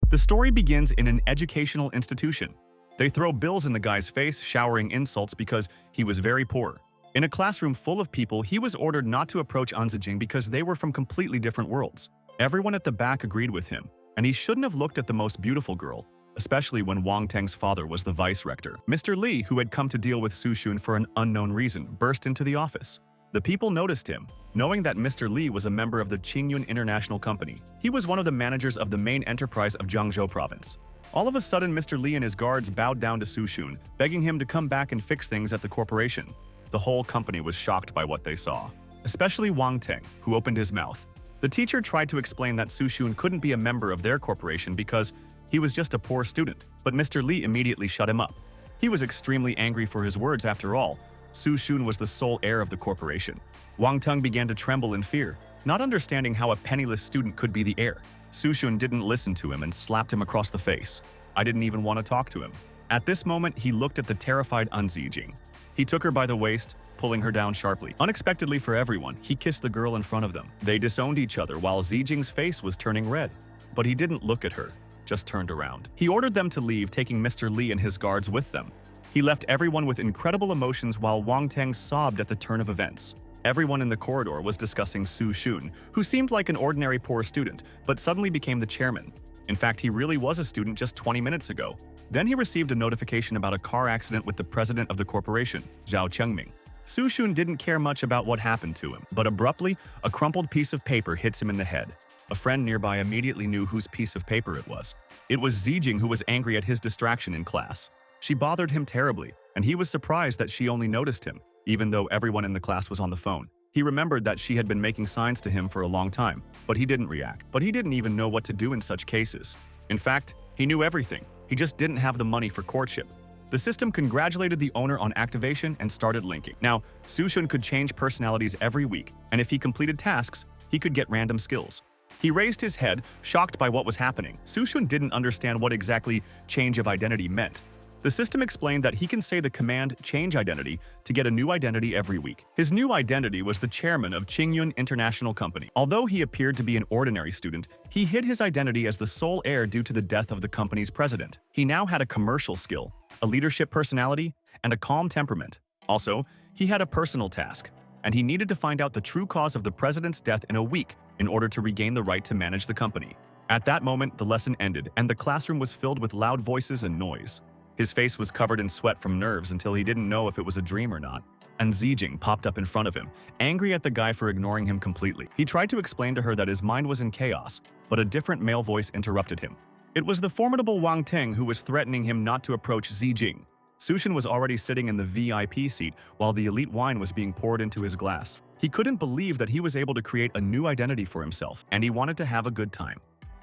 The story begins in an educational institution. They throw bills in the guy's face, showering insults because he was very poor. In a classroom full of people, he was ordered not to approach Anzijing because they were from completely different worlds. Everyone at the back agreed with him, and he shouldn't have looked at the most beautiful girl, especially when Wang Teng's father was the vice rector. Mr. Li, who had come to deal with Su Xun for an unknown reason, burst into the office. The people noticed him, knowing that Mr. Li was a member of the Qingyun International Company. He was one of the managers of the main enterprise of Jiangzhou province. All of a sudden, Mr. Li and his guards bowed down to Su Xun, begging him to come back and fix things at the corporation. The whole company was shocked by what they saw, especially Wang Teng, who opened his mouth. The teacher tried to explain that Su Xun couldn't be a member of their corporation because he was just a poor student, but Mr. Li immediately shut him up. He was extremely angry for his words after all. Su Xun was the sole heir of the corporation. Wang Teng began to tremble in fear, not understanding how a penniless student could be the heir. Su Xun didn't listen to him and slapped him across the face. I didn't even want to talk to him. At this moment, he looked at the terrified Anzijing. He took her by the waist, pulling her down sharply. Unexpectedly for everyone, he kissed the girl in front of them. They disowned each other while Zijing's face was turning red. But he didn't look at her, just turned around. He ordered them to leave, taking Mr. Li and his guards with them. He left everyone with incredible emotions while Wang Teng sobbed at the turn of events. Everyone in the corridor was discussing Su Xun, who seemed like an ordinary poor student, but suddenly became the chairman. In fact, he really was a student just 20 minutes ago. Then he received a notification about a car accident with the president of the corporation, Zhao Chengming. Su Xun didn't care much about what happened to him, but abruptly, a crumpled piece of paper hits him in the head. A friend nearby immediately knew whose piece of paper it was. It was Zijing, who was angry at his distraction in class. She bothered him terribly, and he was surprised that she only noticed him, even though everyone in the class was on the phone. He remembered that she had been making signs to him for a long time, but he didn't react. But he didn't even know what to do in such cases. In fact, he knew everything. He just didn't have the money for courtship. The system congratulated the owner on activation and started linking. Now, Su Xun could change personalities every week, and if he completed tasks, he could get random skills. He raised his head, shocked by what was happening. Su Xun didn't understand what exactly change of identity meant. The system explained that he can say the command change identity to get a new identity every week. His new identity was the chairman of Qingyun International Company. Although he appeared to be an ordinary student, he hid his identity as the sole heir due to the death of the company's president. He now had a commercial skill, a leadership personality, and a calm temperament. Also, he had a personal task, and he needed to find out the true cause of the president's death in a week in order to regain the right to manage the company. At that moment, the lesson ended, and the classroom was filled with loud voices and noise. His face was covered in sweat from nerves until he didn't know if it was a dream or not. And Zijing popped up in front of him, angry at the guy for ignoring him completely. He tried to explain to her that his mind was in chaos, but a different male voice interrupted him. It was the formidable Wang Teng who was threatening him not to approach Zijing. Su Xun was already sitting in the VIP seat while the elite wine was being poured into his glass. He couldn't believe that he was able to create a new identity for himself, and he wanted to have a good time.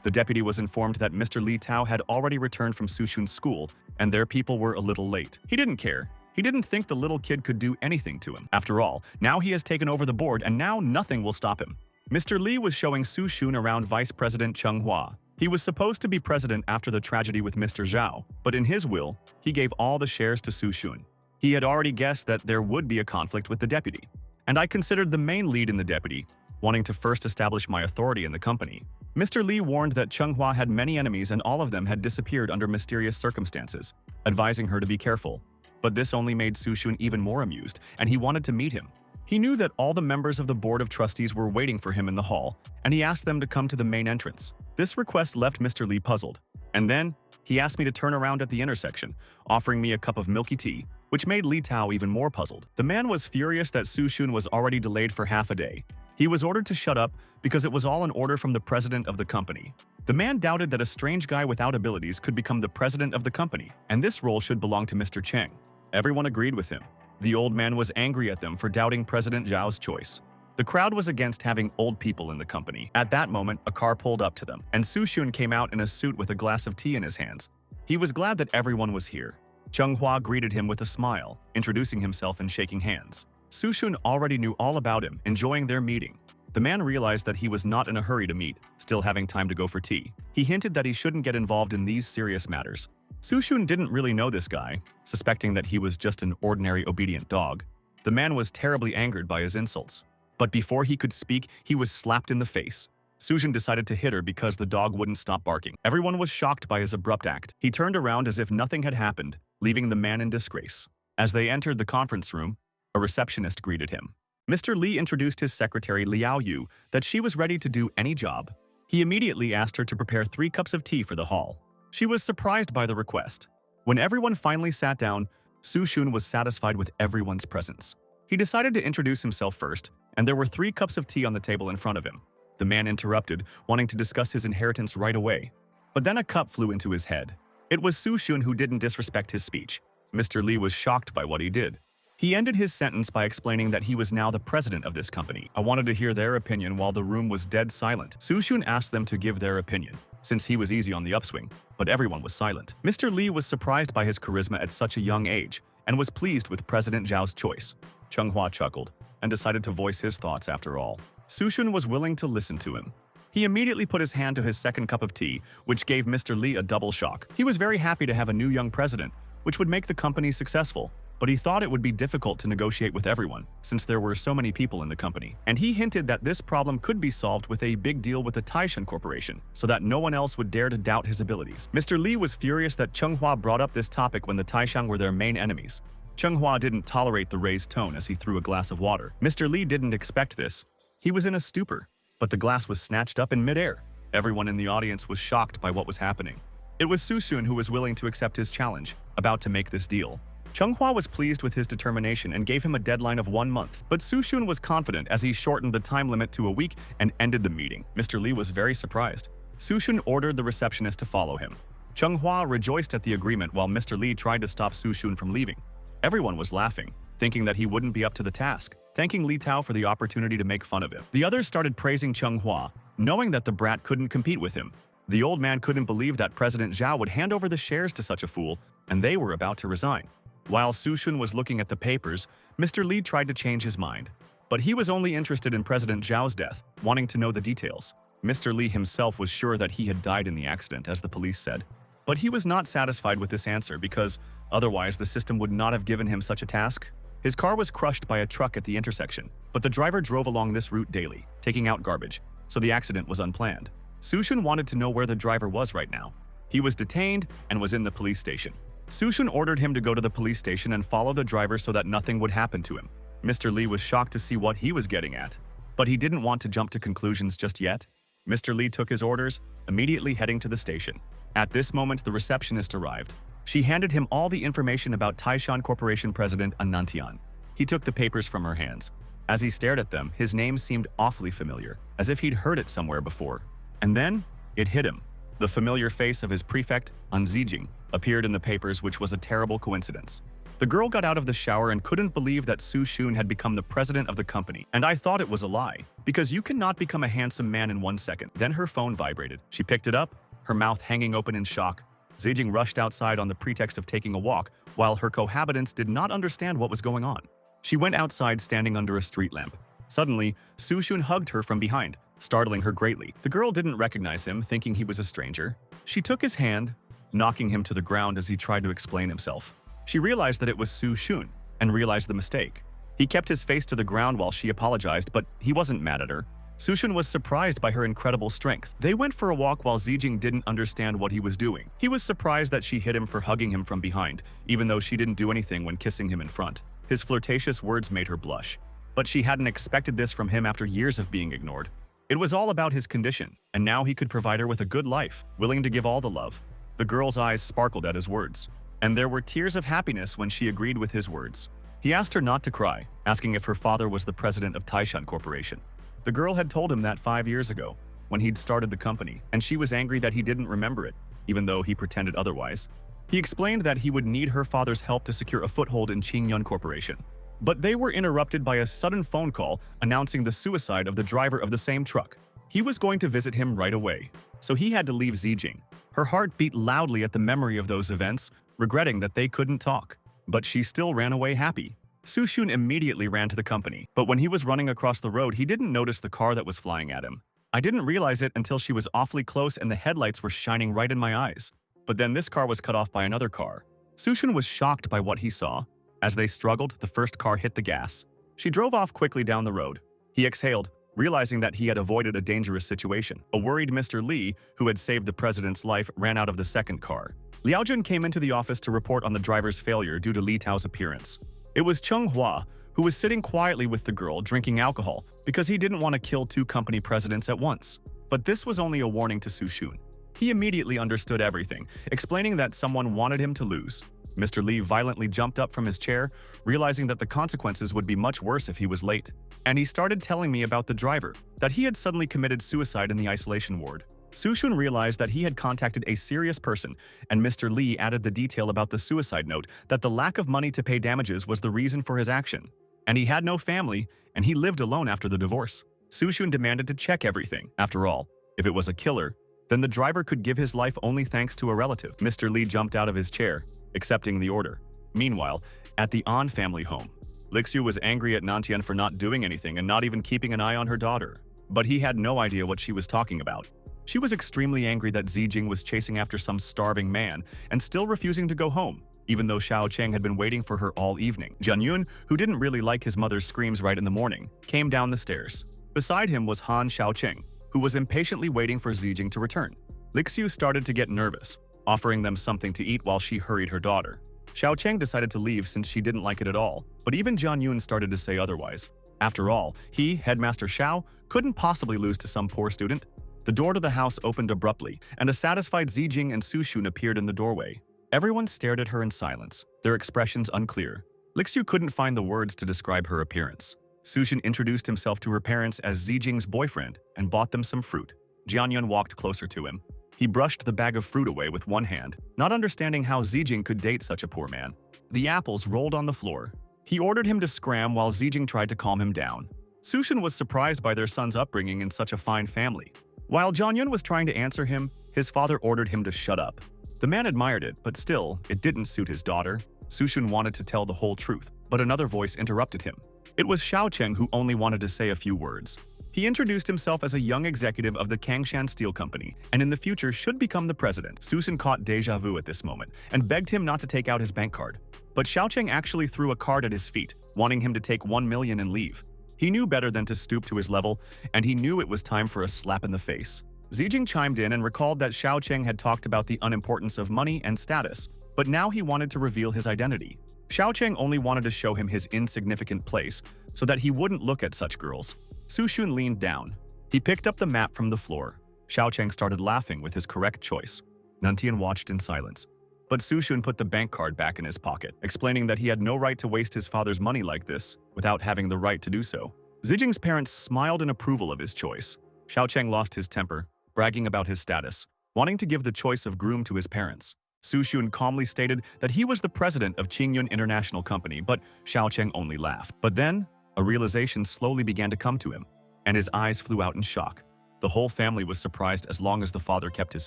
The deputy was informed that Mr. Li Tao had already returned from Su Xun's school, and their people were a little late. He didn't care. He didn't think the little kid could do anything to him. After all, now he has taken over the board, and now nothing will stop him. Mr. Li was showing Su Xun around Vice President Cheng Hua. He was supposed to be president after the tragedy with Mr. Zhao, but in his will, he gave all the shares to Su Xun. He had already guessed that there would be a conflict with the deputy, and I considered the main lead in the deputy, wanting to first establish my authority in the company. Mr. Li warned that Cheng Hua had many enemies and all of them had disappeared under mysterious circumstances, advising her to be careful. But this only made Su Xun even more amused, and he wanted to meet him. He knew that all the members of the board of trustees were waiting for him in the hall, and he asked them to come to the main entrance. This request left Mr. Li puzzled. And then, he asked me to turn around at the intersection, offering me a cup of milky tea, which made Li Tao even more puzzled. The man was furious that Su Xun was already delayed for half a day. He was ordered to shut up because it was all an order from the president of the company. The man doubted that a strange guy without abilities could become the president of the company, and this role should belong to Mr. Cheng. Everyone agreed with him. The old man was angry at them for doubting President Zhao's choice. The crowd was against having old people in the company. At that moment, a car pulled up to them, and Su Xun came out in a suit with a glass of tea in his hands. He was glad that everyone was here. Cheng Hua greeted him with a smile, introducing himself and shaking hands. Su Xun already knew all about him, enjoying their meeting. The man realized that he was not in a hurry to meet, still having time to go for tea. He hinted that he shouldn't get involved in these serious matters. Su Xun didn't really know this guy, suspecting that he was just an ordinary obedient dog. The man was terribly angered by his insults. But before he could speak, he was slapped in the face. Su-Shun decided to hit her because the dog wouldn't stop barking. Everyone was shocked by his abrupt act. He turned around as if nothing had happened, leaving the man in disgrace. As they entered the conference room, a receptionist greeted him. Mr. Lee introduced his secretary Liao Yu that she was ready to do any job. He immediately asked her to prepare 3 cups of tea for the hall. She was surprised by the request. When everyone finally sat down, Su-Shun was satisfied with everyone's presence. He decided to introduce himself first, and there were 3 cups of tea on the table in front of him. The man interrupted, wanting to discuss his inheritance right away. But then a cup flew into his head. It was Su-Shun who didn't disrespect his speech. Mr. Lee was shocked by what he did. He ended his sentence by explaining that he was now the president of this company. I wanted to hear their opinion while the room was dead silent. Su-Shun asked them to give their opinion, since he was easy on the upswing, but everyone was silent. Mr. Lee was surprised by his charisma at such a young age and was pleased with President Zhao's choice. Chunghua chuckled and decided to voice his thoughts after all. Su-Shun was willing to listen to him. He immediately put his hand to his second cup of tea, which gave Mr. Lee a double shock. He was very happy to have a new young president, which would make the company successful. But he thought it would be difficult to negotiate with everyone, since there were so many people in the company. And he hinted that this problem could be solved with a big deal with the Taishan Corporation, so that no one else would dare to doubt his abilities. Mr. Lee was furious that Chunghua brought up this topic when the Taishan were their main enemies. Chunghua didn't tolerate the raised tone as he threw a glass of water. Mr. Lee didn't expect this. He was in a stupor, but the glass was snatched up in midair. Everyone in the audience was shocked by what was happening. It was Su-Shun who was willing to accept his challenge, about to make this deal. Chunghua was pleased with his determination and gave him a deadline of 1 month, but Su-Shun was confident as he shortened the time limit to a week and ended the meeting. Mr. Lee was very surprised. Su-Shun ordered the receptionist to follow him. Chunghua rejoiced at the agreement while Mr. Lee tried to stop Su-Shun from leaving. Everyone was laughing, thinking that he wouldn't be up to the task, thanking Li Tao for the opportunity to make fun of him. The others started praising Chunghua, knowing that the brat couldn't compete with him. The old man couldn't believe that President Zhao would hand over the shares to such a fool, and they were about to resign. While Su-Shun was looking at the papers, Mr. Lee tried to change his mind. But he was only interested in President Zhao's death, wanting to know the details. Mr. Lee himself was sure that he had died in the accident, as the police said. But he was not satisfied with this answer because otherwise the system would not have given him such a task. His car was crushed by a truck at the intersection, but the driver drove along this route daily, taking out garbage, so the accident was unplanned. Su-Shun wanted to know where the driver was right now. He was detained and was in the police station. Su-Shun ordered him to go to the police station and follow the driver so that nothing would happen to him. Mr. Lee was shocked to see what he was getting at, but he didn't want to jump to conclusions just yet. Mr. Lee took his orders, immediately heading to the station. At this moment, the receptionist arrived. She handed him all the information about Taishan Corporation President Anantian. He took the papers from her hands. As he stared at them, his name seemed awfully familiar, as if he'd heard it somewhere before. And then, it hit him. The familiar face of his prefect, An Zijing, appeared in the papers, which was a terrible coincidence. The girl got out of the shower and couldn't believe that Su-Shun had become the president of the company. And I thought it was a lie, because you cannot become a handsome man in 1 second. Then her phone vibrated. She picked it up, her mouth hanging open in shock. Zijing rushed outside on the pretext of taking a walk, while her cohabitants did not understand what was going on. She went outside standing under a street lamp. Suddenly, Su-Shun hugged her from behind, startling her greatly. The girl didn't recognize him, thinking he was a stranger. She took his hand, knocking him to the ground as he tried to explain himself. She realized that it was Su-Shun, and realized the mistake. He kept his face to the ground while she apologized, but he wasn't mad at her. Su-Shun was surprised by her incredible strength. They went for a walk while Zijing didn't understand what he was doing. He was surprised that she hit him for hugging him from behind, even though she didn't do anything when kissing him in front. His flirtatious words made her blush. But she hadn't expected this from him after years of being ignored. It was all about his condition, and now he could provide her with a good life, willing to give all the love. The girl's eyes sparkled at his words, and there were tears of happiness when she agreed with his words. He asked her not to cry, asking if her father was the president of Taishan Corporation. The girl had told him that 5 years ago, when he'd started the company, and she was angry that he didn't remember it, even though he pretended otherwise. He explained that he would need her father's help to secure a foothold in Qingyun Corporation. But they were interrupted by a sudden phone call announcing the suicide of the driver of the same truck. He was going to visit him right away, so he had to leave Zijing. Her heart beat loudly at the memory of those events, regretting that they couldn't talk. But she still ran away happy. Su-Shun immediately ran to the company, but when he was running across the road, he didn't notice the car that was flying at him. I didn't realize it until she was awfully close and the headlights were shining right in my eyes. But then this car was cut off by another car. Su-Shun was shocked by what he saw. As they struggled, the first car hit the gas. She drove off quickly down the road. He exhaled, realizing that he had avoided a dangerous situation. A worried Mr. Lee, who had saved the president's life, ran out of the second car. Liao Jun came into the office to report on the driver's failure due to Li Tao's appearance. It was Cheng Hua, who was sitting quietly with the girl drinking alcohol because he didn't want to kill two company presidents at once. But this was only a warning to Su Shun. He immediately understood everything, explaining that someone wanted him to lose. Mr. Lee violently jumped up from his chair, realizing that the consequences would be much worse if he was late. And he started telling me about the driver, that he had suddenly committed suicide in the isolation ward. Su Shun realized that he had contacted a serious person, and Mr. Lee added the detail about the suicide note that the lack of money to pay damages was the reason for his action. And he had no family, and he lived alone after the divorce. Su Shun demanded to check everything. After all, if it was a killer, then the driver could give his life only thanks to a relative. Mr. Lee jumped out of his chair, accepting the order. Meanwhile, at the An family home, Lixiu was angry at Nantian for not doing anything and not even keeping an eye on her daughter. But he had no idea what she was talking about. She was extremely angry that Zijing was chasing after some starving man and still refusing to go home, even though Xiao Cheng had been waiting for her all evening. Jian Yun, who didn't really like his mother's screams right in the morning, came down the stairs. Beside him was Han Xiaocheng, who was impatiently waiting for Zijing to return. Lixiu started to get nervous, offering them something to eat while she hurried her daughter. Xiaocheng decided to leave since she didn't like it at all, but even Jian Yun started to say otherwise. After all, he, Headmaster Xiao, couldn't possibly lose to some poor student. The door to the house opened abruptly, and a satisfied Zijing and Su Shun appeared in the doorway. Everyone stared at her in silence, their expressions unclear. Lixiu couldn't find the words to describe her appearance. Su Shun introduced himself to her parents as Zijing's boyfriend and bought them some fruit. Jian Yun walked closer to him. He brushed the bag of fruit away with one hand, not understanding how Zijing could date such a poor man. The apples rolled on the floor. He ordered him to scram while Zijing tried to calm him down. Su Shun was surprised by their son's upbringing in such a fine family. While Jian Yun was trying to answer him, his father ordered him to shut up. The man admired it, but still, it didn't suit his daughter. Su Shun wanted to tell the whole truth, but another voice interrupted him. It was Xiao Cheng who only wanted to say a few words. He introduced himself as a young executive of the Kangshan Steel Company, and in the future should become the president. Su Shun caught deja vu at this moment, and begged him not to take out his bank card. But Xiao Cheng actually threw a card at his feet, wanting him to take 1 million and leave. He knew better than to stoop to his level, and he knew it was time for a slap in the face. Zijing chimed in and recalled that Xiao Cheng had talked about the unimportance of money and status, but now he wanted to reveal his identity. Xiao Cheng only wanted to show him his insignificant place so that he wouldn't look at such girls. Su Shun leaned down. He picked up the map from the floor. Xiao Cheng started laughing with his correct choice. Nantian watched in silence. But Su Shun put the bank card back in his pocket, explaining that he had no right to waste his father's money like this without having the right to do so. Zijing's parents smiled in approval of his choice. Xiao Cheng lost his temper, bragging about his status, wanting to give the choice of groom to his parents. Su Shun calmly stated that he was the president of Qingyun International Company, but Xiao Cheng only laughed. But then, a realization slowly began to come to him, and his eyes flew out in shock. The whole family was surprised as long as the father kept his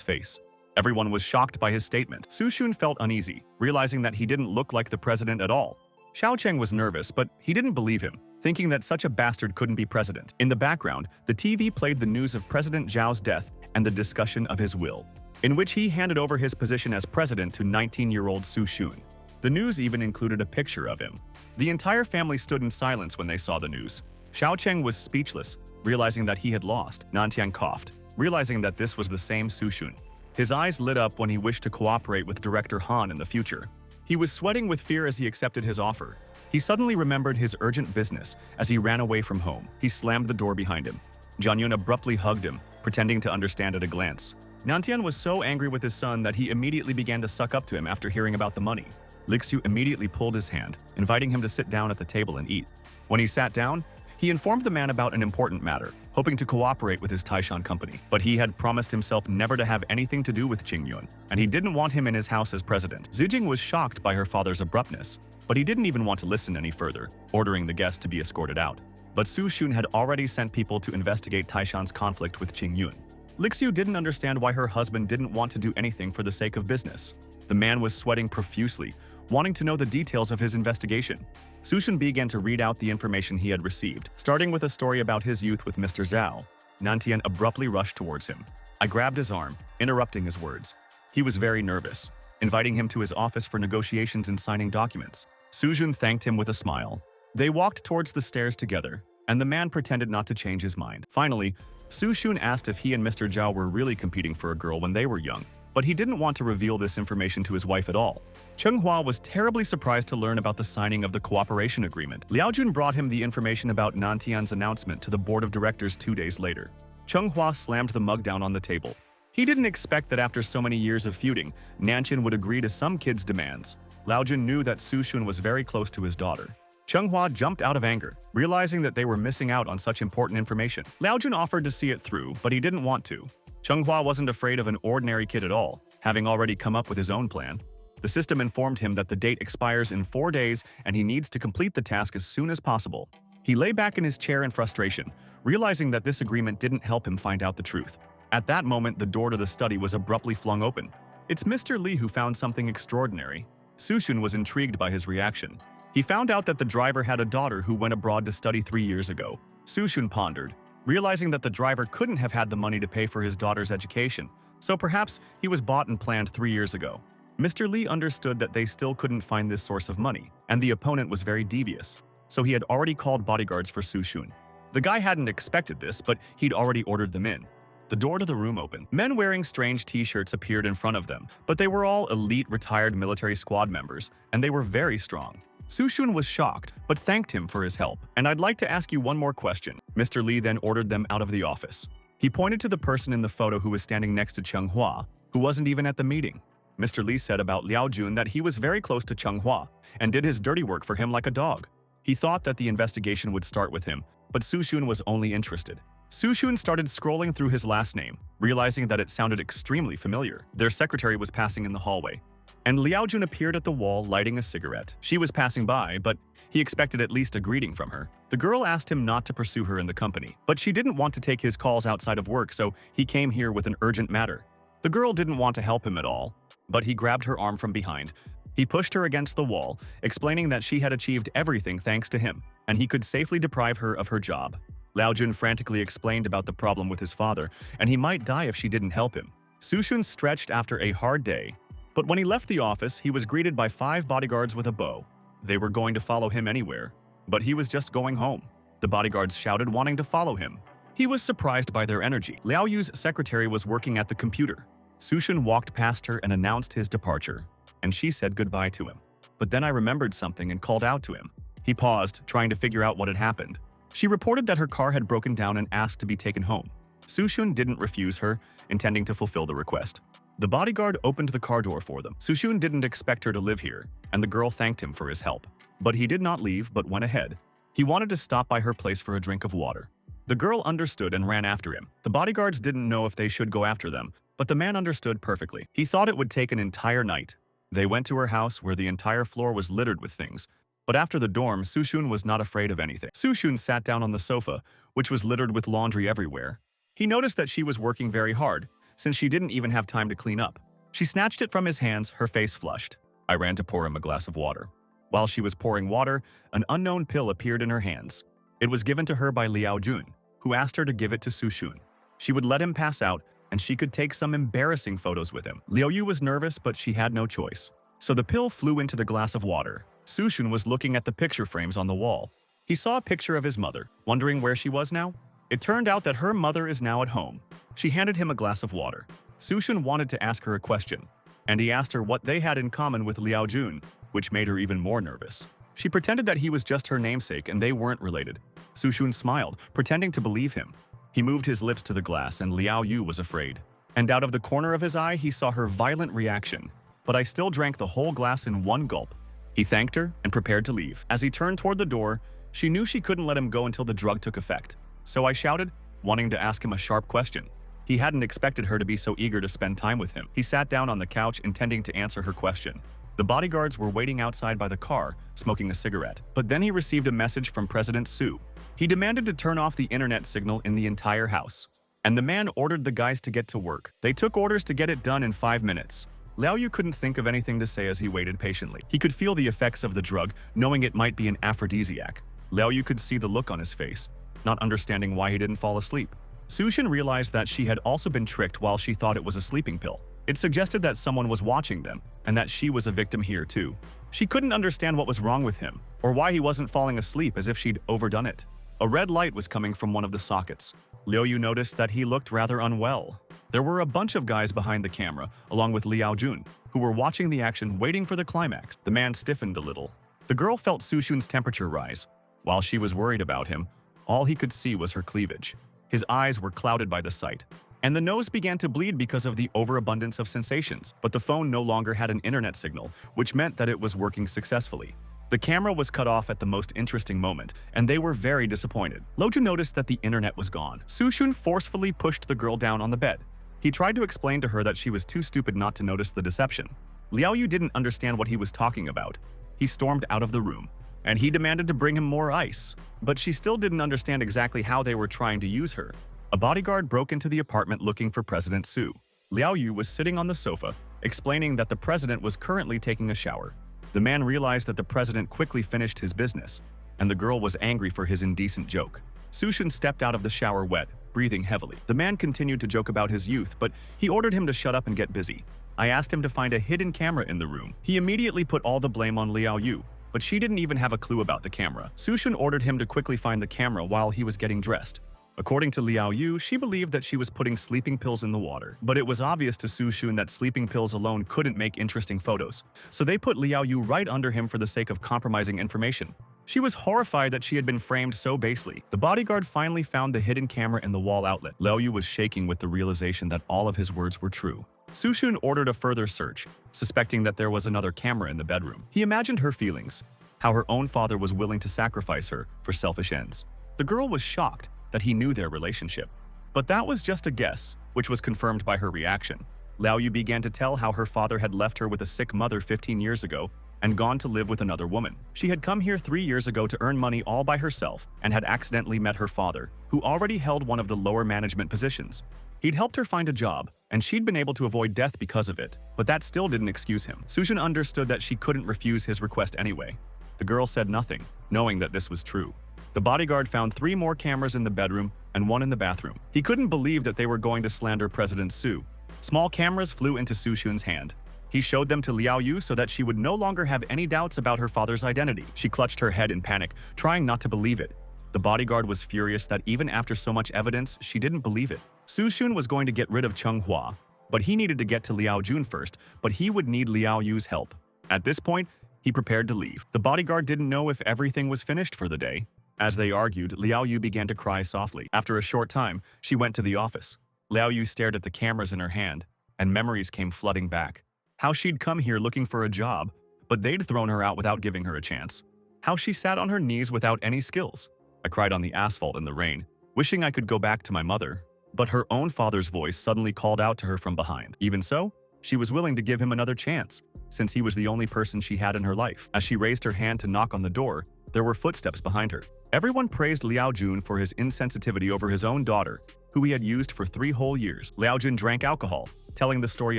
face. Everyone was shocked by his statement. Su Shun felt uneasy, realizing that he didn't look like the president at all. Xiao Cheng was nervous, but he didn't believe him, thinking that such a bastard couldn't be president. In the background, the TV played the news of President Zhao's death and the discussion of his will, in which he handed over his position as president to 19-year-old Su Shun. The news even included a picture of him. The entire family stood in silence when they saw the news. Xiao Cheng was speechless, realizing that he had lost. Nantian coughed, realizing that this was the same Su Shun. His eyes lit up when he wished to cooperate with Director Han in the future. He was sweating with fear as he accepted his offer. He suddenly remembered his urgent business as he ran away from home. He slammed the door behind him. Jian Yun abruptly hugged him, pretending to understand at a glance. Nantian was so angry with his son that he immediately began to suck up to him after hearing about the money. Lixiu immediately pulled his hand, inviting him to sit down at the table and eat. When he sat down, he informed the man about an important matter, hoping to cooperate with his Taishan company. But he had promised himself never to have anything to do with Qingyun, and he didn't want him in his house as president. Zijing was shocked by her father's abruptness, but he didn't even want to listen any further, ordering the guest to be escorted out. But Su Shun had already sent people to investigate Taishan's conflict with Qingyun. Lixiu didn't understand why her husband didn't want to do anything for the sake of business. The man was sweating profusely, wanting to know the details of his investigation. Su Shun began to read out the information he had received, starting with a story about his youth with Mr. Zhao. Nantian abruptly rushed towards him. I grabbed his arm, interrupting his words. He was very nervous, inviting him to his office for negotiations and signing documents. Su Shun thanked him with a smile. They walked towards the stairs together, and the man pretended not to change his mind. Finally, Su Shun asked if he and Mr. Zhao were really competing for a girl when they were young, but he didn't want to reveal this information to his wife at all. Hua was terribly surprised to learn about the signing of the cooperation agreement. Liao Jun brought him the information about Nantian's announcement to the board of directors 2 days later. Hua slammed the mug down on the table. He didn't expect that after so many years of feuding, Nantian would agree to some kid's demands. Liao Jun knew that Su Shun was very close to his daughter. Hua jumped out of anger, realizing that they were missing out on such important information. Liao Jun offered to see it through, but he didn't want to. Hua wasn't afraid of an ordinary kid at all, having already come up with his own plan. The system informed him that the date expires in 4 days and he needs to complete the task as soon as possible. He lay back in his chair in frustration, realizing that this agreement didn't help him find out the truth. At that moment, the door to the study was abruptly flung open. It's Mr. Li who found something extraordinary. Su Shun was intrigued by his reaction. He found out that the driver had a daughter who went abroad to study 3 years ago. Su Shun pondered, realizing that the driver couldn't have had the money to pay for his daughter's education, so perhaps he was bought and planned 3 years ago. Mr. Li understood that they still couldn't find this source of money, and the opponent was very devious, so he had already called bodyguards for Su Shun. The guy hadn't expected this, but he'd already ordered them in. The door to the room opened. Men wearing strange t-shirts appeared in front of them, but they were all elite retired military squad members, and they were very strong. Su Shun was shocked, but thanked him for his help. "And I'd like to ask you one more question." Mr. Li then ordered them out of the office. He pointed to the person in the photo who was standing next to Hua, who wasn't even at the meeting. Mr. Li said about Liao Jun that he was very close to Hua and did his dirty work for him like a dog. He thought that the investigation would start with him, but Su Shun was only interested. Su Shun started scrolling through his last name, realizing that it sounded extremely familiar. Their secretary was passing in the hallway, and Liao Jun appeared at the wall lighting a cigarette. She was passing by, but he expected at least a greeting from her. The girl asked him not to pursue her in the company, but she didn't want to take his calls outside of work, so he came here with an urgent matter. The girl didn't want to help him at all, but he grabbed her arm from behind. He pushed her against the wall, explaining that she had achieved everything thanks to him, and he could safely deprive her of her job. Liao Jun frantically explained about the problem with his father, and he might die if she didn't help him. Su Shun stretched after a hard day, but when he left the office, he was greeted by 5 bodyguards with a bow. They were going to follow him anywhere, but he was just going home. The bodyguards shouted, wanting to follow him. He was surprised by their energy. Liao Yu's secretary was working at the computer. Su Shun walked past her and announced his departure, and she said goodbye to him. But then I remembered something and called out to him. He paused, trying to figure out what had happened. She reported that her car had broken down and asked to be taken home. Su Shun didn't refuse her, intending to fulfill the request. The bodyguard opened the car door for them. Su Shun didn't expect her to live here, and the girl thanked him for his help. But he did not leave, but went ahead. He wanted to stop by her place for a drink of water. The girl understood and ran after him. The bodyguards didn't know if they should go after them, but the man understood perfectly. He thought it would take an entire night. They went to her house where the entire floor was littered with things. But after the dorm, Su Shun was not afraid of anything. Su Shun sat down on the sofa, which was littered with laundry everywhere. He noticed that she was working very hard, since she didn't even have time to clean up. She snatched it from his hands, her face flushed. I ran to pour him a glass of water. While she was pouring water, an unknown pill appeared in her hands. It was given to her by Liao Jun, who asked her to give it to Su Shun. She would let him pass out, and she could take some embarrassing photos with him. Liao Yu was nervous, but she had no choice. So the pill flew into the glass of water. Su Shun was looking at the picture frames on the wall. He saw a picture of his mother, wondering where she was now. It turned out that her mother is now at home. She handed him a glass of water. Su Shun wanted to ask her a question, and he asked her what they had in common with Liao Jun, which made her even more nervous. She pretended that he was just her namesake and they weren't related. Su Shun smiled, pretending to believe him. He moved his lips to the glass and Liao Yu was afraid. And out of the corner of his eye, he saw her violent reaction. But I still drank the whole glass in one gulp. He thanked her and prepared to leave. As he turned toward the door, she knew she couldn't let him go until the drug took effect. So I shouted, wanting to ask him a sharp question. He hadn't expected her to be so eager to spend time with him. He sat down on the couch, intending to answer her question. The bodyguards were waiting outside by the car, smoking a cigarette. But then he received a message from President Su. He demanded to turn off the internet signal in the entire house. And the man ordered the guys to get to work. They took orders to get it done in 5 minutes. Liao Yu couldn't think of anything to say as he waited patiently. He could feel the effects of the drug, knowing it might be an aphrodisiac. Liao Yu could see the look on his face, not understanding why he didn't fall asleep. Su Shun realized that she had also been tricked while she thought it was a sleeping pill. It suggested that someone was watching them, and that she was a victim here too. She couldn't understand what was wrong with him, or why he wasn't falling asleep as if she'd overdone it. A red light was coming from one of the sockets. Liao Yu noticed that he looked rather unwell. There were a bunch of guys behind the camera, along with Liao Jun, who were watching the action waiting for the climax. The man stiffened a little. The girl felt Su Xun's temperature rise. While she was worried about him, all he could see was her cleavage. His eyes were clouded by the sight, and the nose began to bleed because of the overabundance of sensations. But the phone no longer had an internet signal, which meant that it was working successfully. The camera was cut off at the most interesting moment, and they were very disappointed. Loju noticed that the internet was gone. Su Xun forcefully pushed the girl down on the bed. He tried to explain to her that she was too stupid not to notice the deception. Liao Yu didn't understand what he was talking about. He stormed out of the room, and he demanded to bring him more ice. But she still didn't understand exactly how they were trying to use her. A bodyguard broke into the apartment looking for President Su. Liao Yu was sitting on the sofa, explaining that the president was currently taking a shower. The man realized that the president quickly finished his business, and the girl was angry for his indecent joke. Su Xun stepped out of the shower wet, breathing heavily. The man continued to joke about his youth, but he ordered him to shut up and get busy. I asked him to find a hidden camera in the room. He immediately put all the blame on Liao Yu, but she didn't even have a clue about the camera. Su Xun ordered him to quickly find the camera while he was getting dressed. According to Liao Yu, she believed that she was putting sleeping pills in the water. But it was obvious to Su Xun that sleeping pills alone couldn't make interesting photos. So they put Liao Yu right under him for the sake of compromising information. She was horrified that she had been framed so basely. The bodyguard finally found the hidden camera in the wall outlet. Liao Yu was shaking with the realization that all of his words were true. Su Xun ordered a further search, suspecting that there was another camera in the bedroom. He imagined her feelings, how her own father was willing to sacrifice her for selfish ends. The girl was shocked that he knew their relationship. But that was just a guess, which was confirmed by her reaction. Liao Yu began to tell how her father had left her with a sick mother 15 years ago and gone to live with another woman. She had come here 3 years ago to earn money all by herself and had accidentally met her father, who already held one of the lower management positions. He'd helped her find a job, and she'd been able to avoid death because of it, but that still didn't excuse him. Su Xun understood that she couldn't refuse his request anyway. The girl said nothing, knowing that this was true. The bodyguard found 3 more cameras in the bedroom and 1 in the bathroom. He couldn't believe that they were going to slander President Su. Small cameras flew into Su Xun's hand. He showed them to Liao Yu so that she would no longer have any doubts about her father's identity. She clutched her head in panic, trying not to believe it. The bodyguard was furious that even after so much evidence, she didn't believe it. Su Xun was going to get rid of Hua, but he needed to get to Liao Jun first, but he would need Liao Yu's help. At this point, he prepared to leave. The bodyguard didn't know if everything was finished for the day. As they argued, Liao Yu began to cry softly. After a short time, she went to the office. Liao Yu stared at the cameras in her hand, and memories came flooding back. How she'd come here looking for a job, but they'd thrown her out without giving her a chance. How she sat on her knees without any skills. I cried on the asphalt in the rain, wishing I could go back to my mother. But her own father's voice suddenly called out to her from behind. Even so, she was willing to give him another chance, since he was the only person she had in her life. As she raised her hand to knock on the door, there were footsteps behind her. Everyone praised Liao Jun for his insensitivity over his own daughter, who he had used for 3 whole years. Liao Jun drank alcohol, telling the story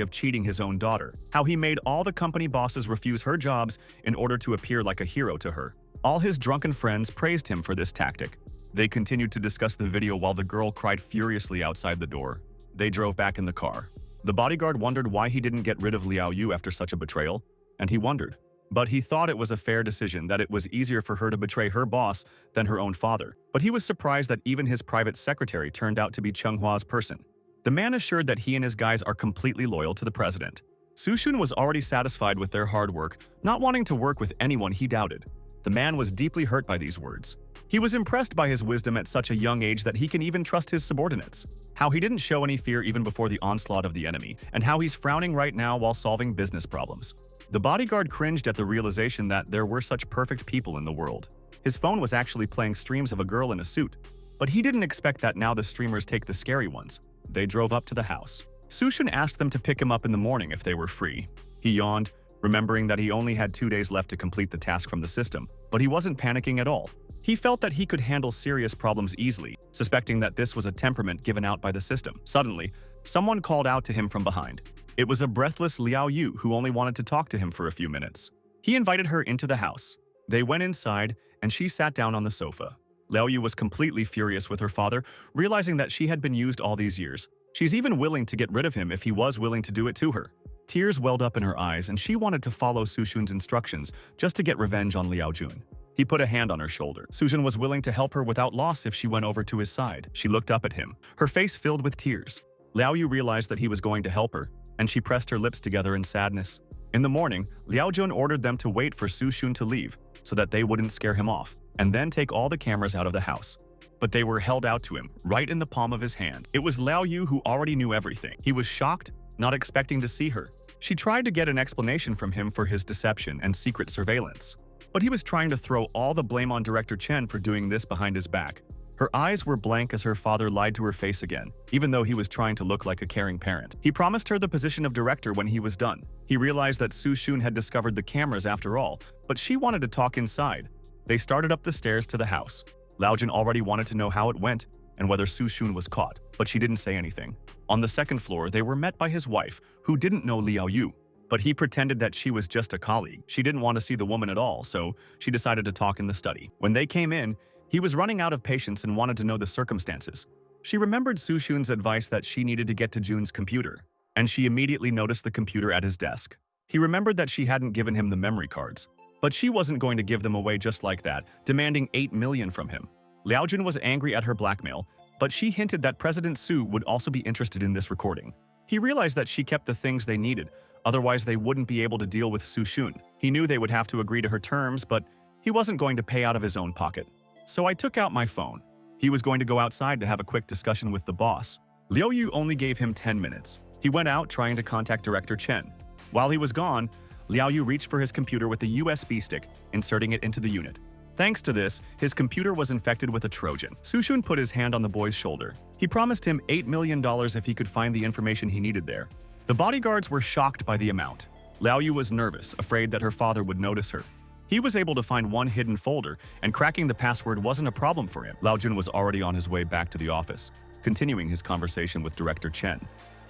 of cheating his own daughter, how he made all the company bosses refuse her jobs in order to appear like a hero to her. All his drunken friends praised him for this tactic. They continued to discuss the video while the girl cried furiously outside the door. They drove back in the car. The bodyguard wondered why he didn't get rid of Liao Yu after such a betrayal, and he wondered. But he thought it was a fair decision that it was easier for her to betray her boss than her own father. But he was surprised that even his private secretary turned out to be Hua's person. The man assured that he and his guys are completely loyal to the president. Su Xun was already satisfied with their hard work, not wanting to work with anyone he doubted. The man was deeply hurt by these words. He was impressed by his wisdom at such a young age that he can even trust his subordinates. How he didn't show any fear even before the onslaught of the enemy, and how he's frowning right now while solving business problems. The bodyguard cringed at the realization that there were such perfect people in the world. His phone was actually playing streams of a girl in a suit, but he didn't expect that now the streamers take the scary ones. They drove up to the house. Su Xun asked them to pick him up in the morning if they were free. He yawned, remembering that he only had 2 days left to complete the task from the system, but he wasn't panicking at all. He felt that he could handle serious problems easily, suspecting that this was a temperament given out by the system. Suddenly, someone called out to him from behind. It was a breathless Liao Yu who only wanted to talk to him for a few minutes. He invited her into the house. They went inside, and she sat down on the sofa. Liao Yu was completely furious with her father, realizing that she had been used all these years. She's even willing to get rid of him if he was willing to do it to her. Tears welled up in her eyes, and she wanted to follow Su Xun's instructions just to get revenge on Liao Jun. He put a hand on her shoulder. Sujin was willing to help her without loss if she went over to his side. She looked up at him, her face filled with tears. Liao Yu realized that he was going to help her, and she pressed her lips together in sadness. In the morning, Liao Jun ordered them to wait for Su Shun to leave so that they wouldn't scare him off, and then take all the cameras out of the house. But they were held out to him, right in the palm of his hand. It was Liao Yu who already knew everything. He was shocked, not expecting to see her. She tried to get an explanation from him for his deception and secret surveillance. But he was trying to throw all the blame on Director Chen for doing this behind his back. Her eyes were blank as her father lied to her face again, even though he was trying to look like a caring parent. He promised her the position of director when he was done. He realized that Su Shun had discovered the cameras after all, but she wanted to talk inside. They started up the stairs to the house. Lao Jun already wanted to know how it went and whether Su Shun was caught, but she didn't say anything. On the second floor, they were met by his wife, who didn't know Liao Yu, but he pretended that she was just a colleague. She didn't want to see the woman at all, so she decided to talk in the study. When they came in, he was running out of patience and wanted to know the circumstances. She remembered Su Shun's advice that she needed to get to Jun's computer, and she immediately noticed the computer at his desk. He remembered that she hadn't given him the memory cards, but she wasn't going to give them away just like that, demanding 8 million from him. Liao Jun was angry at her blackmail, but she hinted that President Su would also be interested in this recording. He realized that she kept the things they needed, otherwise they wouldn't be able to deal with Su Shun. He knew they would have to agree to her terms, but he wasn't going to pay out of his own pocket. So I took out my phone. He was going to go outside to have a quick discussion with the boss. Liao Yu only gave him 10 minutes. He went out trying to contact Director Chen. While he was gone, Liao Yu reached for his computer with the USB stick, inserting it into the unit. Thanks to this, his computer was infected with a Trojan. Su Shun put his hand on the boy's shoulder. He promised him $8 million if he could find the information he needed there. The bodyguards were shocked by the amount. Liao Yu was nervous, afraid that her father would notice her. He was able to find one hidden folder, and cracking the password wasn't a problem for him. Lao Jun was already on his way back to the office, continuing his conversation with Director Chen.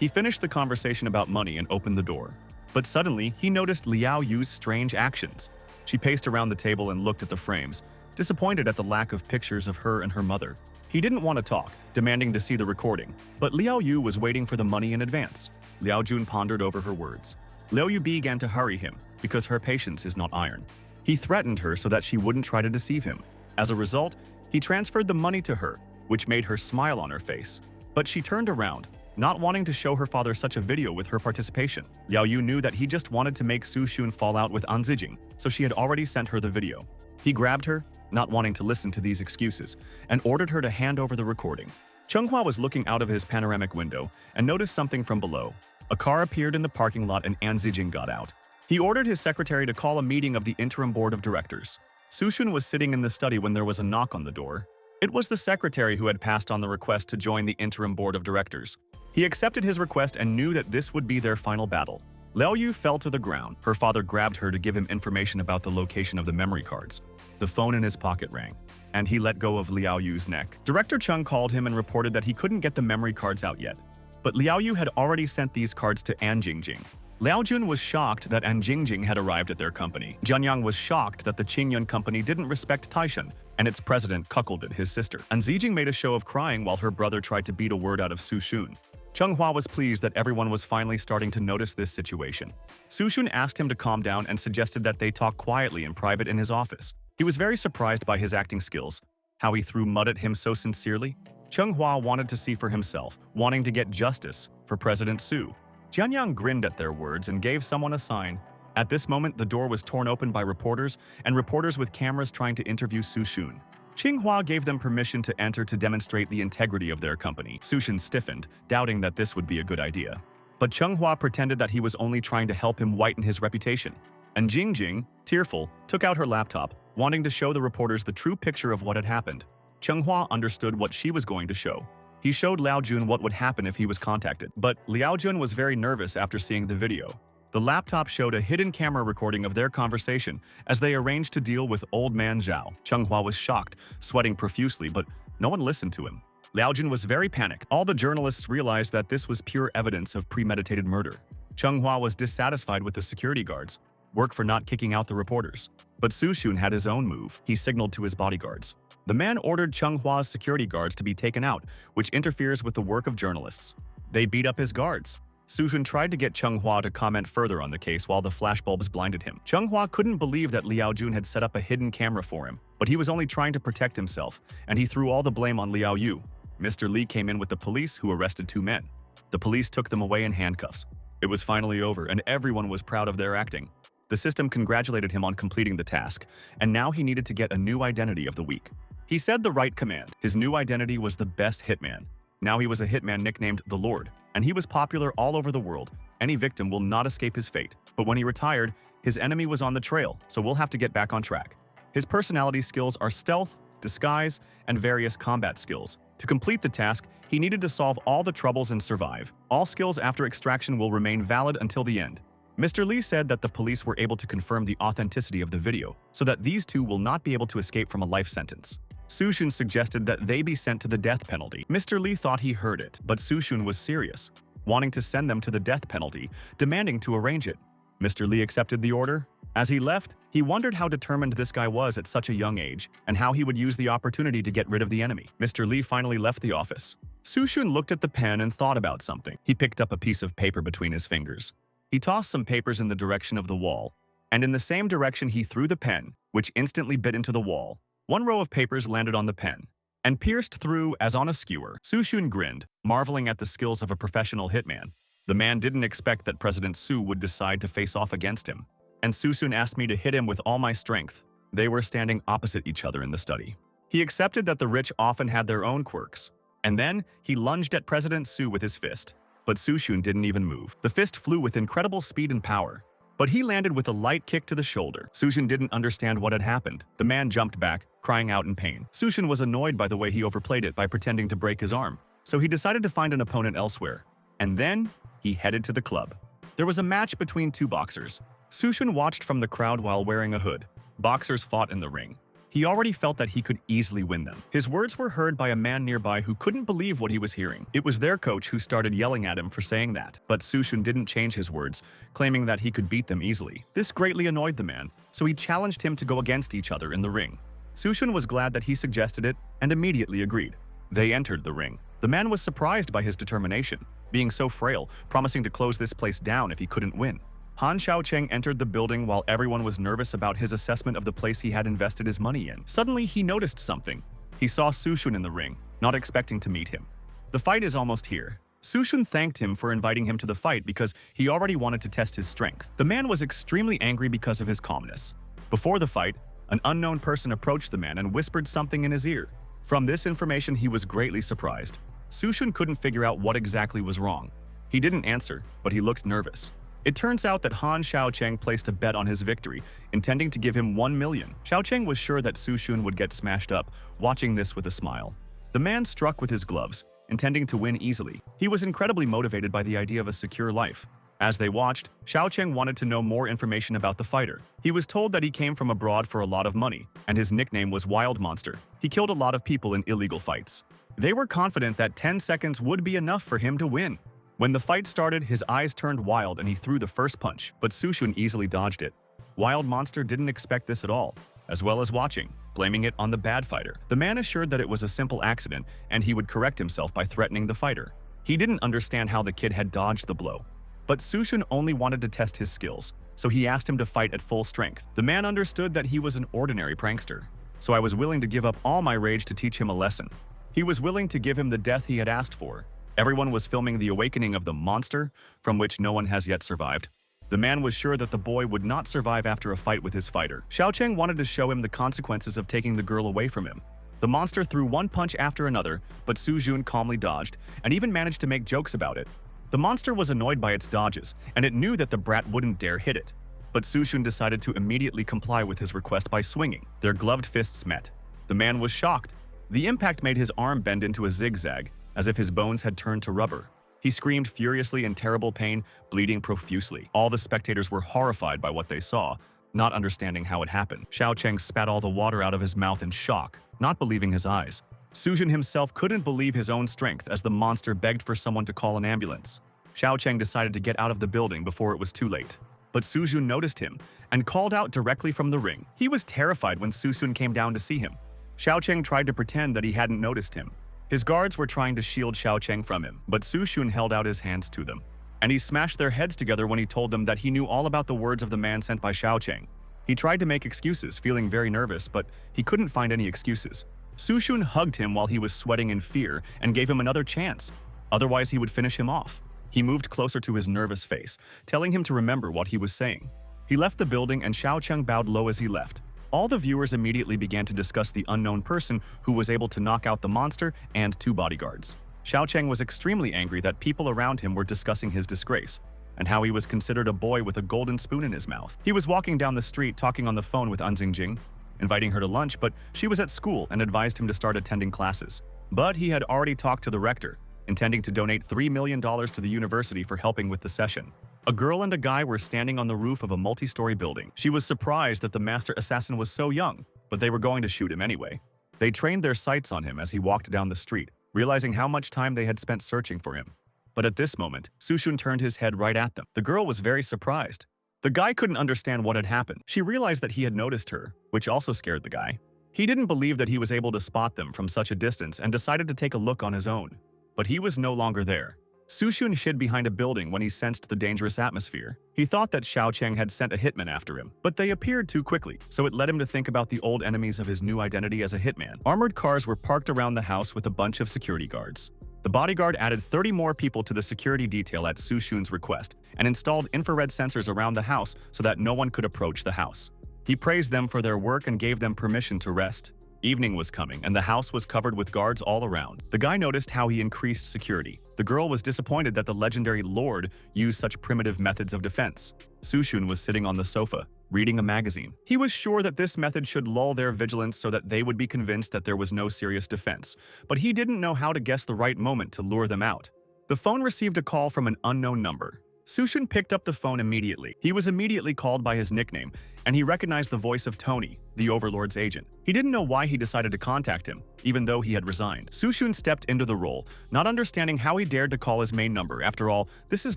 He finished the conversation about money and opened the door. But suddenly, he noticed Liao Yu's strange actions. She paced around the table and looked at the frames, disappointed at the lack of pictures of her and her mother. He didn't want to talk, demanding to see the recording, but Liao Yu was waiting for the money in advance. Liao Jun pondered over her words. Liao Yu began to hurry him, because her patience is not iron. He threatened her so that she wouldn't try to deceive him. As a result, he transferred the money to her, which made her smile on her face. But she turned around, not wanting to show her father such a video with her participation. Liao Yu knew that he just wanted to make Su Shun fall out with An Zijing, so she had already sent her the video. He grabbed her, not wanting to listen to these excuses, and ordered her to hand over the recording. Chunghua was looking out of his panoramic window and noticed something from below. A car appeared in the parking lot and An Zijing got out. He ordered his secretary to call a meeting of the interim board of directors. Su Shun was sitting in the study when there was a knock on the door. It was the secretary who had passed on the request to join the interim board of directors. He accepted his request and knew that this would be their final battle. Liao Yu fell to the ground. Her father grabbed her to give him information about the location of the memory cards. The phone in his pocket rang, and he let go of Liao Yu's neck. Director Chung called him and reported that he couldn't get the memory cards out yet. But Liao Yu had already sent these cards to An Jingjing. Liao Jun was shocked that An Jingjing had arrived at their company. Jianyang was shocked that the Qingyun company didn't respect Taishan, and its president cuckolded his sister. An Zijing made a show of crying while her brother tried to beat a word out of Su Shun. Chunghua was pleased that everyone was finally starting to notice this situation. Su Shun asked him to calm down and suggested that they talk quietly in private in his office. He was very surprised by his acting skills, how he threw mud at him so sincerely. Chunghua wanted to see for himself, wanting to get justice for President Su. Jianyang grinned at their words and gave someone a sign. At this moment, the door was torn open by reporters with cameras trying to interview Su Shun. Qinghua gave them permission to enter to demonstrate the integrity of their company. Su Shun stiffened, doubting that this would be a good idea. But Chunghua pretended that he was only trying to help him whiten his reputation. And Jingjing, tearful, took out her laptop, wanting to show the reporters the true picture of what had happened. Chunghua understood what she was going to show. He showed Liao Jun what would happen if he was contacted, but Liao Jun was very nervous after seeing the video. The laptop showed a hidden camera recording of their conversation as they arranged to deal with Old Man Zhao. Chunghua was shocked, sweating profusely, but no one listened to him. Liao Jun was very panicked. All the journalists realized that this was pure evidence of premeditated murder. Chunghua was dissatisfied with the security guards' work for not kicking out the reporters. But Su Shun had his own move. He signaled to his bodyguards. The man ordered Chunghua's security guards to be taken out, which interferes with the work of journalists. They beat up his guards. Su Jun tried to get Chung Hua to comment further on the case while the flashbulbs blinded him. Chung Hua couldn't believe that Liao Jun had set up a hidden camera for him, but he was only trying to protect himself, and he threw all the blame on Liao Yu. Mr. Li came in with the police, who arrested 2 men. The police took them away in handcuffs. It was finally over, and everyone was proud of their acting. The system congratulated him on completing the task, and now he needed to get a new identity of the week. He said the right command. His new identity was the best hitman. Now he was a hitman nicknamed the Lord, and he was popular all over the world. Any victim will not escape his fate. But when he retired, his enemy was on the trail, so we'll have to get back on track. His personality skills are stealth, disguise, and various combat skills. To complete the task, he needed to solve all the troubles and survive. All skills after extraction will remain valid until the end. Mr. Li said that the police were able to confirm the authenticity of the video, so that these 2 will not be able to escape from a life sentence. Su Jun suggested that they be sent to the death penalty. Mr. Li thought he heard it, but Su Jun was serious, wanting to send them to the death penalty, demanding to arrange it. Mr. Li accepted the order. As he left, he wondered how determined this guy was at such a young age, and how he would use the opportunity to get rid of the enemy. Mr. Li finally left the office. Su Jun looked at the pen and thought about something. He picked up a piece of paper between his fingers. He tossed some papers in the direction of the wall, and in the same direction he threw the pen, which instantly bit into the wall. 1 row of papers landed on the pen, and pierced through as on a skewer. Su Jun grinned, marveling at the skills of a professional hitman. The man didn't expect that President Su would decide to face off against him, and Su Jun asked me to hit him with all my strength. They were standing opposite each other in the study. He accepted that the rich often had their own quirks, and then he lunged at President Su with his fist. But Su Jun didn't even move. The fist flew with incredible speed and power, but he landed with a light kick to the shoulder. Su Jun didn't understand what had happened. The man jumped back, crying out in pain. Su Jun was annoyed by the way he overplayed it by pretending to break his arm, so he decided to find an opponent elsewhere. And then, he headed to the club. There was a match between 2 boxers. Su Jun watched from the crowd while wearing a hood. Boxers fought in the ring. He already felt that he could easily win them. His words were heard by a man nearby who couldn't believe what he was hearing. It was their coach who started yelling at him for saying that. But Su Jun didn't change his words, claiming that he could beat them easily. This greatly annoyed the man, so he challenged him to go against each other in the ring. Su Jun was glad that he suggested it and immediately agreed. They entered the ring. The man was surprised by his determination, being so frail, promising to close this place down if he couldn't win. Han Xiaocheng entered the building while everyone was nervous about his assessment of the place he had invested his money in. Suddenly, he noticed something. He saw Su Jun in the ring, not expecting to meet him. The fight is almost here. Su Jun thanked him for inviting him to the fight because he already wanted to test his strength. The man was extremely angry because of his calmness. Before the fight, an unknown person approached the man and whispered something in his ear. From this information, he was greatly surprised. Su Jun couldn't figure out what exactly was wrong. He didn't answer, but he looked nervous. It turns out that Han Xiaocheng placed a bet on his victory, intending to give him 1 million. Xiaocheng was sure that Su Jun would get smashed up, watching this with a smile. The man struck with his gloves, intending to win easily. He was incredibly motivated by the idea of a secure life. As they watched, Xiaocheng wanted to know more information about the fighter. He was told that he came from abroad for a lot of money, and his nickname was Wild Monster. He killed a lot of people in illegal fights. They were confident that 10 seconds would be enough for him to win. When the fight started, his eyes turned wild and he threw the first punch, but Su Jun easily dodged it. Wild Monster didn't expect this at all, as well as watching, blaming it on the bad fighter. The man assured that it was a simple accident and he would correct himself by threatening the fighter. He didn't understand how the kid had dodged the blow. But Su Jun only wanted to test his skills, so he asked him to fight at full strength. The man understood that he was an ordinary prankster, so I was willing to give up all my rage to teach him a lesson. He was willing to give him the death he had asked for. Everyone was filming the awakening of the monster, from which no one has yet survived. The man was sure that the boy would not survive after a fight with his fighter. Xiaocheng wanted to show him the consequences of taking the girl away from him. The monster threw one punch after another, but Su Jun calmly dodged, and even managed to make jokes about it. The monster was annoyed by its dodges, and it knew that the brat wouldn't dare hit it. But Su Jun decided to immediately comply with his request by swinging. Their gloved fists met. The man was shocked. The impact made his arm bend into a zigzag, as if his bones had turned to rubber. He screamed furiously in terrible pain, bleeding profusely. All the spectators were horrified by what they saw, not understanding how it happened. Xiaocheng spat all the water out of his mouth in shock, not believing his eyes. Su Jun himself couldn't believe his own strength as the monster begged for someone to call an ambulance. Xiaocheng decided to get out of the building before it was too late. But Su Jun noticed him and called out directly from the ring. He was terrified when Su Jun came down to see him. Xiaocheng tried to pretend that he hadn't noticed him. His guards were trying to shield Xiaocheng from him, but Su Jun held out his hands to them. and he smashed their heads together when he told them that he knew all about the words of the man sent by Xiao Cheng. He tried to make excuses, feeling very nervous, but he couldn't find any excuses. Su Xun hugged him while he was sweating in fear and gave him another chance. Otherwise, he would finish him off. He moved closer to his nervous face, telling him to remember what he was saying. He left the building and Xiao Cheng bowed low as he left. All the viewers immediately began to discuss the unknown person who was able to knock out the monster and 2 bodyguards. Xiao Cheng was extremely angry that people around him were discussing his disgrace and how he was considered a boy with a golden spoon in his mouth. He was walking down the street talking on the phone with An Xingjing, inviting her to lunch, but she was at school and advised him to start attending classes. But he had already talked to the rector, intending to donate $3 million to the university for helping with the session. A girl and a guy were standing on the roof of a multi-story building. She was surprised that the master assassin was so young, but they were going to shoot him anyway. They trained their sights on him as he walked down the street, realizing how much time they had spent searching for him. But at this moment, Su Xun turned his head right at them. The girl was very surprised. The guy couldn't understand what had happened. She realized that he had noticed her, which also scared the guy. He didn't believe that he was able to spot them from such a distance and decided to take a look on his own. But he was no longer there. Su Xun hid behind a building when he sensed the dangerous atmosphere. He thought that Xiao Cheng had sent a hitman after him, but they appeared too quickly, so it led him to think about the old enemies of his new identity as a hitman. Armored cars were parked around the house with a bunch of security guards. The bodyguard added 30 more people to the security detail at Su Xun's request and installed infrared sensors around the house so that no one could approach the house. He praised them for their work and gave them permission to rest. Evening was coming, and the house was covered with guards all around. The guy noticed how he increased security. The girl was disappointed that the legendary lord used such primitive methods of defense. Su Xun was sitting on the sofa, reading a magazine. He was sure that this method should lull their vigilance so that they would be convinced that there was no serious defense, but he didn't know how to guess the right moment to lure them out. The phone received a call from an unknown number. Su Xun picked up the phone immediately. He was immediately called by his nickname, and he recognized the voice of Tony, the Overlord's agent. He didn't know why he decided to contact him, even though he had resigned. Su Xun stepped into the role, not understanding how he dared to call his main number. After all, this is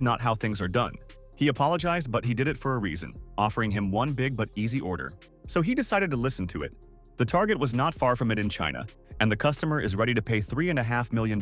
not how things are done. He apologized, but he did it for a reason, offering him one big but easy order. So he decided to listen to it. The target was not far from it in China, and the customer is ready to pay $3.5 million.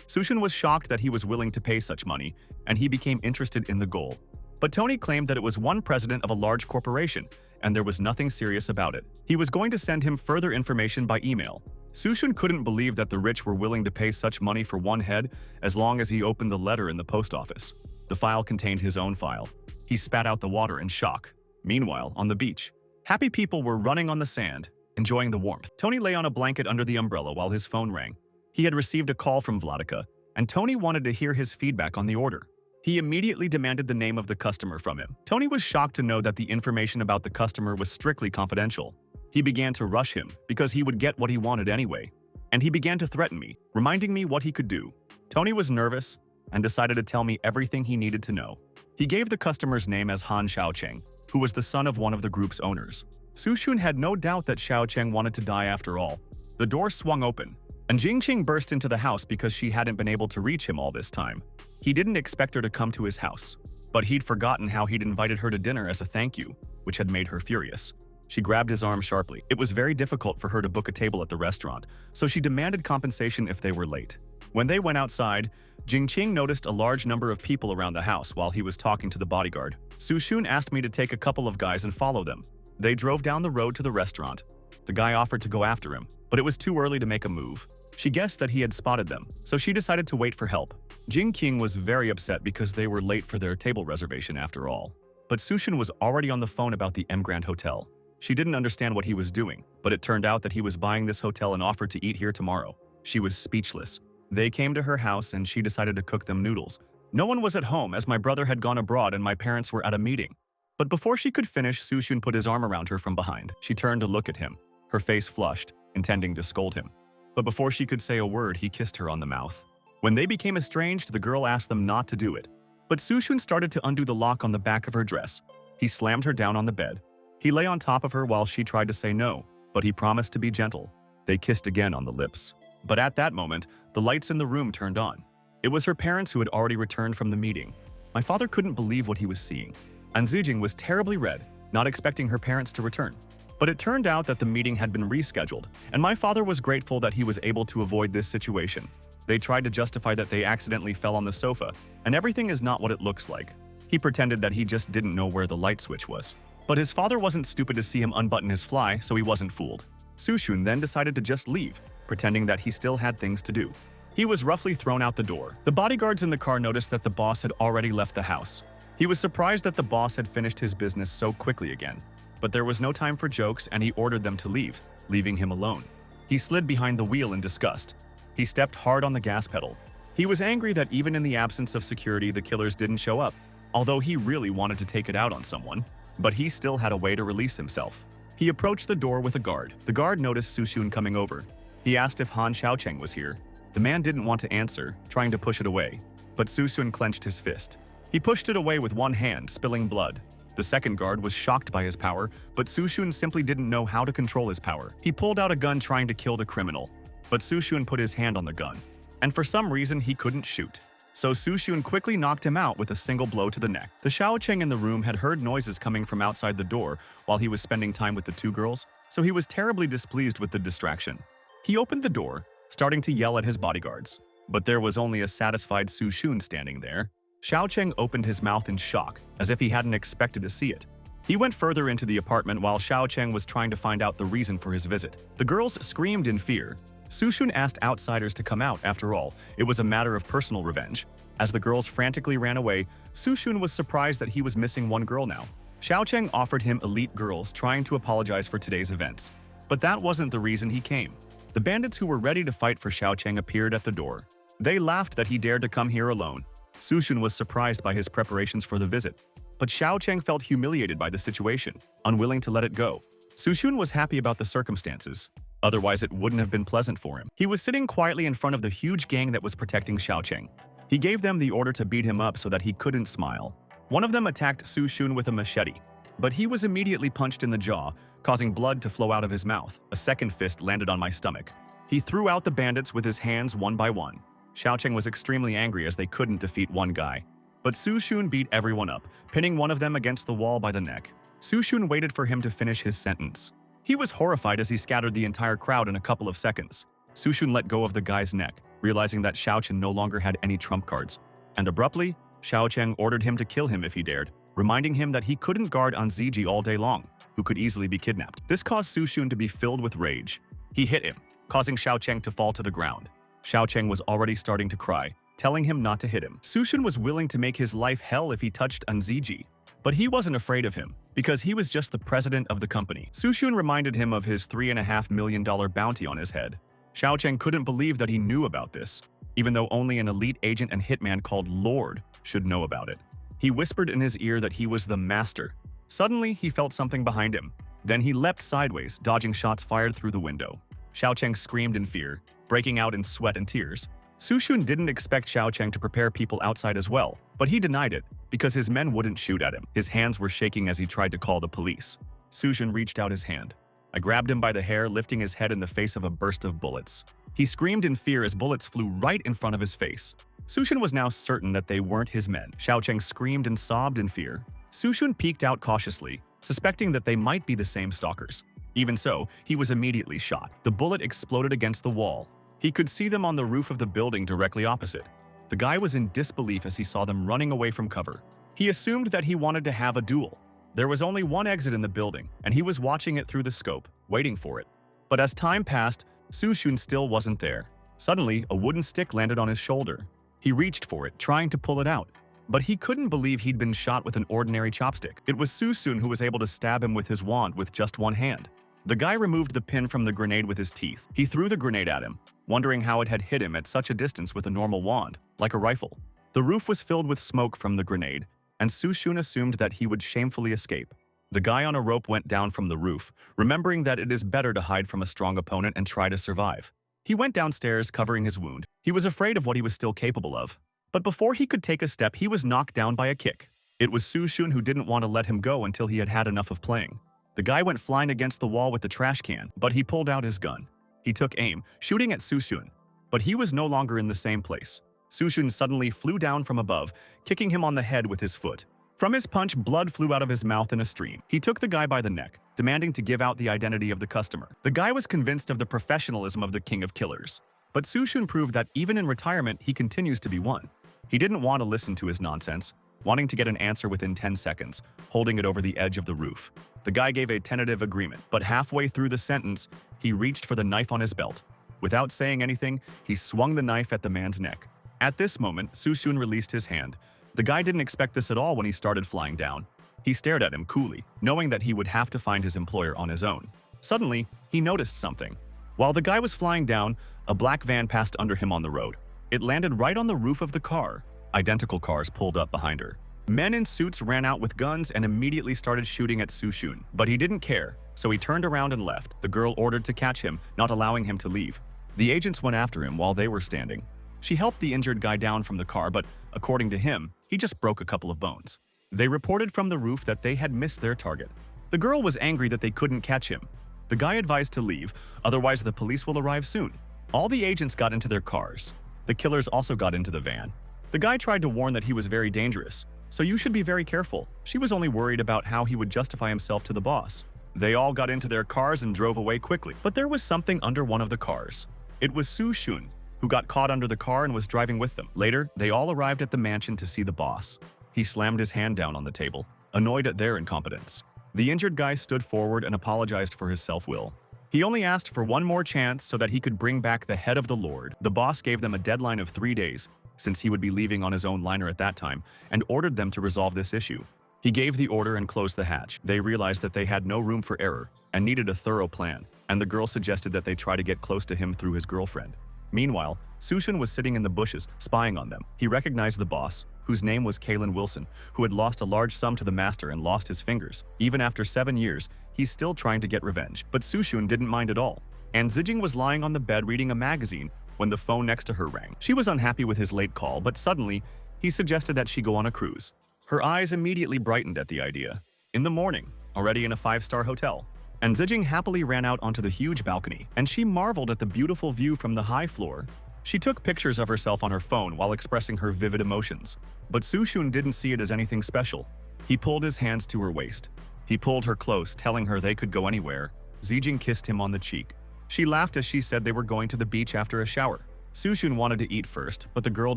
Su Xun was shocked that he was willing to pay such money, and he became interested in the goal. But Tony claimed that it was one president of a large corporation, and there was nothing serious about it. He was going to send him further information by email. Su Xun couldn't believe that the rich were willing to pay such money for one head as long as he opened the letter in the post office. The file contained his own file. He spat out the water in shock. Meanwhile, on the beach, happy people were running on the sand, enjoying the warmth. Tony lay on a blanket under the umbrella while his phone rang. He had received a call from Vladika, and Tony wanted to hear his feedback on the order. He immediately demanded the name of the customer from him. Tony was shocked to know that the information about the customer was strictly confidential. He began to rush him because he would get what he wanted anyway, and he began to threaten me, reminding me what he could do. Tony was nervous and decided to tell me everything he needed to know. He gave the customer's name as Han Xiaocheng, who was the son of one of the group's owners. Su Xun had no doubt that Xiaocheng wanted to die after all. The door swung open, and Jingqing burst into the house because she hadn't been able to reach him all this time. He didn't expect her to come to his house, but he'd forgotten how he'd invited her to dinner as a thank you, which had made her furious. She grabbed his arm sharply. It was very difficult for her to book a table at the restaurant, so she demanded compensation if they were late. When they went outside, Jingqing noticed a large number of people around the house while he was talking to the bodyguard. Su Xun asked me to take a couple of guys and follow them. They drove down the road to the restaurant. The guy offered to go after him, but it was too early to make a move. She guessed that he had spotted them, so she decided to wait for help. Jingqing was very upset because they were late for their table reservation after all. But Su Xun was already on the phone about the M Grand Hotel. She didn't understand what he was doing, but it turned out that he was buying this hotel and offered to eat here tomorrow. She was speechless. They came to her house and she decided to cook them noodles. No one was at home as my brother had gone abroad and my parents were at a meeting. But before she could finish, Su Xun put his arm around her from behind. She turned to look at him. Her face flushed, intending to scold him. But before she could say a word, he kissed her on the mouth. When they became estranged, the girl asked them not to do it. But Su Xun started to undo the lock on the back of her dress. He slammed her down on the bed. He lay on top of her while she tried to say no, but he promised to be gentle. They kissed again on the lips. But at that moment, the lights in the room turned on. It was her parents who had already returned from the meeting. My father couldn't believe what he was seeing. An Zijing was terribly red, not expecting her parents to return. But it turned out that the meeting had been rescheduled, and my father was grateful that he was able to avoid this situation. They tried to justify that they accidentally fell on the sofa, and everything is not what it looks like. He pretended that he just didn't know where the light switch was. But his father wasn't stupid to see him unbutton his fly, so he wasn't fooled. Sushun then decided to just leave, pretending that he still had things to do. He was roughly thrown out the door. The bodyguards in the car noticed that the boss had already left the house. He was surprised that the boss had finished his business so quickly again. But there was no time for jokes and he ordered them to leave, leaving him alone. He slid behind the wheel in disgust. He stepped hard on the gas pedal. He was angry that even in the absence of security, the killers didn't show up, although he really wanted to take it out on someone. But he still had a way to release himself. He approached the door with a guard. The guard noticed Sushun coming over. He asked if Han Xiaocheng was here. The man didn't want to answer, trying to push it away. But Sushun clenched his fist. He pushed it away with one hand, spilling blood. The second guard was shocked by his power, but Sushun simply didn't know how to control his power. He pulled out a gun trying to kill the criminal, but Sushun put his hand on the gun. And for some reason, he couldn't shoot. So Sushun quickly knocked him out with a single blow to the neck. The Xiaocheng in the room had heard noises coming from outside the door while he was spending time with the two girls, so he was terribly displeased with the distraction. He opened the door, starting to yell at his bodyguards. But there was only a satisfied Sushun standing there. Xiaocheng opened his mouth in shock, as if he hadn't expected to see it. He went further into the apartment while Xiaocheng was trying to find out the reason for his visit. The girls screamed in fear. Sushun asked outsiders to come out. After all, it was a matter of personal revenge. As the girls frantically ran away, Sushun was surprised that he was missing one girl now. Xiaocheng offered him elite girls, trying to apologize for today's events. But that wasn't the reason he came. The bandits who were ready to fight for Xiaocheng appeared at the door. They laughed that he dared to come here alone. Sushun was surprised by his preparations for the visit. But Xiaocheng felt humiliated by the situation, unwilling to let it go. Sushun was happy about the circumstances. Otherwise, it wouldn't have been pleasant for him. He was sitting quietly in front of the huge gang that was protecting Xiaocheng. He gave them the order to beat him up so that he couldn't smile. One of them attacked Sushun with a machete, but he was immediately punched in the jaw, causing blood to flow out of his mouth. A second fist landed on my stomach. He threw out the bandits with his hands one by one. Xiaocheng was extremely angry as they couldn't defeat one guy. But Sushun beat everyone up, pinning one of them against the wall by the neck. Sushun waited for him to finish his sentence. He was horrified as he scattered the entire crowd in a couple of seconds. Sushun let go of the guy's neck, realizing that Xiaocheng no longer had any trump cards. And abruptly, Xiaocheng ordered him to kill him if he dared, reminding him that he couldn't guard Anziji all day long, who could easily be kidnapped. This caused Sushun to be filled with rage. He hit him, causing Xiaocheng to fall to the ground. Xiaocheng was already starting to cry, telling him not to hit him. Sushun was willing to make his life hell if he touched Anziji, but he wasn't afraid of him, because he was just the president of the company. Sushun reminded him of his $3.5 million bounty on his head. Xiaocheng couldn't believe that he knew about this, even though only an elite agent and hitman called Lord should know about it. He whispered in his ear that he was the master. Suddenly, he felt something behind him. Then he leapt sideways, dodging shots fired through the window. Xiaocheng screamed in fear, breaking out in sweat and tears. Sushun didn't expect Xiaocheng to prepare people outside as well, but he denied it because his men wouldn't shoot at him. His hands were shaking as he tried to call the police. Sushun reached out his hand. I grabbed him by the hair, lifting his head in the face of a burst of bullets. He screamed in fear as bullets flew right in front of his face. Sushun was now certain that they weren't his men. Xiaocheng screamed and sobbed in fear. Sushun peeked out cautiously, suspecting that they might be the same stalkers. Even so, he was immediately shot. The bullet exploded against the wall. He could see them on the roof of the building directly opposite. The guy was in disbelief as he saw them running away from cover. He assumed that he wanted to have a duel. There was only one exit in the building, and he was watching it through the scope, waiting for it. But as time passed, Sushun still wasn't there. Suddenly, a wooden stick landed on his shoulder. He reached for it, trying to pull it out. But he couldn't believe he'd been shot with an ordinary chopstick. It was Sushun who was able to stab him with his wand with just one hand. The guy removed the pin from the grenade with his teeth. He threw the grenade at him, wondering how it had hit him at such a distance with a normal wand, like a rifle. The roof was filled with smoke from the grenade, and Sushun assumed that he would shamefully escape. The guy on a rope went down from the roof, remembering that it is better to hide from a strong opponent and try to survive. He went downstairs, covering his wound. He was afraid of what he was still capable of. But before he could take a step, he was knocked down by a kick. It was Sushun who didn't want to let him go until he had had enough of playing. The guy went flying against the wall with the trash can, but he pulled out his gun. He took aim, shooting at Sushun, but he was no longer in the same place. Sushun suddenly flew down from above, kicking him on the head with his foot. From his punch, blood flew out of his mouth in a stream. He took the guy by the neck, demanding to give out the identity of the customer. The guy was convinced of the professionalism of the king of killers, But Sushun proved that even in retirement, he continues to be one. He didn't want to listen to his nonsense, wanting to get an answer within 10 seconds, holding it over the edge of the roof. The guy gave a tentative agreement, but halfway through the sentence, he reached for the knife on his belt. Without saying anything, he swung the knife at the man's neck. At this moment, Sushun released his hand. The guy didn't expect this at all when he started flying down. He stared at him coolly, knowing that he would have to find his employer on his own. Suddenly, he noticed something. While the guy was flying down, a black van passed under him on the road. It landed right on the roof of the car. Identical cars pulled up behind her. Men in suits ran out with guns and immediately started shooting at Sushun, but he didn't care, so he turned around and left. The girl ordered to catch him, not allowing him to leave. The agents went after him while they were standing. She helped the injured guy down from the car, but according to him, he just broke a couple of bones. They reported from the roof that they had missed their target. The girl was angry that they couldn't catch him. The guy advised to leave, otherwise the police will arrive soon. All the agents got into their cars. The killers also got into the van. The guy tried to warn that he was very dangerous, so you should be very careful. She was only worried about how he would justify himself to the boss. They all got into their cars and drove away quickly, but there was something under one of the cars. It was Sushun, who got caught under the car and was driving with them. Later, they all arrived at the mansion to see the boss. He slammed his hand down on the table, annoyed at their incompetence. The injured guy stood forward and apologized for his self-will. He only asked for one more chance so that he could bring back the head of the Lord. The boss gave them a deadline of 3 days, since he would be leaving on his own liner at that time, and ordered them to resolve this issue. He gave the order and closed the hatch. They realized that they had no room for error and needed a thorough plan, and the girl suggested that they try to get close to him through his girlfriend. Meanwhile, Sushun was sitting in the bushes, spying on them. He recognized the boss, whose name was Kalen Wilson, who had lost a large sum to the master and lost his fingers. Even after 7 years, he's still trying to get revenge. But Sushun didn't mind at all. And Zijing was lying on the bed reading a magazine when the phone next to her rang. She was unhappy with his late call, but suddenly, he suggested that she go on a cruise. Her eyes immediately brightened at the idea. In the morning, already in a 5-star hotel, and Zijing happily ran out onto the huge balcony, and she marveled at the beautiful view from the high floor. She took pictures of herself on her phone while expressing her vivid emotions. But Sushun didn't see it as anything special. He pulled his hands to her waist. He pulled her close, telling her they could go anywhere. Zijing kissed him on the cheek. She laughed as she said they were going to the beach after a shower. Sushun wanted to eat first, but the girl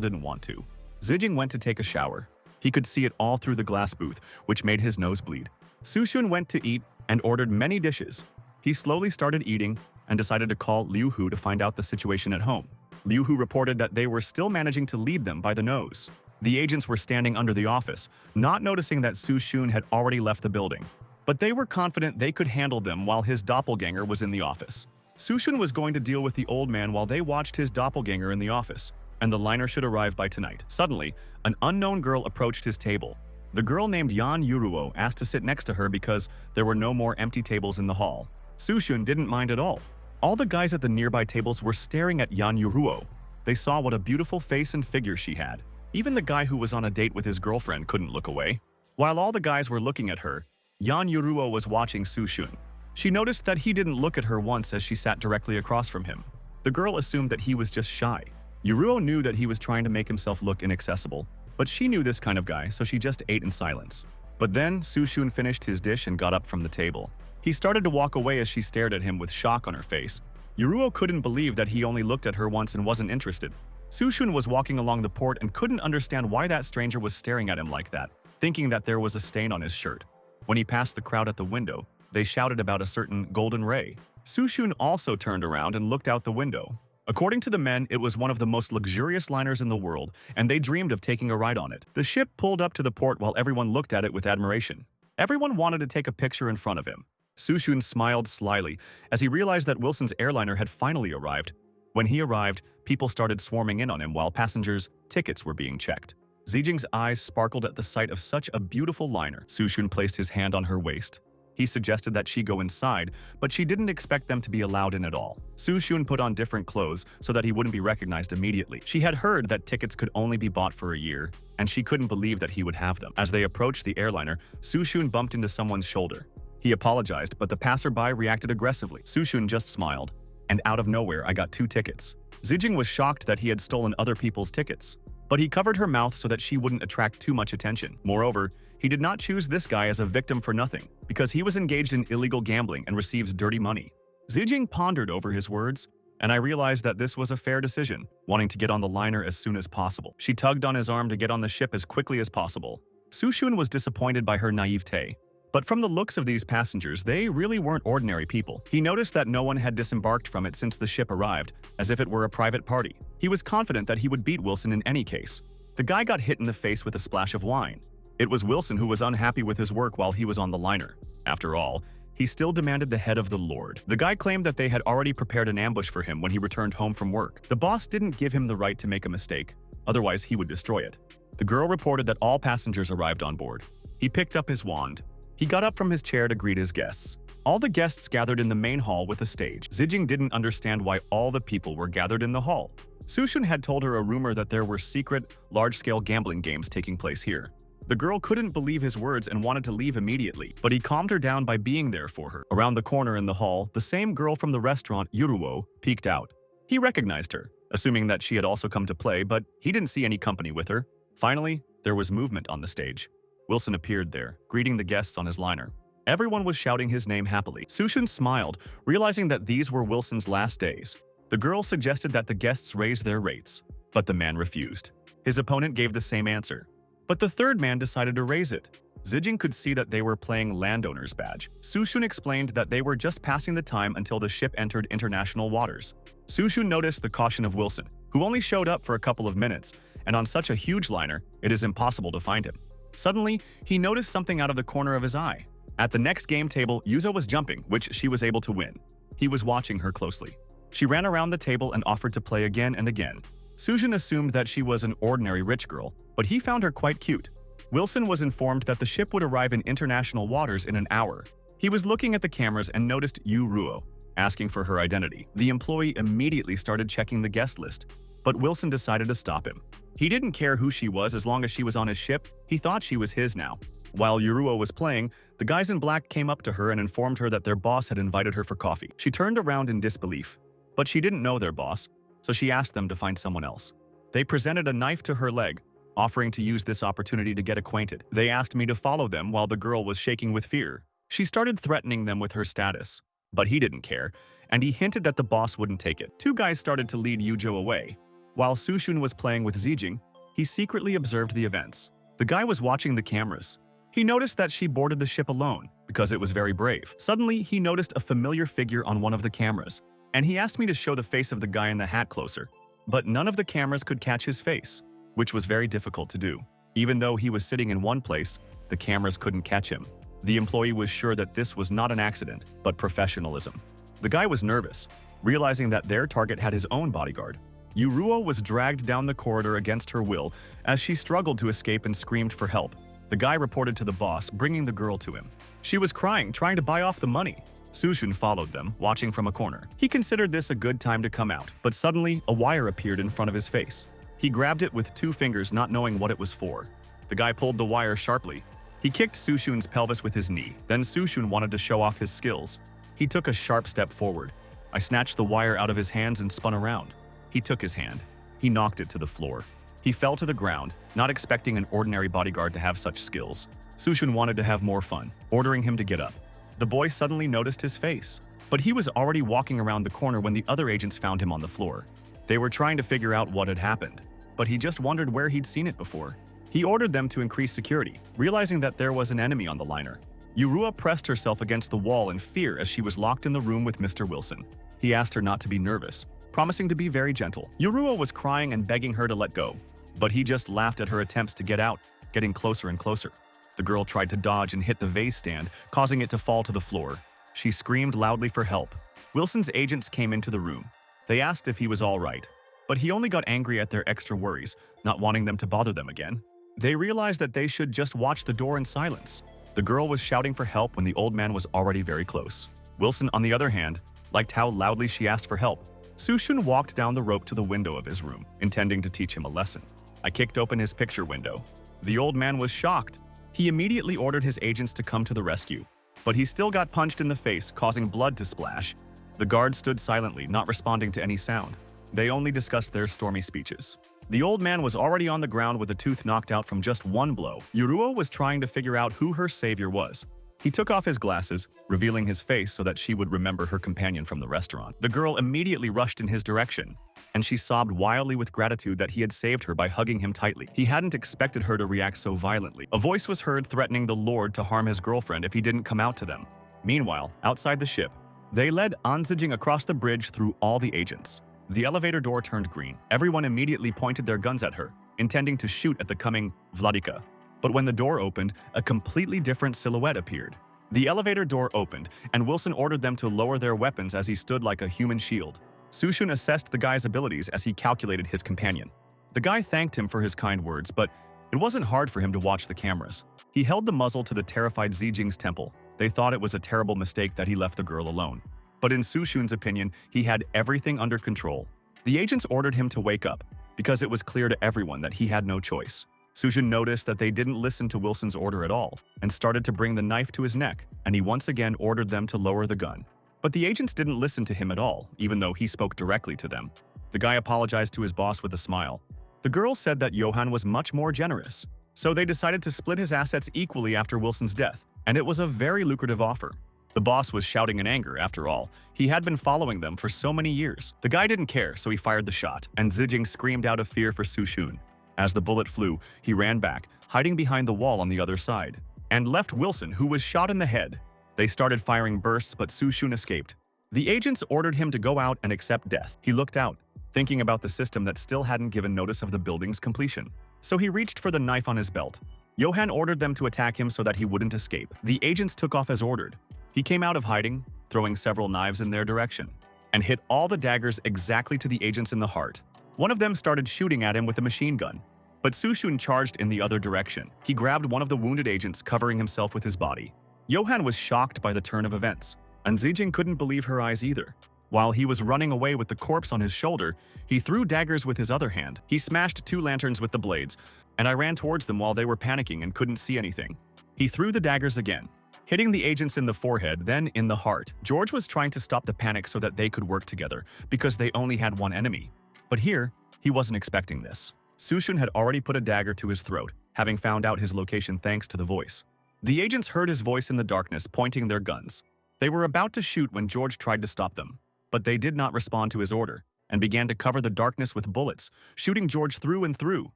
didn't want to. Zijing went to take a shower. He could see it all through the glass booth, which made his nose bleed. Sushun went to eat and ordered many dishes. He slowly started eating and decided to call Liu Hu to find out the situation at home. Liu Hu reported that they were still managing to lead them by the nose. The agents were standing under the office, not noticing that Sushun had already left the building. But they were confident they could handle them while his doppelganger was in the office. Sushun was going to deal with the old man while they watched his doppelganger in the office, and the liner should arrive by tonight. Suddenly, an unknown girl approached his table. The girl named Yan Yuruo asked to sit next to her because there were no more empty tables in the hall. Sushun didn't mind at all. All the guys at the nearby tables were staring at Yan Yuruo. They saw what a beautiful face and figure she had. Even the guy who was on a date with his girlfriend couldn't look away. While all the guys were looking at her, Yan Yuruo was watching Sushun. She noticed that he didn't look at her once as she sat directly across from him. The girl assumed that he was just shy. Yuruo knew that he was trying to make himself look inaccessible, but she knew this kind of guy, so she just ate in silence. But then Sushun finished his dish and got up from the table. He started to walk away as she stared at him with shock on her face. Yuruo couldn't believe that he only looked at her once and wasn't interested. Sushun was walking along the port and couldn't understand why that stranger was staring at him like that, thinking that there was a stain on his shirt. When he passed the crowd at the window, they shouted about a certain golden ray. Sushun also turned around and looked out the window. According to the men, it was one of the most luxurious liners in the world, and they dreamed of taking a ride on it. The ship pulled up to the port while everyone looked at it with admiration. Everyone wanted to take a picture in front of him. Sushun smiled slyly as he realized that Wilson's airliner had finally arrived. When he arrived, people started swarming in on him while passengers' tickets were being checked. Zijing's eyes sparkled at the sight of such a beautiful liner. Sushun placed his hand on her waist. He suggested that she go inside, but she didn't expect them to be allowed in at all. Sushun put on different clothes so that he wouldn't be recognized immediately. She had heard that tickets could only be bought for a year, and she couldn't believe that he would have them. As they approached the airliner, Sushun bumped into someone's shoulder. He apologized, but the passerby reacted aggressively. Sushun just smiled, and out of nowhere I got 2 tickets. Zijing was shocked that he had stolen other people's tickets, but he covered her mouth so that she wouldn't attract too much attention. Moreover, he did not choose this guy as a victim for nothing, because he was engaged in illegal gambling and receives dirty money. Zijing pondered over his words. and I realized that this was a fair decision, wanting to get on the liner as soon as possible. She tugged on his arm to get on the ship as quickly as possible. Sushun was disappointed by her naivete. But from the looks of these passengers, they really weren't ordinary people. He noticed that no one had disembarked from it since the ship arrived, as if it were a private party. He was confident that he would beat Wilson in any case. The guy got hit in the face with a splash of wine. It was Wilson who was unhappy with his work while he was on the liner. After all, he still demanded the head of the Lord. The guy claimed that they had already prepared an ambush for him when he returned home from work. The boss didn't give him the right to make a mistake, otherwise he would destroy it. The girl reported that all passengers arrived on board. He picked up his wand. He got up from his chair to greet his guests. All the guests gathered in the main hall with a stage. Zijing didn't understand why all the people were gathered in the hall. Sushun had told her a rumor that there were secret, large-scale gambling games taking place here. The girl couldn't believe his words and wanted to leave immediately, but he calmed her down by being there for her. Around the corner in the hall, the same girl from the restaurant, Yuruo, peeked out. He recognized her, assuming that she had also come to play, but he didn't see any company with her. Finally, there was movement on the stage. Wilson appeared there, greeting the guests on his liner. Everyone was shouting his name happily. Sushun smiled, realizing that these were Wilson's last days. The girl suggested that the guests raise their rates, but the man refused. His opponent gave the same answer, but the third man decided to raise it. Zijing could see that they were playing landowner's badge. Sushun explained that they were just passing the time until the ship entered international waters. Sushun noticed the caution of Wilson, who only showed up for a couple of minutes, and on such a huge liner, it is impossible to find him. Suddenly, he noticed something out of the corner of his eye. At the next game table, Yuzo was jumping, which she was able to win. He was watching her closely. She ran around the table and offered to play again and again. Sujin assumed that she was an ordinary rich girl, but he found her quite cute. Wilson was informed that the ship would arrive in international waters in an hour. He was looking at the cameras and noticed Yu Ruo, asking for her identity. The employee immediately started checking the guest list, but Wilson decided to stop him. He didn't care who she was as long as she was on his ship. He thought she was his now. While Yuruo was playing, the guys in black came up to her and informed her that their boss had invited her for coffee. She turned around in disbelief, but she didn't know their boss, so she asked them to find someone else. They presented a knife to her leg, offering to use this opportunity to get acquainted. They asked me to follow them while the girl was shaking with fear. She started threatening them with her status, but he didn't care, and he hinted that the boss wouldn't take it. Two guys started to lead Yujo away. While Sushun was playing with Zijing, he secretly observed the events. The guy was watching the cameras. He noticed that she boarded the ship alone, because it was very brave. Suddenly, he noticed a familiar figure on one of the cameras, and he asked me to show the face of the guy in the hat closer. But none of the cameras could catch his face, which was very difficult to do. Even though he was sitting in one place, the cameras couldn't catch him. The employee was sure that this was not an accident, but professionalism. The guy was nervous, realizing that their target had his own bodyguard. Yuruo was dragged down the corridor against her will as she struggled to escape and screamed for help. The guy reported to the boss, bringing the girl to him. She was crying, trying to buy off the money. Sushun followed them, watching from a corner. He considered this a good time to come out, but suddenly, a wire appeared in front of his face. He grabbed it with 2 fingers, not knowing what it was for. The guy pulled the wire sharply. He kicked Sushun's pelvis with his knee. Then Sushun wanted to show off his skills. He took a sharp step forward. I snatched the wire out of his hands and spun around. He took his hand. He knocked it to the floor. He fell to the ground, not expecting an ordinary bodyguard to have such skills. Sushun wanted to have more fun, ordering him to get up. The boy suddenly noticed his face, but he was already walking around the corner when the other agents found him on the floor. They were trying to figure out what had happened, but he just wondered where he'd seen it before. He ordered them to increase security, realizing that there was an enemy on the liner. Yurua pressed herself against the wall in fear as she was locked in the room with Mr. Wilson. He asked her not to be nervous, promising to be very gentle. Yurua was crying and begging her to let go, but he just laughed at her attempts to get out, getting closer and closer. The girl tried to dodge and hit the vase stand, causing it to fall to the floor. She screamed loudly for help. Wilson's agents came into the room. They asked if he was all right, but he only got angry at their extra worries, not wanting them to bother them again. They realized that they should just watch the door in silence. The girl was shouting for help when the old man was already very close. Wilson, on the other hand, liked how loudly she asked for help. Sushun walked down the rope to the window of his room, intending to teach him a lesson. I kicked open his picture window. The old man was shocked. He immediately ordered his agents to come to the rescue, but he still got punched in the face, causing blood to splash. The guards stood silently, not responding to any sound. They only discussed their stormy speeches. The old man was already on the ground with a tooth knocked out from just one blow. Yuruo was trying to figure out who her savior was. He took off his glasses, revealing his face so that she would remember her companion from the restaurant. The girl immediately rushed in his direction, and she sobbed wildly with gratitude that he had saved her by hugging him tightly. He hadn't expected her to react so violently. A voice was heard threatening the Lord to harm his girlfriend if he didn't come out to them. Meanwhile, outside the ship, they led An Zijing across the bridge through all the agents. The elevator door turned green. Everyone immediately pointed their guns at her, intending to shoot at the coming Vladika. But when the door opened, a completely different silhouette appeared. The elevator door opened, and Wilson ordered them to lower their weapons as he stood like a human shield. Sushun assessed the guy's abilities as he calculated his companion. The guy thanked him for his kind words, but it wasn't hard for him to watch the cameras. He held the muzzle to the terrified Zijing's temple. They thought it was a terrible mistake that he left the girl alone. But in Sushun's opinion, he had everything under control. The agents ordered him to wake up, because it was clear to everyone that he had no choice. Sushun noticed that they didn't listen to Wilson's order at all, and started to bring the knife to his neck, and he once again ordered them to lower the gun. But the agents didn't listen to him at all, even though he spoke directly to them. The guy apologized to his boss with a smile. The girl said that Johan was much more generous, so they decided to split his assets equally after Wilson's death, and it was a very lucrative offer. The boss was shouting in anger, after all. He had been following them for so many years. The guy didn't care, so he fired the shot, and Zijing screamed out of fear for Sushun. As the bullet flew, he ran back, hiding behind the wall on the other side, and left Wilson, who was shot in the head. They started firing bursts, but Sushun escaped. The agents ordered him to go out and accept death. He looked out, thinking about the system that still hadn't given notice of the building's completion. So he reached for the knife on his belt. Johan ordered them to attack him so that he wouldn't escape. The agents took off as ordered. He came out of hiding, throwing several knives in their direction, and hit all the daggers exactly to the agents in the heart. One of them started shooting at him with a machine gun, but Sushun charged in the other direction. He grabbed one of the wounded agents, covering himself with his body. Johan was shocked by the turn of events, and Zijing couldn't believe her eyes either. While he was running away with the corpse on his shoulder, he threw daggers with his other hand. He smashed 2 lanterns with the blades, and I ran towards them while they were panicking and couldn't see anything. He threw the daggers again, hitting the agents in the forehead, then in the heart. George was trying to stop the panic so that they could work together, because they only had one enemy. But here, he wasn't expecting this. Sushun had already put a dagger to his throat, having found out his location thanks to the voice. The agents heard his voice in the darkness, pointing their guns. They were about to shoot when George tried to stop them, but they did not respond to his order, and began to cover the darkness with bullets, shooting George through and through.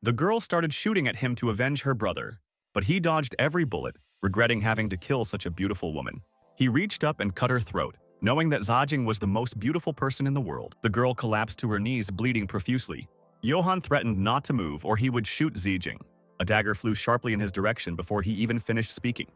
The girl started shooting at him to avenge her brother, but he dodged every bullet, regretting having to kill such a beautiful woman. He reached up and cut her throat, knowing that Zijing was the most beautiful person in the world. The girl collapsed to her knees, bleeding profusely. Johan threatened not to move or he would shoot Zijing. A dagger flew sharply in his direction before he even finished speaking.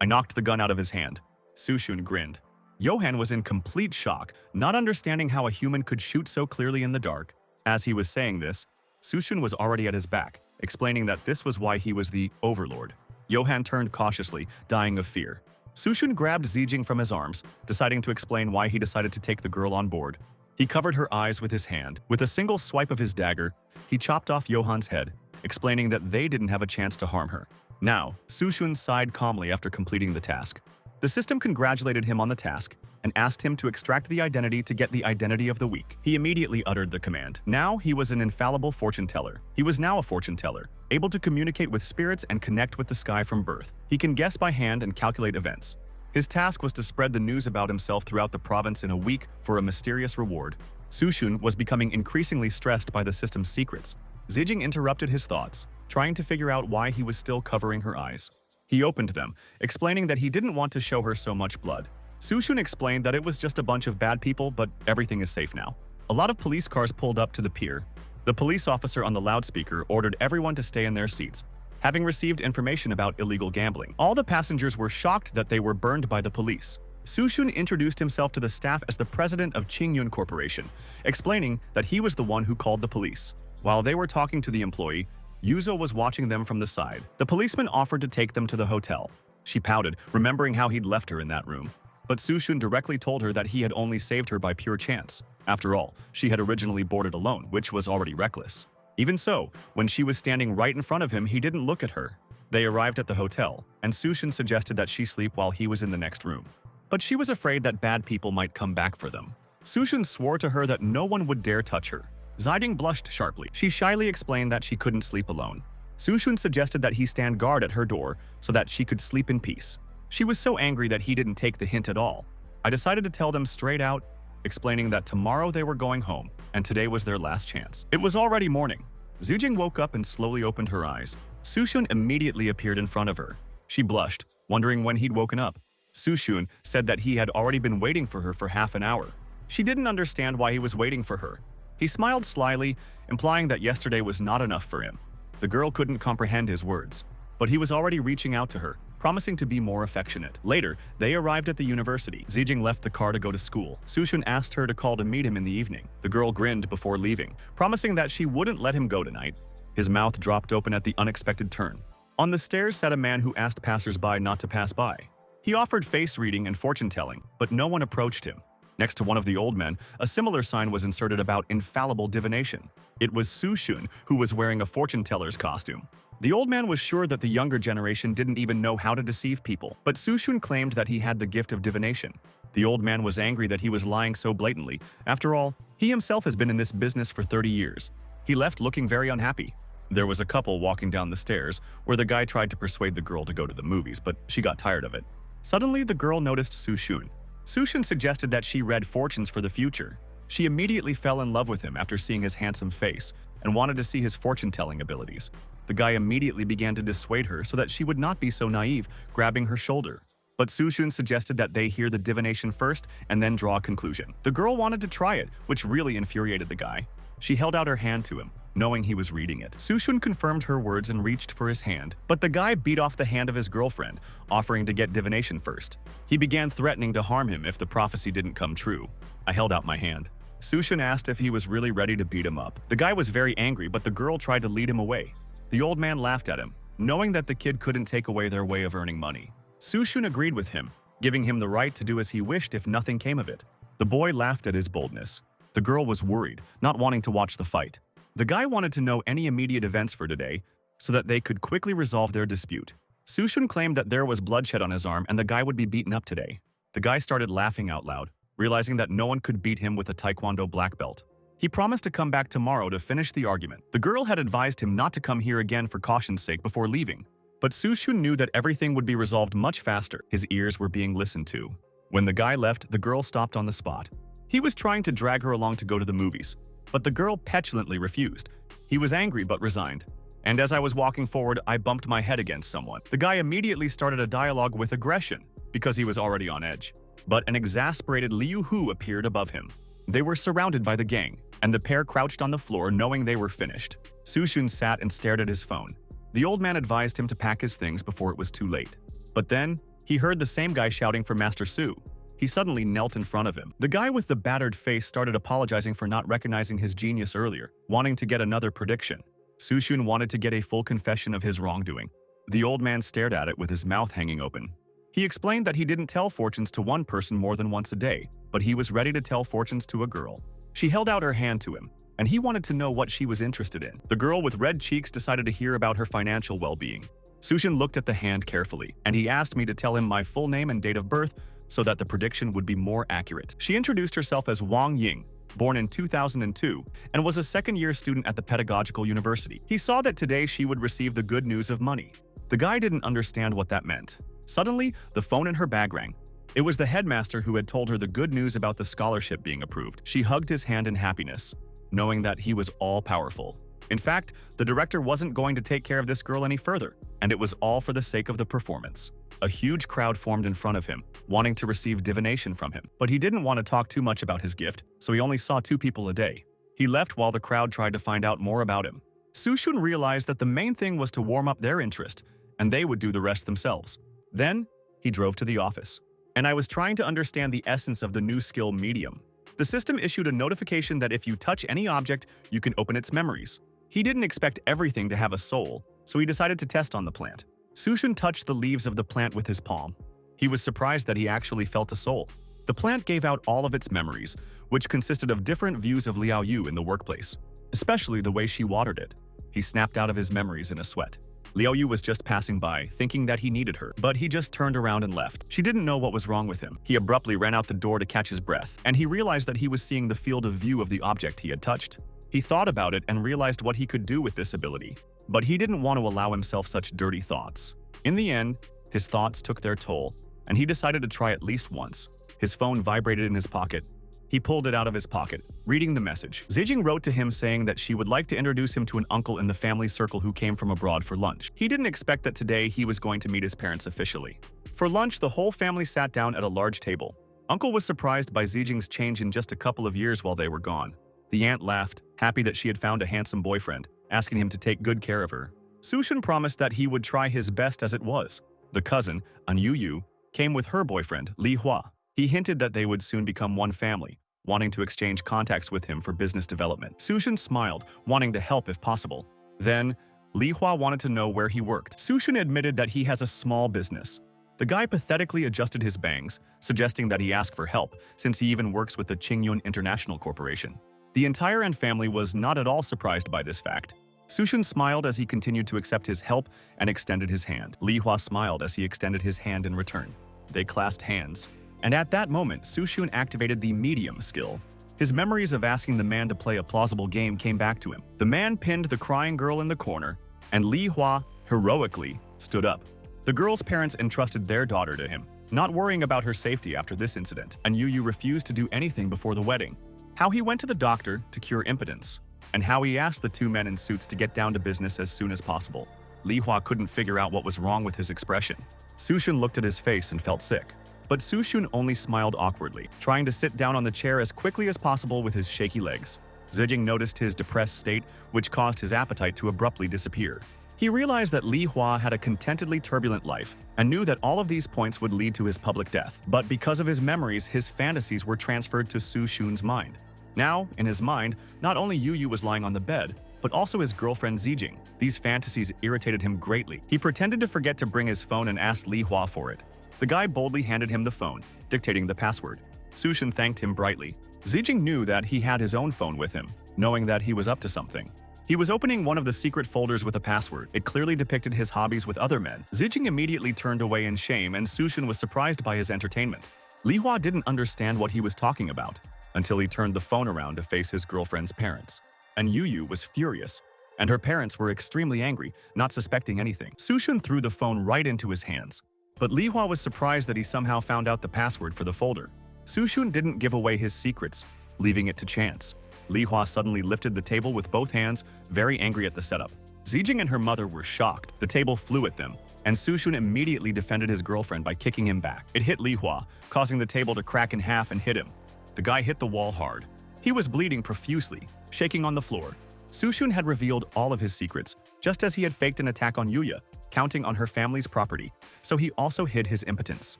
I knocked the gun out of his hand. Sushun grinned. Johan was in complete shock, not understanding how a human could shoot so clearly in the dark. As he was saying this, Sushun was already at his back, explaining that this was why he was the Overlord. Johan turned cautiously, dying of fear. Sushun grabbed Zijing from his arms, deciding to explain why he decided to take the girl on board. He covered her eyes with his hand. With a single swipe of his dagger, he chopped off Johan's head, explaining that they didn't have a chance to harm her. Now, Sushun sighed calmly after completing the task. The system congratulated him on the task and asked him to extract the identity to get the identity of the week. He immediately uttered the command. Now he was an infallible fortune teller. He was now a fortune teller, able to communicate with spirits and connect with the sky from birth. He can guess by hand and calculate events. His task was to spread the news about himself throughout the province in a week for a mysterious reward. Sushun was becoming increasingly stressed by the system's secrets. Zijing interrupted his thoughts, trying to figure out why he was still covering her eyes. He opened them, explaining that he didn't want to show her so much blood. Sushun explained that it was just a bunch of bad people, but everything is safe now. A lot of police cars pulled up to the pier. The police officer on the loudspeaker ordered everyone to stay in their seats, having received information about illegal gambling. All the passengers were shocked that they were burned by the police. Sushun introduced himself to the staff as the president of Qingyun Corporation, explaining that he was the one who called the police. While they were talking to the employee, Yuzo was watching them from the side. The policeman offered to take them to the hotel. She pouted, remembering how he'd left her in that room. But Sushun directly told her that he had only saved her by pure chance. After all, she had originally boarded alone, which was already reckless. Even so, when she was standing right in front of him, he didn't look at her. They arrived at the hotel, and Sushun suggested that she sleep while he was in the next room. But she was afraid that bad people might come back for them. Sushun swore to her that no one would dare touch her. Zijing blushed sharply. She shyly explained that she couldn't sleep alone. Sushun suggested that he stand guard at her door so that she could sleep in peace. She was so angry that he didn't take the hint at all. I decided to tell them straight out, explaining that tomorrow they were going home, and today was their last chance. It was already morning. Zujing woke up and slowly opened her eyes. Sushun immediately appeared in front of her. She blushed, wondering when he'd woken up. Sushun said that he had already been waiting for her for half an hour. She didn't understand why he was waiting for her. He smiled slyly, implying that yesterday was not enough for him. The girl couldn't comprehend his words, but he was already reaching out to her, promising to be more affectionate. Later, they arrived at the university. Zijing left the car to go to school. Sushun asked her to call to meet him in the evening. The girl grinned before leaving, promising that she wouldn't let him go tonight. His mouth dropped open at the unexpected turn. On the stairs sat a man who asked passers-by not to pass by. He offered face reading and fortune-telling, but no one approached him. Next to one of the old men, a similar sign was inserted about infallible divination. It was Sushun who was wearing a fortune-teller's costume. The old man was sure that the younger generation didn't even know how to deceive people, but Sushun claimed that he had the gift of divination. The old man was angry that he was lying so blatantly. After all, he himself has been in this business for 30 years. He left looking very unhappy. There was a couple walking down the stairs where the guy tried to persuade the girl to go to the movies, but she got tired of it. Suddenly, the girl noticed Sushun. Sushun suggested that she read fortunes for the future. She immediately fell in love with him after seeing his handsome face and wanted to see his fortune-telling abilities. The guy immediately began to dissuade her so that she would not be so naive, grabbing her shoulder. But Sushun suggested that they hear the divination first and then draw a conclusion. The girl wanted to try it, which really infuriated the guy. She held out her hand to him, knowing he was reading it. Sushun confirmed her words and reached for his hand, but the guy beat off the hand of his girlfriend, offering to get divination first. He began threatening to harm him if the prophecy didn't come true. I held out my hand. Sushun asked if he was really ready to beat him up. The guy was very angry, but the girl tried to lead him away. The old man laughed at him, knowing that the kid couldn't take away their way of earning money. Sushun agreed with him, giving him the right to do as he wished if nothing came of it. The boy laughed at his boldness. The girl was worried, not wanting to watch the fight. The guy wanted to know any immediate events for today so that they could quickly resolve their dispute. Sushun claimed that there was bloodshed on his arm and the guy would be beaten up today. The guy started laughing out loud, realizing that no one could beat him with a taekwondo black belt. He promised to come back tomorrow to finish the argument. The girl had advised him not to come here again for caution's sake before leaving. But Sushun knew that everything would be resolved much faster. His ears were being listened to. When the guy left, the girl stopped on the spot. He was trying to drag her along to go to the movies, but the girl petulantly refused. He was angry but resigned. And as I was walking forward, I bumped my head against someone. The guy immediately started a dialogue with aggression because he was already on edge. But an exasperated Liu Hu appeared above him. They were surrounded by the gang, and the pair crouched on the floor knowing they were finished. Sushun sat and stared at his phone. The old man advised him to pack his things before it was too late. But then, he heard the same guy shouting for Master Su. He suddenly knelt in front of him. The guy with the battered face started apologizing for not recognizing his genius earlier, wanting to get another prediction. Sushun wanted to get a full confession of his wrongdoing. The old man stared at it with his mouth hanging open. He explained that he didn't tell fortunes to one person more than once a day, but he was ready to tell fortunes to a girl. She held out her hand to him, and he wanted to know what she was interested in. The girl with red cheeks decided to hear about her financial well-being. Sushun looked at the hand carefully, and he asked me to tell him my full name and date of birth so that the prediction would be more accurate. She introduced herself as Wang Ying, born in 2002, and was a second-year student at the Pedagogical University. He saw that today she would receive the good news of money. The guy didn't understand what that meant. Suddenly, the phone in her bag rang. It was the headmaster who had told her the good news about the scholarship being approved. She hugged his hand in happiness, knowing that he was all-powerful. In fact, the director wasn't going to take care of this girl any further, and it was all for the sake of the performance. A huge crowd formed in front of him, wanting to receive divination from him. But he didn't want to talk too much about his gift, so he only saw 2 people a day. He left while the crowd tried to find out more about him. Sushun realized that the main thing was to warm up their interest, and they would do the rest themselves. Then, he drove to the office. And I was trying to understand the essence of the new skill medium. The system issued a notification that if you touch any object, you can open its memories. He didn't expect everything to have a soul, so he decided to test on the plant. Sushun touched the leaves of the plant with his palm. He was surprised that he actually felt a soul. The plant gave out all of its memories, which consisted of different views of Liao Yu in the workplace, especially the way she watered it. He snapped out of his memories in a sweat. Liao Yu was just passing by, thinking that he needed her, but he just turned around and left. She didn't know what was wrong with him. He abruptly ran out the door to catch his breath, and he realized that he was seeing the field of view of the object he had touched. He thought about it and realized what he could do with this ability, but he didn't want to allow himself such dirty thoughts. In the end, his thoughts took their toll, and he decided to try at least once. His phone vibrated in his pocket. He pulled it out of his pocket, reading the message. Zijing wrote to him saying that she would like to introduce him to an uncle in the family circle who came from abroad for lunch. He didn't expect that today he was going to meet his parents officially. For lunch, the whole family sat down at a large table. Uncle was surprised by Zijing's change in just a couple of years while they were gone. The aunt laughed, happy that she had found a handsome boyfriend, asking him to take good care of her. Sushun promised that he would try his best as it was. The cousin, An Yu, came with her boyfriend, Li Hua. He hinted that they would soon become one family, wanting to exchange contacts with him for business development. Sushun smiled, wanting to help if possible. Then, Li Hua wanted to know where he worked. Sushun admitted that he has a small business. The guy pathetically adjusted his bangs, suggesting that he ask for help, since he even works with the Qingyun International Corporation. The entire An family was not at all surprised by this fact. Sushun smiled as he continued to accept his help and extended his hand. Li Hua smiled as he extended his hand in return. They clasped hands. And at that moment, Sushun activated the medium skill. His memories of asking the man to play a plausible game came back to him. The man pinned the crying girl in the corner, and Li Hua heroically stood up. The girl's parents entrusted their daughter to him, not worrying about her safety after this incident. And Yu refused to do anything before the wedding. How he went to the doctor to cure impotence, and how he asked the two men in suits to get down to business as soon as possible. Li Hua couldn't figure out what was wrong with his expression. Sushun looked at his face and felt sick. But Sushun only smiled awkwardly, trying to sit down on the chair as quickly as possible with his shaky legs. Zijing noticed his depressed state, which caused his appetite to abruptly disappear. He realized that Li Hua had a contentedly turbulent life and knew that all of these points would lead to his public death. But because of his memories, his fantasies were transferred to Sushun's mind. Now, in his mind, not only Yu was lying on the bed, but also his girlfriend Zijing. These fantasies irritated him greatly. He pretended to forget to bring his phone and asked Li Hua for it. The guy boldly handed him the phone, dictating the password. Sushun thanked him brightly. Zijing knew that he had his own phone with him, knowing that he was up to something. He was opening one of the secret folders with a password. It clearly depicted his hobbies with other men. Zijing immediately turned away in shame, and Sushun was surprised by his entertainment. Li Hua didn't understand what he was talking about until he turned the phone around to face his girlfriend's parents. And Yu was furious, and her parents were extremely angry, not suspecting anything. Sushun threw the phone right into his hands. But Li Hua was surprised that he somehow found out the password for the folder. Sushun didn't give away his secrets, leaving it to chance. Li Hua suddenly lifted the table with both hands, very angry at the setup. Zijing and her mother were shocked. The table flew at them, and Sushun immediately defended his girlfriend by kicking him back. It hit Li Hua, causing the table to crack in half and hit him. The guy hit the wall hard. He was bleeding profusely, shaking on the floor. Sushun had revealed all of his secrets, just as he had faked an attack on Yuya, counting on her family's property, so he also hid his impotence.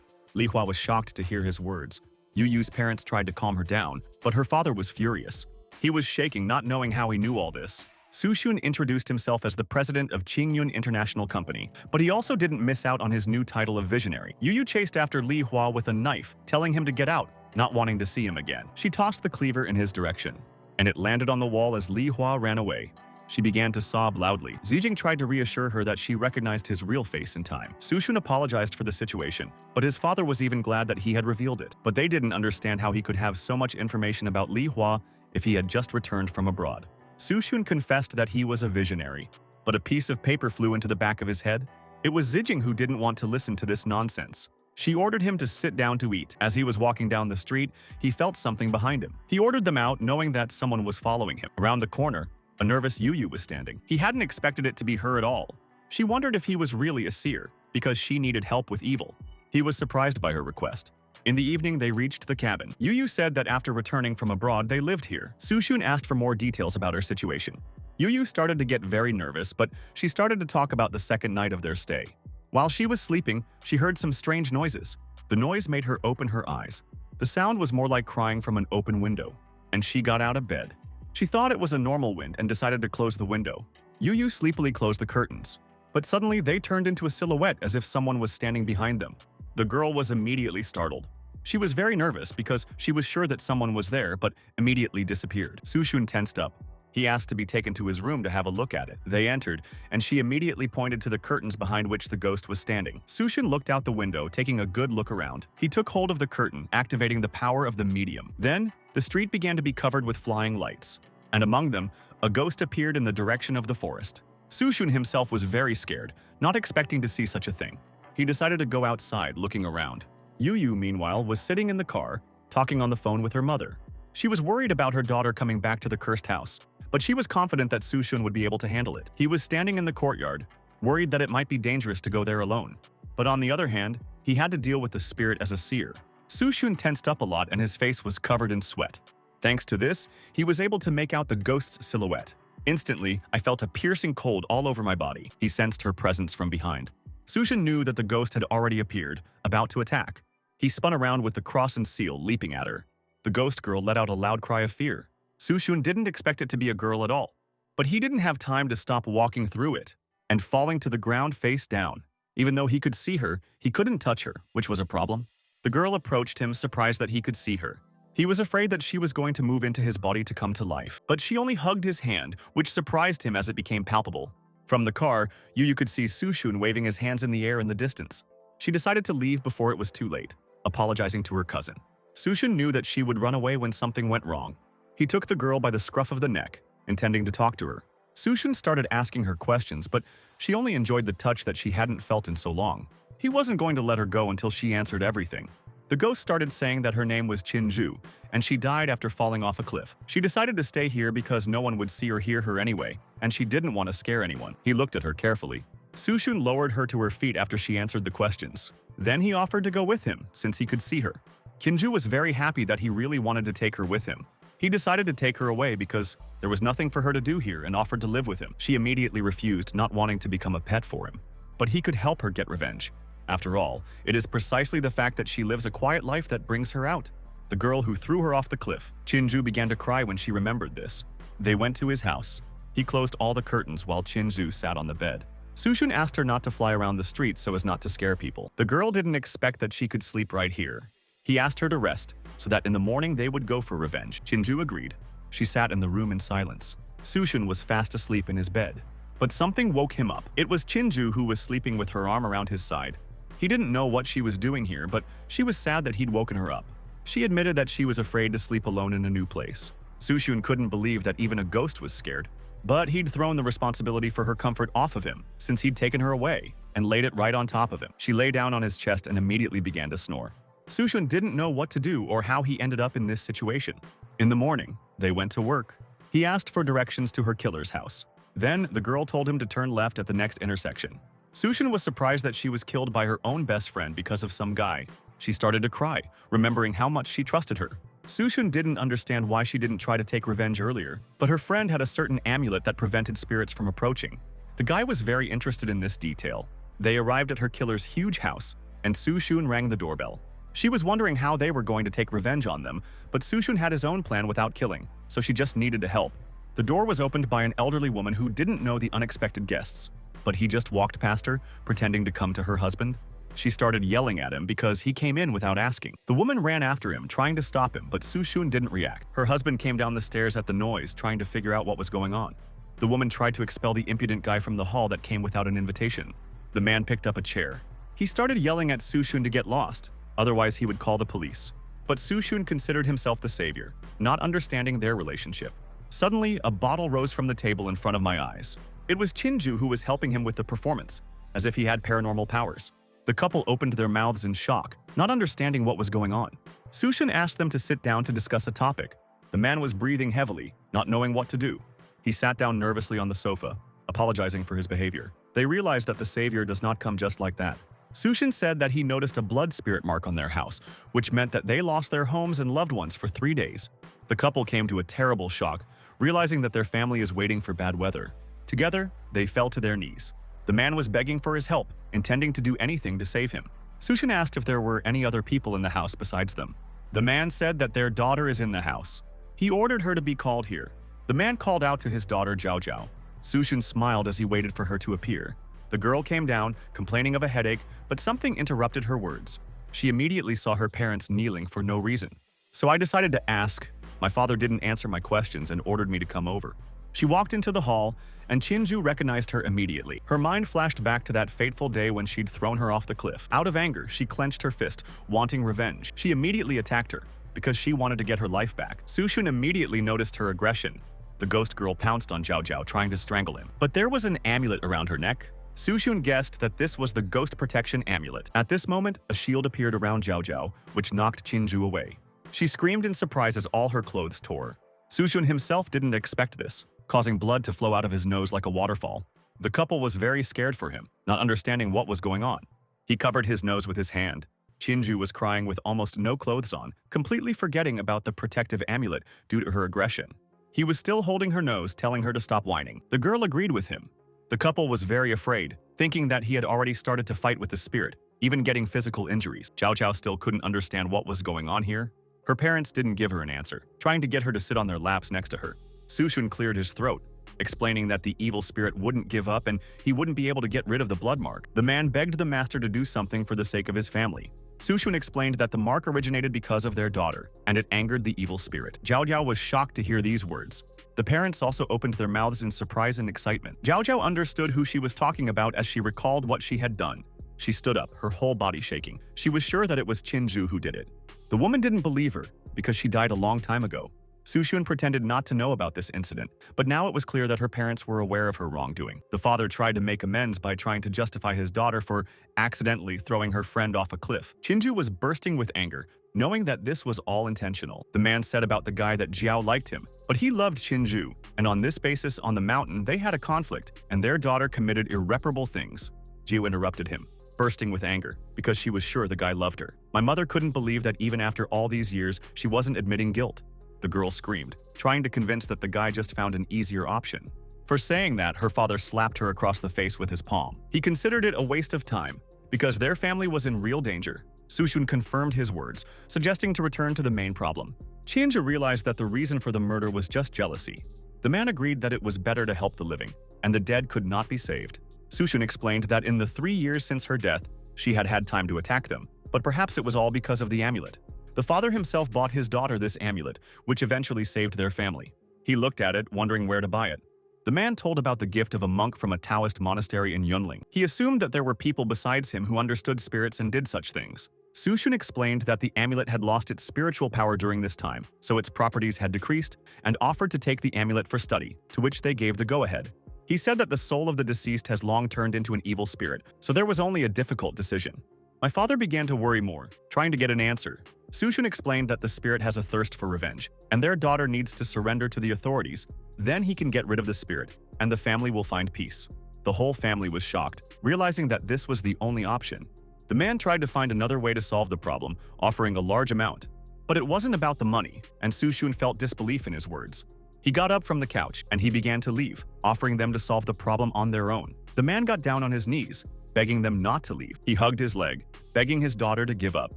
Li Hua was shocked to hear his words. Yuyu's parents tried to calm her down, but her father was furious. He was shaking, not knowing how he knew all this. Sushun introduced himself as the president of Qingyun International Company, but he also didn't miss out on his new title of visionary. Yu chased after Li Hua with a knife, telling him to get out, not wanting to see him again. She tossed the cleaver in his direction, and it landed on the wall as Li Hua ran away. She began to sob loudly. Zijing tried to reassure her that she recognized his real face in time. Sushun apologized for the situation, but his father was even glad that he had revealed it. But they didn't understand how he could have so much information about Li Hua if he had just returned from abroad. Sushun confessed that he was a visionary, but a piece of paper flew into the back of his head. It was Zijing who didn't want to listen to this nonsense. She ordered him to sit down to eat. As he was walking down the street, he felt something behind him. He ordered them out, knowing that someone was following him. Around the corner, a nervous Yu was standing. He hadn't expected it to be her at all. She wondered if he was really a seer, because she needed help with evil. He was surprised by her request. In the evening, they reached the cabin. Yu said that after returning from abroad, they lived here. Sushun asked for more details about her situation. Yu started to get very nervous, but she started to talk about the second night of their stay. While she was sleeping, she heard some strange noises. The noise made her open her eyes. The sound was more like crying from an open window, and she got out of bed. She thought it was a normal wind and decided to close the window. Yu sleepily closed the curtains, but suddenly they turned into a silhouette as if someone was standing behind them. The girl was immediately startled. She was very nervous because she was sure that someone was there, but immediately disappeared. Sushun tensed up. He asked to be taken to his room to have a look at it. They entered, and she immediately pointed to the curtains behind which the ghost was standing. Sushun looked out the window, taking a good look around. He took hold of the curtain, activating the power of the medium. Then, the street began to be covered with flying lights, and among them, a ghost appeared in the direction of the forest. Sushun himself was very scared, not expecting to see such a thing. He decided to go outside, looking around. Yu, meanwhile, was sitting in the car, talking on the phone with her mother. She was worried about her daughter coming back to the cursed house, but she was confident that Sushun would be able to handle it. He was standing in the courtyard, worried that it might be dangerous to go there alone. But on the other hand, he had to deal with the spirit as a seer. Sushun tensed up a lot and his face was covered in sweat. Thanks to this, he was able to make out the ghost's silhouette. Instantly, I felt a piercing cold all over my body. He sensed her presence from behind. Sushun knew that the ghost had already appeared, about to attack. He spun around with the cross and seal leaping at her. The ghost girl let out a loud cry of fear. Sushun didn't expect it to be a girl at all, but he didn't have time to stop walking through it and falling to the ground face down. Even though he could see her, he couldn't touch her, which was a problem. The girl approached him, surprised that he could see her. He was afraid that she was going to move into his body to come to life, but she only hugged his hand, which surprised him as it became palpable. From the car, Yu could see Sushun waving his hands in the air in the distance. She decided to leave before it was too late, apologizing to her cousin. Sushun knew that she would run away when something went wrong. He took the girl by the scruff of the neck, intending to talk to her. Sushun started asking her questions, but she only enjoyed the touch that she hadn't felt in so long. He wasn't going to let her go until she answered everything. The ghost started saying that her name was Chinju, and she died after falling off a cliff. She decided to stay here because no one would see or hear her anyway, and she didn't want to scare anyone. He looked at her carefully. Sushun lowered her to her feet after she answered the questions. Then he offered to go with him, since he could see her. Kinju was very happy that he really wanted to take her with him. He decided to take her away because there was nothing for her to do here and offered to live with him. She immediately refused, not wanting to become a pet for him. But he could help her get revenge. After all, it is precisely the fact that she lives a quiet life that brings her out. The girl who threw her off the cliff. Chinju began to cry when she remembered this. They went to his house. He closed all the curtains while Chinju sat on the bed. Sushun asked her not to fly around the streets so as not to scare people. The girl didn't expect that she could sleep right here. He asked her to rest, so that in the morning they would go for revenge. Chinju agreed. She sat in the room in silence. Sushun was fast asleep in his bed. But something woke him up. It was Chinju who was sleeping with her arm around his side. He didn't know what she was doing here, but she was sad that he'd woken her up. She admitted that she was afraid to sleep alone in a new place. Sushun couldn't believe that even a ghost was scared. But he'd thrown the responsibility for her comfort off of him, since he'd taken her away, and laid it right on top of him. She lay down on his chest and immediately began to snore. Sushun didn't know what to do or how he ended up in this situation. In the morning, they went to work. He asked for directions to her killer's house. Then, the girl told him to turn left at the next intersection. Sushun was surprised that she was killed by her own best friend because of some guy. She started to cry, remembering how much she trusted her. Sushun didn't understand why she didn't try to take revenge earlier, but her friend had a certain amulet that prevented spirits from approaching. The guy was very interested in this detail. They arrived at her killer's huge house, and Sushun rang the doorbell. She was wondering how they were going to take revenge on them, but Sushun had his own plan without killing, so she just needed to help. The door was opened by an elderly woman who didn't know the unexpected guests, but he just walked past her, pretending to come to her husband. She started yelling at him because he came in without asking. The woman ran after him, trying to stop him, but Sushun didn't react. Her husband came down the stairs at the noise, trying to figure out what was going on. The woman tried to expel the impudent guy from the hall that came without an invitation. The man picked up a chair. He started yelling at Sushun to get lost, otherwise he would call the police. But Sushun considered himself the savior, not understanding their relationship. Suddenly, a bottle rose from the table in front of my eyes. It was Chinju who was helping him with the performance, as if he had paranormal powers. The couple opened their mouths in shock, not understanding what was going on. Sushun asked them to sit down to discuss a topic. The man was breathing heavily, not knowing what to do. He sat down nervously on the sofa, apologizing for his behavior. They realized that the savior does not come just like that. Sushun said that he noticed a blood spirit mark on their house, which meant that they lost their homes and loved ones for 3 days. The couple came to a terrible shock, realizing that their family is waiting for bad weather. Together, they fell to their knees. The man was begging for his help, intending to do anything to save him. Sushun asked if there were any other people in the house besides them. The man said that their daughter is in the house. He ordered her to be called here. The man called out to his daughter Zhao Zhao. Sushun smiled as he waited for her to appear. The girl came down, complaining of a headache, but something interrupted her words. She immediately saw her parents kneeling for no reason. So I decided to ask. My father didn't answer my questions and ordered me to come over. She walked into the hall, and Chinju recognized her immediately. Her mind flashed back to that fateful day when she'd thrown her off the cliff. Out of anger, she clenched her fist, wanting revenge. She immediately attacked her, because she wanted to get her life back. Sushun immediately noticed her aggression. The ghost girl pounced on Zhao Zhao, trying to strangle him. But there was an amulet around her neck. Sushun guessed that this was the ghost protection amulet. At this moment, a shield appeared around Zhao Zhao, which knocked Qinju away. She screamed in surprise as all her clothes tore. Sushun himself didn't expect this, causing blood to flow out of his nose like a waterfall. The couple was very scared for him, not understanding what was going on. He covered his nose with his hand. Qinju was crying with almost no clothes on, completely forgetting about the protective amulet due to her aggression. He was still holding her nose, telling her to stop whining. The girl agreed with him. The couple was very afraid, thinking that he had already started to fight with the spirit, even getting physical injuries. Zhao Zhao still couldn't understand what was going on here. Her parents didn't give her an answer, trying to get her to sit on their laps next to her. Sushun cleared his throat, explaining that the evil spirit wouldn't give up and he wouldn't be able to get rid of the blood mark. The man begged the master to do something for the sake of his family. Sushun explained that the mark originated because of their daughter, and it angered the evil spirit. Zhao Zhao was shocked to hear these words. The parents also opened their mouths in surprise and excitement. Zhao Zhao understood who she was talking about as she recalled what she had done. She stood up, her whole body shaking. She was sure that it was Qinju who did it. The woman didn't believe her, because she died a long time ago. Sushun pretended not to know about this incident, but now it was clear that her parents were aware of her wrongdoing. The father tried to make amends by trying to justify his daughter for accidentally throwing her friend off a cliff. Qinju was bursting with anger, knowing that this was all intentional. The man said about the guy that Jiao liked him, but he loved Qinju, and on this basis on the mountain they had a conflict, and their daughter committed irreparable things. Jiao interrupted him, bursting with anger, because she was sure the guy loved her. My mother couldn't believe that even after all these years, she wasn't admitting guilt. The girl screamed, trying to convince that the guy just found an easier option. For saying that, her father slapped her across the face with his palm. He considered it a waste of time, because their family was in real danger. Sushun confirmed his words, suggesting to return to the main problem. Qianzhi realized that the reason for the murder was just jealousy. The man agreed that it was better to help the living, and the dead could not be saved. Sushun explained that in the 3 years since her death, she had had time to attack them, but perhaps it was all because of the amulet. The father himself bought his daughter this amulet, which eventually saved their family. He looked at it, wondering where to buy it. The man told about the gift of a monk from a Taoist monastery in Yunling. He assumed that there were people besides him who understood spirits and did such things. Sushun explained that the amulet had lost its spiritual power during this time, so its properties had decreased, and offered to take the amulet for study, to which they gave the go-ahead. He said that the soul of the deceased has long turned into an evil spirit, so there was only a difficult decision. My father began to worry more, trying to get an answer. Sushun explained that the spirit has a thirst for revenge, and their daughter needs to surrender to the authorities. Then he can get rid of the spirit, and the family will find peace. The whole family was shocked, realizing that this was the only option. The man tried to find another way to solve the problem, offering a large amount. But it wasn't about the money, and Sushun felt disbelief in his words. He got up from the couch, and he began to leave, offering them to solve the problem on their own. The man got down on his knees, begging them not to leave. He hugged his leg, begging his daughter to give up.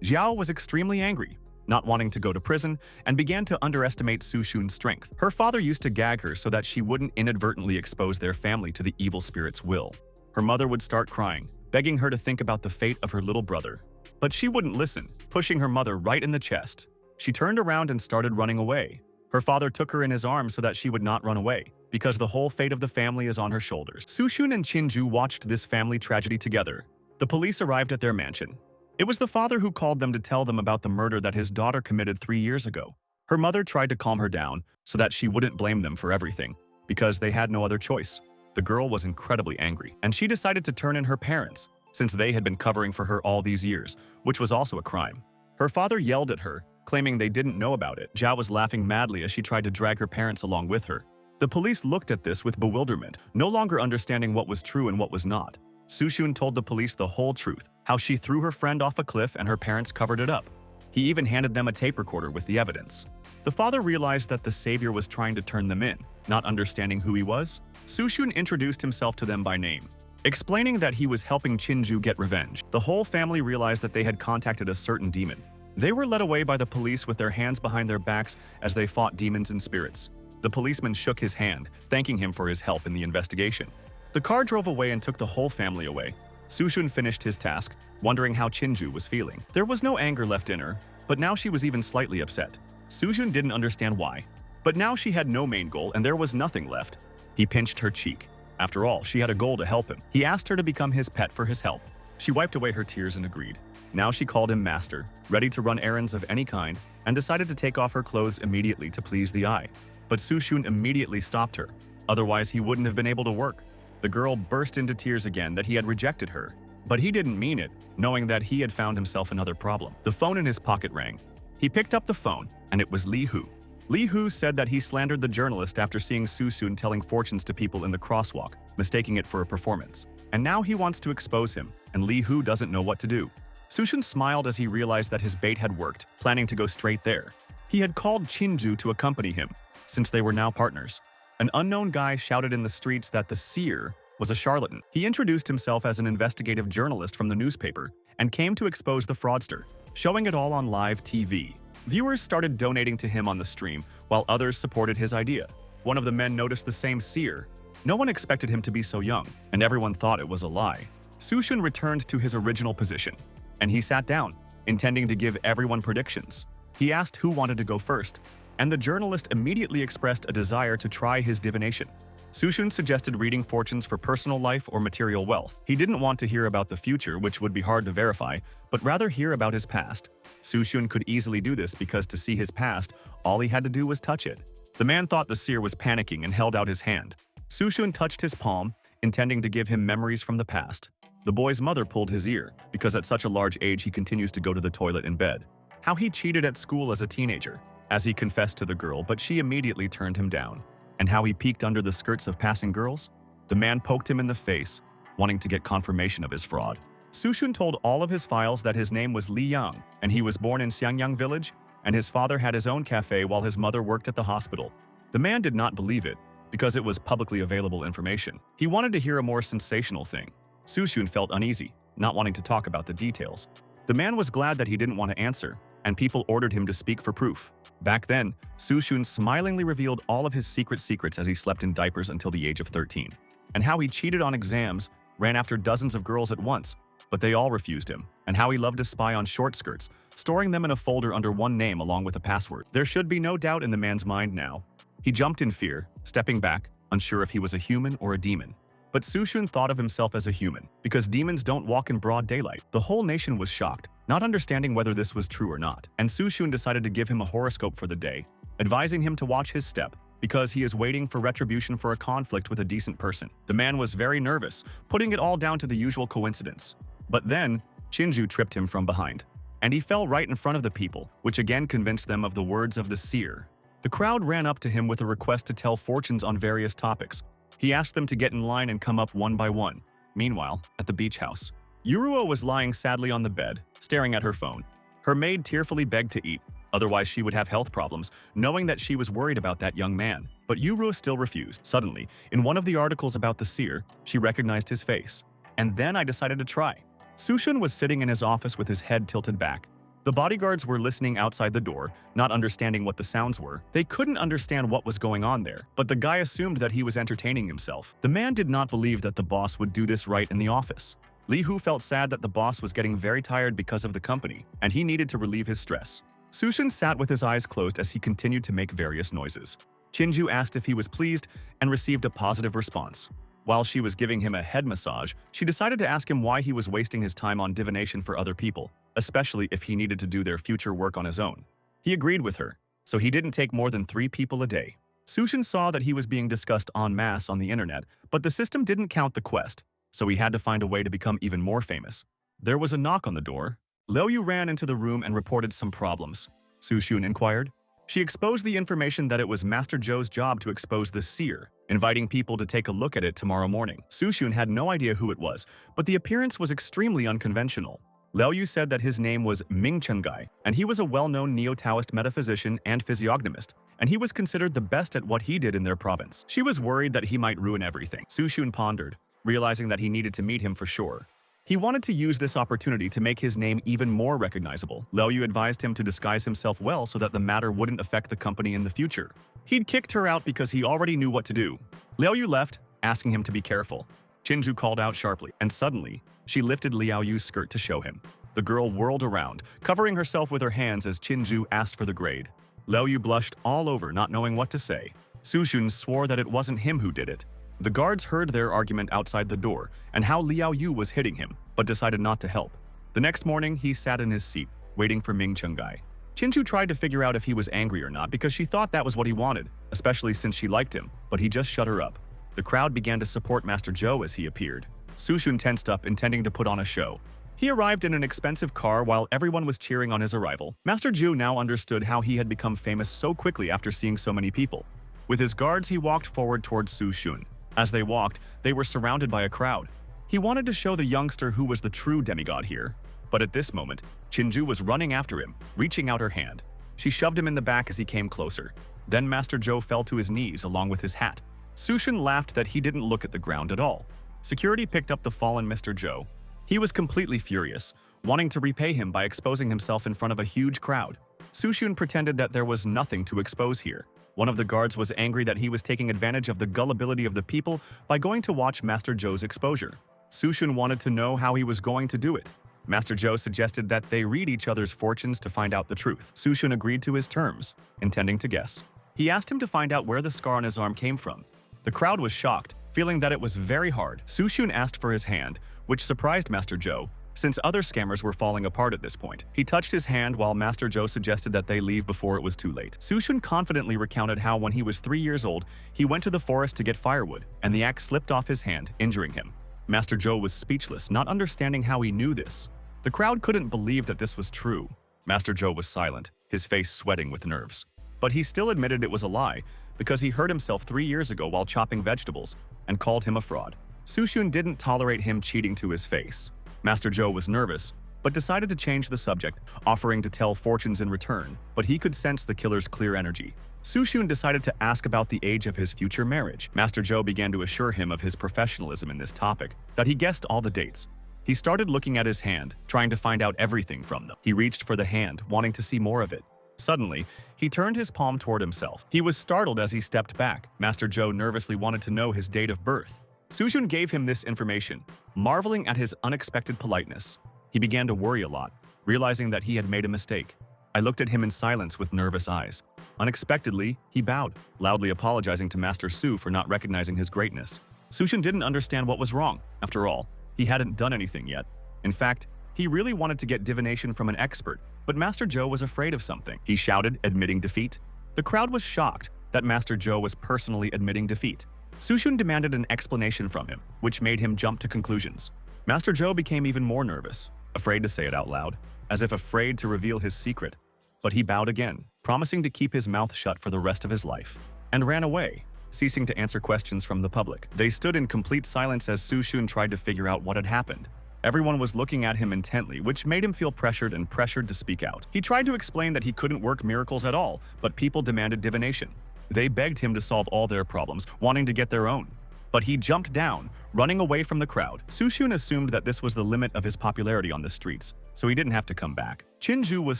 Jiao was extremely angry, not wanting to go to prison, and began to underestimate Sushun's strength. Her father used to gag her so that she wouldn't inadvertently expose their family to the evil spirit's will. Her mother would start crying, begging her to think about the fate of her little brother. But she wouldn't listen, pushing her mother right in the chest. She turned around and started running away. Her father took her in his arms so that she would not run away, because the whole fate of the family is on her shoulders. Sushun and Qinju watched this family tragedy together. The police arrived at their mansion. It was the father who called them to tell them about the murder that his daughter committed 3 years ago. Her mother tried to calm her down so that she wouldn't blame them for everything, because they had no other choice. The girl was incredibly angry, and she decided to turn in her parents, since they had been covering for her all these years, which was also a crime. Her father yelled at her, claiming they didn't know about it. Jiao was laughing madly as she tried to drag her parents along with her. The police looked at this with bewilderment, no longer understanding what was true and what was not. Sushun told the police the whole truth, how she threw her friend off a cliff and her parents covered it up. He even handed them a tape recorder with the evidence. The father realized that the savior was trying to turn them in, not understanding who he was. Sushun introduced himself to them by name, explaining that he was helping Qinju get revenge. The whole family realized that they had contacted a certain demon. They were led away by the police with their hands behind their backs as they fought demons and spirits. The policeman shook his hand, thanking him for his help in the investigation. The car drove away and took the whole family away. Sushun finished his task, wondering how Qinju was feeling. There was no anger left in her, but now she was even slightly upset. Sushun didn't understand why. But now she had no main goal and there was nothing left. He pinched her cheek. After all, she had a goal to help him. He asked her to become his pet for his help. She wiped away her tears and agreed. Now she called him master, ready to run errands of any kind, and decided to take off her clothes immediately to please the eye. But Sushun immediately stopped her. Otherwise, he wouldn't have been able to work. The girl burst into tears again that he had rejected her. But he didn't mean it, knowing that he had found himself another problem. The phone in his pocket rang. He picked up the phone, and it was Lee Hu. Lee Hu said that he slandered the journalist after seeing Susun telling fortunes to people in the crosswalk, mistaking it for a performance. And now he wants to expose him, and Lee Hu doesn't know what to do. Susun smiled as he realized that his bait had worked, planning to go straight there. He had called Chinju to accompany him, since they were now partners. An unknown guy shouted in the streets that the seer was a charlatan. He introduced himself as an investigative journalist from the newspaper and came to expose the fraudster, showing it all on live TV. Viewers started donating to him on the stream, while others supported his idea. One of the men noticed the same seer. No one expected him to be so young, and everyone thought it was a lie. Sushun returned to his original position, and he sat down, intending to give everyone predictions. He asked who wanted to go first, and the journalist immediately expressed a desire to try his divination. Sushun suggested reading fortunes for personal life or material wealth. He didn't want to hear about the future, which would be hard to verify, but rather hear about his past. Sushun could easily do this because to see his past, all he had to do was touch it. The man thought the seer was panicking and held out his hand. Sushun touched his palm, intending to give him memories from the past. The boy's mother pulled his ear, because at such a large age he continues to go to the toilet in bed. How he cheated at school as a teenager, as he confessed to the girl, but she immediately turned him down. And how he peeked under the skirts of passing girls? The man poked him in the face, wanting to get confirmation of his fraud. Sushun told all of his files that his name was Li Yang, and he was born in Xiangyang village, and his father had his own cafe while his mother worked at the hospital. The man did not believe it, because it was publicly available information. He wanted to hear a more sensational thing. Sushun felt uneasy, not wanting to talk about the details. The man was glad that he didn't want to answer, and people ordered him to speak for proof. Back then, Sushun smilingly revealed all of his secrets as he slept in diapers until the age of 13, and how he cheated on exams, ran after dozens of girls at once, but they all refused him, and how he loved to spy on short skirts, storing them in a folder under one name along with a password. There should be no doubt in the man's mind now. He jumped in fear, stepping back, unsure if he was a human or a demon. But Sushun thought of himself as a human, because demons don't walk in broad daylight. The whole nation was shocked, not understanding whether this was true or not, and Sushun decided to give him a horoscope for the day, advising him to watch his step, because he is waiting for retribution for a conflict with a decent person. The man was very nervous, putting it all down to the usual coincidence. But then, Chinju tripped him from behind, and he fell right in front of the people, which again convinced them of the words of the seer. The crowd ran up to him with a request to tell fortunes on various topics. He asked them to get in line and come up one by one. Meanwhile, at the beach house, Yuruo was lying sadly on the bed, staring at her phone. Her maid tearfully begged to eat, otherwise she would have health problems, knowing that she was worried about that young man. But Yuruo still refused. Suddenly, in one of the articles about the seer, she recognized his face. And then I decided to try. Sushun was sitting in his office with his head tilted back. The bodyguards were listening outside the door, not understanding what the sounds were. They couldn't understand what was going on there, but the guy assumed that he was entertaining himself. The man did not believe that the boss would do this right in the office. Li Hu felt sad that the boss was getting very tired because of the company, and he needed to relieve his stress. Sushun sat with his eyes closed as he continued to make various noises. Chinju asked if he was pleased and received a positive response. While she was giving him a head massage, she decided to ask him why he was wasting his time on divination for other people, especially if he needed to do their future work on his own. He agreed with her, so he didn't take more than 3 people a day. Sushun saw that he was being discussed en masse on the internet, but the system didn't count the quest, so he had to find a way to become even more famous. There was a knock on the door. Liu ran into the room and reported some problems. Sushun inquired. She exposed the information that it was Master Zhou's job to expose the seer, inviting people to take a look at it tomorrow morning. Sushun had no idea who it was, but the appearance was extremely unconventional. Liu said that his name was Ming Chenggai, and he was a well-known Neo-Taoist metaphysician and physiognomist, and he was considered the best at what he did in their province. She was worried that he might ruin everything. Sushun pondered, realizing that he needed to meet him for sure. He wanted to use this opportunity to make his name even more recognizable. Liu advised him to disguise himself well so that the matter wouldn't affect the company in the future. He'd kicked her out because he already knew what to do. Liu left, asking him to be careful. Chinju called out sharply, and suddenly, she lifted Liao Yu's skirt to show him. The girl whirled around, covering herself with her hands as Chinju asked for the grade. Liao Yu blushed all over, not knowing what to say. Sushun swore that it wasn't him who did it. The guards heard their argument outside the door and how Liao Yu was hitting him, but decided not to help. The next morning, he sat in his seat, waiting for Ming Chenggai. Chinju tried to figure out if he was angry or not because she thought that was what he wanted, especially since she liked him, but he just shut her up. The crowd began to support Master Zhou as he appeared. Sushun tensed up, intending to put on a show. He arrived in an expensive car while everyone was cheering on his arrival. Master Zhou now understood how he had become famous so quickly after seeing so many people. With his guards, he walked forward towards Sushun. As they walked, they were surrounded by a crowd. He wanted to show the youngster who was the true demigod here. But at this moment, Qinju was running after him, reaching out her hand. She shoved him in the back as he came closer. Then Master Zhou fell to his knees along with his hat. Sushun laughed that he didn't look at the ground at all. Security picked up the fallen Mr. Zhou. He was completely furious, wanting to repay him by exposing himself in front of a huge crowd. Sushun pretended that there was nothing to expose here. One of the guards was angry that he was taking advantage of the gullibility of the people by going to watch Master Zhou's exposure. Sushun wanted to know how he was going to do it. Master Zhou suggested that they read each other's fortunes to find out the truth. Sushun agreed to his terms, intending to guess. He asked him to find out where the scar on his arm came from. The crowd was shocked, feeling that it was very hard. Sushun asked for his hand, which surprised Master Zhou, since other scammers were falling apart at this point. He touched his hand while Master Zhou suggested that they leave before it was too late. Sushun confidently recounted how when he was 3 years old, he went to the forest to get firewood, and the axe slipped off his hand, injuring him. Master Zhou was speechless, not understanding how he knew this. The crowd couldn't believe that this was true. Master Zhou was silent, his face sweating with nerves. But he still admitted it was a lie, because he hurt himself 3 years ago while chopping vegetables, and called him a fraud. Sushun didn't tolerate him cheating to his face. Master Zhou was nervous, but decided to change the subject, offering to tell fortunes in return, but he could sense the killer's clear energy. Sushun decided to ask about the age of his future marriage. Master Zhou began to assure him of his professionalism in this topic, that he guessed all the dates. He started looking at his hand, trying to find out everything from them. He reached for the hand, wanting to see more of it. Suddenly, he turned his palm toward himself. He was startled as he stepped back. Master Zhou nervously wanted to know his date of birth. Sushun gave him this information, marveling at his unexpected politeness. He began to worry a lot, realizing that he had made a mistake. I looked at him in silence with nervous eyes. Unexpectedly, he bowed, loudly apologizing to Master Su for not recognizing his greatness. Sushun didn't understand what was wrong. After all, he hadn't done anything yet. In fact, he really wanted to get divination from an expert, but Master Zhou was afraid of something. He shouted, admitting defeat. The crowd was shocked that Master Zhou was personally admitting defeat. Sushun demanded an explanation from him, which made him jump to conclusions. Master Zhou became even more nervous, afraid to say it out loud, as if afraid to reveal his secret. But he bowed again, promising to keep his mouth shut for the rest of his life, and ran away, ceasing to answer questions from the public. They stood in complete silence as Sushun tried to figure out what had happened. Everyone was looking at him intently, which made him feel pressured to speak out. He tried to explain that he couldn't work miracles at all, but people demanded divination. They begged him to solve all their problems, wanting to get their own. But he jumped down, running away from the crowd. Sushun assumed that this was the limit of his popularity on the streets, so he didn't have to come back. Qinju was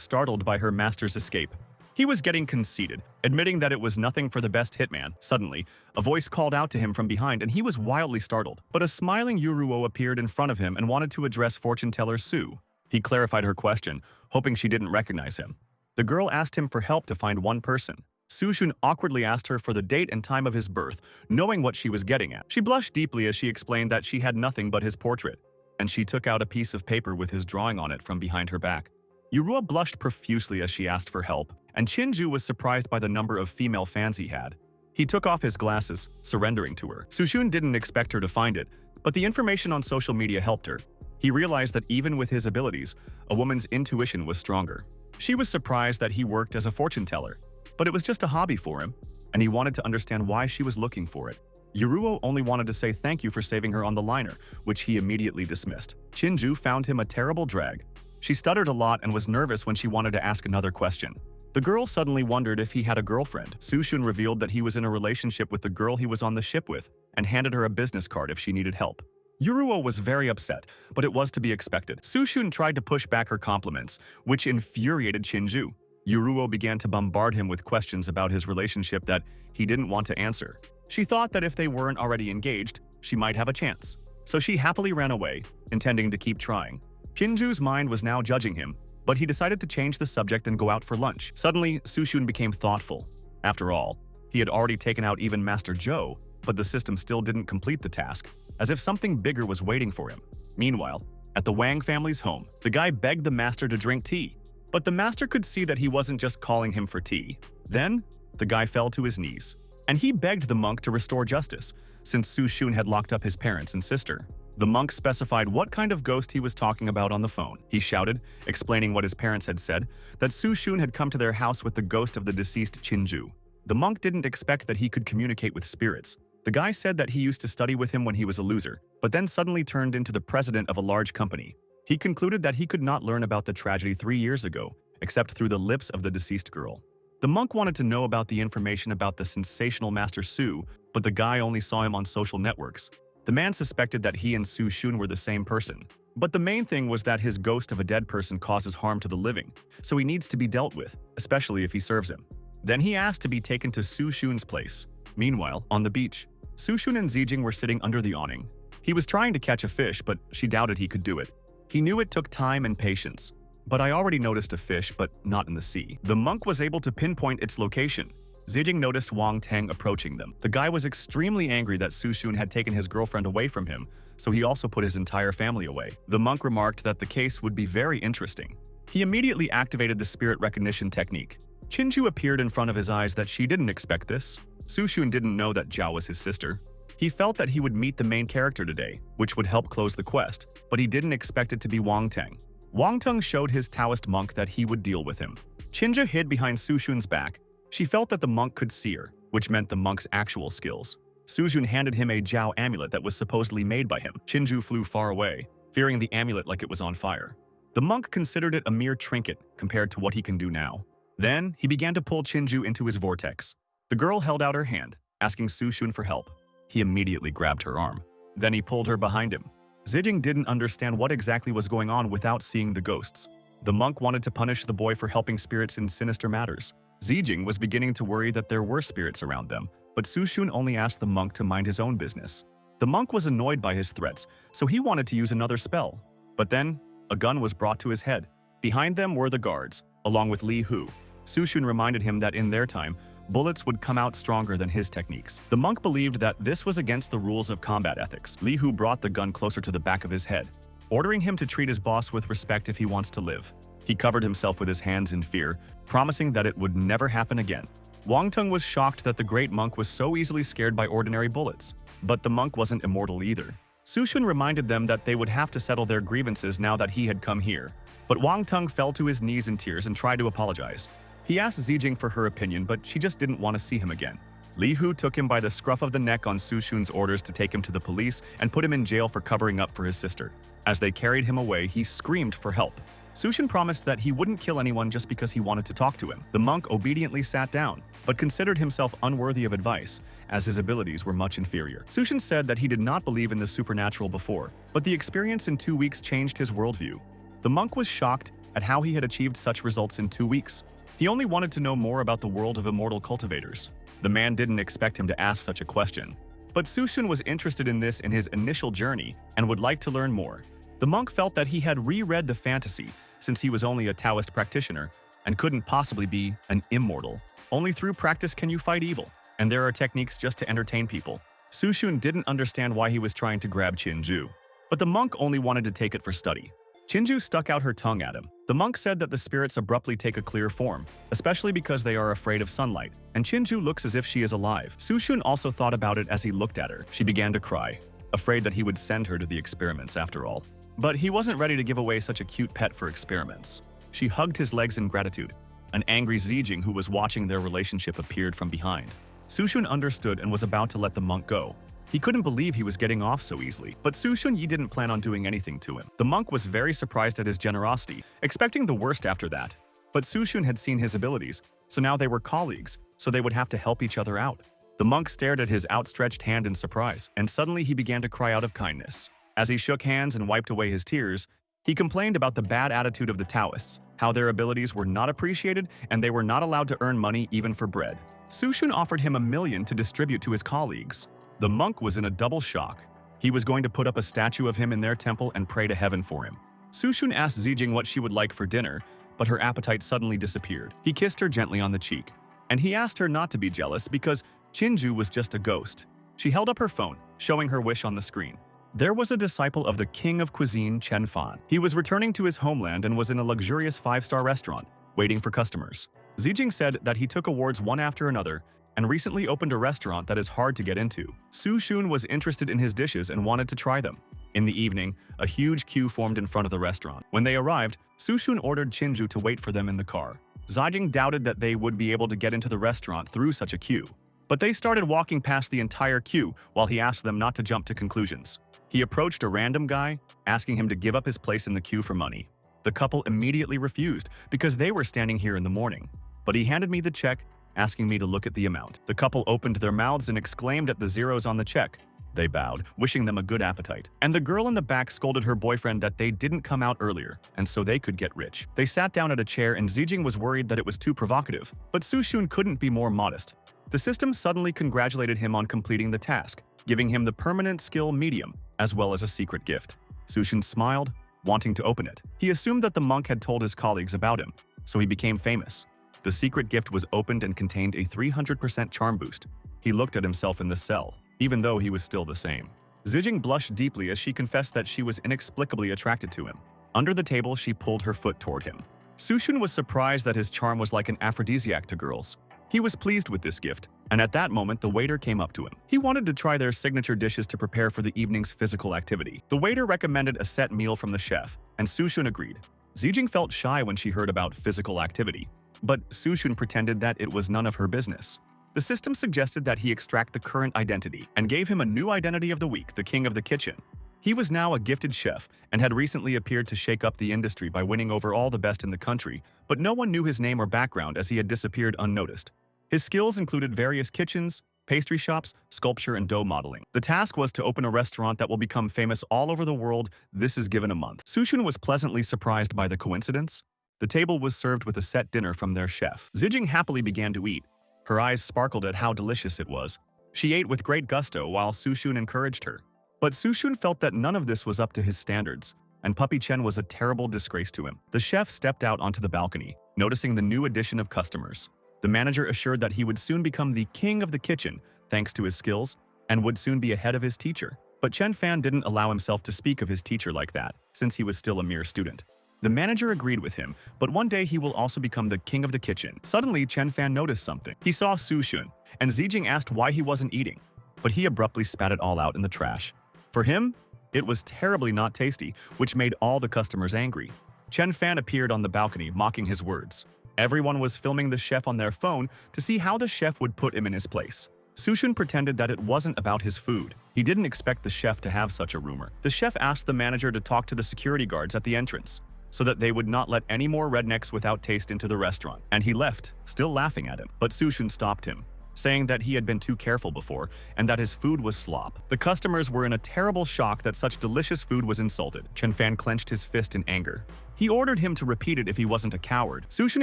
startled by her master's escape. He was getting conceited, admitting that it was nothing for the best hitman. Suddenly, a voice called out to him from behind and he was wildly startled. But a smiling Yuruo appeared in front of him and wanted to address fortune teller Su. He clarified her question, hoping she didn't recognize him. The girl asked him for help to find one person. Sushun awkwardly asked her for the date and time of his birth, knowing what she was getting at. She blushed deeply as she explained that she had nothing but his portrait, and she took out a piece of paper with his drawing on it from behind her back. Yurua blushed profusely as she asked for help, and Qinju was surprised by the number of female fans he had. He took off his glasses, surrendering to her. Sushun didn't expect her to find it, but the information on social media helped her. He realized that even with his abilities, a woman's intuition was stronger. She was surprised that he worked as a fortune teller, but it was just a hobby for him, and he wanted to understand why she was looking for it. Yuruo only wanted to say thank you for saving her on the liner, which he immediately dismissed. Qinju found him a terrible drag. She stuttered a lot and was nervous when she wanted to ask another question. The girl suddenly wondered if he had a girlfriend. Sushun revealed that he was in a relationship with the girl he was on the ship with and handed her a business card if she needed help. Yuruo was very upset, but it was to be expected. Sushun tried to push back her compliments, which infuriated Qinju. Yuruo began to bombard him with questions about his relationship that he didn't want to answer. She thought that if they weren't already engaged, she might have a chance. So she happily ran away, intending to keep trying. Qinju's mind was now judging him, but he decided to change the subject and go out for lunch. Suddenly, Sushun became thoughtful. After all, he had already taken out even Master Zhou, but the system still didn't complete the task, as if something bigger was waiting for him. Meanwhile, at the Wang family's home, the guy begged the master to drink tea, but the master could see that he wasn't just calling him for tea. Then, the guy fell to his knees. and he begged the monk to restore justice, since Su Xun had locked up his parents and sister. The monk specified what kind of ghost he was talking about on the phone. He shouted, explaining what his parents had said, that Su Xun had come to their house with the ghost of the deceased Qinju. The monk didn't expect that he could communicate with spirits. The guy said that he used to study with him when he was a loser, but then suddenly turned into the president of a large company. He concluded that he could not learn about the tragedy 3 years ago, except through the lips of the deceased girl. The monk wanted to know about the information about the sensational Master Su, but the guy only saw him on social networks. The man suspected that he and Su Xun were the same person. But the main thing was that his ghost of a dead person causes harm to the living, so he needs to be dealt with, especially if he serves him. Then he asked to be taken to Su Xun's place. Meanwhile, on the beach, Su Xun and Zijing were sitting under the awning. He was trying to catch a fish, but she doubted he could do it. He knew it took time and patience. But I already noticed a fish, but not in the sea. The monk was able to pinpoint its location. Zijing noticed Wang Teng approaching them. The guy was extremely angry that Su Xun had taken his girlfriend away from him, so he also put his entire family away. The monk remarked that the case would be very interesting. He immediately activated the spirit recognition technique. Qinju appeared in front of his eyes that she didn't expect this. Su Xun didn't know that Zhao was his sister. He felt that he would meet the main character today, which would help close the quest, but he didn't expect it to be Wang Teng. Wang Teng showed his Taoist monk that he would deal with him. Qinju hid behind Su Xun's back. She felt that the monk could see her, which meant the monk's actual skills. Su Xun handed him a Zhao amulet that was supposedly made by him. Qinju flew far away, fearing the amulet like it was on fire. The monk considered it a mere trinket compared to what he can do now. Then, he began to pull Qinju into his vortex. The girl held out her hand, asking Su Xun for help. He immediately grabbed her arm. Then he pulled her behind him. Zijing didn't understand what exactly was going on without seeing the ghosts. The monk wanted to punish the boy for helping spirits in sinister matters. Zijing was beginning to worry that there were spirits around them, but Su Xun only asked the monk to mind his own business. The monk was annoyed by his threats, so he wanted to use another spell. But then, a gun was brought to his head. Behind them were the guards, along with Li Hu. Su Xun reminded him that in their time, bullets would come out stronger than his techniques. The monk believed that this was against the rules of combat ethics. Li Hu brought the gun closer to the back of his head, ordering him to treat his boss with respect if he wants to live. He covered himself with his hands in fear, promising that it would never happen again. Wang Teng was shocked that the great monk was so easily scared by ordinary bullets. But the monk wasn't immortal either. Su Xun reminded them that they would have to settle their grievances now that he had come here. But Wang Teng fell to his knees in tears and tried to apologize. He asked Zijing for her opinion, but she just didn't want to see him again. Li Hu took him by the scruff of the neck on Su Xun's orders to take him to the police and put him in jail for covering up for his sister. As they carried him away, he screamed for help. Su Xun promised that he wouldn't kill anyone just because he wanted to talk to him. The monk obediently sat down, but considered himself unworthy of advice, as his abilities were much inferior. Su Xun said that he did not believe in the supernatural before, but the experience in 2 weeks changed his worldview. The monk was shocked at how he had achieved such results in 2 weeks. He only wanted to know more about the world of immortal cultivators. The man didn't expect him to ask such a question. But Su Xun was interested in this in his initial journey and would like to learn more. The monk felt that he had reread the fantasy since he was only a Taoist practitioner and couldn't possibly be an immortal. Only through practice can you fight evil, and there are techniques just to entertain people. Su Xun didn't understand why he was trying to grab Qinju, but the monk only wanted to take it for study. Qinju stuck out her tongue at him. The monk said that the spirits abruptly take a clear form, especially because they are afraid of sunlight, and Qinju looks as if she is alive. Su Xun also thought about it as he looked at her. She began to cry, afraid that he would send her to the experiments after all. But he wasn't ready to give away such a cute pet for experiments. She hugged his legs in gratitude. An angry Zijing who was watching their relationship appeared from behind. Su Xun understood and was about to let the monk go. He couldn't believe he was getting off so easily, but Su Xunyi didn't plan on doing anything to him. The monk was very surprised at his generosity, expecting the worst after that. But Su Xun had seen his abilities, so now they were colleagues, so they would have to help each other out. The monk stared at his outstretched hand in surprise, and suddenly he began to cry out of kindness. As he shook hands and wiped away his tears, he complained about the bad attitude of the Taoists, how their abilities were not appreciated and they were not allowed to earn money even for bread. Su Xun offered him $1 million to distribute to his colleagues. The monk was in a double shock. He was going to put up a statue of him in their temple and pray to heaven for him. Su Xun asked Zijing what she would like for dinner, but her appetite suddenly disappeared. He kissed her gently on the cheek, and he asked her not to be jealous because Qinju was just a ghost. She held up her phone, showing her wish on the screen. There was a disciple of the king of cuisine, Chen Fan. He was returning to his homeland and was in a luxurious 5-star restaurant, waiting for customers. Zijing said that he took awards one after another, and recently opened a restaurant that is hard to get into. Su Shun was interested in his dishes and wanted to try them. In the evening, a huge queue formed in front of the restaurant. When they arrived, Su Shun ordered Chinju to wait for them in the car. Zijing doubted that they would be able to get into the restaurant through such a queue. But they started walking past the entire queue while he asked them not to jump to conclusions. He approached a random guy, asking him to give up his place in the queue for money. The couple immediately refused because they were standing here in the morning. But he handed me the check, asking me to look at the amount. The couple opened their mouths and exclaimed at the zeros on the check. They bowed, wishing them a good appetite. And the girl in the back scolded her boyfriend that they didn't come out earlier, and so they could get rich. They sat down at a chair and Zijing was worried that it was too provocative. But Su Shun couldn't be more modest. The system suddenly congratulated him on completing the task, giving him the permanent skill medium, as well as a secret gift. Su Shun smiled, wanting to open it. He assumed that the monk had told his colleagues about him, so he became famous. The secret gift was opened and contained a 300% charm boost. He looked at himself in the cell, even though he was still the same. Zijing blushed deeply as she confessed that she was inexplicably attracted to him. Under the table, she pulled her foot toward him. Su Shun was surprised that his charm was like an aphrodisiac to girls. He was pleased with this gift, and at that moment the waiter came up to him. He wanted to try their signature dishes to prepare for the evening's physical activity. The waiter recommended a set meal from the chef, and Su Shun agreed. Zijing felt shy when she heard about physical activity, but Su Shun pretended that it was none of her business. The system suggested that he extract the current identity and gave him a new identity of the week, the king of the kitchen. He was now a gifted chef and had recently appeared to shake up the industry by winning over all the best in the country, but no one knew his name or background as he had disappeared unnoticed. His skills included various kitchens, pastry shops, sculpture, and dough modeling. The task was to open a restaurant that will become famous all over the world. This is given a month. Su Shun was pleasantly surprised by the coincidence. The table was served with a set dinner from their chef. Zijing happily began to eat. Her eyes sparkled at how delicious it was. She ate with great gusto while Su Shun encouraged her. But Su Shun felt that none of this was up to his standards, and Puppy Chen was a terrible disgrace to him. The chef stepped out onto the balcony, noticing the new addition of customers. The manager assured that he would soon become the king of the kitchen thanks to his skills and would soon be ahead of his teacher. But Chen Fan didn't allow himself to speak of his teacher like that, since he was still a mere student. The manager agreed with him, but one day he will also become the king of the kitchen. Suddenly, Chen Fan noticed something. He saw Su Shun, and Zijing asked why he wasn't eating, but he abruptly spat it all out in the trash. For him, it was terribly not tasty, which made all the customers angry. Chen Fan appeared on the balcony, mocking his words. Everyone was filming the chef on their phone to see how the chef would put him in his place. Su Shun pretended that it wasn't about his food. He didn't expect the chef to have such a rumor. The chef asked the manager to talk to the security guards at the entrance, so that they would not let any more rednecks without taste into the restaurant. And he left, still laughing at him. But Su Shun stopped him, saying that he had been too careful before and that his food was slop. The customers were in a terrible shock that such delicious food was insulted. Chen Fan clenched his fist in anger. He ordered him to repeat it if he wasn't a coward. Su Shun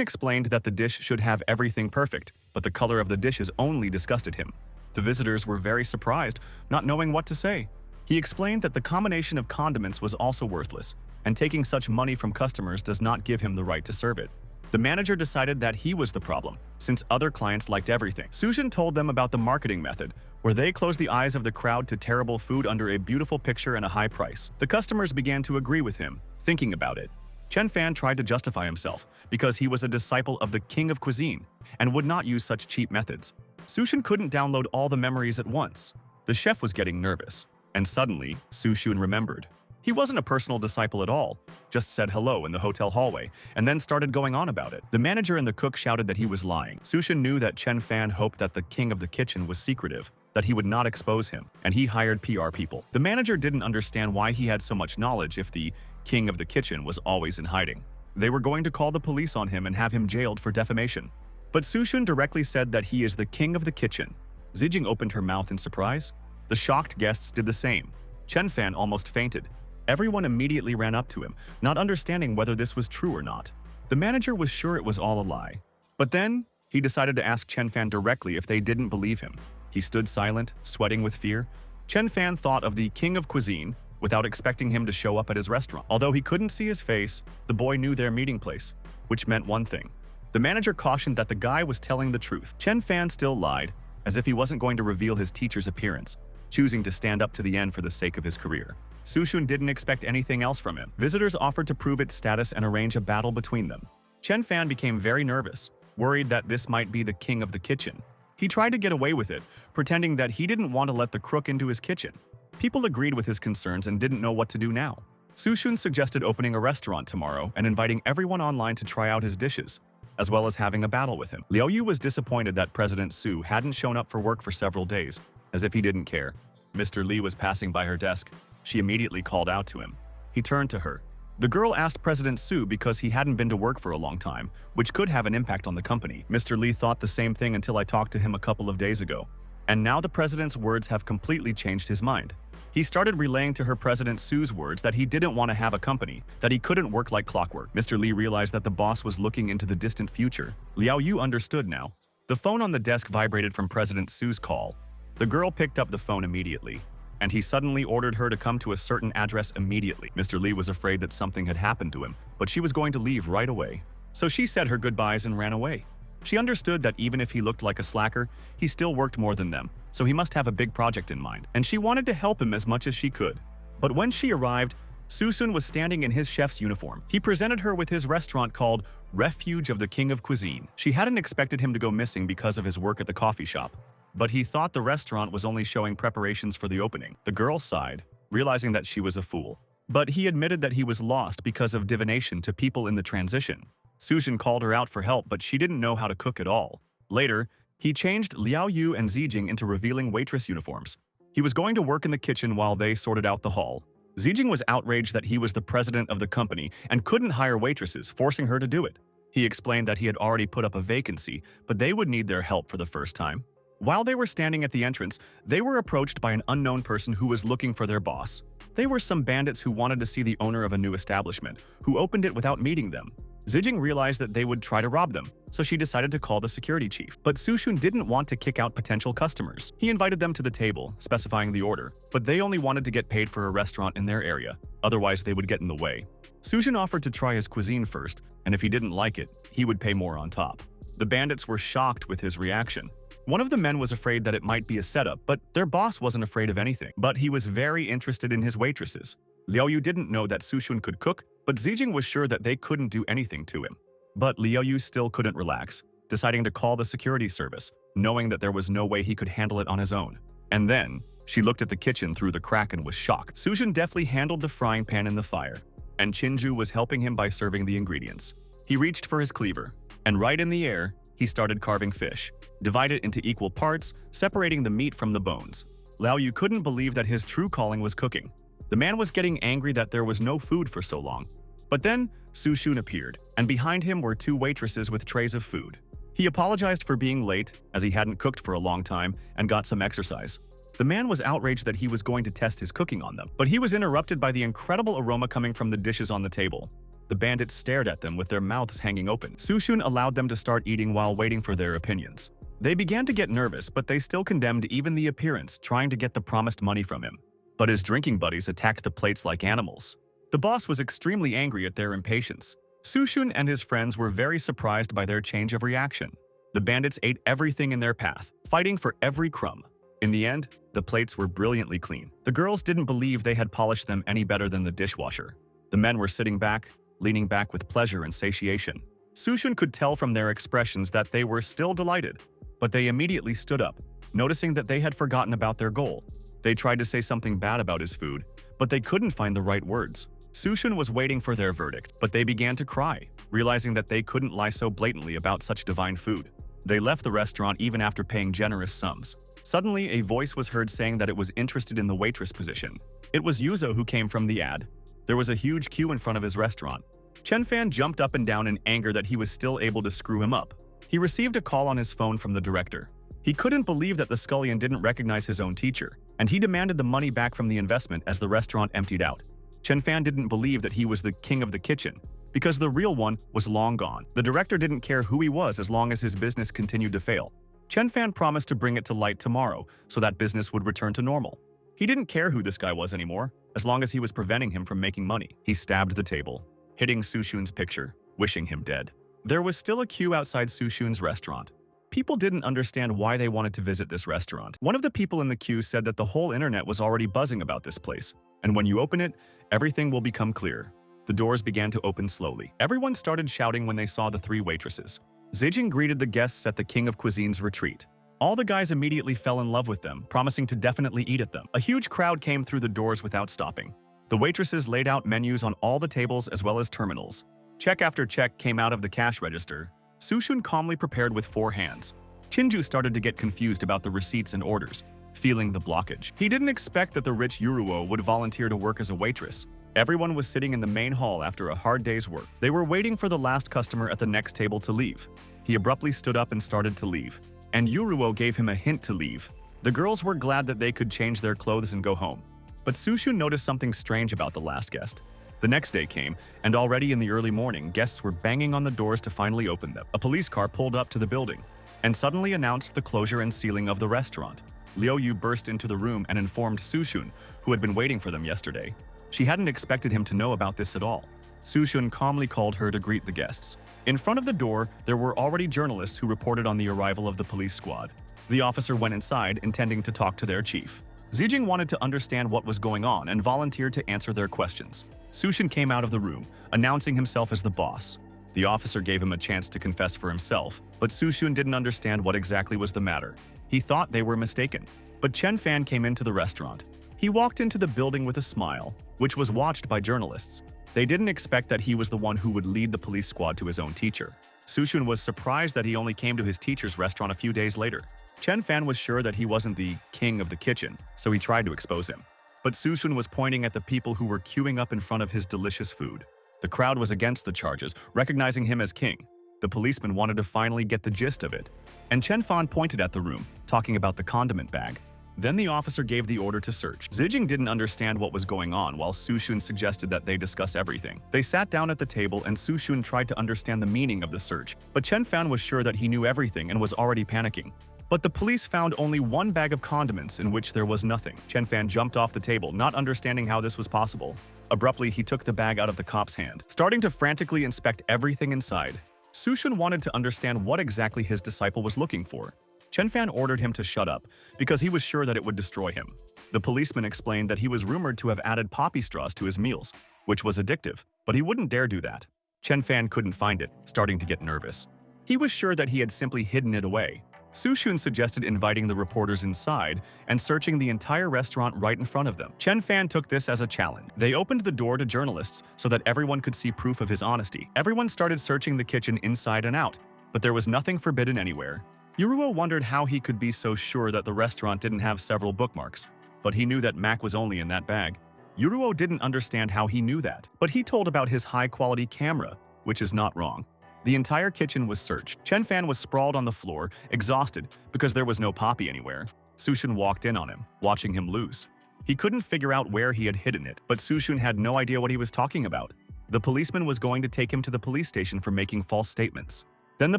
explained that the dish should have everything perfect, but the color of the dishes only disgusted him. The visitors were very surprised, not knowing what to say. He explained that the combination of condiments was also worthless, and taking such money from customers does not give him the right to serve it. The manager decided that he was the problem, since other clients liked everything. Su Shun told them about the marketing method, where they closed the eyes of the crowd to terrible food under a beautiful picture and a high price. The customers began to agree with him, thinking about it. Chen Fan tried to justify himself because he was a disciple of the king of cuisine and would not use such cheap methods. Su Shun couldn't download all the memories at once. The chef was getting nervous, and suddenly, Su Shun remembered. He wasn't a personal disciple at all, just said hello in the hotel hallway, and then started going on about it. The manager and the cook shouted that he was lying. Su Shun knew that Chen Fan hoped that the king of the kitchen was secretive, that he would not expose him, and he hired PR people. The manager didn't understand why he had so much knowledge if the king of the kitchen was always in hiding. They were going to call the police on him and have him jailed for defamation. But Su Shun directly said that he is the king of the kitchen. Zijing opened her mouth in surprise. The shocked guests did the same. Chen Fan almost fainted. Everyone immediately ran up to him, not understanding whether this was true or not. The manager was sure it was all a lie. But then, he decided to ask Chen Fan directly if they didn't believe him. He stood silent, sweating with fear. Chen Fan thought of the king of cuisine, without expecting him to show up at his restaurant. Although he couldn't see his face, the boy knew their meeting place, which meant one thing. The manager cautioned that the guy was telling the truth. Chen Fan still lied, as if he wasn't going to reveal his teacher's appearance, choosing to stand up to the end for the sake of his career. Su Shun didn't expect anything else from him. Visitors offered to prove its status and arrange a battle between them. Chen Fan became very nervous, worried that this might be the king of the kitchen. He tried to get away with it, pretending that he didn't want to let the crook into his kitchen. People agreed with his concerns and didn't know what to do now. Sushun suggested opening a restaurant tomorrow and inviting everyone online to try out his dishes, as well as having a battle with him. Liao Yu was disappointed that President Su hadn't shown up for work for several days, as if he didn't care. Mr. Li was passing by her desk. She immediately called out to him. He turned to her. The girl asked President Su because he hadn't been to work for a long time, which could have an impact on the company. Mr. Li thought the same thing until I talked to him a couple of days ago. And now the president's words have completely changed his mind. He started relaying to her President Su's words that he didn't want to have a company, that he couldn't work like clockwork. Mr. Li realized that the boss was looking into the distant future. Liao Yu understood now. The phone on the desk vibrated from President Su's call. The girl picked up the phone immediately, and he suddenly ordered her to come to a certain address immediately. Mr. Li was afraid that something had happened to him, but she was going to leave right away. So she said her goodbyes and ran away. She understood that even if he looked like a slacker, he still worked more than them, so he must have a big project in mind, and she wanted to help him as much as she could. But when she arrived, Susun was standing in his chef's uniform. He presented her with his restaurant called Refuge of the King of Cuisine. She hadn't expected him to go missing because of his work at the coffee shop, but he thought the restaurant was only showing preparations for the opening. The girl sighed, realizing that she was a fool. But he admitted that he was lost because of divination to people in the transition. Susan called her out for help, but she didn't know how to cook at all. Later, he changed Liao Yu and Zijing into revealing waitress uniforms. He was going to work in the kitchen while they sorted out the hall. Zijing was outraged that he was the president of the company and couldn't hire waitresses, forcing her to do it. He explained that he had already put up a vacancy, but they would need their help for the first time. While they were standing at the entrance, they were approached by an unknown person who was looking for their boss. They were some bandits who wanted to see the owner of a new establishment, who opened it without meeting them. Zijing realized that they would try to rob them, so she decided to call the security chief. But Sushun didn't want to kick out potential customers. He invited them to the table, specifying the order, but they only wanted to get paid for a restaurant in their area, otherwise they would get in the way. Sushun offered to try his cuisine first, and if he didn't like it, he would pay more on top. The bandits were shocked with his reaction. One of the men was afraid that it might be a setup, but their boss wasn't afraid of anything. But he was very interested in his waitresses. Liao Yu didn't know that Sushun could cook, but Zijing was sure that they couldn't do anything to him. But Liao Yu still couldn't relax, deciding to call the security service, knowing that there was no way he could handle it on his own. And then, she looked at the kitchen through the crack and was shocked. Sushun deftly handled the frying pan in the fire, and Chinju was helping him by serving the ingredients. He reached for his cleaver, and right in the air, he started carving fish, divided into equal parts, separating the meat from the bones. Liao Yu couldn't believe that his true calling was cooking. The man was getting angry that there was no food for so long. But then, Su Shun appeared, and behind him were two waitresses with trays of food. He apologized for being late, as he hadn't cooked for a long time, and got some exercise. The man was outraged that he was going to test his cooking on them, but he was interrupted by the incredible aroma coming from the dishes on the table. The bandits stared at them with their mouths hanging open. Su Shun allowed them to start eating while waiting for their opinions. They began to get nervous, but they still condemned even the appearance, trying to get the promised money from him. But his drinking buddies attacked the plates like animals. The boss was extremely angry at their impatience. Su Shun and his friends were very surprised by their change of reaction. The bandits ate everything in their path, fighting for every crumb. In the end, the plates were brilliantly clean. The girls didn't believe they had polished them any better than the dishwasher. The men were sitting back, leaning back with pleasure and satiation. Su Shun could tell from their expressions that they were still delighted, but they immediately stood up, noticing that they had forgotten about their goal. They tried to say something bad about his food, but they couldn't find the right words. Su Shun was waiting for their verdict, but they began to cry, realizing that they couldn't lie so blatantly about such divine food. They left the restaurant even after paying generous sums. Suddenly, a voice was heard saying that it was interested in the waitress position. It was Yuzo who came from the ad. There was a huge queue in front of his restaurant. Chen Fan jumped up and down in anger that he was still able to screw him up. He received a call on his phone from the director. He couldn't believe that the scullion didn't recognize his own teacher, and he demanded the money back from the investment as the restaurant emptied out. Chen Fan didn't believe that he was the king of the kitchen, because the real one was long gone. The director didn't care who he was as long as his business continued to fail. Chen Fan promised to bring it to light tomorrow so that business would return to normal. He didn't care who this guy was anymore, as long as he was preventing him from making money. He stabbed the table, hitting Su Shun's picture, wishing him dead. There was still a queue outside Su Shun's restaurant. People didn't understand why they wanted to visit this restaurant. One of the people in the queue said that the whole internet was already buzzing about this place, and when you open it, everything will become clear. The doors began to open slowly. Everyone started shouting when they saw the three waitresses. Zijing greeted the guests at the King of Cuisine's retreat. All the guys immediately fell in love with them, promising to definitely eat at them. A huge crowd came through the doors without stopping. The waitresses laid out menus on all the tables as well as terminals. Check after check came out of the cash register. Sushun calmly prepared with 4 hands. Chinju started to get confused about the receipts and orders, feeling the blockage. He didn't expect that the rich Yuruo would volunteer to work as a waitress. Everyone was sitting in the main hall after a hard day's work. They were waiting for the last customer at the next table to leave. He abruptly stood up and started to leave, and Yuruo gave him a hint to leave. The girls were glad that they could change their clothes and go home. But Sushun noticed something strange about the last guest. The next day came, and already in the early morning, guests were banging on the doors to finally open them. A police car pulled up to the building and suddenly announced the closure and sealing of the restaurant. Liu Yu burst into the room and informed Sushun, who had been waiting for them yesterday. She hadn't expected him to know about this at all. Sushun calmly called her to greet the guests. In front of the door, there were already journalists who reported on the arrival of the police squad. The officer went inside, intending to talk to their chief. Zijing wanted to understand what was going on and volunteered to answer their questions. Sushun came out of the room, announcing himself as the boss. The officer gave him a chance to confess for himself, but Sushun didn't understand what exactly was the matter. He thought they were mistaken. But Chen Fan came into the restaurant. He walked into the building with a smile, which was watched by journalists. They didn't expect that he was the one who would lead the police squad to his own teacher. Sushun was surprised that he only came to his teacher's restaurant a few days later. Chen Fan was sure that he wasn't the king of the kitchen, so he tried to expose him. But Sushun was pointing at the people who were queuing up in front of his delicious food. The crowd was against the charges, recognizing him as king. The policeman wanted to finally get the gist of it. And Chen Fan pointed at the room, talking about the condiment bag. Then the officer gave the order to search. Zijing didn't understand what was going on while Sushun suggested that they discuss everything. They sat down at the table and Sushun tried to understand the meaning of the search, but Chen Fan was sure that he knew everything and was already panicking. But the police found only 1 bag of condiments in which there was nothing. Chen Fan jumped off the table, not understanding how this was possible. Abruptly, he took the bag out of the cop's hand, starting to frantically inspect everything inside. Sushun wanted to understand what exactly his disciple was looking for. Chen Fan ordered him to shut up, because he was sure that it would destroy him. The policeman explained that he was rumored to have added poppy straws to his meals, which was addictive, but he wouldn't dare do that. Chen Fan couldn't find it, starting to get nervous. He was sure that he had simply hidden it away. Sushun suggested inviting the reporters inside and searching the entire restaurant right in front of them. Chen Fan took this as a challenge. They opened the door to journalists so that everyone could see proof of his honesty. Everyone started searching the kitchen inside and out, but there was nothing forbidden anywhere. Yuruo wondered how he could be so sure that the restaurant didn't have several bookmarks, but he knew that Mac was only in that bag. Yuruo didn't understand how he knew that, but he told about his high-quality camera, which is not wrong. The entire kitchen was searched. Chen Fan was sprawled on the floor, exhausted, because there was no poppy anywhere. Sushun walked in on him, watching him lose. He couldn't figure out where he had hidden it, but Sushun had no idea what he was talking about. The policeman was going to take him to the police station for making false statements. Then the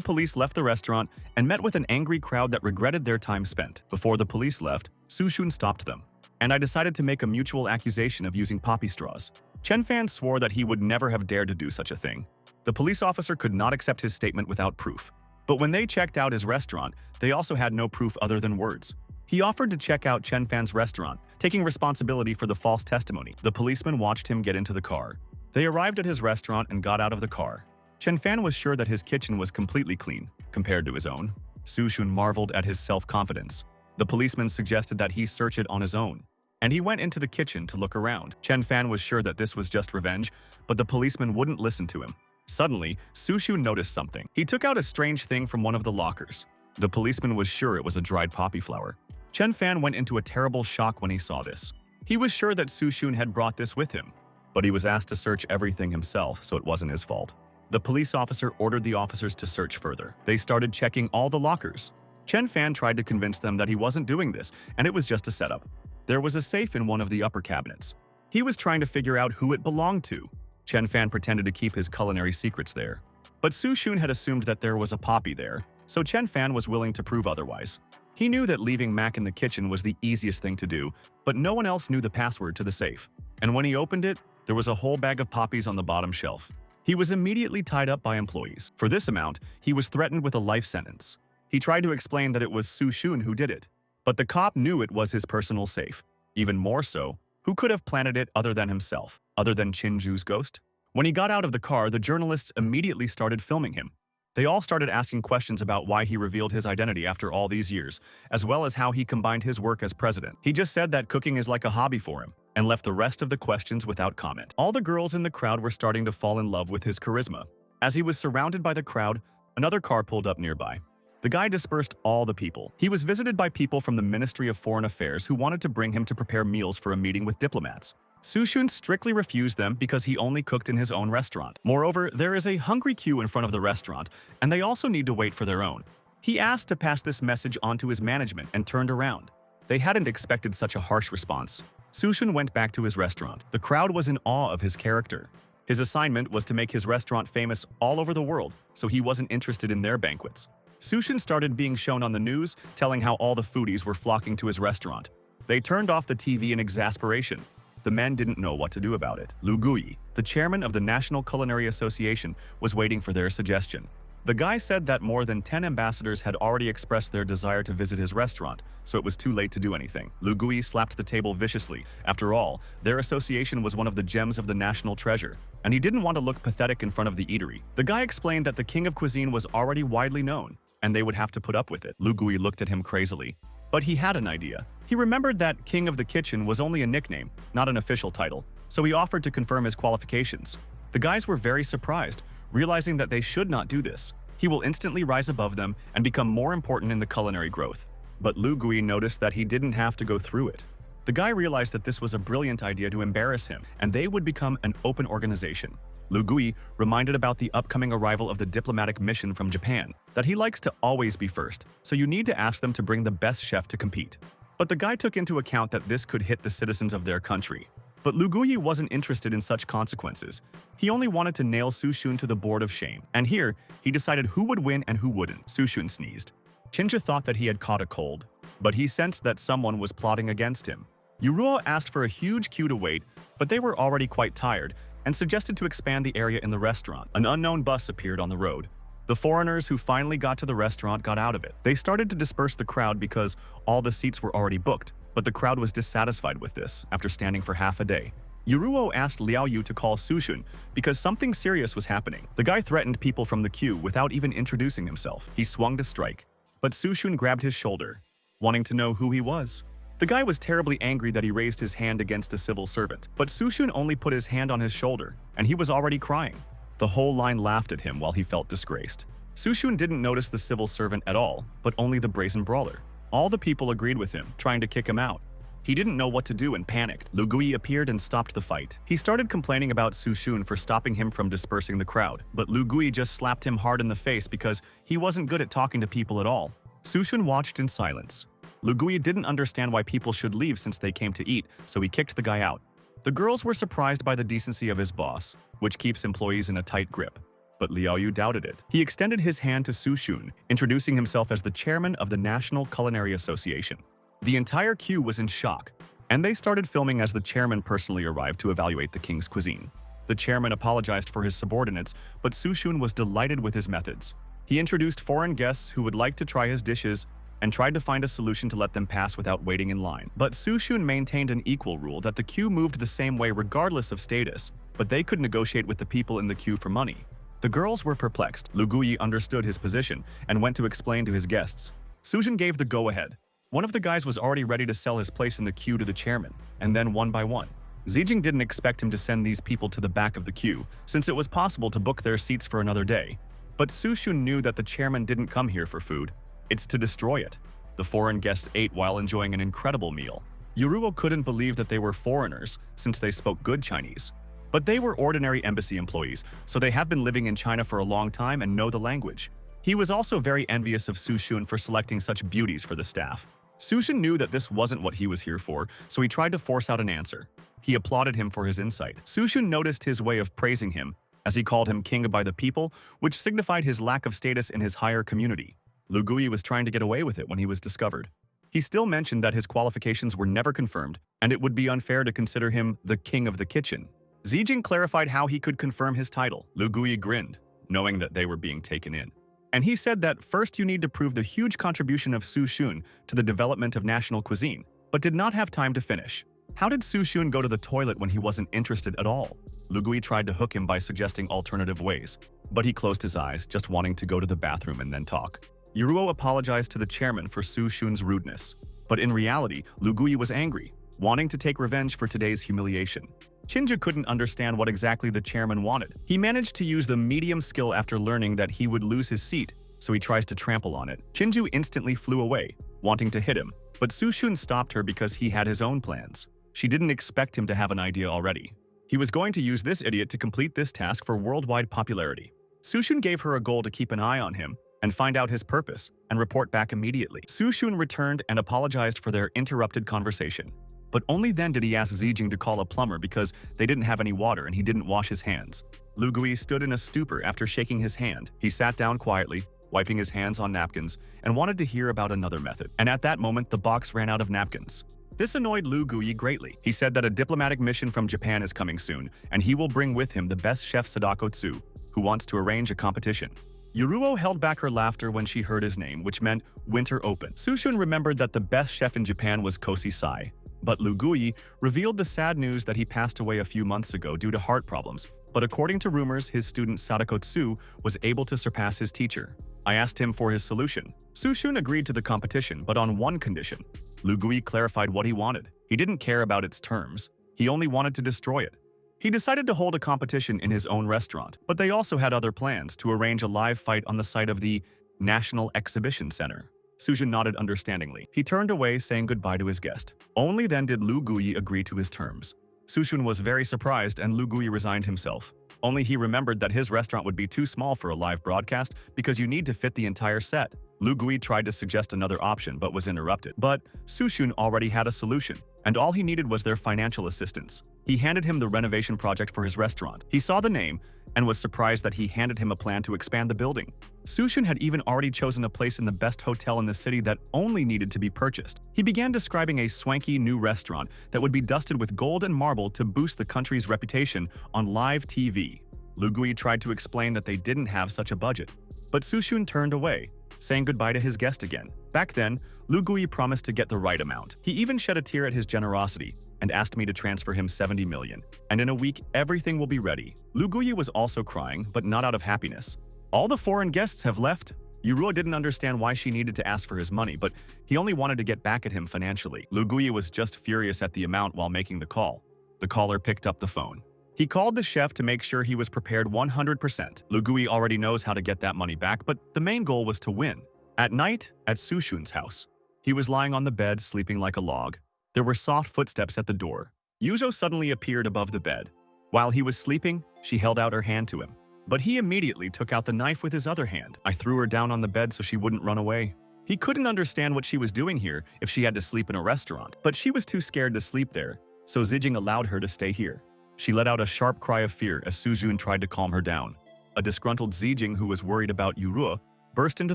police left the restaurant and met with an angry crowd that regretted their time spent. Before the police left, Sushun stopped them. And I decided to make a mutual accusation of using poppy straws. Chen Fan swore that he would never have dared to do such a thing. The police officer could not accept his statement without proof. But when they checked out his restaurant, they also had no proof other than words. He offered to check out Chen Fan's restaurant, taking responsibility for the false testimony. The policeman watched him get into the car. They arrived at his restaurant and got out of the car. Chen Fan was sure that his kitchen was completely clean, compared to his own. Sushun marveled at his self-confidence. The policeman suggested that he search it on his own, and he went into the kitchen to look around. Chen Fan was sure that this was just revenge, but the policeman wouldn't listen to him. Suddenly, Sushun noticed something. He took out a strange thing from one of the lockers. The policeman was sure it was a dried poppy flower. Chen Fan went into a terrible shock when he saw this. He was sure that Sushun had brought this with him, but he was asked to search everything himself, so it wasn't his fault. The police officer ordered the officers to search further. They started checking all the lockers. Chen Fan tried to convince them that he wasn't doing this, and it was just a setup. There was a safe in one of the upper cabinets. He was trying to figure out who it belonged to. Chen Fan pretended to keep his culinary secrets there. But Sushun had assumed that there was a poppy there, so Chen Fan was willing to prove otherwise. He knew that leaving Mac in the kitchen was the easiest thing to do, but no one else knew the password to the safe. And when he opened it, there was a whole bag of poppies on the bottom shelf. He was immediately tied up by employees. For this amount, he was threatened with a life sentence. He tried to explain that it was Sushun who did it, but the cop knew it was his personal safe. Even more so, who could have planted it other than himself, other than Chinju's ghost? When he got out of the car, the journalists immediately started filming him. They all started asking questions about why he revealed his identity after all these years, as well as how he combined his work as president. He just said that cooking is like a hobby for him, and left the rest of the questions without comment. All the girls in the crowd were starting to fall in love with his charisma. As he was surrounded by the crowd, another car pulled up nearby. The guy dispersed all the people. He was visited by people from the Ministry of Foreign Affairs who wanted to bring him to prepare meals for a meeting with diplomats. Sushun strictly refused them because he only cooked in his own restaurant. Moreover, there is a hungry queue in front of the restaurant, and they also need to wait for their own. He asked to pass this message on to his management and turned around. They hadn't expected such a harsh response. Sushun went back to his restaurant. The crowd was in awe of his character. His assignment was to make his restaurant famous all over the world, so he wasn't interested in their banquets. Sushun started being shown on the news, telling how all the foodies were flocking to his restaurant. They turned off the TV in exasperation. The men didn't know what to do about it. Lu Gui, the chairman of the National Culinary Association, was waiting for their suggestion. The guy said that more than 10 ambassadors had already expressed their desire to visit his restaurant, so it was too late to do anything. Lu Gui slapped the table viciously. After all, their association was one of the gems of the national treasure, and he didn't want to look pathetic in front of the eatery. The guy explained that the king of cuisine was already widely known, and they would have to put up with it. Lu Gui looked at him crazily. But he had an idea. He remembered that King of the Kitchen was only a nickname, not an official title, so he offered to confirm his qualifications. The guys were very surprised, realizing that they should not do this. He will instantly rise above them and become more important in the culinary growth. But Lu Gui noticed that he didn't have to go through it. The guy realized that this was a brilliant idea to embarrass him, and they would become an open organization. Lu Gui reminded about the upcoming arrival of the diplomatic mission from Japan, that he likes to always be first, so you need to ask them to bring the best chef to compete. But the guy took into account that this could hit the citizens of their country. But Lu Gui wasn't interested in such consequences. He only wanted to nail Sushun to the board of shame. And here, he decided who would win and who wouldn't. Sushun sneezed. Chinja thought that he had caught a cold, but he sensed that someone was plotting against him. Yuruo asked for a huge queue to wait, but they were already quite tired, and suggested to expand the area in the restaurant. An unknown bus appeared on the road. The foreigners who finally got to the restaurant got out of it. They started to disperse the crowd because all the seats were already booked, but the crowd was dissatisfied with this after standing for half a day. Yuruo asked Liao Yu to call Sushun because something serious was happening. The guy threatened people from the queue without even introducing himself. He swung to strike, but Sushun grabbed his shoulder, wanting to know who he was. The guy was terribly angry that he raised his hand against a civil servant, but Sushun only put his hand on his shoulder, and he was already crying. The whole line laughed at him while he felt disgraced. Sushun didn't notice the civil servant at all, but only the brazen brawler. All the people agreed with him, trying to kick him out. He didn't know what to do and panicked. Lu Gui appeared and stopped the fight. He started complaining about Sushun for stopping him from dispersing the crowd, but Lu Gui just slapped him hard in the face because he wasn't good at talking to people at all. Sushun watched in silence. Lu Gui didn't understand why people should leave since they came to eat, so he kicked the guy out. The girls were surprised by the decency of his boss, which keeps employees in a tight grip. But Liao Yu doubted it. He extended his hand to Sushun, introducing himself as the chairman of the National Culinary Association. The entire queue was in shock, and they started filming as the chairman personally arrived to evaluate the king's cuisine. The chairman apologized for his subordinates, but Sushun was delighted with his methods. He introduced foreign guests who would like to try his dishes and tried to find a solution to let them pass without waiting in line. But Sushun maintained an equal rule that the queue moved the same way regardless of status, but they could negotiate with the people in the queue for money. The girls were perplexed. Lu Gui understood his position and went to explain to his guests. Sushun gave the go-ahead. One of the guys was already ready to sell his place in the queue to the chairman, and then one by one. Zijing didn't expect him to send these people to the back of the queue, since it was possible to book their seats for another day. But Sushun knew that the chairman didn't come here for food. It's to destroy it. The foreign guests ate while enjoying an incredible meal. Yuruo couldn't believe that they were foreigners, since they spoke good Chinese. But they were ordinary embassy employees, so they have been living in China for a long time and know the language. He was also very envious of Sushun for selecting such beauties for the staff. Sushun knew that this wasn't what he was here for, so he tried to force out an answer. He applauded him for his insight. Sushun noticed his way of praising him, as he called him king by the people, which signified his lack of status in his higher community. Lu Gui was trying to get away with it when he was discovered. He still mentioned that his qualifications were never confirmed, and it would be unfair to consider him the king of the kitchen. Zijing clarified how he could confirm his title. Lu Gui grinned, knowing that they were being taken in. And he said that first you need to prove the huge contribution of Sushun to the development of national cuisine, but did not have time to finish. How did Sushun go to the toilet when he wasn't interested at all? Lu Gui tried to hook him by suggesting alternative ways. but he closed his eyes, just wanting to go to the bathroom and then talk. Yuruo apologized to the chairman for Su Shun's rudeness, but in reality, Lu Guyi was angry, wanting to take revenge for today's humiliation. Chinju couldn't understand what exactly the chairman wanted. He managed to use the medium skill after learning that he would lose his seat, so he tries to trample on it. Chinju instantly flew away, wanting to hit him, but Su Shun stopped her because he had his own plans. She didn't expect him to have an idea already. He was going to use this idiot to complete this task for worldwide popularity. Su Shun gave her a goal to keep an eye on him and find out his purpose and report back immediately. Su Shun returned and apologized for their interrupted conversation. But only then did he ask Zijing to call a plumber because they didn't have any water and he didn't wash his hands. Lu Gui stood in a stupor after shaking his hand. He sat down quietly, wiping his hands on napkins, and wanted to hear about another method. And at that moment, the box ran out of napkins. This annoyed Lu Guyi greatly. He said that a diplomatic mission from Japan is coming soon, and he will bring with him the best chef Sadako Tsu, who wants to arrange a competition. Yuruo held back her laughter when she heard his name, which meant winter open. Su Shun remembered that the best chef in Japan was Kosi Sai, but Lu Guyi revealed the sad news that he passed away a few months ago due to heart problems. But according to rumors, his student Sadako Tsu was able to surpass his teacher. I asked him for his solution. Su Shun agreed to the competition, but on one condition. Lu Gui clarified what he wanted. He didn't care about its terms. He only wanted to destroy it. He decided to hold a competition in his own restaurant, but they also had other plans to arrange a live fight on the site of the National Exhibition Center. Su Shun nodded understandingly. He turned away, saying goodbye to his guest. Only then did Lu Gui agree to his terms. Su Shun was very surprised and Lu Gui resigned himself. Only he remembered that his restaurant would be too small for a live broadcast because you need to fit the entire set. Lu Gui tried to suggest another option but was interrupted. But Su Shun already had a solution, and all he needed was their financial assistance. He handed him the renovation project for his restaurant. He saw the name and was surprised that he handed him a plan to expand the building. Su Shun had even already chosen a place in the best hotel in the city that only needed to be purchased. He began describing a swanky new restaurant that would be dusted with gold and marble to boost the country's reputation on live TV. Lu Gui tried to explain that they didn't have such a budget, but Su Shun turned away, saying goodbye to his guest again. Back then, Lu Gui promised to get the right amount. He even shed a tear at his generosity and asked me to transfer him 70 million, and in a week everything will be ready. Lu Gui was also crying, but not out of happiness. All the foreign guests have left. Yuruo didn't understand why she needed to ask for his money, but he only wanted to get back at him financially. Lu Gui was just furious at the amount while making the call. The caller picked up the phone. He called the chef to make sure he was prepared 100%. Lu Gui already knows how to get that money back, but the main goal was to win. At night, at Su Shun's house, he was lying on the bed, sleeping like a log. There were soft footsteps at the door. Yuzo suddenly appeared above the bed. While he was sleeping, she held out her hand to him. But he immediately took out the knife with his other hand. I threw her down on the bed so she wouldn't run away. He couldn't understand what she was doing here if she had to sleep in a restaurant, but she was too scared to sleep there, so Zijing allowed her to stay here. She let out a sharp cry of fear as Su Jun tried to calm her down. A disgruntled Zijing who was worried about Yuruo burst into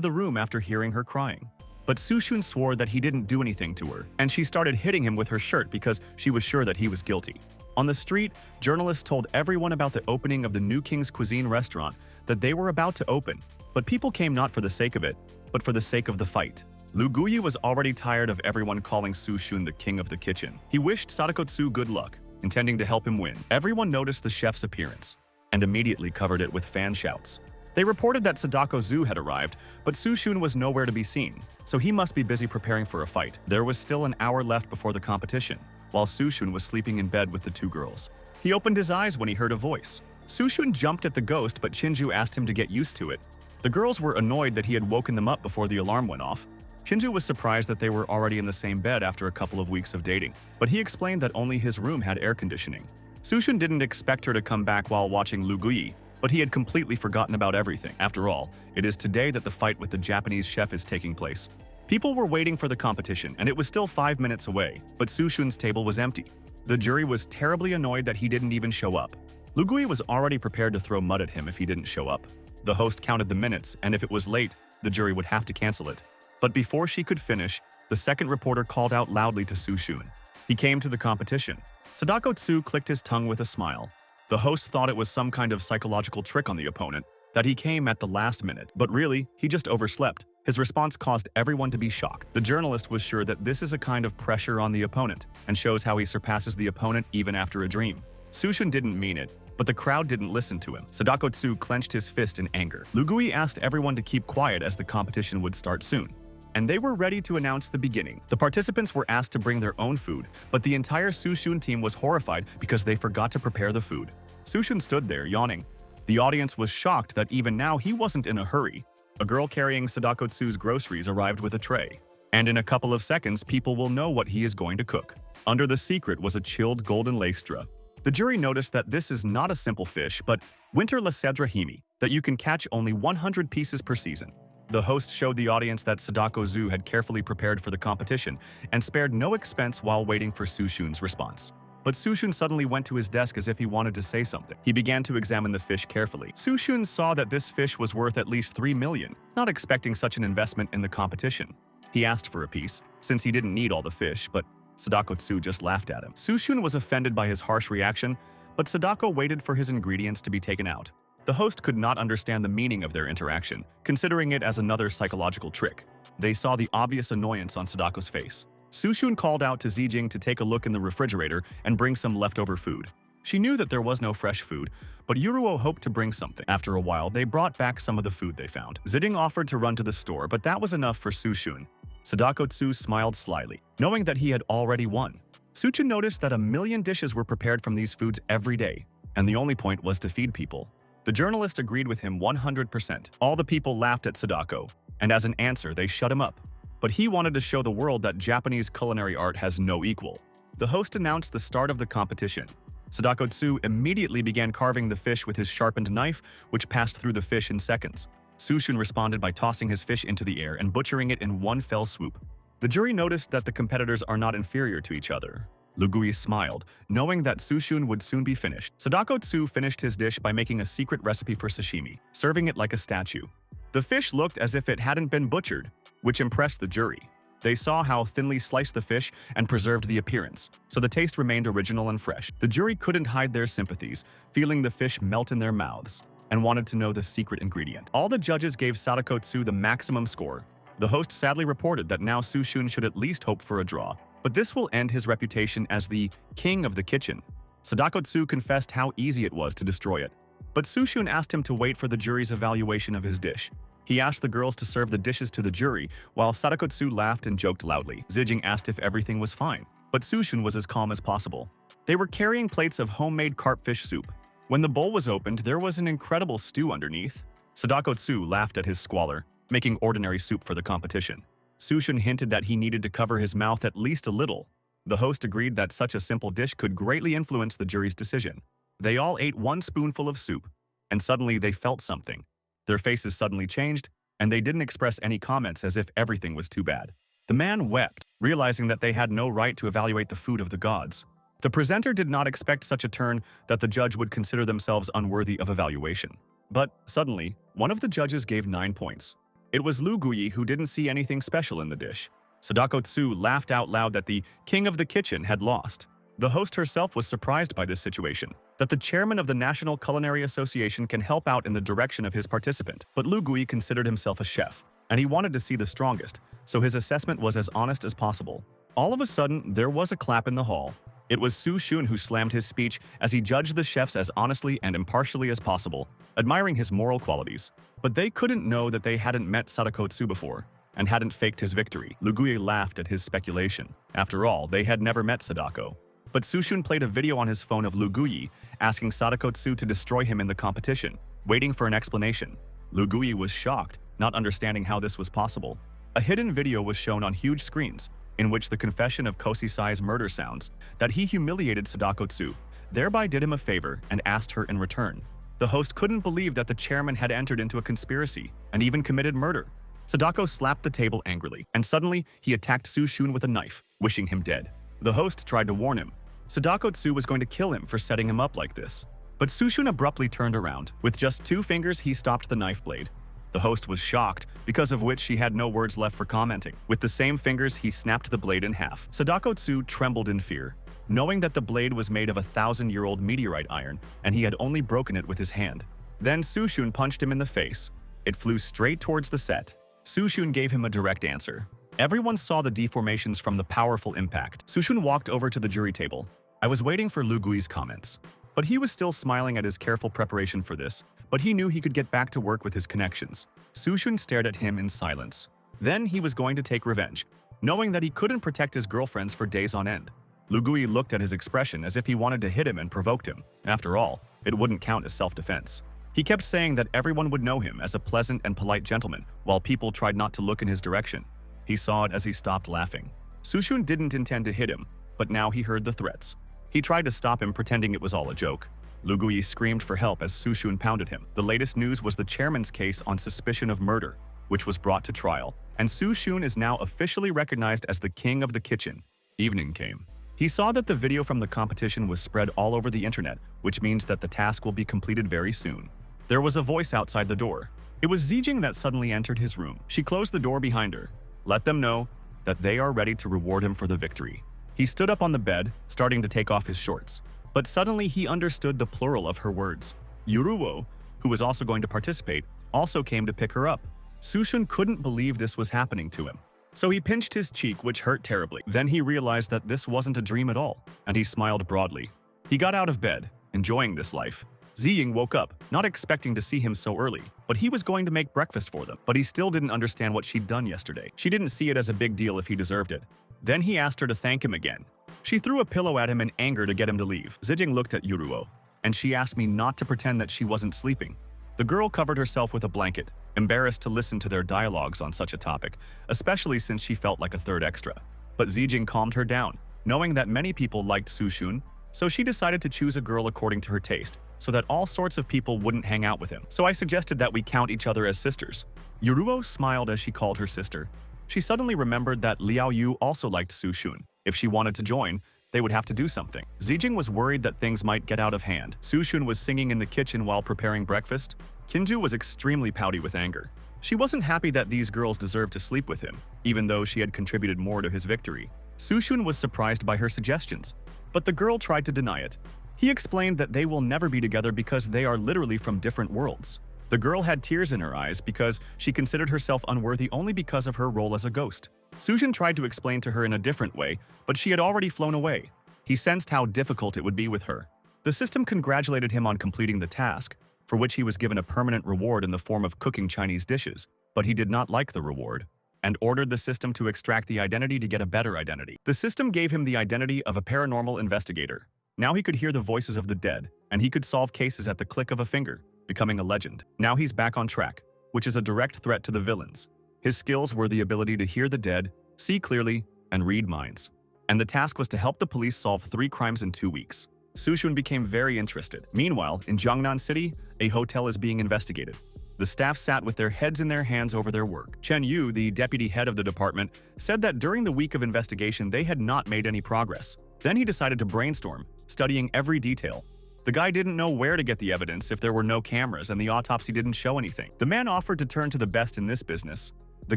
the room after hearing her crying. But Su Shun swore that he didn't do anything to her, and she started hitting him with her shirt because she was sure that he was guilty. On the street, journalists told everyone about the opening of the New King's Cuisine restaurant that they were about to open, but people came not for the sake of it, but for the sake of the fight. Lu Guyi was already tired of everyone calling Su Shun the king of the kitchen. He wished Sadako Tsu good luck, intending to help him win. Everyone noticed the chef's appearance and immediately covered it with fan shouts. They reported that Sadako Zu had arrived, but Su Shun was nowhere to be seen, so he must be busy preparing for a fight. There was still an hour left before the competition, while Su Shun was sleeping in bed with the two girls. He opened his eyes when he heard a voice. Su Shun jumped at the ghost, but Chinju asked him to get used to it. The girls were annoyed that he had woken them up before the alarm went off. Chinju was surprised that they were already in the same bed after a couple of weeks of dating, but he explained that only his room had air conditioning. Su Shun didn't expect her to come back while watching Lu Guyi, but he had completely forgotten about everything. After all, it is today that the fight with the Japanese chef is taking place. People were waiting for the competition, and it was still 5 minutes away, but Su Shun's table was empty. The jury was terribly annoyed that he didn't even show up. Lu Guyi was already prepared to throw mud at him if he didn't show up. The host counted the minutes, and if it was late, the jury would have to cancel it. But before she could finish, the second reporter called out loudly to Su Shun. He came to the competition. Sadako Tsu clicked his tongue with a smile. The host thought it was some kind of psychological trick on the opponent, that he came at the last minute, but really, he just overslept. His response caused everyone to be shocked. The journalist was sure that this is a kind of pressure on the opponent, and shows how he surpasses the opponent even after a dream. Su Shun didn't mean it, but the crowd didn't listen to him. Sadako Tsu clenched his fist in anger. Lu Gui asked everyone to keep quiet as the competition would start soon, and they were ready to announce the beginning. The participants were asked to bring their own food, but the entire Sushun team was horrified because they forgot to prepare the food. Sushun stood there, yawning. The audience was shocked that even now he wasn't in a hurry. A girl carrying Sadako Tsu's groceries arrived with a tray, and in a couple of seconds, people will know what he is going to cook. Under the secret was a chilled golden lakstra. The jury noticed that this is not a simple fish, but winter Lasedra himi, that you can catch only 100 pieces per season. The host showed the audience that Sadako Tsu had carefully prepared for the competition and spared no expense while waiting for Sushun's response. But Sushun suddenly went to his desk as if he wanted to say something. He began to examine the fish carefully. Sushun saw that this fish was worth at least 3 million, not expecting such an investment in the competition. He asked for a piece, since he didn't need all the fish, but Sadako Tsu just laughed at him. Sushun was offended by his harsh reaction, but Sadako waited for his ingredients to be taken out. The host could not understand the meaning of their interaction, considering it as another psychological trick. They saw the obvious annoyance on Sadako's face. Sushun called out to Zijing to take a look in the refrigerator and bring some leftover food. She knew that there was no fresh food, but Yuruo hoped to bring something. After a while, they brought back some of the food they found. Zijing offered to run to the store, but that was enough for Sushun. Sadako Tsu smiled slyly, knowing that he had already won. Sushun noticed that 1 million dishes were prepared from these foods every day, and the only point was to feed people. The journalist agreed with him 100%. All the people laughed at Sadako, and as an answer, they shut him up. But he wanted to show the world that Japanese culinary art has no equal. The host announced the start of the competition. Sadako Tsu immediately began carving the fish with his sharpened knife, which passed through the fish in seconds. Sushun responded by tossing his fish into the air and butchering it in one fell swoop. The jury noticed that the competitors are not inferior to each other. Lu Gui smiled, knowing that Sushun would soon be finished. Sadako Tsu finished his dish by making a secret recipe for sashimi, serving it like a statue. The fish looked as if it hadn't been butchered, which impressed the jury. They saw how thinly sliced the fish and preserved the appearance, so the taste remained original and fresh. The jury couldn't hide their sympathies, feeling the fish melt in their mouths, and wanted to know the secret ingredient. All the judges gave Sadako Tsu the maximum score. The host sadly reported that now Sushun should at least hope for a draw, but this will end his reputation as the king of the kitchen. Sadako Tsu confessed how easy it was to destroy it, but Sushun asked him to wait for the jury's evaluation of his dish. He asked the girls to serve the dishes to the jury, while Sadako Tsu laughed and joked loudly. Zijing asked if everything was fine, but Sushun was as calm as possible. They were carrying plates of homemade carpfish soup. When the bowl was opened, there was an incredible stew underneath. Sadako Tsu laughed at his squalor, making ordinary soup for the competition. Sushun hinted that he needed to cover his mouth at least a little. The host agreed that such a simple dish could greatly influence the jury's decision. They all ate one spoonful of soup, and suddenly they felt something. Their faces suddenly changed, and they didn't express any comments as if everything was too bad. The man wept, realizing that they had no right to evaluate the food of the gods. The presenter did not expect such a turn that the judge would consider themselves unworthy of evaluation. But suddenly, one of the judges gave 9 points. It was Lu Gui who didn't see anything special in the dish. Sadako Tsu laughed out loud that the king of the kitchen had lost. The host herself was surprised by this situation, that the chairman of the National Culinary Association can help out in the direction of his participant. But Lu Gui considered himself a chef, and he wanted to see the strongest, so his assessment was as honest as possible. All of a sudden, there was a clap in the hall. It was Sushun who slammed his speech as he judged the chefs as honestly and impartially as possible, admiring his moral qualities. But they couldn't know that they hadn't met Sadako Tsu before, and hadn't faked his victory. Lu Gui laughed at his speculation. After all, they had never met Sadako. But Sushun played a video on his phone of Lu Gui, asking Sadako Tsu to destroy him in the competition, waiting for an explanation. Lu Gui was shocked, not understanding how this was possible. A hidden video was shown on huge screens, in which the confession of Kosisai's murder sounds, that he humiliated Sadako Tsu, thereby did him a favor and asked her in return. The host couldn't believe that the chairman had entered into a conspiracy and even committed murder. Sadako slapped the table angrily, and suddenly he attacked Sushun with a knife, wishing him dead. The host tried to warn him. Sadako Tsu was going to kill him for setting him up like this. But Sushun abruptly turned around. With just 2 fingers, he stopped the knife blade. The host was shocked, because of which she had no words left for commenting. With the same fingers, he snapped the blade in half. Sadako Tsu trembled in fear, knowing that the blade was made of a 1,000-year-old meteorite iron, and he had only broken it with his hand. Then Sushun punched him in the face. It flew straight towards the set. Sushun gave him a direct answer. Everyone saw the deformations from the powerful impact. Sushun walked over to the jury table. I was waiting for Lu Gui's comments, But he was still smiling at his careful preparation for this, but he knew he could get back to work with his connections. Su-shun stared at him in silence. Then he was going to take revenge, knowing that he couldn't protect his girlfriends for days on end. Lugui looked at his expression as if he wanted to hit him and provoked him. After all, it wouldn't count as self-defense. He kept saying that everyone would know him as a pleasant and polite gentleman, while people tried not to look in his direction. He saw it as he stopped laughing. Su-shun didn't intend to hit him, but now he heard the threats. He tried to stop him, pretending it was all a joke. Lugui screamed for help as Su-shun pounded him. The latest news was the chairman's case on suspicion of murder, which was brought to trial, and Su-shun is now officially recognized as the king of the kitchen. Evening came. He saw that the video from the competition was spread all over the internet, which means that the task will be completed very soon. There was a voice outside the door. It was Zijing that suddenly entered his room. She closed the door behind her. Let them know that they are ready to reward him for the victory. He stood up on the bed, starting to take off his shorts. But suddenly he understood the plural of her words. Yuruo, who was also going to participate, also came to pick her up. Su-shun couldn't believe this was happening to him. So he pinched his cheek, which hurt terribly. Then he realized that this wasn't a dream at all, and he smiled broadly. He got out of bed, enjoying this life. Ziying woke up, not expecting to see him so early, but he was going to make breakfast for them. But he still didn't understand what she'd done yesterday. She didn't see it as a big deal if he deserved it. Then he asked her to thank him again. She threw a pillow at him in anger to get him to leave. Zijing looked at Yuruo, and she asked me not to pretend that she wasn't sleeping. The girl covered herself with a blanket, embarrassed to listen to their dialogues on such a topic, especially since she felt like a third extra. But Zijing calmed her down, knowing that many people liked Su-shun, so she decided to choose a girl according to her taste, so that all sorts of people wouldn't hang out with him. So I suggested that we count each other as sisters. Yuruo smiled as she called her sister. She suddenly remembered that Liao Yu also liked Su-shun. If she wanted to join, they would have to do something. Zijing was worried that things might get out of hand. Su-shun was singing in the kitchen while preparing breakfast. Kinju was extremely pouty with anger. She wasn't happy that these girls deserved to sleep with him, even though she had contributed more to his victory. Su-shun was surprised by her suggestions, but the girl tried to deny it. He explained that they will never be together because they are literally from different worlds. The girl had tears in her eyes because she considered herself unworthy only because of her role as a ghost. Su-shun tried to explain to her in a different way, but she had already flown away. He sensed how difficult it would be with her. The system congratulated him on completing the task, for which he was given a permanent reward in the form of cooking Chinese dishes, but he did not like the reward, and ordered the system to extract the identity to get a better identity. The system gave him the identity of a paranormal investigator. Now he could hear the voices of the dead, and he could solve cases at the click of a finger, becoming a legend. Now he's back on track, which is a direct threat to the villains. His skills were the ability to hear the dead, see clearly, and read minds. And the task was to help the police solve 3 crimes in 2 weeks. Su-shun became very interested. Meanwhile, in Jiangnan City, a hotel is being investigated. The staff sat with their heads in their hands over their work. Chen Yu, the deputy head of the department, said that during the week of investigation they had not made any progress. Then he decided to brainstorm, studying every detail. The guy didn't know where to get the evidence if there were no cameras and the autopsy didn't show anything. The man offered to turn to the best in this business. The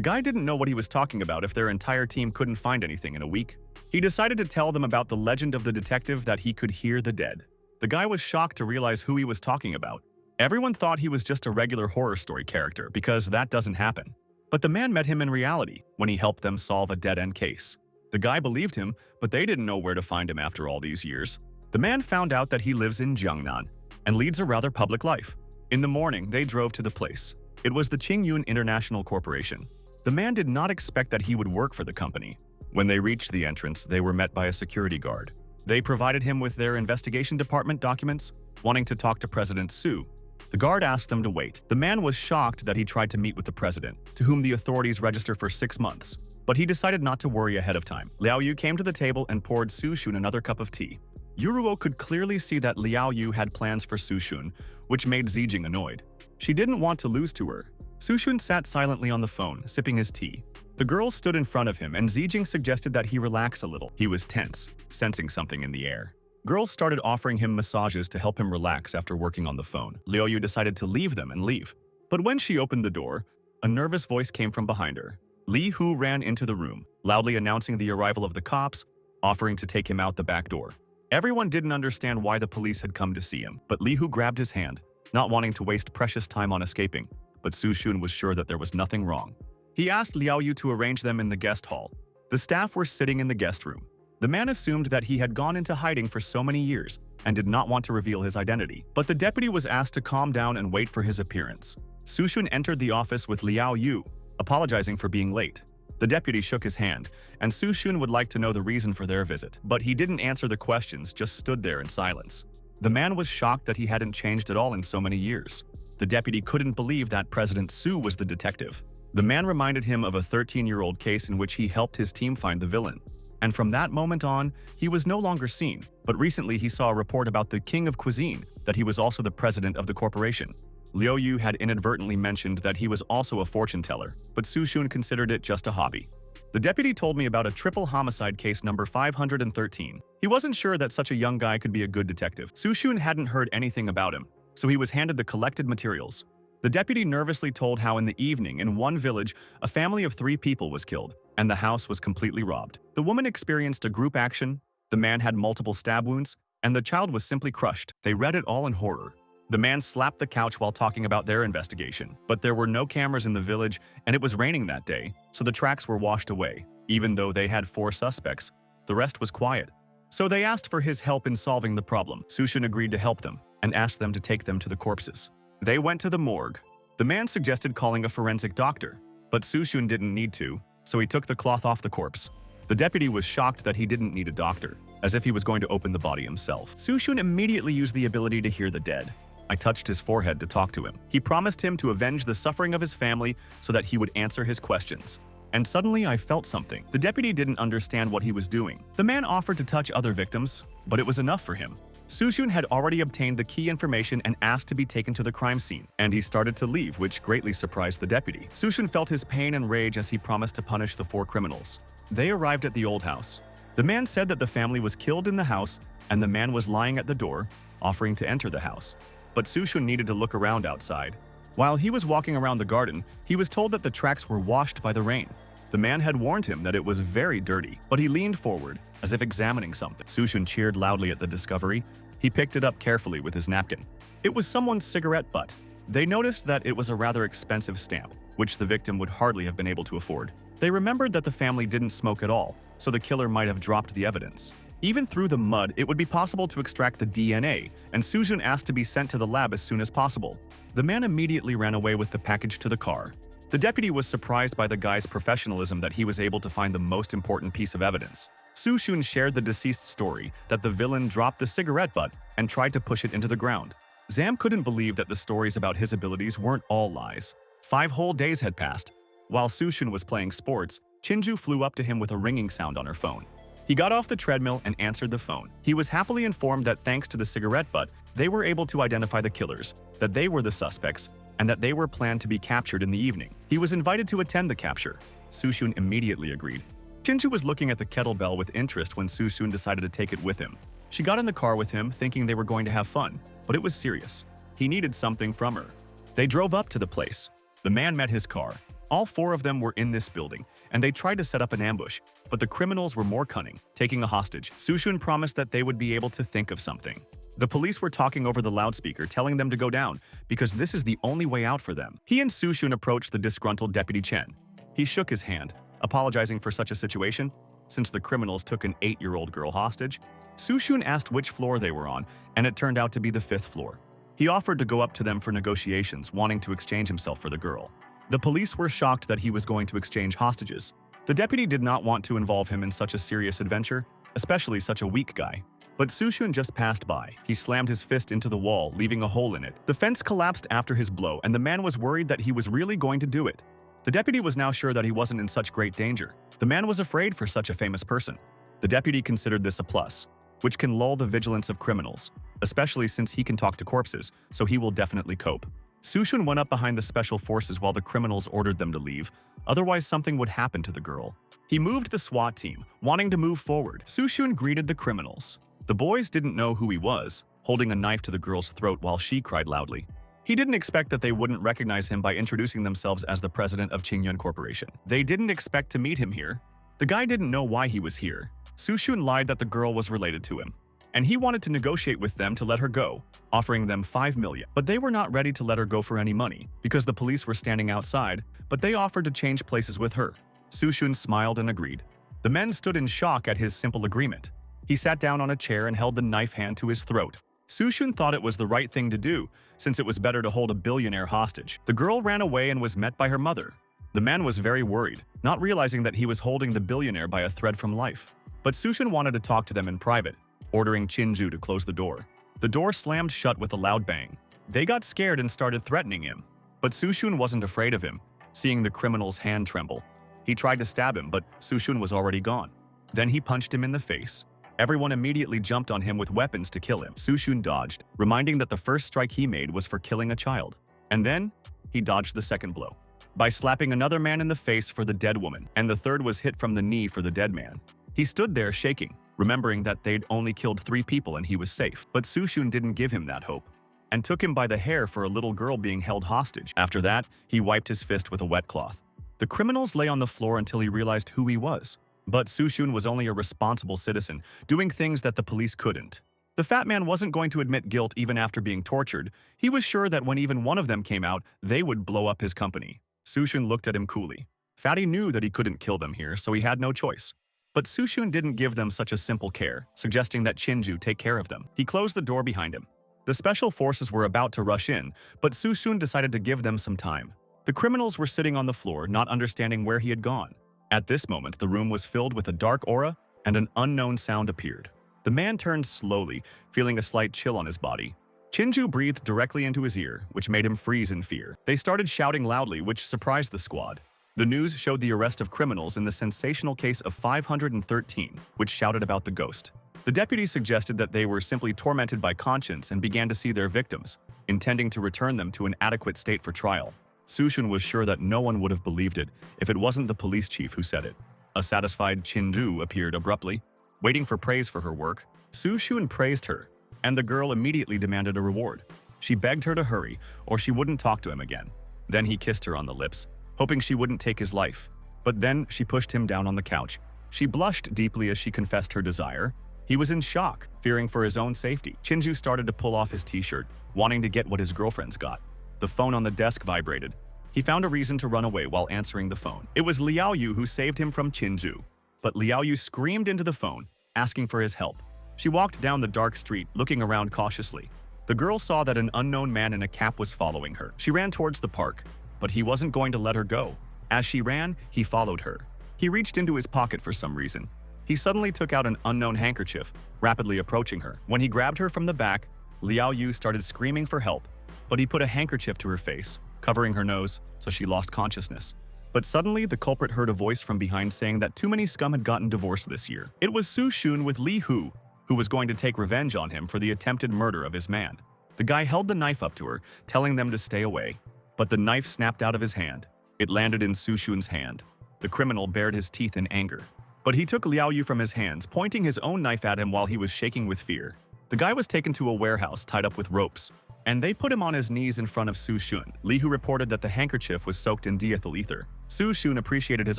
guy didn't know what he was talking about if their entire team couldn't find anything in a week. He decided to tell them about the legend of the detective that he could hear the dead. The guy was shocked to realize who he was talking about. Everyone thought he was just a regular horror story character because that doesn't happen. But the man met him in reality when he helped them solve a dead-end case. The guy believed him, but they didn't know where to find him after all these years. The man found out that he lives in Jiangnan and leads a rather public life. In the morning, they drove to the place. It was the Qingyun International Corporation. The man did not expect that he would work for the company. When they reached the entrance, they were met by a security guard. They provided him with their investigation department documents, wanting to talk to President Su. The guard asked them to wait. The man was shocked that he tried to meet with the president, to whom the authorities register for 6 months. But he decided not to worry ahead of time. Liao Yu came to the table and poured Su-shun another cup of tea. Yuruo could clearly see that Liao Yu had plans for Su-shun, which made Zijing annoyed. She didn't want to lose to her. Su-shun sat silently on the phone, sipping his tea. The girl stood in front of him, and Zijing suggested that he relax a little. He was tense, sensing something in the air. Girls started offering him massages to help him relax after working on the phone. Liao Yu decided to leave them and leave. But when she opened the door, a nervous voice came from behind her. Li Hu ran into the room, loudly announcing the arrival of the cops, offering to take him out the back door. Everyone didn't understand why the police had come to see him, but Li Hu grabbed his hand, not wanting to waste precious time on escaping. But Su-shun was sure that there was nothing wrong. He asked Liao Yu to arrange them in the guest hall. The staff were sitting in the guest room. The man assumed that he had gone into hiding for so many years and did not want to reveal his identity. But the deputy was asked to calm down and wait for his appearance. Su-shun entered the office with Liao Yu, apologizing for being late. The deputy shook his hand, and Su-shun would like to know the reason for their visit, but he didn't answer the questions, just stood there in silence. The man was shocked that he hadn't changed at all in so many years. The deputy couldn't believe that President Su was the detective. The man reminded him of a 13-year-old case in which he helped his team find the villain. And from that moment on, he was no longer seen, but recently he saw a report about the king of cuisine, that he was also the president of the corporation. Liu Yu had inadvertently mentioned that he was also a fortune teller, but Su-shun considered it just a hobby. The deputy told me about a triple homicide case number 513. He wasn't sure that such a young guy could be a good detective. Su-shun hadn't heard anything about him, so he was handed the collected materials. The deputy nervously told how in the evening in one village, a family of 3 people was killed, and the house was completely robbed. The woman experienced a group action, the man had multiple stab wounds, and the child was simply crushed. They read it all in horror. The man slapped the couch while talking about their investigation, but there were no cameras in the village and it was raining that day, so the tracks were washed away. Even though they had 4 suspects, the rest was quiet. So they asked for his help in solving the problem. Su-shun agreed to help them and asked them to take them to the corpses. They went to the morgue. The man suggested calling a forensic doctor, but Su-shun didn't need to, so he took the cloth off the corpse. The deputy was shocked that he didn't need a doctor, as if he was going to open the body himself. Su-shun immediately used the ability to hear the dead. I touched his forehead to talk to him. He promised him to avenge the suffering of his family so that he would answer his questions. And suddenly I felt something. The deputy didn't understand what he was doing. The man offered to touch other victims, but it was enough for him. Su-shun had already obtained the key information and asked to be taken to the crime scene, and he started to leave, which greatly surprised the deputy. Su-shun felt his pain and rage as he promised to punish the 4 criminals. They arrived at the old house. The man said that the family was killed in the house, and the man was lying at the door, offering to enter the house. But Su-shun needed to look around outside. While he was walking around the garden, he was told that the tracks were washed by the rain. The man had warned him that it was very dirty, but he leaned forward, as if examining something. Su-shun cheered loudly at the discovery. He picked it up carefully with his napkin. It was someone's cigarette butt. They noticed that it was a rather expensive stamp, which the victim would hardly have been able to afford. They remembered that the family didn't smoke at all, so the killer might have dropped the evidence. Even through the mud, it would be possible to extract the DNA, and Su-shun asked to be sent to the lab as soon as possible. The man immediately ran away with the package to the car. The deputy was surprised by the guy's professionalism that he was able to find the most important piece of evidence. Su-shun shared the deceased's story that the villain dropped the cigarette butt and tried to push it into the ground. Zam couldn't believe that the stories about his abilities weren't all lies. 5 whole days had passed. While Su-shun was playing sports, Chinju flew up to him with a ringing sound on her phone. He got off the treadmill and answered the phone. He was happily informed that thanks to the cigarette butt, they were able to identify the killers, that they were the suspects, and that they were planned to be captured in the evening. He was invited to attend the capture. Su-shun immediately agreed. Chinju was looking at the kettlebell with interest when Su-shun decided to take it with him. She got in the car with him, thinking they were going to have fun, but it was serious. He needed something from her. They drove up to the place. The man met his car. All 4 of them were in this building, and they tried to set up an ambush, but the criminals were more cunning, taking a hostage. Su-shun promised that they would be able to think of something. The police were talking over the loudspeaker, telling them to go down, because this is the only way out for them. He and Su-shun approached the disgruntled Deputy Chen. He shook his hand, apologizing for such a situation, since the criminals took an 8-year-old girl hostage. Su-shun asked which floor they were on, and it turned out to be the 5th floor. He offered to go up to them for negotiations, wanting to exchange himself for the girl. The police were shocked that he was going to exchange hostages. The deputy did not want to involve him in such a serious adventure, especially such a weak guy. But Su-shun just passed by. He slammed his fist into the wall, leaving a hole in it. The fence collapsed after his blow, and the man was worried that he was really going to do it. The deputy was now sure that he wasn't in such great danger. The man was afraid for such a famous person. The deputy considered this a plus, which can lull the vigilance of criminals, especially since he can talk to corpses, so he will definitely cope. Su-shun went up behind the special forces while the criminals ordered them to leave, otherwise something would happen to the girl. He moved the SWAT team, wanting to move forward. Su-shun greeted the criminals. The boys didn't know who he was, holding a knife to the girl's throat while she cried loudly. He didn't expect that they wouldn't recognize him by introducing themselves as the president of Qingyun Corporation. They didn't expect to meet him here. The guy didn't know why he was here. Su-shun lied that the girl was related to him, and he wanted to negotiate with them to let her go, offering them 5 million. But they were not ready to let her go for any money, because the police were standing outside, but they offered to change places with her. Su-shun smiled and agreed. The men stood in shock at his simple agreement. He sat down on a chair and held the knife hand to his throat. Sushun thought it was the right thing to do, since it was better to hold a billionaire hostage. The girl ran away and was met by her mother. The man was very worried, not realizing that he was holding the billionaire by a thread from life. But Sushun wanted to talk to them in private, ordering Chinju to close the door. The door slammed shut with a loud bang. They got scared and started threatening him. But Sushun wasn't afraid of him, seeing the criminal's hand tremble. He tried to stab him, but Sushun was already gone. Then he punched him in the face. Everyone immediately jumped on him with weapons to kill him. Sushun dodged, reminding that the first strike he made was for killing a child. And then, he dodged the second blow by slapping another man in the face for the dead woman, and the third was hit from the knee for the dead man. He stood there shaking, remembering that they'd only killed 3 people and he was safe. But Sushun didn't give him that hope, and took him by the hair for a little girl being held hostage. After that, he wiped his fist with a wet cloth. The criminals lay on the floor until he realized who he was. But Sushun was only a responsible citizen, doing things that the police couldn't. The fat man wasn't going to admit guilt even after being tortured. He was sure that when even one of them came out, they would blow up his company. Sushun looked at him coolly. Fatty knew that he couldn't kill them here, so he had no choice. But Sushun didn't give them such a simple care, suggesting that Chinju take care of them. He closed the door behind him. The special forces were about to rush in, but Sushun decided to give them some time. The criminals were sitting on the floor, not understanding where he had gone. At this moment, the room was filled with a dark aura, and an unknown sound appeared. The man turned slowly, feeling a slight chill on his body. Chinju breathed directly into his ear, which made him freeze in fear. They started shouting loudly, which surprised the squad. The news showed the arrest of criminals in the sensational case of 513, which shouted about the ghost. The deputy suggested that they were simply tormented by conscience and began to see their victims, intending to return them to an adequate state for trial. Sushun was sure that no one would have believed it if it wasn't the police chief who said it. A satisfied Chinju appeared abruptly, waiting for praise for her work. Sushun praised her, and the girl immediately demanded a reward. She begged her to hurry, or she wouldn't talk to him again. Then he kissed her on the lips, hoping she wouldn't take his life. But then she pushed him down on the couch. She blushed deeply as she confessed her desire. He was in shock, fearing for his own safety. Chinju started to pull off his t-shirt, wanting to get what his girlfriend's got. The phone on the desk vibrated. He found a reason to run away while answering the phone. It was Liao Yu who saved him from Chinju. But Liao Yu screamed into the phone, asking for his help. She walked down the dark street, looking around cautiously. The girl saw that an unknown man in a cap was following her. She ran towards the park, but he wasn't going to let her go. As she ran, he followed her. He reached into his pocket for some reason. He suddenly took out an unknown handkerchief, rapidly approaching her. When he grabbed her from the back, Liao Yu started screaming for help, but he put a handkerchief to her face, covering her nose, so she lost consciousness. But suddenly, the culprit heard a voice from behind saying that too many scum had gotten divorced this year. It was Sushun with Li Hu, who was going to take revenge on him for the attempted murder of his man. The guy held the knife up to her, telling them to stay away. But the knife snapped out of his hand. It landed in Sushun's hand. The criminal bared his teeth in anger. But he took Liao Yu from his hands, pointing his own knife at him while he was shaking with fear. The guy was taken to a warehouse tied up with ropes, and they put him on his knees in front of Sushun. Li Hu reported that the handkerchief was soaked in diethyl ether. Sushun appreciated his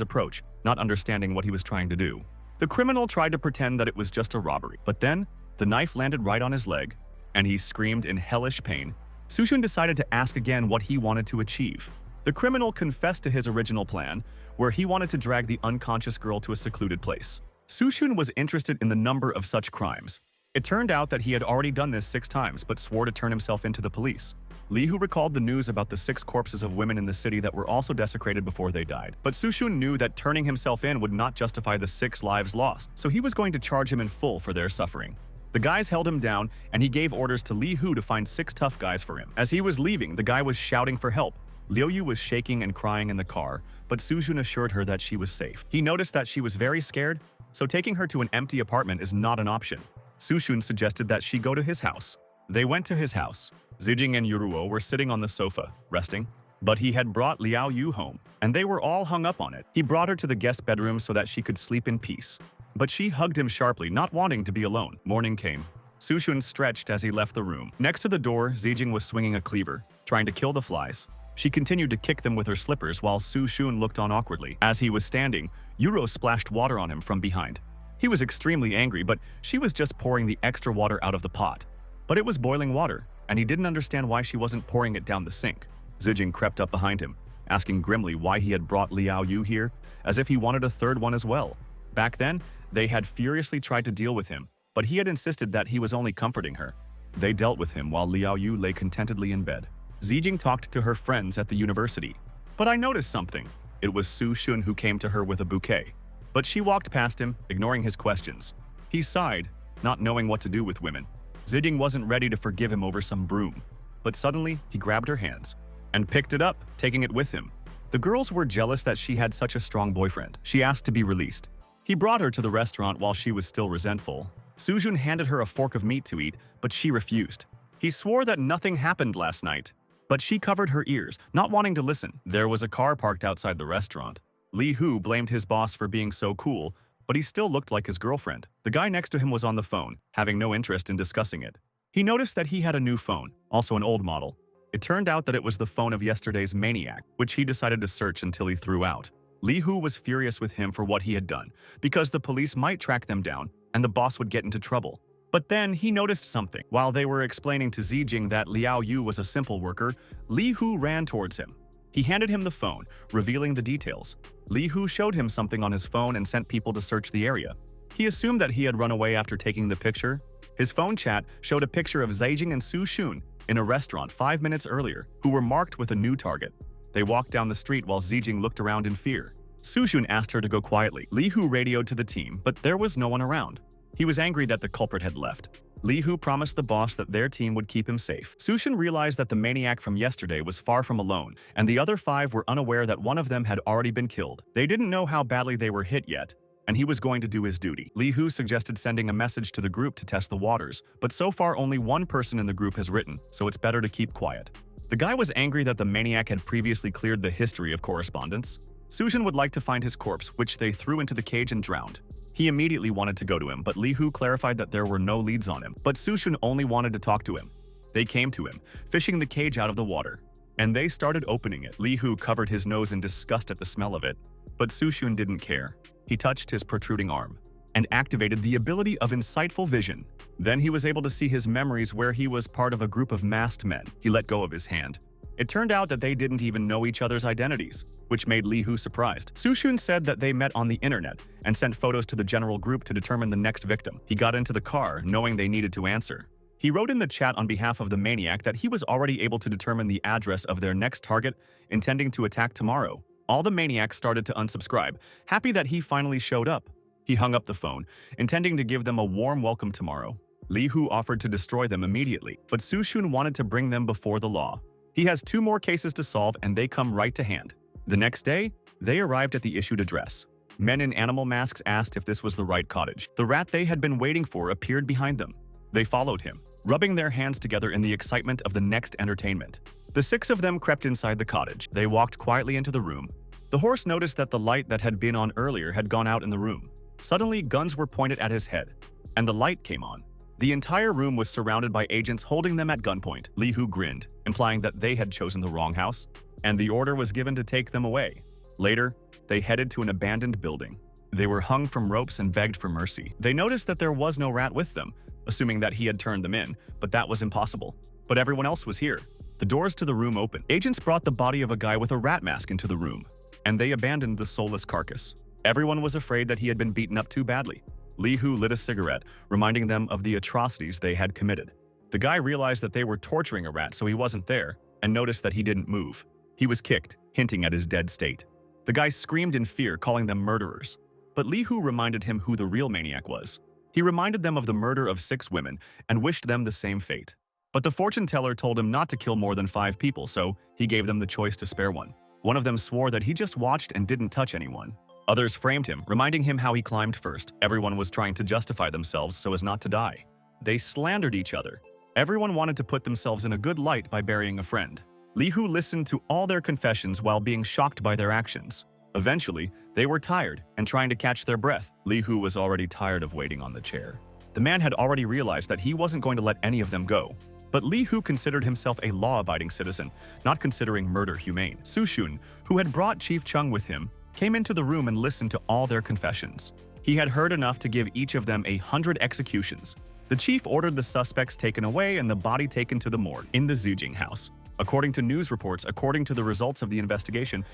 approach, not understanding what he was trying to do. The criminal tried to pretend that it was just a robbery, but then the knife landed right on his leg, and he screamed in hellish pain. Sushun decided to ask again what he wanted to achieve. The criminal confessed to his original plan, where he wanted to drag the unconscious girl to a secluded place. Sushun was interested in the number of such crimes. It turned out that he had already done this 6 times, but swore to turn himself into the police. Li Hu recalled the news about the 6 corpses of women in the city that were also desecrated before they died. But Sushun knew that turning himself in would not justify the 6 lives lost, so he was going to charge him in full for their suffering. The guys held him down, and he gave orders to Li Hu to find 6 tough guys for him. As he was leaving, the guy was shouting for help. Liao Yu was shaking and crying in the car, but Sushun assured her that she was safe. He noticed that she was very scared, so taking her to an empty apartment is not an option. Sushun suggested that she go to his house. They went to his house. Zijing and Yuruo were sitting on the sofa, resting, but he had brought Liao Yu home, and they were all hung up on it. He brought her to the guest bedroom so that she could sleep in peace. But she hugged him sharply, not wanting to be alone. Morning came. Sushun stretched as he left the room. Next to the door, Zijing was swinging a cleaver, trying to kill the flies. She continued to kick them with her slippers while Sushun looked on awkwardly. As he was standing, Yuro splashed water on him from behind. He was extremely angry, but she was just pouring the extra water out of the pot. But it was boiling water, and he didn't understand why she wasn't pouring it down the sink. Zijing crept up behind him, asking grimly why he had brought Liao Yu here, as if he wanted a third one as well. Back then, they had furiously tried to deal with him, but he had insisted that he was only comforting her. They dealt with him while Liao Yu lay contentedly in bed. Zijing talked to her friends at the university. But I noticed something. It was Su Shun who came to her with a bouquet. But she walked past him, ignoring his questions. He sighed, not knowing what to do with women. Zijing wasn't ready to forgive him over some broom. But suddenly, he grabbed her hands and picked it up, taking it with him. The girls were jealous that she had such a strong boyfriend. She asked to be released. He brought her to the restaurant while she was still resentful. Su Jun handed her a fork of meat to eat, but she refused. He swore that nothing happened last night. But she covered her ears, not wanting to listen. There was a car parked outside the restaurant. Li Hu blamed his boss for being so cool, but he still looked like his girlfriend. The guy next to him was on the phone, having no interest in discussing it. He noticed that he had a new phone, also an old model. It turned out that it was the phone of yesterday's maniac, which he decided to search until he threw out. Li Hu was furious with him for what he had done, because the police might track them down, and the boss would get into trouble. But then he noticed something. While they were explaining to Zijing that Liao Yu was a simple worker, Li Hu ran towards him. He handed him the phone, revealing the details. Li Hu showed him something on his phone and sent people to search the area. He assumed that he had run away after taking the picture. His phone chat showed a picture of Zijing and Su Shun in a restaurant 5 minutes earlier, who were marked with a new target. They walked down the street while Zijing looked around in fear. Su Shun asked her to go quietly. Li Hu radioed to the team, but there was no one around. He was angry that the culprit had left. Li Hu promised the boss that their team would keep him safe. Su Shun realized that the maniac from yesterday was far from alone, and the other 5 were unaware that one of them had already been killed. They didn't know how badly they were hit yet, and he was going to do his duty. Li Hu suggested sending a message to the group to test the waters, but so far only one person in the group has written, so it's better to keep quiet. The guy was angry that the maniac had previously cleared the history of correspondence. Su Shun would like to find his corpse, which they threw into the cage and drowned. He immediately wanted to go to him, but Li Hu clarified that there were no leads on him. But Su Shun only wanted to talk to him. They came to him, fishing the cage out of the water. And they started opening it. Li Hu covered his nose in disgust at the smell of it. But Su Shun didn't care. He touched his protruding arm and activated the ability of insightful vision. Then he was able to see his memories where he was part of a group of masked men. He let go of his hand. It turned out that they didn't even know each other's identities, which made Li Hu surprised. Su Shun said that they met on the internet and sent photos to the general group to determine the next victim. He got into the car, knowing they needed to answer. He wrote in the chat on behalf of the maniac that he was already able to determine the address of their next target, intending to attack tomorrow. All the maniacs started to unsubscribe, happy that he finally showed up. He hung up the phone, intending to give them a warm welcome tomorrow. Li Hu offered to destroy them immediately, but Su Shun wanted to bring them before the law. He has 2 more cases to solve, and they come right to hand. The next day, they arrived at the issued address. Men in animal masks asked if this was the right cottage. The rat they had been waiting for appeared behind them. They followed him, rubbing their hands together in the excitement of the next entertainment. The 6 of them crept inside the cottage. They walked quietly into the room. The horse noticed that the light that had been on earlier had gone out in the room. Suddenly, guns were pointed at his head, and the light came on. The entire room was surrounded by agents holding them at gunpoint. Li Hu grinned, implying that they had chosen the wrong house, and the order was given to take them away. Later, they headed to an abandoned building. They were hung from ropes and begged for mercy. They noticed that there was no rat with them, assuming that he had turned them in, but that was impossible. But everyone else was here. The doors to the room opened. Agents brought the body of a guy with a rat mask into the room, and they abandoned the soulless carcass. Everyone was afraid that he had been beaten up too badly. Li Hu lit a cigarette, reminding them of the atrocities they had committed. The guy realized that they were torturing a rat, so he wasn't there, and noticed that he didn't move. He was kicked, hinting at his dead state. The guy screamed in fear, calling them murderers. But Li Hu reminded him who the real maniac was. He reminded them of the murder of 6 women and wished them the same fate. But the fortune teller told him not to kill more than 5 people, so he gave them the choice to spare one. One of them swore that he just watched and didn't touch anyone. Others framed him, reminding him how he climbed first. Everyone was trying to justify themselves so as not to die. They slandered each other. Everyone wanted to put themselves in a good light by burying a friend. Li Hu listened to all their confessions while being shocked by their actions. Eventually, they were tired and trying to catch their breath. Li Hu was already tired of waiting on the chair. The man had already realized that he wasn't going to let any of them go. But Li Hu considered himself a law-abiding citizen, not considering murder humane. Su Shun, who had brought Chief Chung with him, came into the room and listened to all their confessions. He had heard enough to give each of them 100 executions. The chief ordered the suspects taken away and the body taken to the morgue in the Zijing house. According to news reports, according to the results of the investigation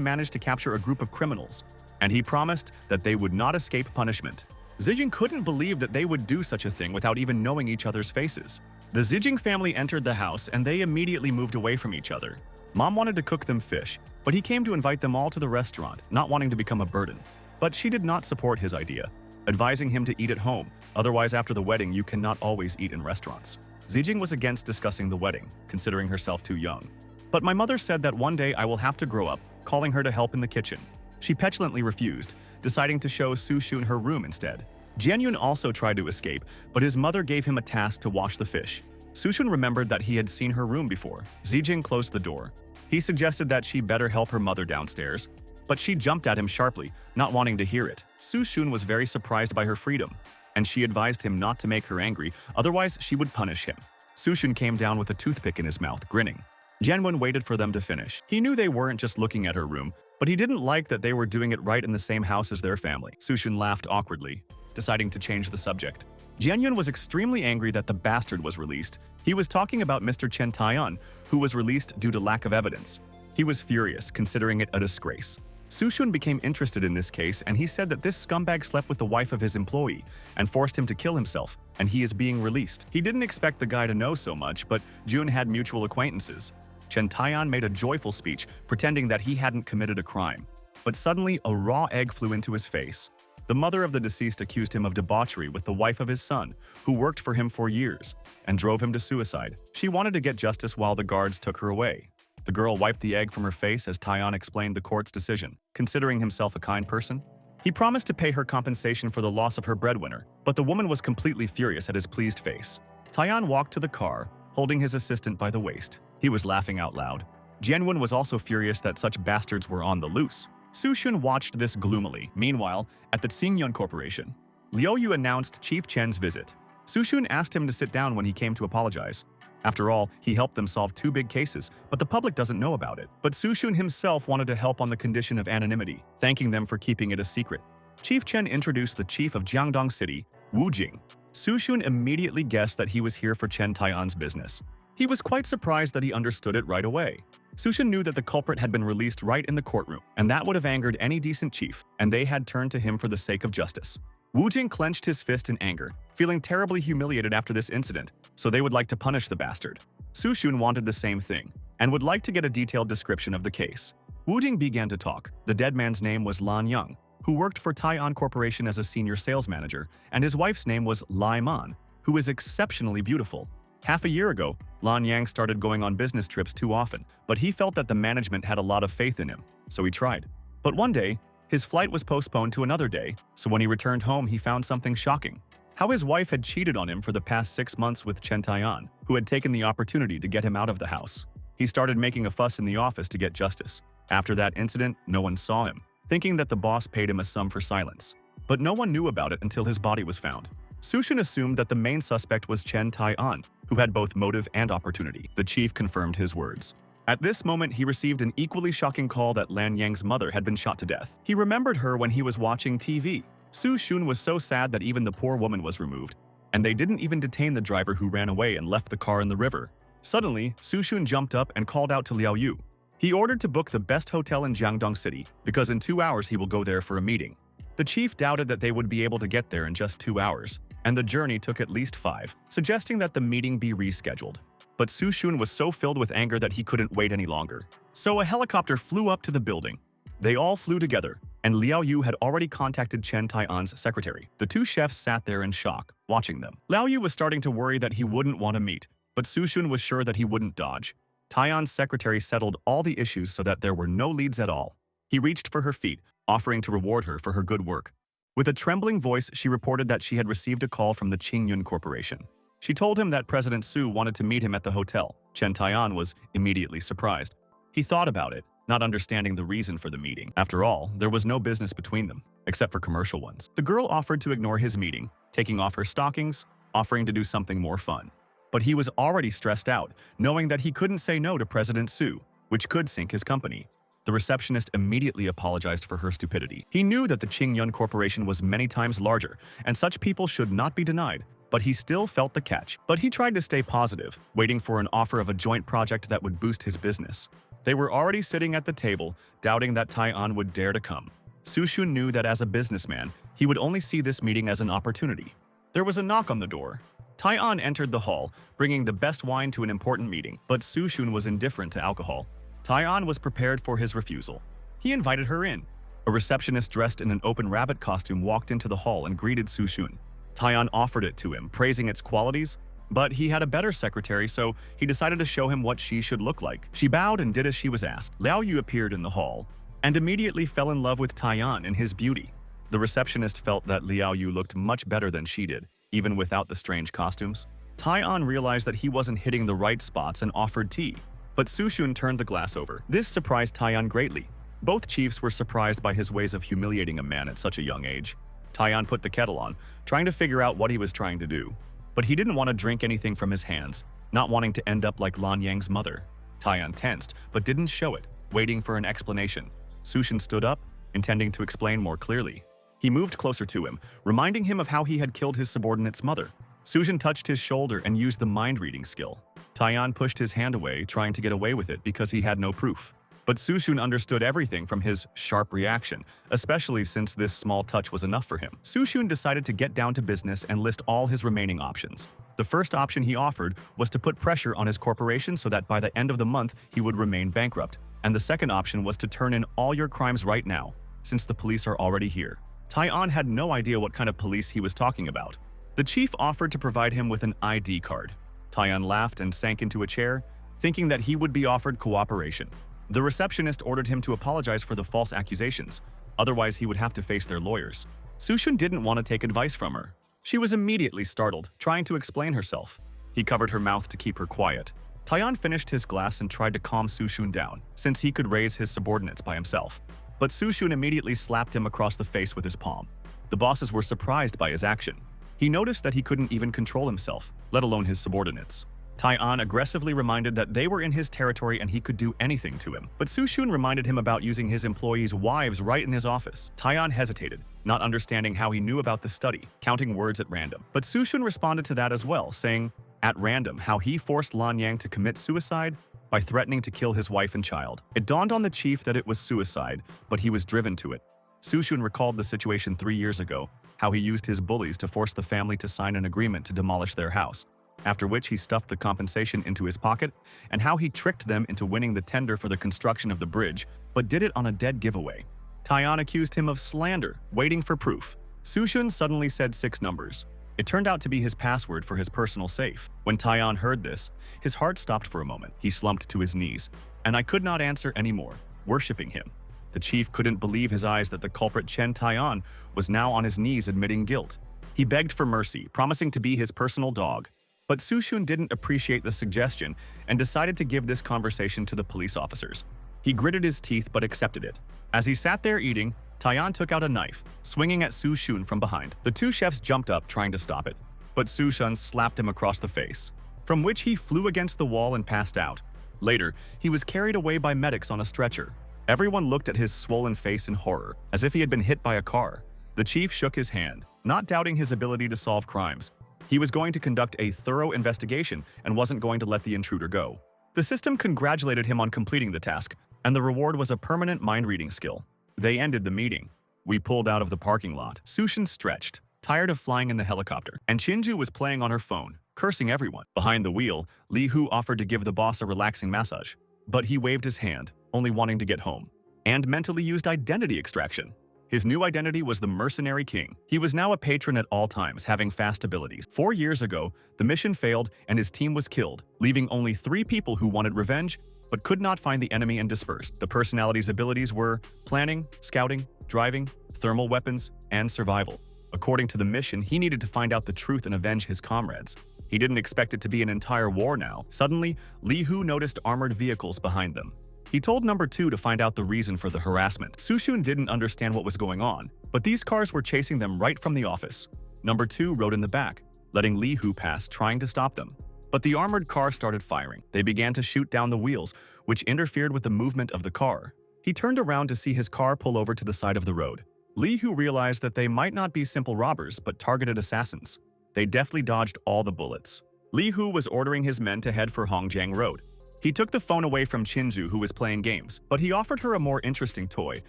managed to capture a group of criminals, and he promised that they would not escape punishment. Zijing couldn't believe that they would do such a thing without even knowing each other's faces. The Zijing family entered the house and they immediately moved away from each other. Mom wanted to cook them fish, but he came to invite them all to the restaurant, not wanting to become a burden. But she did not support his idea, advising him to eat at home, otherwise after the wedding you cannot always eat in restaurants. Zijing was against discussing the wedding, considering herself too young. But my mother said that one day I will have to grow up, calling her to help in the kitchen. She petulantly refused, deciding to show Su Xun her room instead. Jianyun also tried to escape, but his mother gave him a task to wash the fish. Su Xun remembered that he had seen her room before. Zijing closed the door. He suggested that she better help her mother downstairs, but she jumped at him sharply, not wanting to hear it. Su Xun was very surprised by her freedom, and she advised him not to make her angry, otherwise she would punish him. Su Xun came down with a toothpick in his mouth, grinning. Jianyun waited for them to finish. He knew they weren't just looking at her room, but he didn't like that they were doing it right in the same house as their family. Su Xun laughed awkwardly, deciding to change the subject. Jianyun was extremely angry that the bastard was released. He was talking about Mr. Chen Tai'an, who was released due to lack of evidence. He was furious, considering it a disgrace. Su Xun became interested in this case, and he said that this scumbag slept with the wife of his employee and forced him to kill himself, and he is being released. He didn't expect the guy to know so much, but Jun had mutual acquaintances. Chen Tai'an made a joyful speech, pretending that he hadn't committed a crime. But suddenly, a raw egg flew into his face. The mother of the deceased accused him of debauchery with the wife of his son, who worked for him for years, and drove him to suicide. She wanted to get justice while the guards took her away. The girl wiped the egg from her face as Tai'an explained the court's decision, considering himself a kind person. He promised to pay her compensation for the loss of her breadwinner, but the woman was completely furious at his pleased face. Tai'an walked to the car, holding his assistant by the waist. He was laughing out loud. Jianyun was also furious that such bastards were on the loose. Su Xun watched this gloomily. Meanwhile, at the Tsingyun Corporation, Liu Yu announced Chief Chen's visit. Su Xun asked him to sit down when he came to apologize. After all, he helped them solve 2 big cases, but the public doesn't know about it. But Su Xun himself wanted to help on the condition of anonymity, thanking them for keeping it a secret. Chief Chen introduced the chief of Jiangdong City, Wu Jing. Su Xun immediately guessed that he was here for Chen Tai'an's business. He was quite surprised that he understood it right away. Su Xun knew that the culprit had been released right in the courtroom, and that would have angered any decent chief, and they had turned to him for the sake of justice. Wu Jing clenched his fist in anger, feeling terribly humiliated after this incident, so they would like to punish the bastard. Su Xun wanted the same thing, and would like to get a detailed description of the case. Wu Jing began to talk. The dead man's name was Lan Yang, who worked for Tai'an Corporation as a senior sales manager, and his wife's name was Lai Man, who is exceptionally beautiful. Half a year ago, Lan Yang started going on business trips too often, but he felt that the management had a lot of faith in him, so he tried. But one day, his flight was postponed to another day, so when he returned home he found something shocking. How his wife had cheated on him for the past 6 months with Chen Tai'an, who had taken the opportunity to get him out of the house. He started making a fuss in the office to get justice. After that incident, no one saw him, thinking that the boss paid him a sum for silence. But no one knew about it until his body was found. Su Xun assumed that the main suspect was Chen Tai'an, who had both motive and opportunity. The chief confirmed his words. At this moment, he received an equally shocking call that Lan Yang's mother had been shot to death. He remembered her when he was watching TV. Su Xun was so sad that even the poor woman was removed, and they didn't even detain the driver who ran away and left the car in the river. Suddenly, Su Xun jumped up and called out to Liu Yu. He ordered to book the best hotel in Jiangdong City, because in 2 hours he will go there for a meeting. The chief doubted that they would be able to get there in just 2 hours, and the journey took at least 5, suggesting that the meeting be rescheduled. But Su Xun was so filled with anger that he couldn't wait any longer. So a helicopter flew up to the building. They all flew together, and Liu Yu had already contacted Chen Tai'an's secretary. The 2 chefs sat there in shock, watching them. Liu Yu was starting to worry that he wouldn't want to meet, but Su Xun was sure that he wouldn't dodge. Tai'an's secretary settled all the issues so that there were no leads at all. He reached for her feet, offering to reward her for her good work. With a trembling voice, she reported that she had received a call from the Tsingyun Corporation. She told him that President Su wanted to meet him at the hotel. Chen Tai'an was immediately surprised. He thought about it, not understanding the reason for the meeting. After all, there was no business between them, except for commercial ones. The girl offered to ignore his meeting, taking off her stockings, offering to do something more fun. But he was already stressed out, knowing that he couldn't say no to President Su, which could sink his company. The receptionist immediately apologized for her stupidity. He knew that the Tsingyun Corporation was many times larger, and such people should not be denied, but he still felt the catch. But he tried to stay positive, waiting for an offer of a joint project that would boost his business. They were already sitting at the table, doubting that Tai'an would dare to come. Su Xun knew that as a businessman, He would only see this meeting as an opportunity. There was a knock on the door. Tai-an entered the hall, bringing the best wine to an important meeting, but Su-shun was indifferent to alcohol. Tai-an was prepared for his refusal. He invited her in. A receptionist dressed in an open rabbit costume walked into the hall and greeted Su-shun. Tai-an offered it to him, praising its qualities, but he had a better secretary, so he decided to show him what she should look like. She bowed and did as she was asked. Liao Yu appeared in the hall and immediately fell in love with Tai-an and his beauty. The receptionist felt that Liao Yu looked much better than she did, even without the strange costumes. Tai-an realized that he wasn't hitting the right spots and offered tea, but Su-shun turned the glass over. This surprised Tai-an greatly. Both chiefs were surprised by his ways of humiliating a man at such a young age. Tai-an put the kettle on, trying to figure out what he was trying to do. But he didn't want to drink anything from his hands, not wanting to end up like Lan Yang's mother. Tai-an tensed, but didn't show it, waiting for an explanation. Su-shun stood up, intending to explain more clearly. He moved closer to him, reminding him of how he had killed his subordinate's mother. Su-shun touched his shoulder and used the mind-reading skill. Tai-an pushed his hand away, trying to get away with it because he had no proof. But Su-shun understood everything from his sharp reaction, especially since this small touch was enough for him. Su-shun decided to get down to business and list all his remaining options. The first option he offered was to put pressure on his corporation so that by the end of the month he would remain bankrupt. And the second option was to turn in all your crimes right now, since the police are already here. Tai-an had no idea what kind of police he was talking about. The chief offered to provide him with an ID card. Tai-an laughed and sank into a chair, thinking that he would be offered cooperation. The receptionist ordered him to apologize for the false accusations, otherwise he would have to face their lawyers. Su-shun didn't want to take advice from her. She was immediately startled, trying to explain herself. He covered her mouth to keep her quiet. Tai-an finished his glass and tried to calm Su-shun down, since he could raise his subordinates by himself. But Su-shun immediately slapped him across the face with his palm. The bosses were surprised by his action. He noticed that he couldn't even control himself, let alone his subordinates. Tai-an aggressively reminded that they were in his territory and he could do anything to him. But Su-shun reminded him about using his employees' wives right in his office. Tai-an hesitated, not understanding how he knew about the study, counting words at random. But Su-shun responded to that as well, saying, at random, how he forced Lan Yang to commit suicide by threatening to kill his wife and child. It dawned on the chief that it was suicide, but he was driven to it. Su-shun recalled the situation 3 years ago, how he used his bullies to force the family to sign an agreement to demolish their house, after which he stuffed the compensation into his pocket, and how he tricked them into winning the tender for the construction of the bridge, but did it on a dead giveaway. Tai-an accused him of slander, waiting for proof. Su-shun suddenly said 6 numbers. It turned out to be his password for his personal safe. When Tai-an heard this, his heart stopped for a moment. He slumped to his knees, and I could not answer anymore, worshipping him. The chief couldn't believe his eyes that the culprit Chen Tai-an was now on his knees admitting guilt. He begged for mercy, promising to be his personal dog. But Su-shun didn't appreciate the suggestion and decided to give this conversation to the police officers. He gritted his teeth but accepted it. As he sat there eating, Tai-an took out a knife, swinging at Su-shun from behind. The 2 chefs jumped up, trying to stop it, but Su-shun slapped him across the face, from which he flew against the wall and passed out. Later, he was carried away by medics on a stretcher. Everyone looked at his swollen face in horror, as if he had been hit by a car. The chief shook his hand, not doubting his ability to solve crimes. He was going to conduct a thorough investigation and wasn't going to let the intruder go. The system congratulated him on completing the task, and the reward was a permanent mind-reading skill. They ended the meeting. We pulled out of the parking lot. Su-shun stretched, tired of flying in the helicopter, and Chinju was playing on her phone, cursing everyone. Behind the wheel, Li Hu offered to give the boss a relaxing massage, but he waved his hand, only wanting to get home, and mentally used identity extraction. His new identity was the Mercenary King. He was now a patron at all times, having fast abilities. 4 years ago, the mission failed and his team was killed, leaving only 3 people who wanted revenge but could not find the enemy and dispersed. The personality's abilities were planning, scouting, driving, thermal weapons, and survival. According to the mission, he needed to find out the truth and avenge his comrades. He didn't expect it to be an entire war now. Suddenly, Li Hu noticed armored vehicles behind them. He told number 2 to find out the reason for the harassment. Su-shun didn't understand what was going on, but these cars were chasing them right from the office. Number 2 rode in the back, letting Li Hu pass, trying to stop them. But the armored car started firing. They began to shoot down the wheels, which interfered with the movement of the car. He turned around to see his car pull over to the side of the road. Li Hu realized that they might not be simple robbers, but targeted assassins. They deftly dodged all the bullets. Li Hu was ordering his men to head for Hongjiang Road. He took the phone away from Chinju, who was playing games, but he offered her a more interesting toy,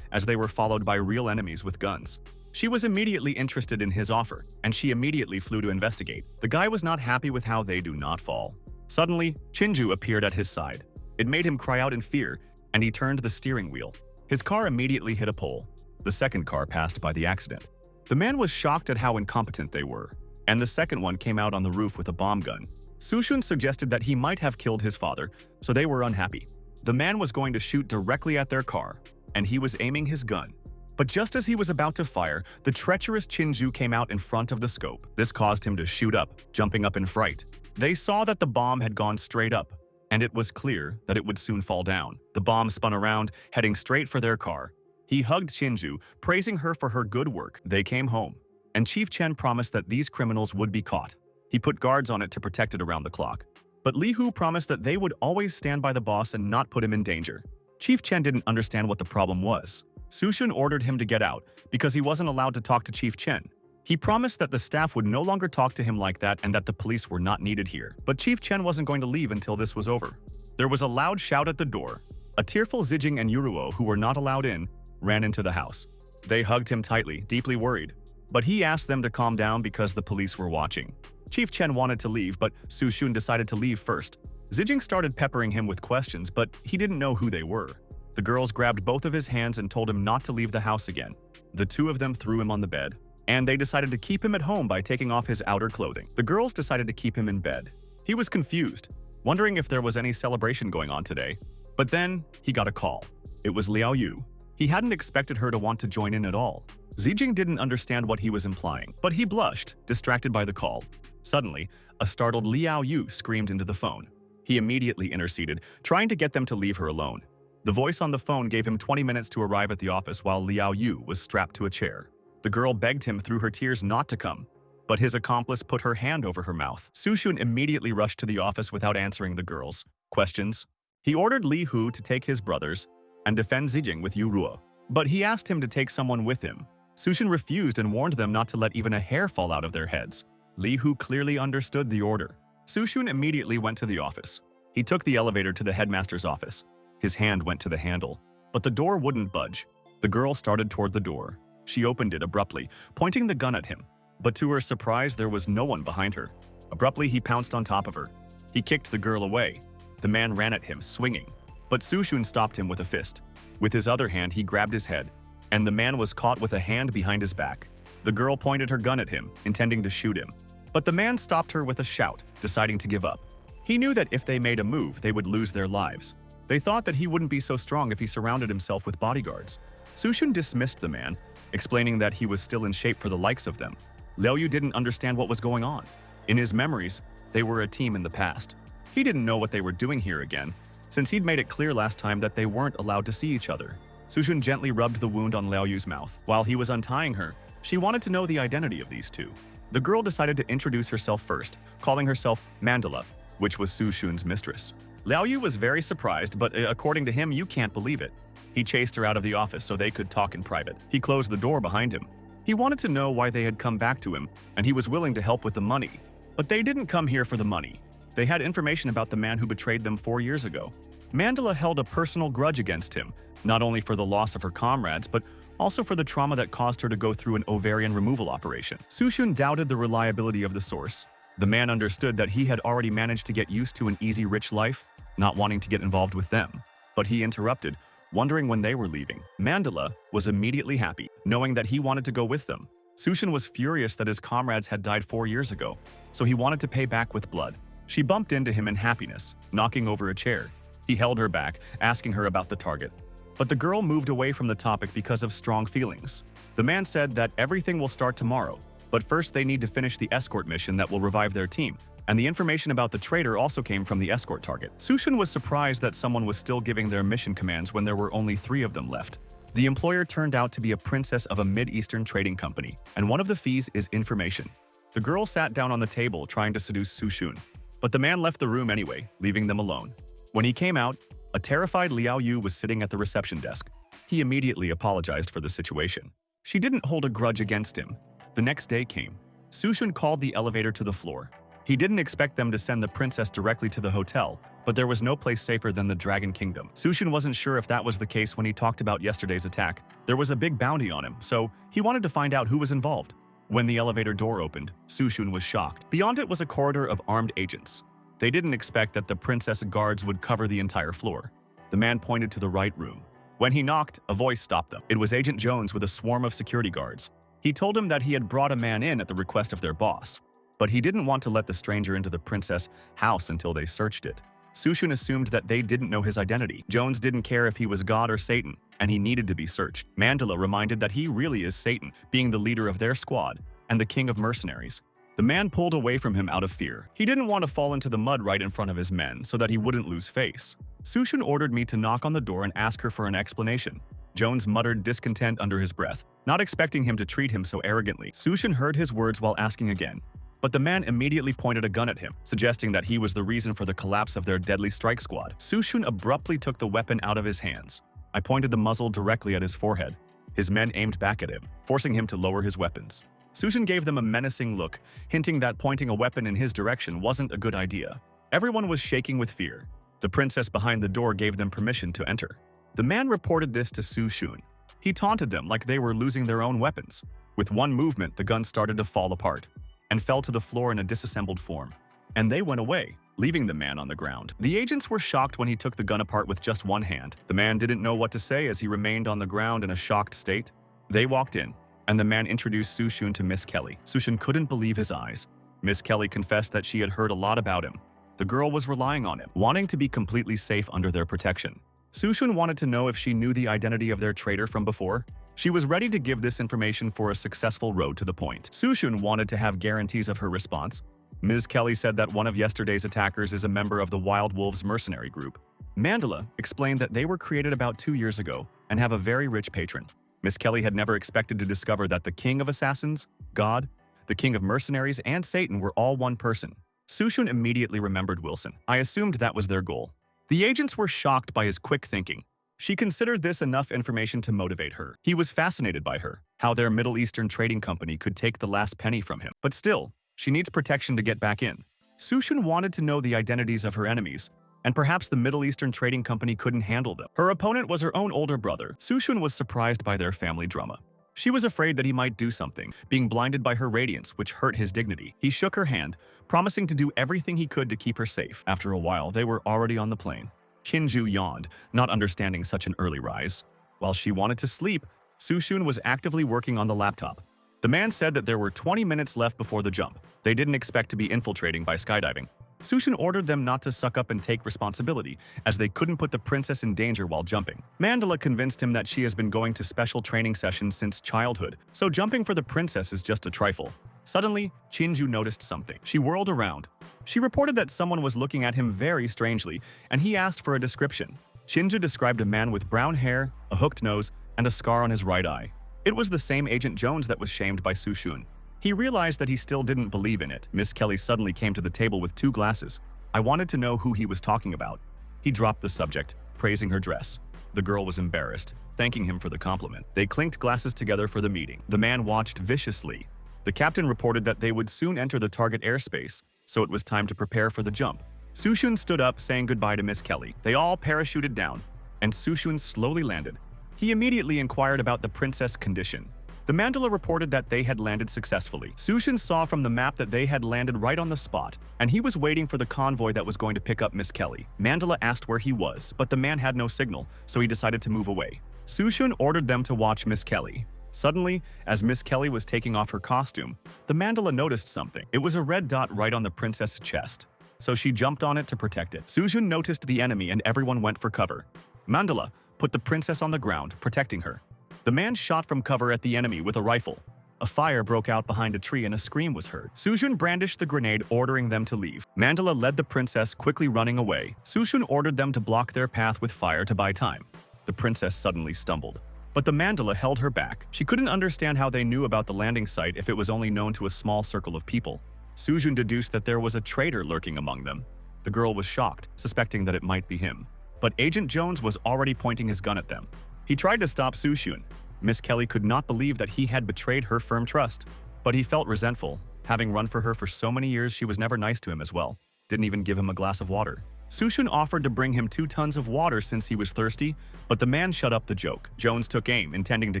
as they were followed by real enemies with guns. She was immediately interested in his offer, and she immediately flew to investigate. The guy was not happy with how they do not fall. Suddenly, Chinju appeared at his side. It made him cry out in fear, and he turned the steering wheel. His car immediately hit a pole. The second car passed by the accident. The man was shocked at how incompetent they were, and the second one came out on the roof with a bomb gun. Sushun suggested that he might have killed his father, so they were unhappy. The man was going to shoot directly at their car, and he was aiming his gun. But just as he was about to fire, the treacherous Chinju came out in front of the scope. This caused him to shoot up, jumping up in fright. They saw that the bomb had gone straight up, and it was clear that it would soon fall down. The bomb spun around, heading straight for their car. He hugged Chinju, praising her for her good work. They came home, and Chief Chen promised that these criminals would be caught. He put guards on it to protect it around the clock. But Li Hu promised that they would always stand by the boss and not put him in danger. Chief Chen didn't understand what the problem was. Sushun ordered him to get out because he wasn't allowed to talk to Chief Chen. He promised that the staff would no longer talk to him like that and that the police were not needed here. But Chief Chen wasn't going to leave until this was over. There was a loud shout at the door. A tearful Zijing and Yuruo, who were not allowed in, ran into the house. They hugged him tightly, deeply worried. But he asked them to calm down because the police were watching. Chief Chen wanted to leave, but Su Shun decided to leave first. Zijing started peppering him with questions, but he didn't know who they were. The girls grabbed both of his hands and told him not to leave the house again. The two of them threw him on the bed, and they decided to keep him at home by taking off his outer clothing. The girls decided to keep him in bed. He was confused, wondering if there was any celebration going on today. But then, he got a call. It was Liao Yu. He hadn't expected her to want to join in at all. Zijing didn't understand what he was implying, but he blushed, distracted by the call. Suddenly, a startled Liao Yu screamed into the phone. He immediately interceded, trying to get them to leave her alone. The voice on the phone gave him 20 minutes to arrive at the office while Liao Yu was strapped to a chair. The girl begged him through her tears not to come, but his accomplice put her hand over her mouth. Su Shun immediately rushed to the office without answering the girls' questions. He ordered Li Hu to take his brothers and defend Zijing with Yu Ruo, but he asked him to take someone with him. Su Shun refused and warned them not to let even a hair fall out of their heads. Li Hu clearly understood the order. Su Shun immediately went to the office. He took the elevator to the headmaster's office. His hand went to the handle, but the door wouldn't budge. The girl started toward the door. She opened it abruptly, pointing the gun at him. But to her surprise, there was no one behind her. Abruptly, he pounced on top of her. He kicked the girl away. The man ran at him, swinging. But Su Shun stopped him with a fist. With his other hand, he grabbed his head, and the man was caught with a hand behind his back. The girl pointed her gun at him, intending to shoot him. But the man stopped her with a shout, deciding to give up. He knew that if they made a move, they would lose their lives. They thought that he wouldn't be so strong if he surrounded himself with bodyguards. Su Shun dismissed the man, explaining that he was still in shape for the likes of them. Liao Yu didn't understand what was going on. In his memories, they were a team in the past. He didn't know what they were doing here again, since he'd made it clear last time that they weren't allowed to see each other. Su Shun gently rubbed the wound on Liao Yu's mouth. While he was untying her, she wanted to know the identity of these two. The girl decided to introduce herself first, calling herself Mandala, which was Su Shun's mistress. Liao Yu was very surprised, but according to him, you can't believe it. He chased her out of the office so they could talk in private. He closed the door behind him. He wanted to know why they had come back to him, and he was willing to help with the money. But they didn't come here for the money. They had information about the man who betrayed them 4 years ago. Mandala held a personal grudge against him, not only for the loss of her comrades, but also for the trauma that caused her to go through an ovarian removal operation. Su Shun doubted the reliability of the source. The man understood that he had already managed to get used to an easy, rich life, not wanting to get involved with them. But he interrupted, wondering when they were leaving. Mandala was immediately happy, knowing that he wanted to go with them. Su Shun was furious that his comrades had died 4 years ago, so he wanted to pay back with blood. She bumped into him in happiness, knocking over a chair. He held her back, asking her about the target. But the girl moved away from the topic because of strong feelings. The man said that everything will start tomorrow, but first they need to finish the escort mission that will revive their team, and the information about the traitor also came from the escort target. Su Shun was surprised that someone was still giving their mission commands when there were only 3 of them left. The employer turned out to be a princess of a Mid-Eastern trading company, and one of the fees is information. The girl sat down on the table trying to seduce Su Shun, but the man left the room anyway, leaving them alone. When he came out, a terrified Liao Yu was sitting at the reception desk. He immediately apologized for the situation. She didn't hold a grudge against him. The next day came. Su Shun called the elevator to the floor. He didn't expect them to send the princess directly to the hotel, but there was no place safer than the Dragon Kingdom. Sushun wasn't sure if that was the case when he talked about yesterday's attack. There was a big bounty on him, so he wanted to find out who was involved. When the elevator door opened, Sushun was shocked. Beyond it was a corridor of armed agents. They didn't expect that the princess guards would cover the entire floor. The man pointed to the right room. When he knocked, a voice stopped them. It was Agent Jones with a swarm of security guards. He told him that he had brought a man in at the request of their boss, but he didn't want to let the stranger into the princess' house until they searched it. Sushun assumed that they didn't know his identity. Jones didn't care if he was God or Satan, and he needed to be searched. Mandela reminded that he really is Satan, being the leader of their squad and the king of mercenaries. The man pulled away from him out of fear. He didn't want to fall into the mud right in front of his men so that he wouldn't lose face. Sushun ordered me to knock on the door and ask her for an explanation. Jones muttered discontent under his breath, not expecting him to treat him so arrogantly. Sushun heard his words while asking again, but the man immediately pointed a gun at him, suggesting that he was the reason for the collapse of their deadly strike squad. Sushun abruptly took the weapon out of his hands. I pointed the muzzle directly at his forehead. His men aimed back at him, forcing him to lower his weapons. Sushun gave them a menacing look, hinting that pointing a weapon in his direction wasn't a good idea. Everyone was shaking with fear. The princess behind the door gave them permission to enter. The man reported this to Sushun. He taunted them like they were losing their own weapons. With one movement, the gun started to fall apart and fell to the floor in a disassembled form. And they went away, leaving the man on the ground. The agents were shocked when he took the gun apart with just one hand. The man didn't know what to say as he remained on the ground in a shocked state. They walked in, and the man introduced Sushun to Miss Kelly. Sushun couldn't believe his eyes. Miss Kelly confessed that she had heard a lot about him. The girl was relying on him, wanting to be completely safe under their protection. Sushun wanted to know if she knew the identity of their traitor from before. She was ready to give this information for a successful road to the point. Sushun wanted to have guarantees of her response. Ms. Kelly said that one of yesterday's attackers is a member of the Wild Wolves mercenary group. Mandela explained that they were created about 2 years ago and have a very rich patron. Miss Kelly had never expected to discover that the king of assassins, God, the king of mercenaries, and Satan were all one person. Sushun immediately remembered Wilson. I assumed that was their goal. The agents were shocked by his quick thinking. She considered this enough information to motivate her. He was fascinated by her, how their Middle Eastern trading company could take the last penny from him. But still, she needs protection to get back in. Sushun wanted to know the identities of her enemies, and perhaps the Middle Eastern trading company couldn't handle them. Her opponent was her own older brother. Sushun was surprised by their family drama. She was afraid that he might do something, being blinded by her radiance, which hurt his dignity. He shook her hand, promising to do everything he could to keep her safe. After a while, they were already on the plane. Kinju yawned, not understanding such an early rise. While she wanted to sleep, Sushun was actively working on the laptop. The man said that there were 20 minutes left before the jump. They didn't expect to be infiltrating by skydiving. Sushun ordered them not to suck up and take responsibility, as they couldn't put the princess in danger while jumping. Mandela convinced him that she has been going to special training sessions since childhood, so jumping for the princess is just a trifle. Suddenly, Chinju noticed something. She whirled around. She reported that someone was looking at him very strangely, and he asked for a description. Chinju described a man with brown hair, a hooked nose, and a scar on his right eye. It was the same Agent Jones that was shamed by Sushun. He realized that he still didn't believe in it. Miss Kelly suddenly came to the table with 2 glasses. I wanted to know who he was talking about. He dropped the subject, praising her dress. The girl was embarrassed, thanking him for the compliment. They clinked glasses together for the meeting. The man watched viciously. The captain reported that they would soon enter the target airspace, so it was time to prepare for the jump. Sushun stood up, saying goodbye to Miss Kelly. They all parachuted down, and Sushun slowly landed. He immediately inquired about the princess' condition. The Mandala reported that they had landed successfully. Sushun saw from the map that they had landed right on the spot, and he was waiting for the convoy that was going to pick up Miss Kelly. Mandala asked where he was, but the man had no signal, so he decided to move away. Sushun ordered them to watch Miss Kelly. Suddenly, as Miss Kelly was taking off her costume, the Mandala noticed something. It was a red dot right on the princess's chest, so she jumped on it to protect it. Sushun noticed the enemy and everyone went for cover. Mandala put the princess on the ground, protecting her. The man shot from cover at the enemy with a rifle. A fire broke out behind a tree and a scream was heard. Sushun brandished the grenade, ordering them to leave. Mandala led the princess, quickly running away. Sushun ordered them to block their path with fire to buy time. The princess suddenly stumbled, but the Mandala held her back. She couldn't understand how they knew about the landing site if it was only known to a small circle of people. Sushun deduced that there was a traitor lurking among them. The girl was shocked, suspecting that it might be him. But Agent Jones was already pointing his gun at them. He tried to stop Sushun. Miss Kelly could not believe that he had betrayed her firm trust, but he felt resentful. Having run for her for so many years, she was never nice to him as well. Didn't even give him a glass of water. Sushun offered to bring him 2 tons of water since he was thirsty, but the man shut up the joke. Jones took aim, intending to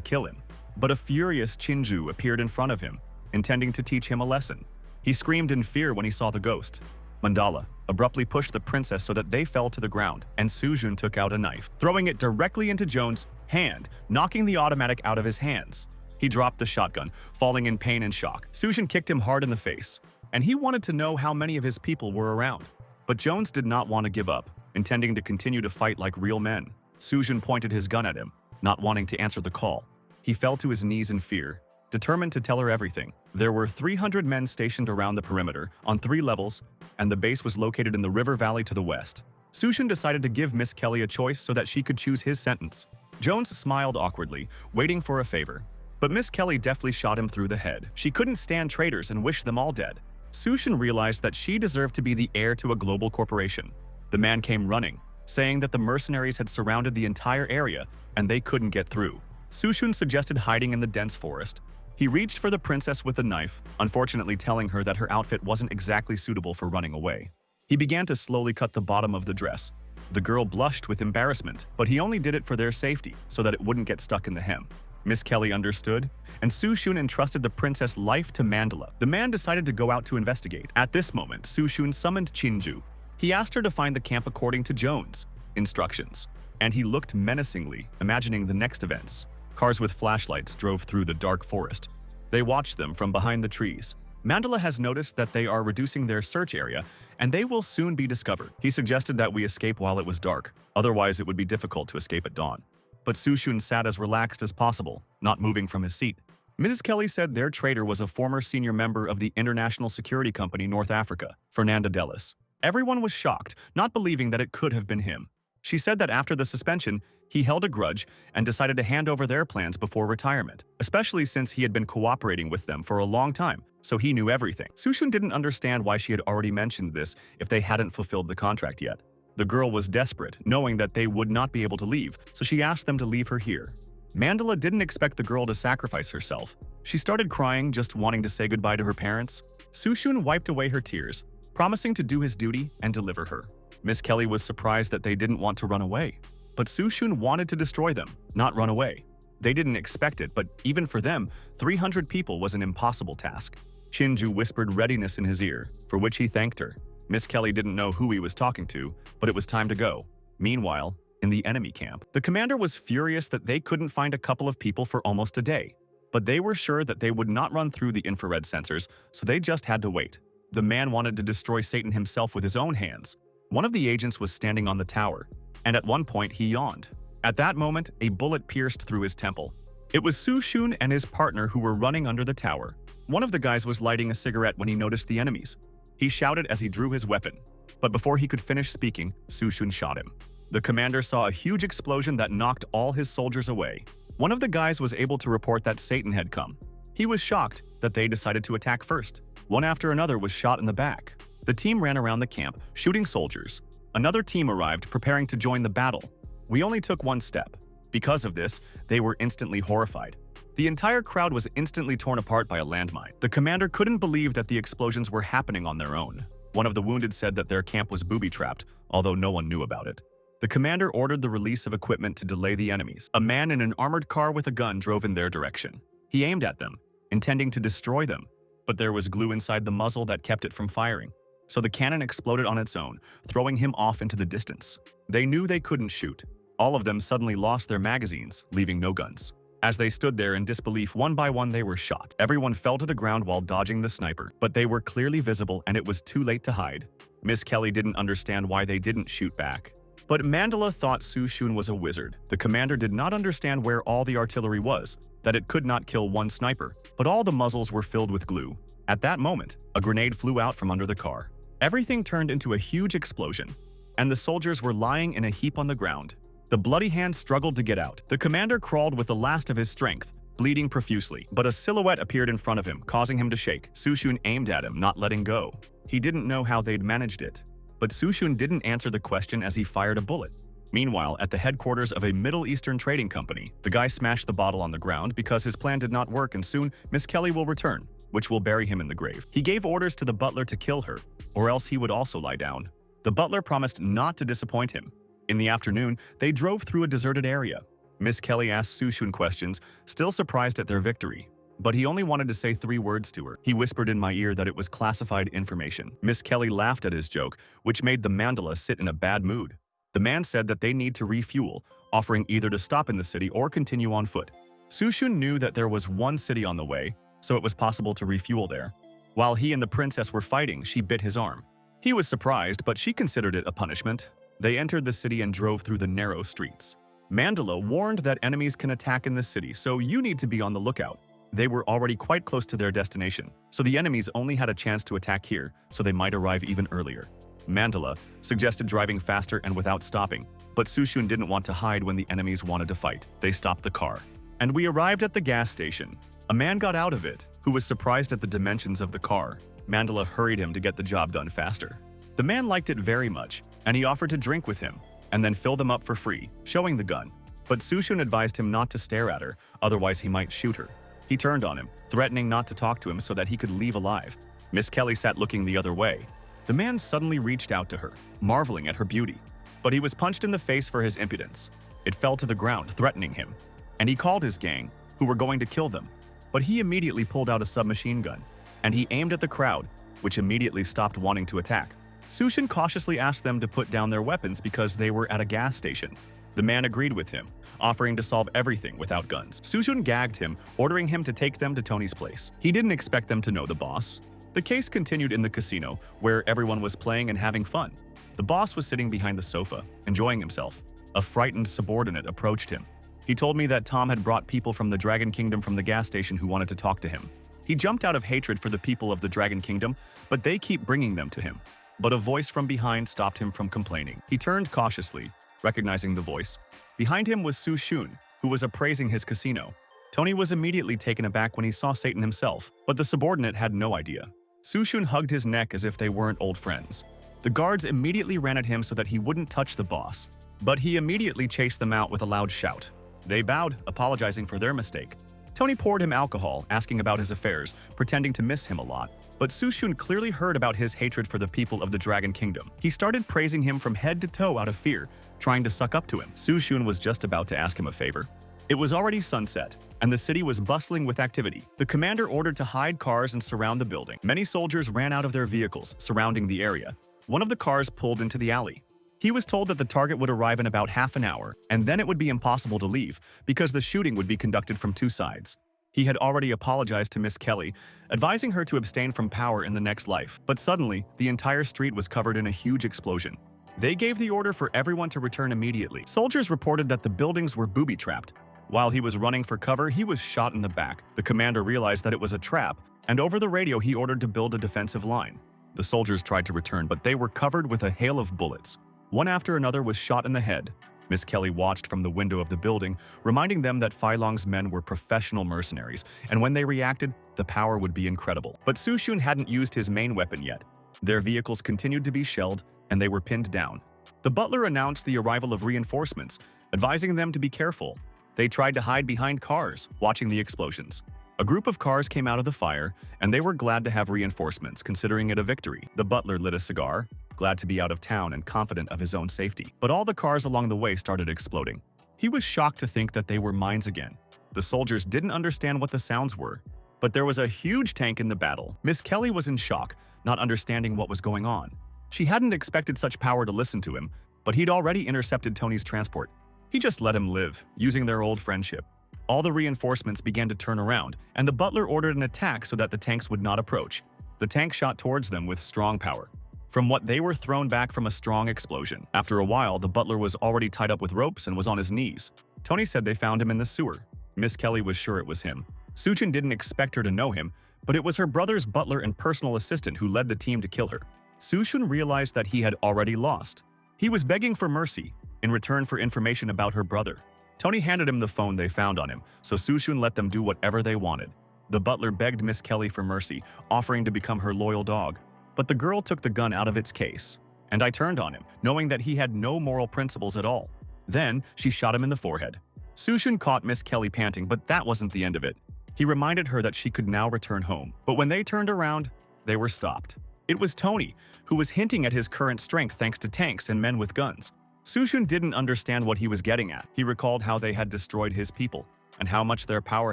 kill him. But a furious Chinju appeared in front of him, intending to teach him a lesson. He screamed in fear when he saw the ghost. Mandala abruptly pushed the princess so that they fell to the ground, and Sujun took out a knife, throwing it directly into Jones' hand, knocking the automatic out of his hands. He dropped the shotgun, falling in pain and shock. Sujun kicked him hard in the face, and he wanted to know how many of his people were around. But Jones did not want to give up, intending to continue to fight like real men. Sujun pointed his gun at him, not wanting to answer the call. He fell to his knees in fear, determined to tell her everything. There were 300 men stationed around the perimeter, on 3 levels, and the base was located in the river valley to the west. Sujun decided to give Miss Kelly a choice so that she could choose his sentence. Jones smiled awkwardly, waiting for a favor. But Miss Kelly deftly shot him through the head. She couldn't stand traitors and wished them all dead. Sushin realized that she deserved to be the heir to a global corporation. The man came running, saying that the mercenaries had surrounded the entire area and they couldn't get through. Sushun suggested hiding in the dense forest. He reached for the princess with a knife, unfortunately telling her that her outfit wasn't exactly suitable for running away. He began to slowly cut the bottom of the dress. The girl blushed with embarrassment, but he only did it for their safety, so that it wouldn't get stuck in the hem. Miss Kelly understood, and Sushun entrusted the princess' life to Mandala. The man decided to go out to investigate. At this moment, Sushun summoned Chinju. He asked her to find the camp according to Jones' instructions, and he looked menacingly, imagining the next events. Cars with flashlights drove through the dark forest. They watched them from behind the trees. Mandala has noticed that they are reducing their search area, and they will soon be discovered. He suggested that we escape while it was dark, otherwise it would be difficult to escape at dawn. But Sushun sat as relaxed as possible, not moving from his seat. Mrs. Kelly said their traitor was a former senior member of the international security company North Africa, Fernanda Delis. Everyone was shocked, not believing that it could have been him. She said that after the suspension, he held a grudge and decided to hand over their plans before retirement, especially since he had been cooperating with them for a long time, so he knew everything. Sushun didn't understand why she had already mentioned this if they hadn't fulfilled the contract yet. The girl was desperate, knowing that they would not be able to leave, so she asked them to leave her here. Mandala didn't expect the girl to sacrifice herself. She started crying, just wanting to say goodbye to her parents. Sushun wiped away her tears, promising to do his duty and deliver her. Miss Kelly was surprised that they didn't want to run away. But Sushun wanted to destroy them, not run away. They didn't expect it, but even for them, 300 people was an impossible task. Chinju whispered readiness in his ear, for which he thanked her. Miss Kelly didn't know who he was talking to, but it was time to go. Meanwhile, in the enemy camp, the commander was furious that they couldn't find a couple of people for almost a day. But they were sure that they would not run through the infrared sensors, so they just had to wait. The man wanted to destroy Satan himself with his own hands. One of the agents was standing on the tower, and at one point he yawned. At that moment, a bullet pierced through his temple. It was Sushun and his partner who were running under the tower. One of the guys was lighting a cigarette when he noticed the enemies. He shouted as he drew his weapon, but before he could finish speaking, Sushun shot him. The commander saw a huge explosion that knocked all his soldiers away. One of the guys was able to report that Satan had come. He was shocked that they decided to attack first. One after another was shot in the back. The team ran around the camp, shooting soldiers. Another team arrived, preparing to join the battle. We only took one step. Because of this, they were instantly horrified. The entire crowd was instantly torn apart by a landmine. The commander couldn't believe that the explosions were happening on their own. One of the wounded said that their camp was booby-trapped, although no one knew about it. The commander ordered the release of equipment to delay the enemies. A man in an armored car with a gun drove in their direction. He aimed at them, intending to destroy them, but there was glue inside the muzzle that kept it from firing. So the cannon exploded on its own, throwing him off into the distance. They knew they couldn't shoot. All of them suddenly lost their magazines, leaving no guns. As they stood there in disbelief, one by one they were shot. Everyone fell to the ground while dodging the sniper, but they were clearly visible and it was too late to hide. Miss Kelly didn't understand why they didn't shoot back. But Mandala thought Sushun was a wizard. The commander did not understand where all the artillery was, that it could not kill one sniper, but all the muzzles were filled with glue. At that moment, a grenade flew out from under the car. Everything turned into a huge explosion, and the soldiers were lying in a heap on the ground. The bloody hand struggled to get out. The commander crawled with the last of his strength, bleeding profusely, but a silhouette appeared in front of him, causing him to shake. Sushun aimed at him, not letting go. He didn't know how they'd managed it. But Sushun didn't answer the question as he fired a bullet. Meanwhile, at the headquarters of a Middle Eastern trading company, the guy smashed the bottle on the ground because his plan did not work and soon Miss Kelly will return, which will bury him in the grave. He gave orders to the butler to kill her, or else he would also lie down. The butler promised not to disappoint him. In the afternoon, they drove through a deserted area. Miss Kelly asked Soo-Shun questions, still surprised at their victory. But he only wanted to say 3 words to her. He whispered in my ear that it was classified information. Miss Kelly laughed at his joke, which made the mandala sit in a bad mood. The man said that they need to refuel, offering either to stop in the city or continue on foot. Soo-Shun knew that there was one city on the way, so it was possible to refuel there. While he and the princess were fighting, she bit his arm. He was surprised, but she considered it a punishment. They entered the city and drove through the narrow streets. Mandala warned that enemies can attack in the city, so you need to be on the lookout. They were already quite close to their destination, so the enemies only had a chance to attack here, so they might arrive even earlier. Mandala suggested driving faster and without stopping, but Soo-Shun didn't want to hide when the enemies wanted to fight. They stopped the car. And we arrived at the gas station. A man got out of it, who was surprised at the dimensions of the car. Mandala hurried him to get the job done faster. The man liked it very much, and he offered to drink with him, and then fill them up for free, showing the gun. But Soo-Shun advised him not to stare at her, otherwise he might shoot her. He turned on him, threatening not to talk to him so that he could leave alive. Miss Kelly sat looking the other way. The man suddenly reached out to her, marveling at her beauty. But he was punched in the face for his impudence. It fell to the ground, threatening him. And he called his gang, who were going to kill them. But he immediately pulled out a submachine gun, and he aimed at the crowd, which immediately stopped wanting to attack. Soo-Shun cautiously asked them to put down their weapons because they were at a gas station. The man agreed with him, offering to solve everything without guns. Soo-Shun gagged him, ordering him to take them to Tony's place. He didn't expect them to know the boss. The case continued in the casino, where everyone was playing and having fun. The boss was sitting behind the sofa, enjoying himself. A frightened subordinate approached him. He told me that Tom had brought people from the Dragon Kingdom from the gas station who wanted to talk to him. He jumped out of hatred for the people of the Dragon Kingdom, but they keep bringing them to him. But a voice from behind stopped him from complaining. He turned cautiously, recognizing the voice. Behind him was Soo-Shun, who was appraising his casino. Tony was immediately taken aback when he saw Satan himself, but the subordinate had no idea. Soo-Shun hugged his neck as if they weren't old friends. The guards immediately ran at him so that he wouldn't touch the boss, but he immediately chased them out with a loud shout. They bowed, apologizing for their mistake. Tony poured him alcohol, asking about his affairs, pretending to miss him a lot. But Soo-Shun clearly heard about his hatred for the people of the Dragon Kingdom. He started praising him from head to toe out of fear, trying to suck up to him. Soo-Shun was just about to ask him a favor. It was already sunset, and the city was bustling with activity. The commander ordered to hide cars and surround the building. Many soldiers ran out of their vehicles, surrounding the area. One of the cars pulled into the alley. He was told that the target would arrive in about half an hour, and then it would be impossible to leave, because the shooting would be conducted from 2 sides. He had already apologized to Miss Kelly, advising her to abstain from power in the next life. But suddenly, the entire street was covered in a huge explosion. They gave the order for everyone to return immediately. Soldiers reported that the buildings were booby-trapped. While he was running for cover, he was shot in the back. The commander realized that it was a trap, and over the radio he ordered to build a defensive line. The soldiers tried to return, but they were covered with a hail of bullets. One after another was shot in the head. Miss Kelly watched from the window of the building, reminding them that Fai Long's men were professional mercenaries, and when they reacted, the power would be incredible. But Soo-Shun hadn't used his main weapon yet. Their vehicles continued to be shelled, and they were pinned down. The butler announced the arrival of reinforcements, advising them to be careful. They tried to hide behind cars, watching the explosions. A group of cars came out of the fire, and they were glad to have reinforcements, considering it a victory. The butler lit a cigar, glad to be out of town and confident of his own safety. But all the cars along the way started exploding. He was shocked to think that they were mines again. The soldiers didn't understand what the sounds were, but there was a huge tank in the battle. Miss Kelly was in shock, not understanding what was going on. She hadn't expected such power to listen to him, but he'd already intercepted Tony's transport. He just let him live, using their old friendship. All the reinforcements began to turn around, and the butler ordered an attack so that the tanks would not approach. The tank shot towards them with strong power. From what they were thrown back from a strong explosion. After a while, the butler was already tied up with ropes and was on his knees. Tony said they found him in the sewer. Miss Kelly was sure it was him. Soo-Shun didn't expect her to know him, but it was her brother's butler and personal assistant who led the team to kill her. Soo-Shun realized that he had already lost. He was begging for mercy, in return for information about her brother. Tony handed him the phone they found on him, so Soo-Shun let them do whatever they wanted. The butler begged Miss Kelly for mercy, offering to become her loyal dog. But the girl took the gun out of its case, and I turned on him, knowing that he had no moral principles at all. Then, she shot him in the forehead. Sushun caught Miss Kelly panting, but that wasn't the end of it. He reminded her that she could now return home. But when they turned around, they were stopped. It was Tony, who was hinting at his current strength thanks to tanks and men with guns. Sushun didn't understand what he was getting at. He recalled how they had destroyed his people, and how much their power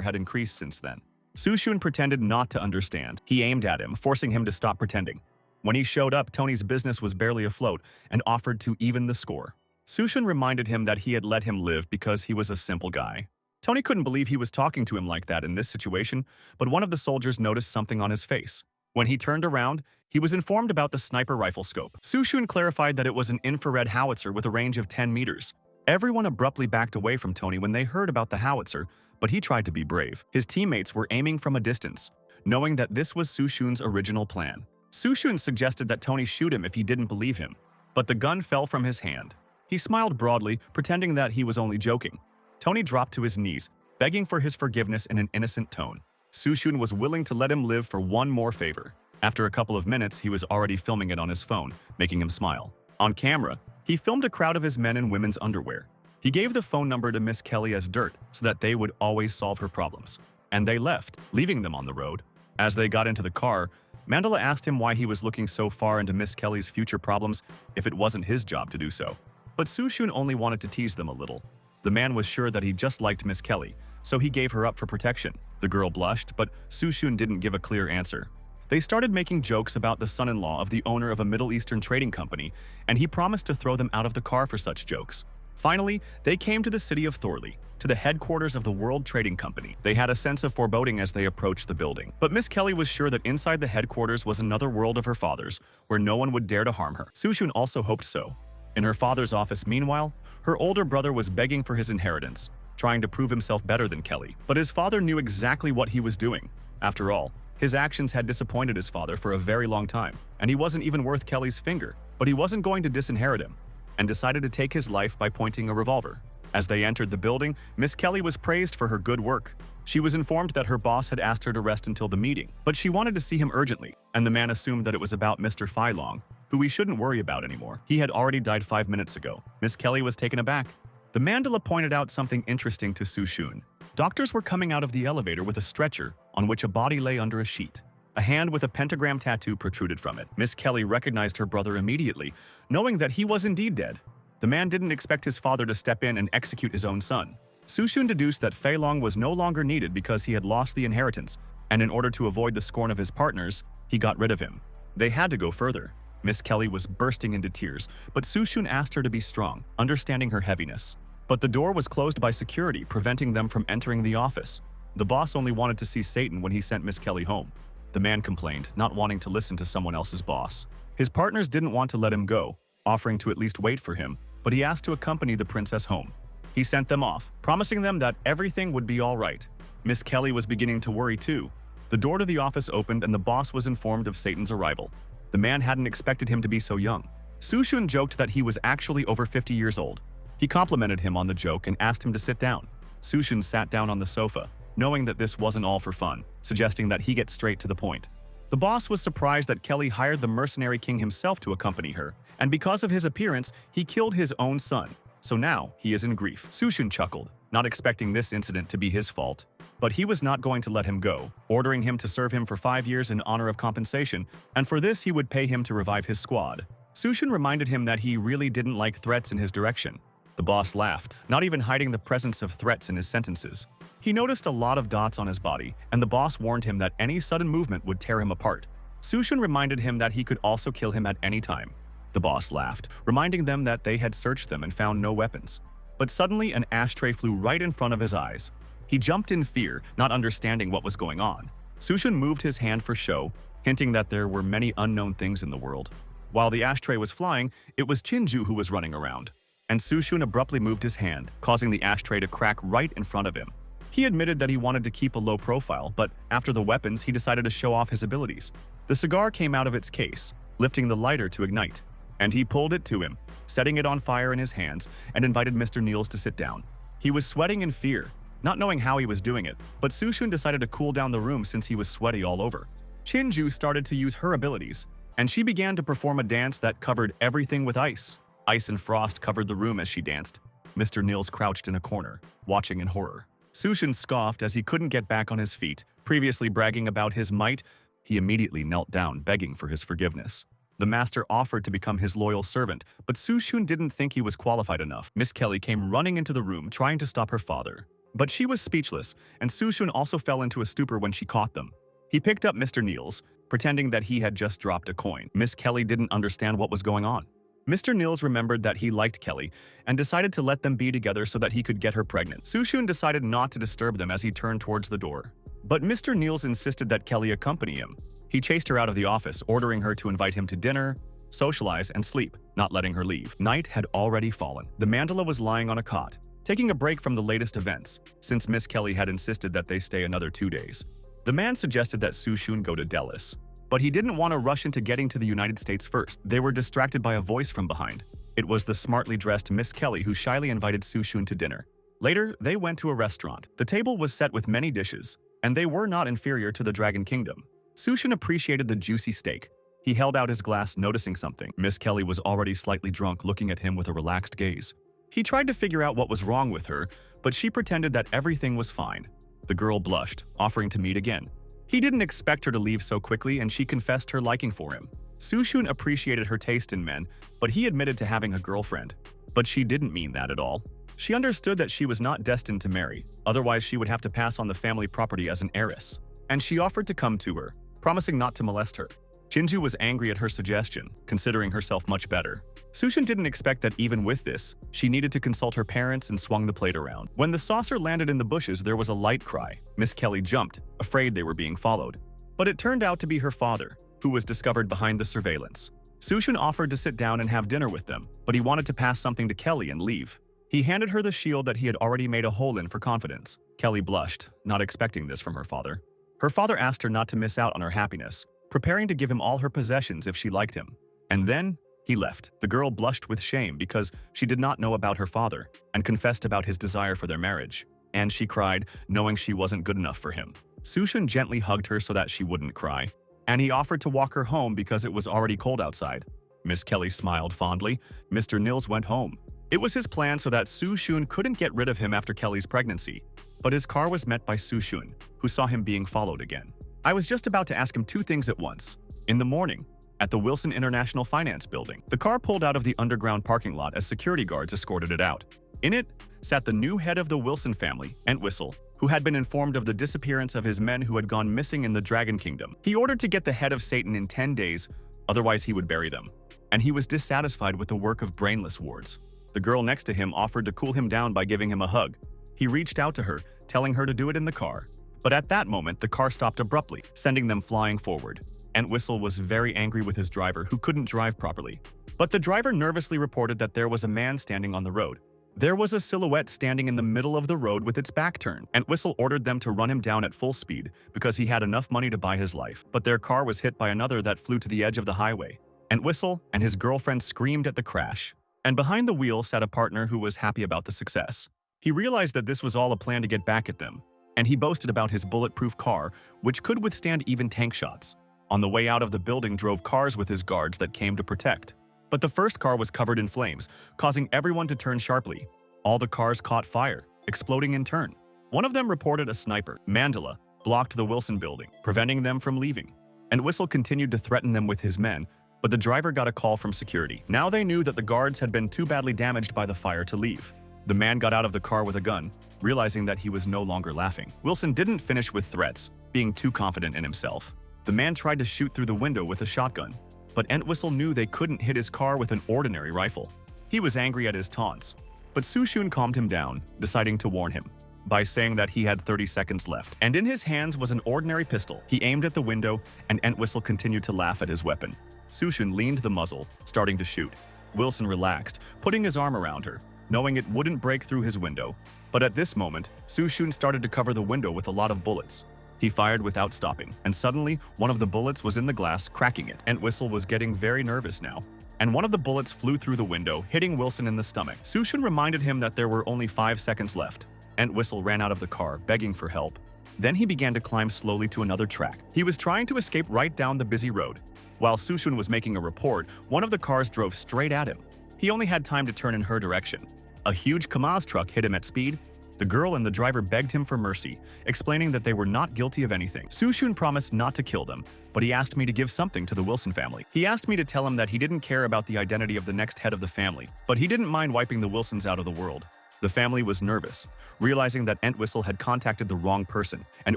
had increased since then. Sushun pretended not to understand. He aimed at him, forcing him to stop pretending. When he showed up, Tony's business was barely afloat and offered to even the score. Sushun reminded him that he had let him live because he was a simple guy. Tony couldn't believe he was talking to him like that in this situation, but one of the soldiers noticed something on his face. When he turned around, he was informed about the sniper rifle scope. Sushun clarified that it was an infrared howitzer with a range of 10 meters. Everyone abruptly backed away from Tony when they heard about the howitzer, but he tried to be brave. His teammates were aiming from a distance, knowing that this was Sushun's original plan. Sushun suggested that Tony shoot him if he didn't believe him, but the gun fell from his hand. He smiled broadly, pretending that he was only joking. Tony dropped to his knees, begging for his forgiveness in an innocent tone. Sushun was willing to let him live for one more favor. After a couple of minutes, he was already filming it on his phone, making him smile. On camera, he filmed a crowd of his men in women's underwear. He gave the phone number to Miss Kelly as dirt so that they would always solve her problems. And they left, leaving them on the road. As they got into the car, Mandela asked him why he was looking so far into Miss Kelly's future problems if it wasn't his job to do so. But Sushun only wanted to tease them a little. The man was sure that he just liked Miss Kelly, so he gave her up for protection. The girl blushed, but Sushun didn't give a clear answer. They started making jokes about the son-in-law of the owner of a Middle Eastern trading company, and he promised to throw them out of the car for such jokes. Finally, they came to the city of Thorley, to the headquarters of the World Trading Company. They had a sense of foreboding as they approached the building. But Miss Kelly was sure that inside the headquarters was another world of her father's, where no one would dare to harm her. Sushun also hoped so. In her father's office, meanwhile, her older brother was begging for his inheritance, trying to prove himself better than Kelly. But his father knew exactly what he was doing. After all, his actions had disappointed his father for a very long time, and he wasn't even worth Kelly's finger. But he wasn't going to disinherit him, and decided to take his life by pointing a revolver. As they entered the building, Miss Kelly was praised for her good work. She was informed that her boss had asked her to rest until the meeting, but she wanted to see him urgently, and the man assumed that it was about Mr. Filong, who we shouldn't worry about anymore. He had already died 5 minutes ago. Miss Kelly was taken aback. The Mandela pointed out something interesting to Sushun. Doctors were coming out of the elevator with a stretcher on which a body lay under a sheet. A hand with a pentagram tattoo protruded from it. Miss Kelly recognized her brother immediately, knowing that he was indeed dead. The man didn't expect his father to step in and execute his own son. Sushun deduced that Fei Long was no longer needed because he had lost the inheritance, and in order to avoid the scorn of his partners, he got rid of him. They had to go further. Miss Kelly was bursting into tears, but Sushun asked her to be strong, understanding her heaviness. But the door was closed by security, preventing them from entering the office. The boss only wanted to see Satan when he sent Miss Kelly home. The man complained, not wanting to listen to someone else's boss. His partners didn't want to let him go, offering to at least wait for him, but he asked to accompany the princess home. He sent them off, promising them that everything would be all right. Miss Kelly was beginning to worry too. The door to the office opened and the boss was informed of Satan's arrival. The man hadn't expected him to be so young. Sushun joked that he was actually over 50 years old. He complimented him on the joke and asked him to sit down. Sushun sat down on the sofa, knowing that this wasn't all for fun, suggesting that he get straight to the point. The boss was surprised that Kelly hired the mercenary king himself to accompany her, and because of his appearance, he killed his own son. So now, he is in grief. Sushun chuckled, not expecting this incident to be his fault. But he was not going to let him go, ordering him to serve him for 5 years in honor of compensation, and for this he would pay him to revive his squad. Sushun reminded him that he really didn't like threats in his direction. The boss laughed, not even hiding the presence of threats in his sentences. He noticed a lot of dots on his body, and the boss warned him that any sudden movement would tear him apart. Sushun reminded him that he could also kill him at any time. The boss laughed, reminding them that they had searched them and found no weapons. But suddenly an ashtray flew right in front of his eyes. He jumped in fear, not understanding what was going on. Sushun moved his hand for show, hinting that there were many unknown things in the world. While the ashtray was flying, it was Chinju who was running around. And Sushun abruptly moved his hand, causing the ashtray to crack right in front of him. He admitted that he wanted to keep a low profile, but after the weapons, he decided to show off his abilities. The cigar came out of its case, lifting the lighter to ignite, and he pulled it to him, setting it on fire in his hands, and invited Mr. Niels to sit down. He was sweating in fear, not knowing how he was doing it, but Sushun decided to cool down the room since he was sweaty all over. Chinju started to use her abilities, and she began to perform a dance that covered everything with ice. Ice and frost covered the room as she danced. Mr. Niels crouched in a corner, watching in horror. Sushun scoffed as he couldn't get back on his feet. Previously bragging about his might, he immediately knelt down, begging for his forgiveness. The master offered to become his loyal servant, but Sushun didn't think he was qualified enough. Miss Kelly came running into the room, trying to stop her father. But she was speechless, and Sushun also fell into a stupor when she caught them. He picked up Mr. Niels, pretending that he had just dropped a coin. Miss Kelly didn't understand what was going on. Mr. Niels remembered that he liked Kelly and decided to let them be together so that he could get her pregnant. Sushun decided not to disturb them as he turned towards the door. But Mr. Niels insisted that Kelly accompany him. He chased her out of the office, ordering her to invite him to dinner, socialize, and sleep, not letting her leave. Night had already fallen. The mandala was lying on a cot, taking a break from the latest events, since Miss Kelly had insisted that they stay another 2 days. The man suggested that Sushun go to Dallas, but he didn't want to rush into getting to the United States first. They were distracted by a voice from behind. It was the smartly dressed Miss Kelly who shyly invited Sushun to dinner. Later, they went to a restaurant. The table was set with many dishes, and they were not inferior to the Dragon Kingdom. Sushun appreciated the juicy steak. He held out his glass, noticing something. Miss Kelly was already slightly drunk, looking at him with a relaxed gaze. He tried to figure out what was wrong with her, but she pretended that everything was fine. The girl blushed, offering to meet again. He didn't expect her to leave so quickly, and she confessed her liking for him. Sushun appreciated her taste in men, but he admitted to having a girlfriend. But she didn't mean that at all. She understood that she was not destined to marry, otherwise she would have to pass on the family property as an heiress. And she offered to come to her, promising not to molest her. Jinju was angry at her suggestion, considering herself much better. Sushun didn't expect that even with this, she needed to consult her parents and swung the plate around. When the saucer landed in the bushes, there was a light cry. Miss Kelly jumped, afraid they were being followed. But it turned out to be her father, who was discovered behind the surveillance. Sushun offered to sit down and have dinner with them, but he wanted to pass something to Kelly and leave. He handed her the shield that he had already made a hole in for confidence. Kelly blushed, not expecting this from her father. Her father asked her not to miss out on her happiness, preparing to give him all her possessions if she liked him. And then, he left. The girl blushed with shame because she did not know about her father and confessed about his desire for their marriage. And she cried, knowing she wasn't good enough for him. Sushun gently hugged her so that she wouldn't cry, and he offered to walk her home because it was already cold outside. Miss Kelly smiled fondly. Mr. Niels went home. It was his plan so that Sushun couldn't get rid of him after Kelly's pregnancy. But his car was met by Sushun, who saw him being followed again. I was just about to ask him 2 things at once. In the morning, at the Wilson International Finance Building, the car pulled out of the underground parking lot as security guards escorted it out. In it sat the new head of the Wilson family, Entwistle, who had been informed of the disappearance of his men who had gone missing in the Dragon Kingdom. He ordered to get the head of Satan in 10 days, otherwise he would bury them. And he was dissatisfied with the work of brainless wards. The girl next to him offered to cool him down by giving him a hug. He reached out to her, telling her to do it in the car. But at that moment, the car stopped abruptly, sending them flying forward. Entwistle was very angry with his driver, who couldn't drive properly. But the driver nervously reported that there was a man standing on the road. There was a silhouette standing in the middle of the road with its back turned. Entwistle ordered them to run him down at full speed because he had enough money to buy his life. But their car was hit by another that flew to the edge of the highway. Entwistle and his girlfriend screamed at the crash. And behind the wheel sat a partner who was happy about the success. He realized that this was all a plan to get back at them, and he boasted about his bulletproof car, which could withstand even tank shots. On the way out of the building drove cars with his guards that came to protect. But the first car was covered in flames, causing everyone to turn sharply. All the cars caught fire, exploding in turn. One of them reported a sniper, Mandela, blocked the Wilson building, preventing them from leaving. Entwistle continued to threaten them with his men, but the driver got a call from security. Now they knew that the guards had been too badly damaged by the fire to leave. The man got out of the car with a gun, realizing that he was no longer laughing. Wilson didn't finish with threats, being too confident in himself. The man tried to shoot through the window with a shotgun, but Entwistle knew they couldn't hit his car with an ordinary rifle. He was angry at his taunts, but Sushun calmed him down, deciding to warn him by saying that he had 30 seconds left, and in his hands was an ordinary pistol. He aimed at the window, and Entwistle continued to laugh at his weapon. Sushun leaned the muzzle, starting to shoot. Wilson relaxed, putting his arm around her, knowing it wouldn't break through his window. But at this moment, Sushun started to cover the window with a lot of bullets. He fired without stopping, and suddenly, one of the bullets was in the glass, cracking it. Entwistle was getting very nervous now, and one of the bullets flew through the window, hitting Wilson in the stomach. Sushun reminded him that there were only 5 seconds left. Entwistle ran out of the car, begging for help. Then he began to climb slowly to another track. He was trying to escape right down the busy road. While Sushun was making a report, one of the cars drove straight at him. He only had time to turn in her direction. A huge Kamaz truck hit him at speed. The girl and the driver begged him for mercy, explaining that they were not guilty of anything. Soo-shun promised not to kill them, but he asked me to give something to the Wilson family. He asked me to tell him that he didn't care about the identity of the next head of the family, but he didn't mind wiping the Wilsons out of the world. The family was nervous, realizing that Entwistle had contacted the wrong person and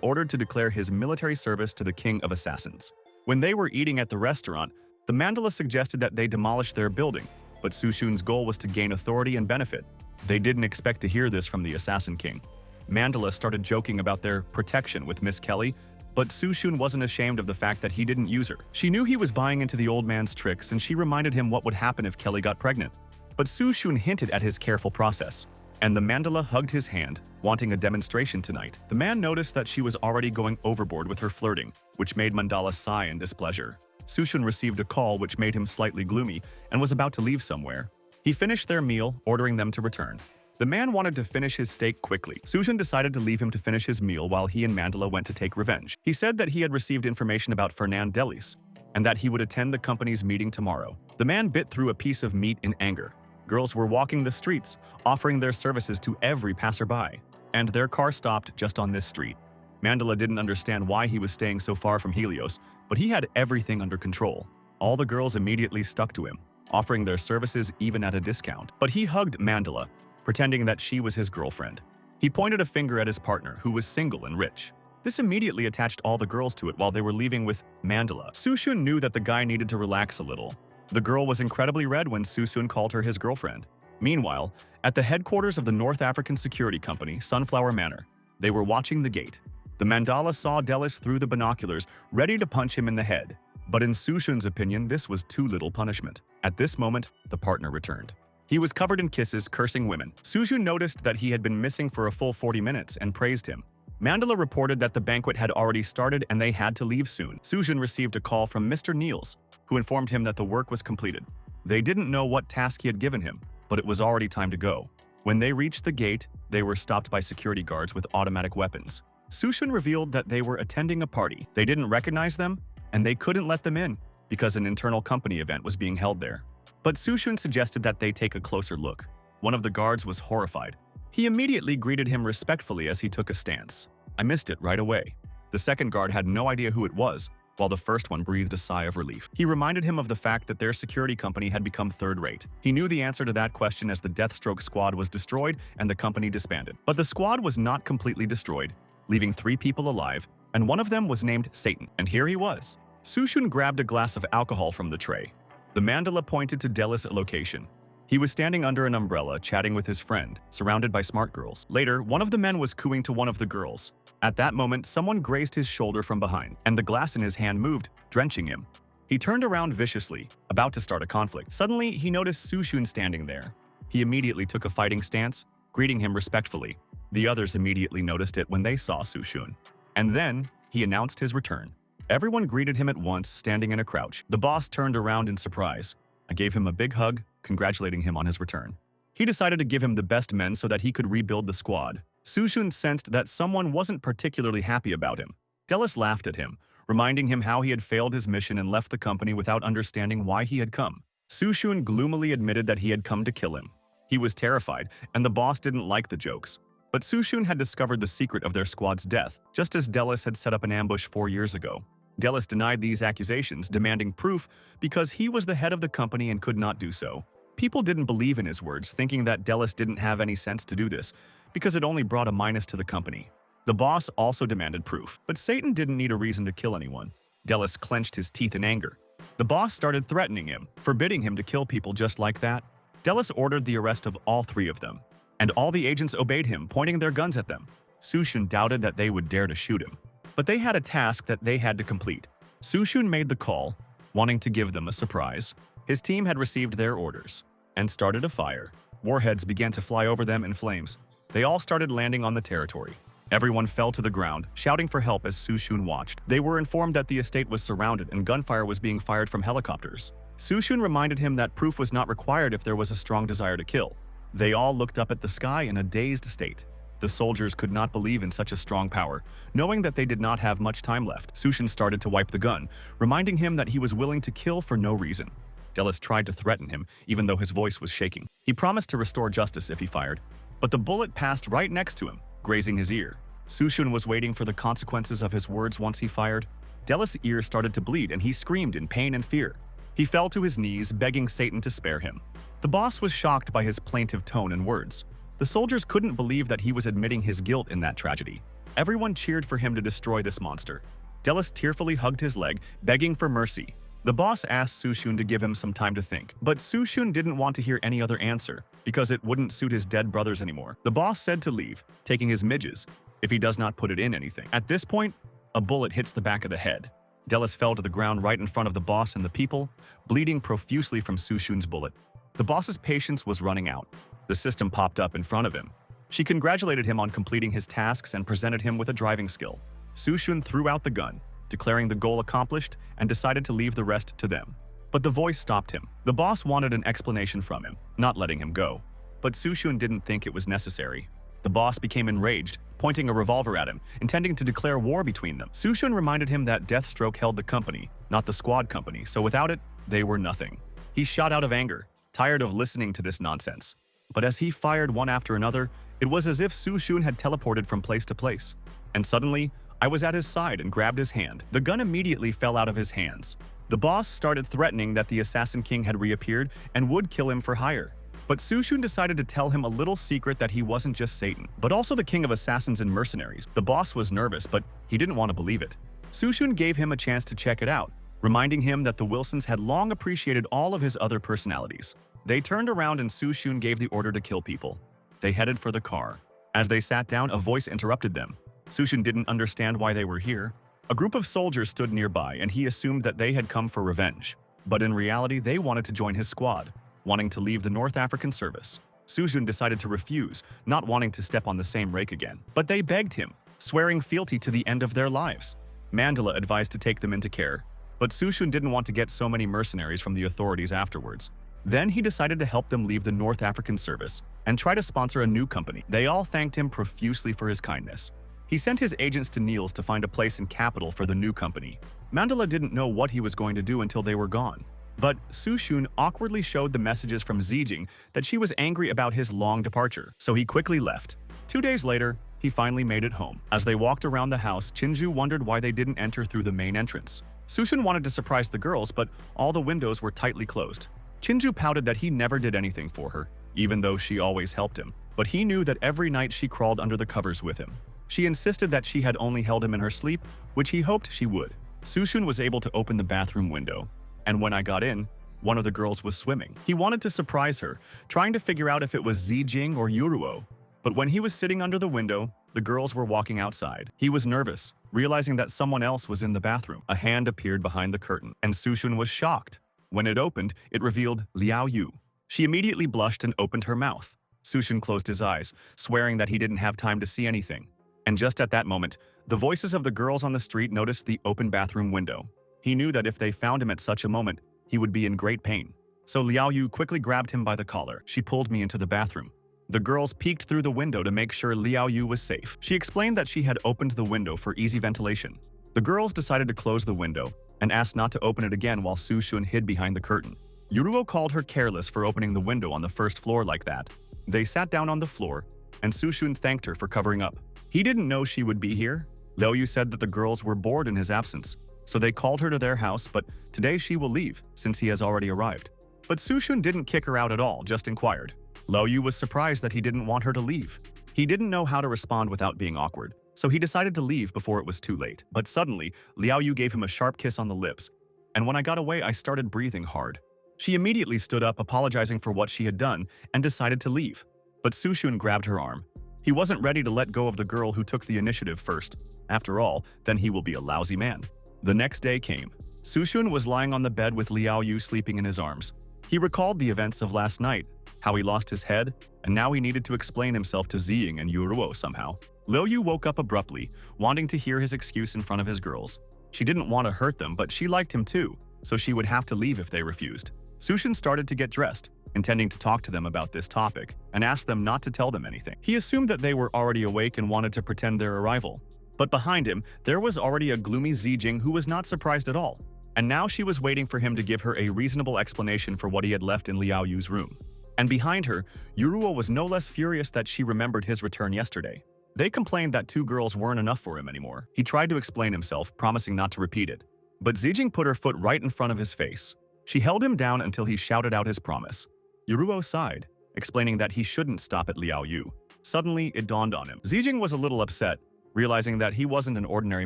ordered to declare his military service to the king of assassins. When they were eating at the restaurant, the Mandala suggested that they demolish their building, but Soo-shun's goal was to gain authority and benefit. They didn't expect to hear this from the Assassin King. Mandala started joking about their protection with Miss Kelly, but Soo-shun wasn't ashamed of the fact that he didn't use her. She knew he was buying into the old man's tricks, and she reminded him what would happen if Kelly got pregnant. But Soo-shun hinted at his careful process, and the Mandala hugged his hand, wanting a demonstration tonight. The man noticed that she was already going overboard with her flirting, which made Mandala sigh in displeasure. Soo-shun received a call which made him slightly gloomy and was about to leave somewhere. He finished their meal, ordering them to return. The man wanted to finish his steak quickly. Soo-shun decided to leave him to finish his meal while he and Mandala went to take revenge. He said that he had received information about Fernand Delis and that he would attend the company's meeting tomorrow. The man bit through a piece of meat in anger. Girls were walking the streets, offering their services to every passerby, and their car stopped just on this street. Mandala didn't understand why he was staying so far from Helios, but he had everything under control. All the girls immediately stuck to him, offering their services even at a discount. But he hugged Mandala, pretending that she was his girlfriend. He pointed a finger at his partner, who was single and rich. This immediately attached all the girls to it while they were leaving with Mandala. Soo-shun knew that the guy needed to relax a little. The girl was incredibly red when Soo-shun called her his girlfriend. Meanwhile, at the headquarters of the North African security company, Sunflower Manor, they were watching the gate. The Mandala saw Delis through the binoculars, ready to punch him in the head. But in Soo-shun's opinion, this was too little punishment. At this moment, the partner returned. He was covered in kisses, cursing women. Soo-shun noticed that he had been missing for a full 40 minutes and praised him. Mandala reported that the banquet had already started and they had to leave soon. Soo-shun received a call from Mr. Niels, who informed him that the work was completed. They didn't know what task he had given him, but it was already time to go. When they reached the gate, they were stopped by security guards with automatic weapons. Soo-shun revealed that they were attending a party. They didn't recognize them, and they couldn't let them in because an internal company event was being held there. But Soo-shun suggested that they take a closer look. One of the guards was horrified. He immediately greeted him respectfully as he took a stance. I missed it right away. The second guard had no idea who it was, while the first one breathed a sigh of relief. He reminded him of the fact that their security company had become third-rate. He knew the answer to that question as the Deathstroke squad was destroyed and the company disbanded. But the squad was not completely destroyed, leaving 3 people alive, and one of them was named Satan. And here he was. Soo-shun grabbed a glass of alcohol from the tray. The Mandala pointed to Delis' location. He was standing under an umbrella, chatting with his friend, surrounded by smart girls. Later, one of the men was cooing to one of the girls. At that moment, someone grazed his shoulder from behind, and the glass in his hand moved, drenching him. He turned around viciously, about to start a conflict. Suddenly, he noticed Soo-shun standing there. He immediately took a fighting stance, greeting him respectfully. The others immediately noticed it when they saw Soo-shun. And then, he announced his return. Everyone greeted him at once, standing in a crouch. The boss turned around in surprise. I gave him a big hug, congratulating him on his return. He decided to give him the best men so that he could rebuild the squad. Soo-shun sensed that someone wasn't particularly happy about him. Delis laughed at him, reminding him how he had failed his mission and left the company without understanding why he had come. Soo-shun gloomily admitted that he had come to kill him. He was terrified, and the boss didn't like the jokes. But Soo-shun had discovered the secret of their squad's death, just as Delis had set up an ambush 4 years ago. Delis denied these accusations, demanding proof because he was the head of the company and could not do so. People didn't believe in his words, thinking that Delis didn't have any sense to do this, because it only brought a minus to the company. The boss also demanded proof, but Satan didn't need a reason to kill anyone. Delis clenched his teeth in anger. The boss started threatening him, forbidding him to kill people just like that. Delis ordered the arrest of all 3 of them, and all the agents obeyed him, pointing their guns at them. Soo-shun doubted that they would dare to shoot him, but they had a task that they had to complete. Soo-shun made the call, wanting to give them a surprise. His team had received their orders and started a fire. Warheads began to fly over them in flames. They all started landing on the territory. Everyone fell to the ground, shouting for help as Soo-shun watched. They were informed that the estate was surrounded and gunfire was being fired from helicopters. Soo-shun reminded him that proof was not required if there was a strong desire to kill. They all looked up at the sky in a dazed state. The soldiers could not believe in such a strong power, knowing that they did not have much time left. Soo-shun started to wipe the gun, reminding him that he was willing to kill for no reason. Delis tried to threaten him, even though his voice was shaking. He promised to restore justice if he fired, but the bullet passed right next to him, grazing his ear. Sushun was waiting for the consequences of his words once he fired. Delis' ear started to bleed and he screamed in pain and fear. He fell to his knees, begging Satan to spare him. The boss was shocked by his plaintive tone and words. The soldiers couldn't believe that he was admitting his guilt in that tragedy. Everyone cheered for him to destroy this monster. Delis tearfully hugged his leg, begging for mercy. The boss asked Sushun to give him some time to think, but Sushun didn't want to hear any other answer because it wouldn't suit his dead brothers anymore. The boss said to leave, taking his midges, if he does not put it in anything. At this point, a bullet hits the back of the head. Delis fell to the ground right in front of the boss and the people, bleeding profusely from Sushun's bullet. The boss's patience was running out. The system popped up in front of him. She congratulated him on completing his tasks and presented him with a driving skill. Sushun threw out the gun, declaring the goal accomplished, and decided to leave the rest to them. But the voice stopped him. The boss wanted an explanation from him, not letting him go. But Sushun didn't think it was necessary. The boss became enraged, pointing a revolver at him, intending to declare war between them. Sushun reminded him that Deathstroke held the company, not the squad company, so without it, they were nothing. He shot out of anger, tired of listening to this nonsense. But as he fired one after another, it was as if Sushun had teleported from place to place. And suddenly, I was at his side and grabbed his hand. The gun immediately fell out of his hands. The boss started threatening that the Assassin King had reappeared and would kill him for hire. But Sushun decided to tell him a little secret that he wasn't just Satan, but also the king of assassins and mercenaries. The boss was nervous, but he didn't want to believe it. Sushun gave him a chance to check it out, reminding him that the Wilsons had long appreciated all of his other personalities. They turned around and Sushun gave the order to kill people. They headed for the car. As they sat down, a voice interrupted them. Sushun didn't understand why they were here. A group of soldiers stood nearby and he assumed that they had come for revenge. But in reality, they wanted to join his squad, wanting to leave the North African service. Sushun decided to refuse, not wanting to step on the same rake again. But they begged him, swearing fealty to the end of their lives. Mandela advised to take them into care, but Sushun didn't want to get so many mercenaries from the authorities afterwards. Then he decided to help them leave the North African service and try to sponsor a new company. They all thanked him profusely for his kindness. He sent his agents to Niels to find a place in capital for the new company. Mandela didn't know what he was going to do until they were gone. But Sushun awkwardly showed the messages from Zijing that she was angry about his long departure, so he quickly left. 2 days later, he finally made it home. As they walked around the house, Chinju wondered why they didn't enter through the main entrance. Sushun wanted to surprise the girls, but all the windows were tightly closed. Chinju pouted that he never did anything for her, even though she always helped him. But he knew that every night she crawled under the covers with him. She insisted that she had only held him in her sleep, which he hoped she would. Sushun was able to open the bathroom window, and when I got in, one of the girls was swimming. He wanted to surprise her, trying to figure out if it was Zijing or Yuruo. But when he was sitting under the window, the girls were walking outside. He was nervous, realizing that someone else was in the bathroom. A hand appeared behind the curtain, and Sushun was shocked. When it opened, it revealed Liao Yu. She immediately blushed and opened her mouth. Sushun closed his eyes, swearing that he didn't have time to see anything. And just at that moment, the voices of the girls on the street noticed the open bathroom window. He knew that if they found him at such a moment, he would be in great pain. So Liao Yu quickly grabbed him by the collar. She pulled me into the bathroom. The girls peeked through the window to make sure Liao Yu was safe. She explained that she had opened the window for easy ventilation. The girls decided to close the window and asked not to open it again while Sushun hid behind the curtain. Yuruo called her careless for opening the window on the first floor like that. They sat down on the floor, and Sushun thanked her for covering up. He didn't know she would be here. Liao Yu said that the girls were bored in his absence, so they called her to their house, but today she will leave since he has already arrived. But Sushun didn't kick her out at all, just inquired. Liao Yu was surprised that he didn't want her to leave. He didn't know how to respond without being awkward, so he decided to leave before it was too late. But suddenly, Liao Yu gave him a sharp kiss on the lips, and when I got away, I started breathing hard. She immediately stood up, apologizing for what she had done, and decided to leave. But Sushun grabbed her arm. He wasn't ready to let go of the girl who took the initiative first. After all, then he will be a lousy man. The next day came. Sushun was lying on the bed with Liao Yu sleeping in his arms. He recalled the events of last night, how he lost his head, and now he needed to explain himself to Zijing and Yuruo somehow. Liao Yu woke up abruptly, wanting to hear his excuse in front of his girls. She didn't want to hurt them, but she liked him too, so she would have to leave if they refused. Sushun started to get dressed, intending to talk to them about this topic, and asked them not to tell them anything. He assumed that they were already awake and wanted to pretend their arrival. But behind him, there was already a gloomy Zijing who was not surprised at all. and now she was waiting for him to give her a reasonable explanation for what he had left in Liao Yu's room. And behind her, Yuruo was no less furious that she remembered his return yesterday. They complained that 2 girls weren't enough for him anymore. He tried to explain himself, promising not to repeat it. But Zijing put her foot right in front of his face. She held him down until he shouted out his promise. Yuruo sighed, explaining that he shouldn't stop at Liao Yu. Suddenly, it dawned on him. Zijing was a little upset, realizing that he wasn't an ordinary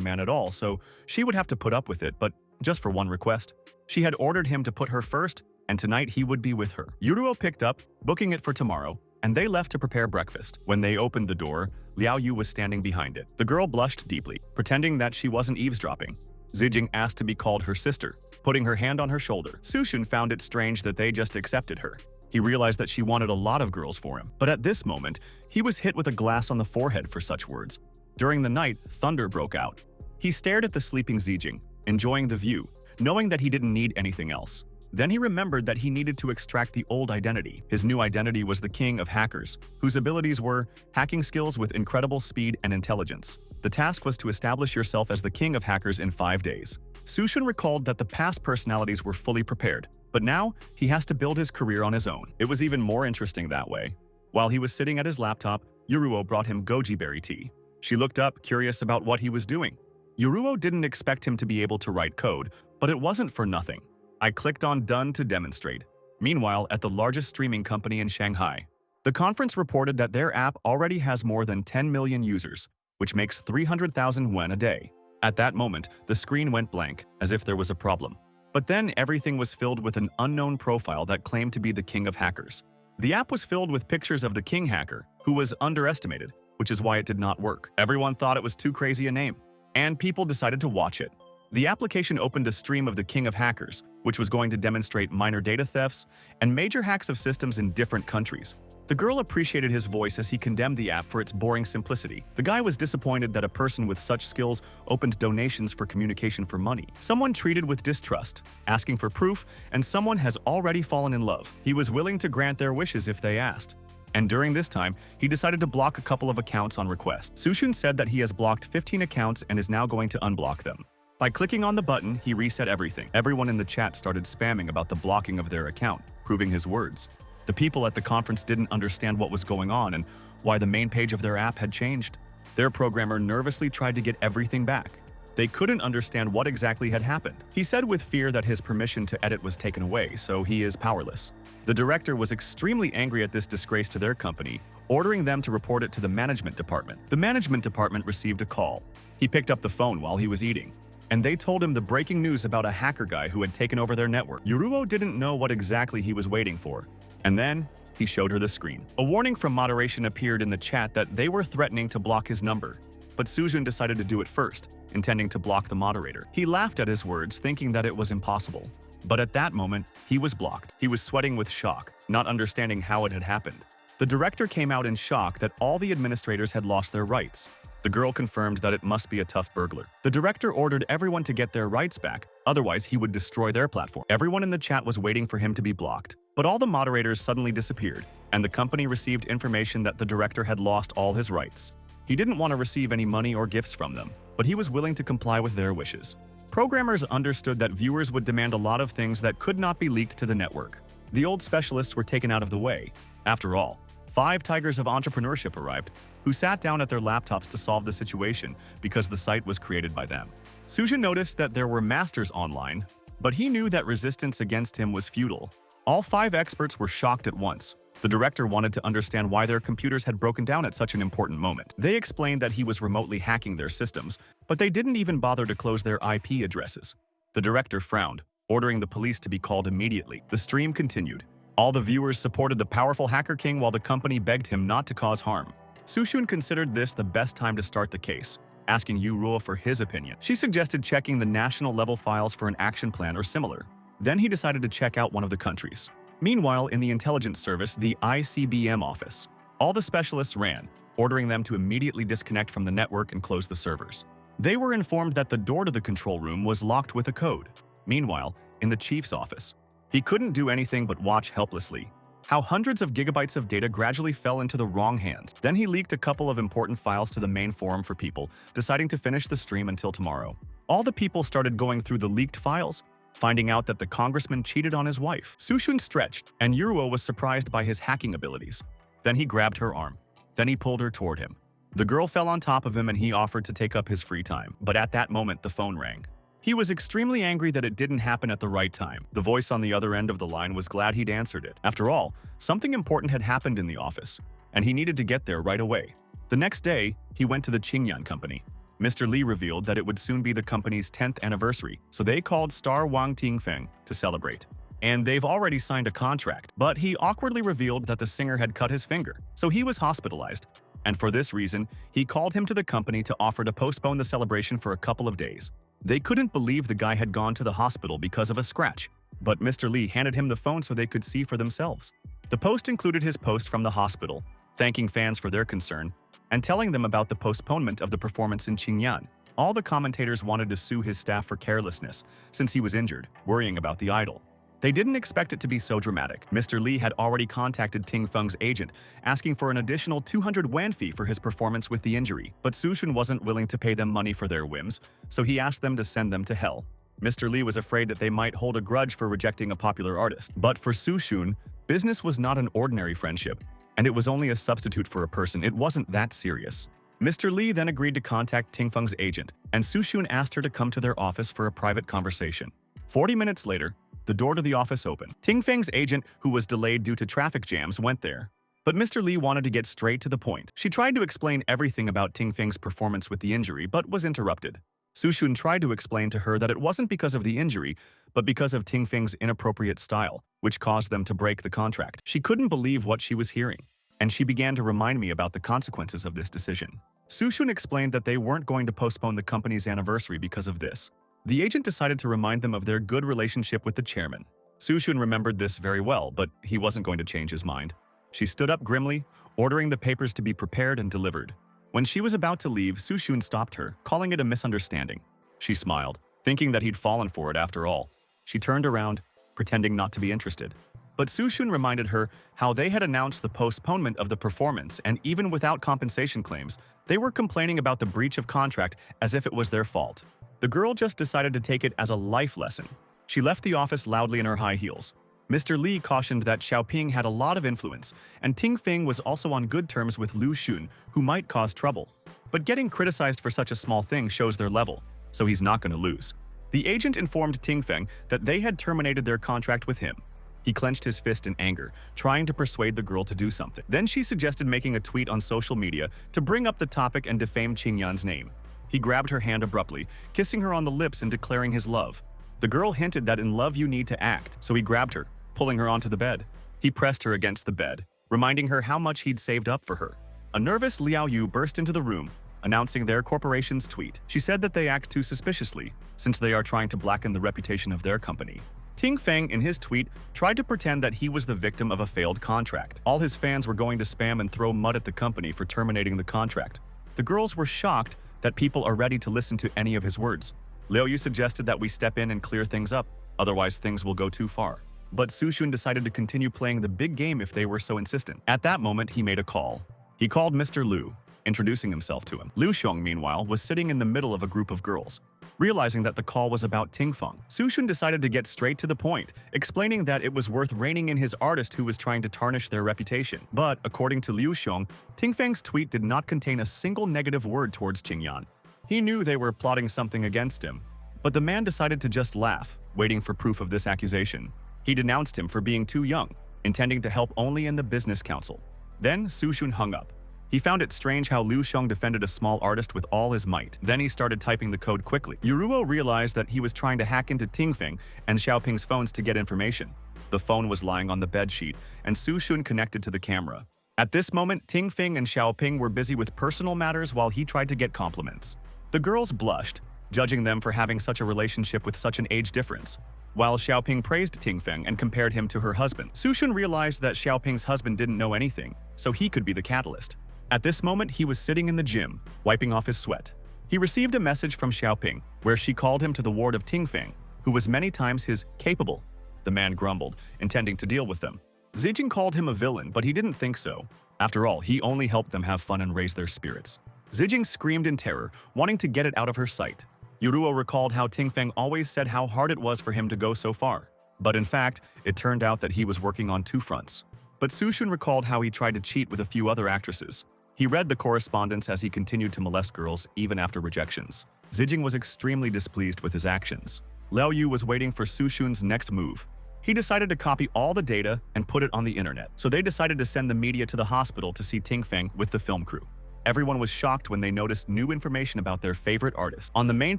man at all, so she would have to put up with it, but just for one request. She had ordered him to put her first, and tonight he would be with her. Yuruo picked up, booking it for tomorrow, and they left to prepare breakfast. When they opened the door, Liao Yu was standing behind it. The girl blushed deeply, pretending that she wasn't eavesdropping. Zijing asked to be called her sister, putting her hand on her shoulder. Sushun found it strange that they just accepted her. He realized that she wanted a lot of girls for him, but at this moment, he was hit with a glass on the forehead for such words. During the night, thunder broke out. He stared at the sleeping Zijing, enjoying the view, knowing that he didn't need anything else. Then he remembered that he needed to extract the old identity. His new identity was the king of hackers, whose abilities were hacking skills with incredible speed and intelligence. The task was to establish yourself as the king of hackers in 5 days. Sushun recalled that the past personalities were fully prepared, but now he has to build his career on his own. It was even more interesting that way. While he was sitting at his laptop, Yuruo brought him goji berry tea. She looked up, curious about what he was doing. Yuruo didn't expect him to be able to write code, but it wasn't for nothing. I clicked on Done to demonstrate. Meanwhile, at the largest streaming company in Shanghai, the conference reported that their app already has more than 10 million users, which makes 300,000 yuan a day. At that moment, the screen went blank, as if there was a problem. But then everything was filled with an unknown profile that claimed to be the king of hackers. The app was filled with pictures of the king hacker, who was underestimated, which is why it did not work. Everyone thought it was too crazy a name, and people decided to watch it. The application opened a stream of the king of hackers, which was going to demonstrate minor data thefts and major hacks of systems in different countries. The girl appreciated his voice as he condemned the app for its boring simplicity. The guy was disappointed that a person with such skills opened donations for communication for money. Someone treated with distrust, asking for proof, and someone has already fallen in love. He was willing to grant their wishes if they asked. And during this time, he decided to block a couple of accounts on request. Sushun said that he has blocked 15 accounts and is now going to unblock them. By clicking on the button, he reset everything. Everyone in the chat started spamming about the blocking of their account, proving his words. The people at the conference didn't understand what was going on and why the main page of their app had changed. Their programmer nervously tried to get everything back. They couldn't understand what exactly had happened. He said with fear that his permission to edit was taken away, so he is powerless. The director was extremely angry at this disgrace to their company, ordering them to report it to the management department. The management department received a call. He picked up the phone while he was eating, and they told him the breaking news about a hacker guy who had taken over their network. Yuruo didn't know what exactly he was waiting for, and then he showed her the screen. A warning from moderation appeared in the chat that they were threatening to block his number, but Sujun decided to do it first, intending to block the moderator. He laughed at his words, thinking that it was impossible. But at that moment, he was blocked. He was sweating with shock, not understanding how it had happened. The director came out in shock that all the administrators had lost their rights. The girl confirmed that it must be a tough burglar. The director ordered everyone to get their rights back, otherwise he would destroy their platform. Everyone in the chat was waiting for him to be blocked. But all the moderators suddenly disappeared, and the company received information that the director had lost all his rights. He didn't want to receive any money or gifts from them, but he was willing to comply with their wishes. Programmers understood that viewers would demand a lot of things that could not be leaked to the network. The old specialists were taken out of the way. After all, 5 tigers of entrepreneurship arrived, who sat down at their laptops to solve the situation because the site was created by them. Sujin noticed that there were masters online, but he knew that resistance against him was futile. All 5 experts were shocked at once. The director wanted to understand why their computers had broken down at such an important moment. They explained that he was remotely hacking their systems, but they didn't even bother to close their IP addresses. The director frowned, ordering the police to be called immediately. The stream continued. All the viewers supported the powerful Hacker King while the company begged him not to cause harm. Sushun considered this the best time to start the case, asking Yu Ruo for his opinion. She suggested checking the national-level files for an action plan or similar. Then he decided to check out one of the countries. Meanwhile, in the intelligence service, the ICBM office, all the specialists ran, ordering them to immediately disconnect from the network and close the servers. They were informed that the door to the control room was locked with a code. Meanwhile, in the chief's office, he couldn't do anything but watch helplessly how hundreds of gigabytes of data gradually fell into the wrong hands. Then he leaked a couple of important files to the main forum for people, deciding to finish the stream until tomorrow. All the people started going through the leaked files, finding out that the congressman cheated on his wife. Sushun stretched, and Yuruo was surprised by his hacking abilities. Then he grabbed her arm. Then he pulled her toward him. The girl fell on top of him and he offered to take up his free time. But at that moment, the phone rang. He was extremely angry that it didn't happen at the right time. The voice on the other end of the line was glad he'd answered it. After all, something important had happened in the office, and he needed to get there right away. The next day, he went to the Qingyan company. Mr. Lee revealed that it would soon be the company's 10th anniversary, so they called star Wang Tingfeng to celebrate. And they've already signed a contract, but he awkwardly revealed that the singer had cut his finger, so he was hospitalized. And for this reason, he called him to the company to offer to postpone the celebration for a couple of days. They couldn't believe the guy had gone to the hospital because of a scratch, but Mr. Lee handed him the phone so they could see for themselves. The post included his post from the hospital, thanking fans for their concern, and telling them about the postponement of the performance in Qingyan. All the commentators wanted to sue his staff for carelessness, since he was injured, worrying about the idol. They didn't expect it to be so dramatic. Mr. Lee had already contacted Ting Feng's agent, asking for an additional 200 yuan fee for his performance with the injury, but Sushun wasn't willing to pay them money for their whims, so he asked them to send them to hell. Mr. Lee was afraid that they might hold a grudge for rejecting a popular artist. But for Sushun, business was not an ordinary friendship, and it was only a substitute for a person. It wasn't that serious. Mr. Lee then agreed to contact Ting Feng's agent, and Sushun asked her to come to their office for a private conversation. 40 minutes later, the door to the office opened. Ting Feng's agent, who was delayed due to traffic jams, went there. But Mr. Lee wanted to get straight to the point. She tried to explain everything about Ting Feng's performance with the injury, but was interrupted. Sushun tried to explain to her that it wasn't because of the injury, but because of Ting Feng's inappropriate style, which caused them to break the contract. She couldn't believe what she was hearing, and she began to remind me about the consequences of this decision. Sushun explained that they weren't going to postpone the company's anniversary because of this. The agent decided to remind them of their good relationship with the chairman. Sushun remembered this very well, but he wasn't going to change his mind. She stood up grimly, ordering the papers to be prepared and delivered. When she was about to leave, Sushun stopped her, calling it a misunderstanding. She smiled, thinking that he'd fallen for it after all. She turned around, pretending not to be interested. But Sushun reminded her how they had announced the postponement of the performance, and even without compensation claims, they were complaining about the breach of contract as if it was their fault. The girl just decided to take it as a life lesson. She left the office loudly in her high heels. Mr. Lee cautioned that Xiaoping had a lot of influence, and Ting Feng was also on good terms with Lu Xun, who might cause trouble. But getting criticized for such a small thing shows their level, so he's not going to lose. The agent informed Ting Feng that they had terminated their contract with him. He clenched his fist in anger, trying to persuade the girl to do something. Then she suggested making a tweet on social media to bring up the topic and defame Qingyan's name. He grabbed her hand abruptly, kissing her on the lips and declaring his love. The girl hinted that in love you need to act, so he grabbed her, pulling her onto the bed. He pressed her against the bed, reminding her how much he'd saved up for her. A nervous Liao Yu burst into the room, announcing their corporation's tweet. She said that they act too suspiciously, since they are trying to blacken the reputation of their company. Ting Feng, in his tweet, tried to pretend that he was the victim of a failed contract. All his fans were going to spam and throw mud at the company for terminating the contract. The girls were shocked that people are ready to listen to any of his words. Liao Yu suggested that we step in and clear things up, otherwise things will go too far. But Sushun decided to continue playing the big game if they were so insistent. At that moment, he made a call. He called Mr. Lu, introducing himself to him. Lu Xiong, meanwhile, was sitting in the middle of a group of girls. Realizing that the call was about Ting Feng, Sushun decided to get straight to the point, explaining that it was worth reining in his artist who was trying to tarnish their reputation. But, according to Liu Xiong, Ting Feng's tweet did not contain a single negative word towards Qingyan. He knew they were plotting something against him, but the man decided to just laugh, waiting for proof of this accusation. He denounced him for being too young, intending to help only in the business council. Then Sushun hung up. He found it strange how Liu Xiong defended a small artist with all his might. Then he started typing the code quickly. Yuruo realized that he was trying to hack into Ting Feng and Xiaoping's phones to get information. The phone was lying on the bedsheet, and Sushun connected to the camera. At this moment, Ting Feng and Xiaoping were busy with personal matters while he tried to get compliments. The girls blushed, judging them for having such a relationship with such an age difference. While Xiaoping praised Ting Feng and compared him to her husband, Sushun realized that Xiaoping's husband didn't know anything, so he could be the catalyst. At this moment, he was sitting in the gym, wiping off his sweat. He received a message from Xiaoping, where she called him to the ward of Ting Feng, who was many times his capable. The man grumbled, intending to deal with them. Zijing called him a villain, but he didn't think so. After all, he only helped them have fun and raise their spirits. Zijing screamed in terror, wanting to get it out of her sight. Yuruo recalled how Tingfeng always said how hard it was for him to go so far. But in fact, it turned out that he was working on two fronts. But Sushun recalled how he tried to cheat with a few other actresses. He read the correspondence as he continued to molest girls even after rejections. Zijing was extremely displeased with his actions. Liao Yu was waiting for Sushun's next move. He decided to copy all the data and put it on the internet. So they decided to send the media to the hospital to see Tingfeng with the film crew. Everyone was shocked when they noticed new information about their favorite artist. On the main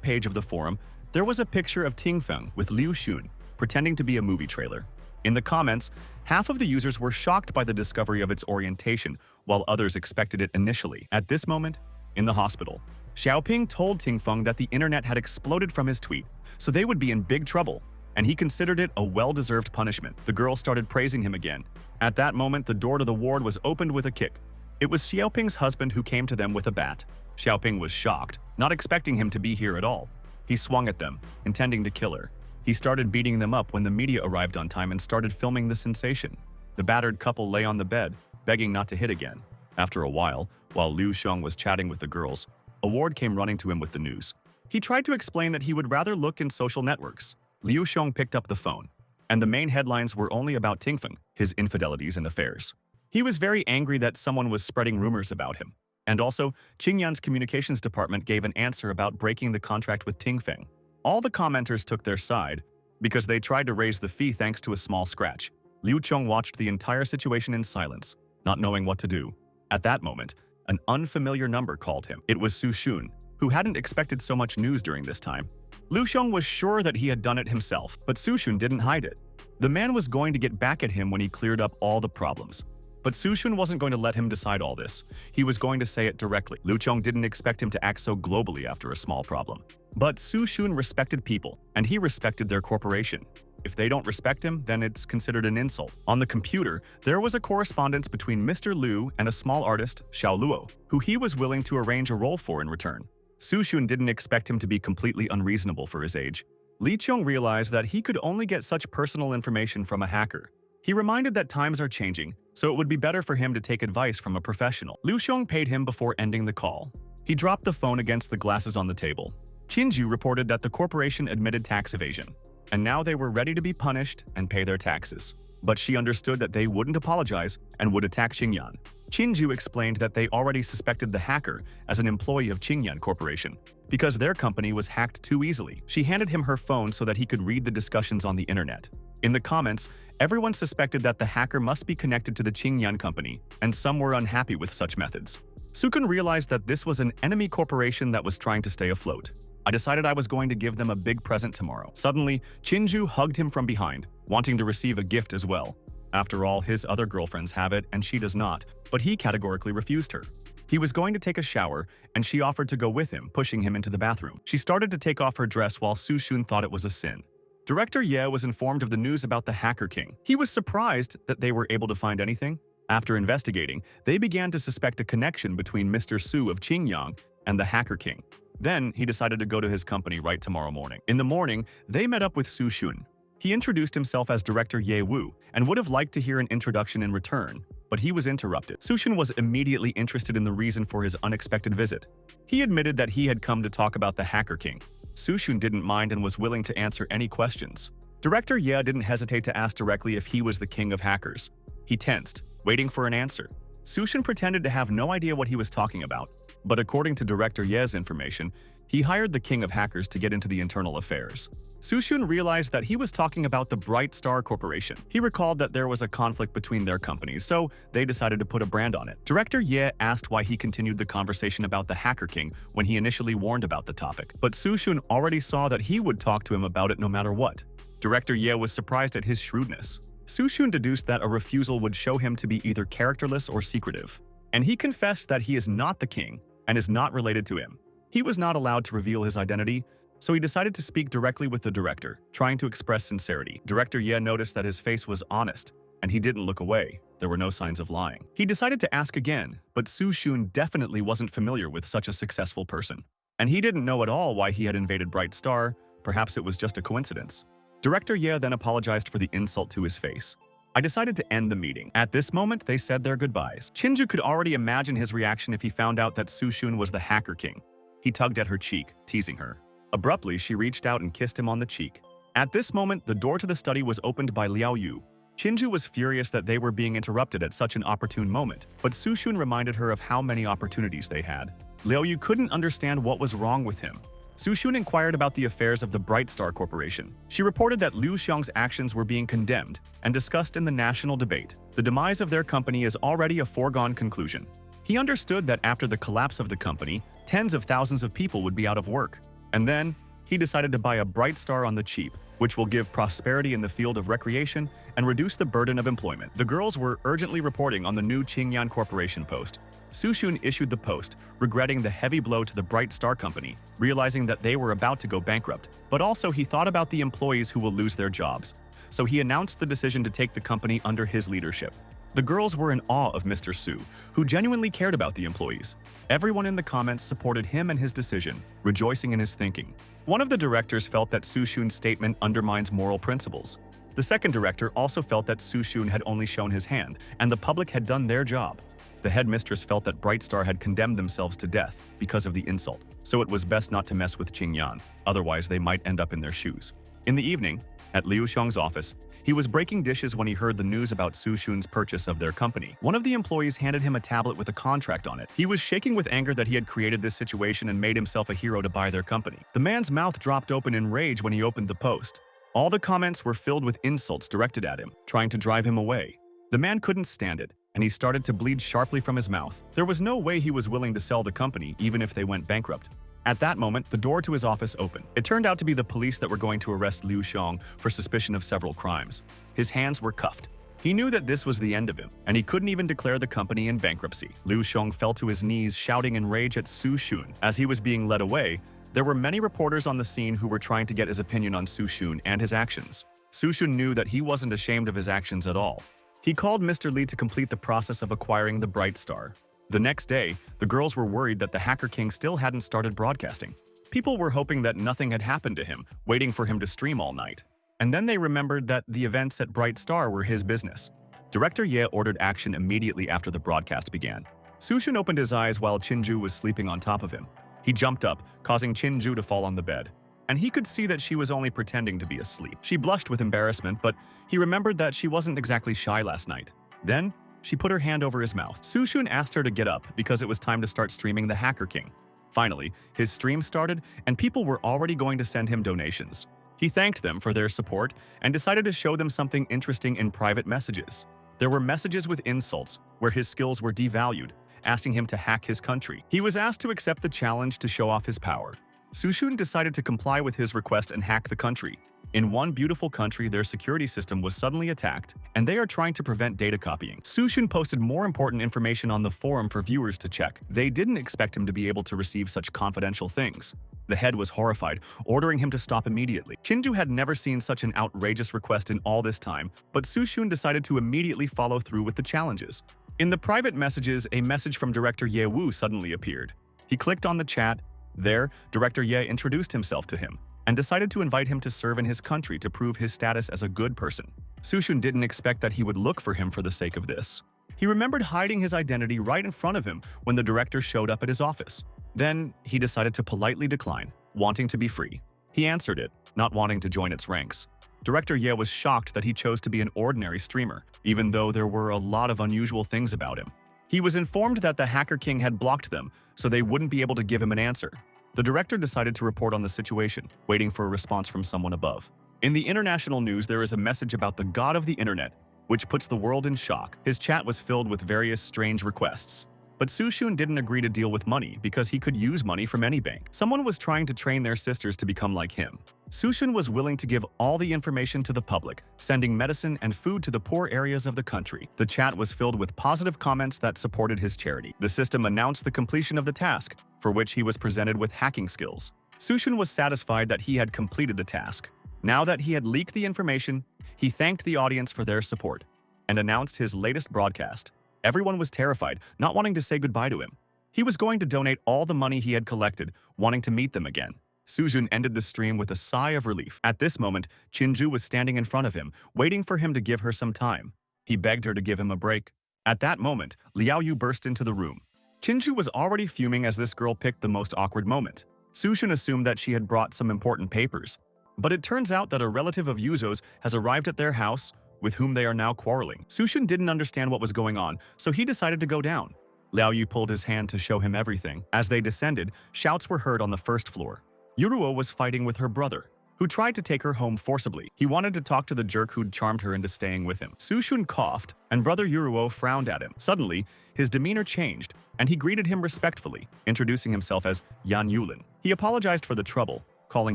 page of the forum, there was a picture of Tingfeng with Liu Xun, pretending to be a movie trailer. In the comments, half of the users were shocked by the discovery of its orientation, while others expected it initially. At this moment, in the hospital, Xiaoping told Tingfeng that the internet had exploded from his tweet, so they would be in big trouble, and he considered it a well-deserved punishment. The girl started praising him again. At that moment, the door to the ward was opened with a kick. It was Xiaoping's husband who came to them with a bat. Xiaoping was shocked, not expecting him to be here at all. He swung at them, intending to kill her. He started beating them up when the media arrived on time and started filming the sensation. The battered couple lay on the bed, begging not to hit again. After a while Liu Xiong was chatting with the girls, a ward came running to him with the news. He tried to explain that he would rather look in social networks. Liu Xiong picked up the phone, and the main headlines were only about Tingfeng, his infidelities and affairs. He was very angry that someone was spreading rumors about him. And also, Qingyan's communications department gave an answer about breaking the contract with Tingfeng. All the commenters took their side because they tried to raise the fee thanks to a small scratch. Liu Qiong watched the entire situation in silence, not knowing what to do. At that moment, an unfamiliar number called him. It was Su Shun, who hadn't expected so much news during this time. Liu Xiong was sure that he had done it himself, but Su Shun didn't hide it. The man was going to get back at him when he cleared up all the problems. But Su Shun wasn't going to let him decide all this. He was going to say it directly. Liu Qiong didn't expect him to act so globally after a small problem. But Su Shun respected people, and he respected their corporation. If they don't respect him, then it's considered an insult. On the computer, there was a correspondence between Mr. Liu and a small artist, Xiao Luo, who he was willing to arrange a role for in return. Su Shun didn't expect him to be completely unreasonable for his age. Li Qiong realized that he could only get such personal information from a hacker. He reminded that times are changing, so it would be better for him to take advice from a professional. Liu Xiong paid him before ending the call. He dropped the phone against the glasses on the table. Qinju reported that the corporation admitted tax evasion, and now they were ready to be punished and pay their taxes. But she understood that they wouldn't apologize and would attack Qingyan. Qinju explained that they already suspected the hacker as an employee of Qingyan Corporation because their company was hacked too easily. She handed him her phone so that he could read the discussions on the internet. In the comments, everyone suspected that the hacker must be connected to the Qingyan company, and some were unhappy with such methods. Sukun realized that this was an enemy corporation that was trying to stay afloat. I decided I was going to give them a big present tomorrow. Suddenly, Qinju hugged him from behind, wanting to receive a gift as well. After all, his other girlfriends have it and she does not, but he categorically refused her. He was going to take a shower, and she offered to go with him, pushing him into the bathroom. She started to take off her dress while Su Shun thought it was a sin. Director Ye was informed of the news about the Hacker King. He was surprised that they were able to find anything. After investigating, they began to suspect a connection between Mr. Su of Qingyang and the Hacker King. Then, he decided to go to his company right tomorrow morning. In the morning, they met up with Su Shun. He introduced himself as Director Ye Wu and would have liked to hear an introduction in return, but he was interrupted. Su Shun was immediately interested in the reason for his unexpected visit. He admitted that he had come to talk about the Hacker King. Su Shun didn't mind and was willing to answer any questions. Director Ye didn't hesitate to ask directly if he was the king of hackers. He tensed, waiting for an answer. Su Shun pretended to have no idea what he was talking about, but according to Director Ye's information, he hired the king of hackers to get into the internal affairs. Su Shun realized that he was talking about the Bright Star Corporation. He recalled that there was a conflict between their companies, so they decided to put a brand on it. Director Ye asked why he continued the conversation about the Hacker King when he initially warned about the topic, but Su Shun already saw that he would talk to him about it no matter what. Director Ye was surprised at his shrewdness. Su Shun deduced that a refusal would show him to be either characterless or secretive, and he confessed that he is not the king and is not related to him. He was not allowed to reveal his identity, so he decided to speak directly with the director, trying to express sincerity. Director Ye noticed that his face was honest, and he didn't look away. There were no signs of lying. He decided to ask again, but Su Shun definitely wasn't familiar with such a successful person. And he didn't know at all why he had invaded Bright Star. Perhaps it was just a coincidence. Director Ye then apologized for the insult to his face. I decided to end the meeting. At this moment, they said their goodbyes. Qinju could already imagine his reaction if he found out that Su Shun was the Hacker King. He tugged at her cheek, teasing her. Abruptly, she reached out and kissed him on the cheek. At this moment, the door to the study was opened by Liao Yu. Chinju was furious that they were being interrupted at such an opportune moment, but Su Xun reminded her of how many opportunities they had. Liao Yu couldn't understand what was wrong with him. Su Xun inquired about the affairs of the Bright Star Corporation. She reported that Liu Xiong's actions were being condemned and discussed in the national debate. The demise of their company is already a foregone conclusion. He understood that after the collapse of the company, tens of thousands of people would be out of work. And then, he decided to buy a Bright Star on the cheap, which will give prosperity in the field of recreation and reduce the burden of employment. The girls were urgently reporting on the new Qingyan Corporation post. Su Xun issued the post, regretting the heavy blow to the Bright Star Company, realizing that they were about to go bankrupt. But also he thought about the employees who will lose their jobs. So he announced the decision to take the company under his leadership. The girls were in awe of Mr. Su, who genuinely cared about the employees. Everyone in the comments supported him and his decision, rejoicing in his thinking. One of the directors felt that Su Xun's statement undermines moral principles. The second director also felt that Su Xun had only shown his hand, and the public had done their job. The headmistress felt that Bright Star had condemned themselves to death because of the insult, so it was best not to mess with Qingyan, otherwise they might end up in their shoes. In the evening, at Liu Xiong's office, he was breaking dishes when he heard the news about Su Xun's purchase of their company. One of the employees handed him a tablet with a contract on it. He was shaking with anger that he had created this situation and made himself a hero to buy their company. The man's mouth dropped open in rage when he opened the post. All the comments were filled with insults directed at him, trying to drive him away. The man couldn't stand it, and he started to bleed sharply from his mouth. There was no way he was willing to sell the company, even if they went bankrupt. At that moment, the door to his office opened. It turned out to be the police that were going to arrest Liu Xiong for suspicion of several crimes. His hands were cuffed. He knew that this was the end of him, and he couldn't even declare the company in bankruptcy. Liu Xiong fell to his knees, shouting in rage at Su Xun. As he was being led away, there were many reporters on the scene who were trying to get his opinion on Su Xun and his actions. Su Xun knew that he wasn't ashamed of his actions at all. He called Mr. Li to complete the process of acquiring the Bright Star. The next day, the girls were worried that the Hacker King still hadn't started broadcasting. People were hoping that nothing had happened to him, waiting for him to stream all night. And then they remembered that the events at Bright Star were his business. Director Ye ordered action immediately after the broadcast began. Su Xun opened his eyes while Qinju was sleeping on top of him. He jumped up, causing Qinju to fall on the bed. And he could see that she was only pretending to be asleep. She blushed with embarrassment, but he remembered that she wasn't exactly shy last night. Then, she put her hand over his mouth. Su Xun asked her to get up because it was time to start streaming the Hacker King. Finally, his stream started, and people were already going to send him donations. He thanked them for their support and decided to show them something interesting in private messages. There were messages with insults, where his skills were devalued, asking him to hack his country. He was asked to accept the challenge to show off his power. Su Xun decided to comply with his request and hack the country. In one beautiful country, their security system was suddenly attacked, and they are trying to prevent data copying. Su Xun posted more important information on the forum for viewers to check. They didn't expect him to be able to receive such confidential things. The head was horrified, ordering him to stop immediately. Qinju had never seen such an outrageous request in all this time, but Su Xun decided to immediately follow through with the challenges. In the private messages, a message from Director Ye Wu suddenly appeared. He clicked on the chat. There, Director Ye introduced himself to him and decided to invite him to serve in his country to prove his status as a good person. Su Xun didn't expect that he would look for him for the sake of this. He remembered hiding his identity right in front of him when the director showed up at his office. Then, he decided to politely decline, wanting to be free. He answered it, not wanting to join its ranks. Director Ye was shocked that he chose to be an ordinary streamer, even though there were a lot of unusual things about him. He was informed that the Hacker King had blocked them, so they wouldn't be able to give him an answer. The director decided to report on the situation, waiting for a response from someone above. In the international news, there is a message about the god of the internet, which puts the world in shock. His chat was filled with various strange requests. But Su Xun didn't agree to deal with money because he could use money from any bank. Someone was trying to train their sisters to become like him. Su Xun was willing to give all the information to the public, sending medicine and food to the poor areas of the country. The chat was filled with positive comments that supported his charity. The system announced the completion of the task, for which he was presented with hacking skills. Su Xun was satisfied that he had completed the task. Now that he had leaked the information, he thanked the audience for their support and announced his latest broadcast. Everyone was terrified, not wanting to say goodbye to him. He was going to donate all the money he had collected, wanting to meet them again. Su Xun ended the stream with a sigh of relief. At this moment, Qinju was standing in front of him, waiting for him to give her some time. He begged her to give him a break. At that moment, Liao Yu burst into the room. Qinju was already fuming as this girl picked the most awkward moment. Su-shun assumed that she had brought some important papers, but it turns out that a relative of Yuzo's has arrived at their house, with whom they are now quarreling. Su-shun didn't understand what was going on, so he decided to go down. Liao Yu pulled his hand to show him everything. As they descended, shouts were heard on the first floor. Yuruo was fighting with her brother, who tried to take her home forcibly. He wanted to talk to the jerk who'd charmed her into staying with him. Su-shun coughed, and brother Yuruo frowned at him. Suddenly, his demeanor changed, and he greeted him respectfully, introducing himself as Yan Yulin. He apologized for the trouble, calling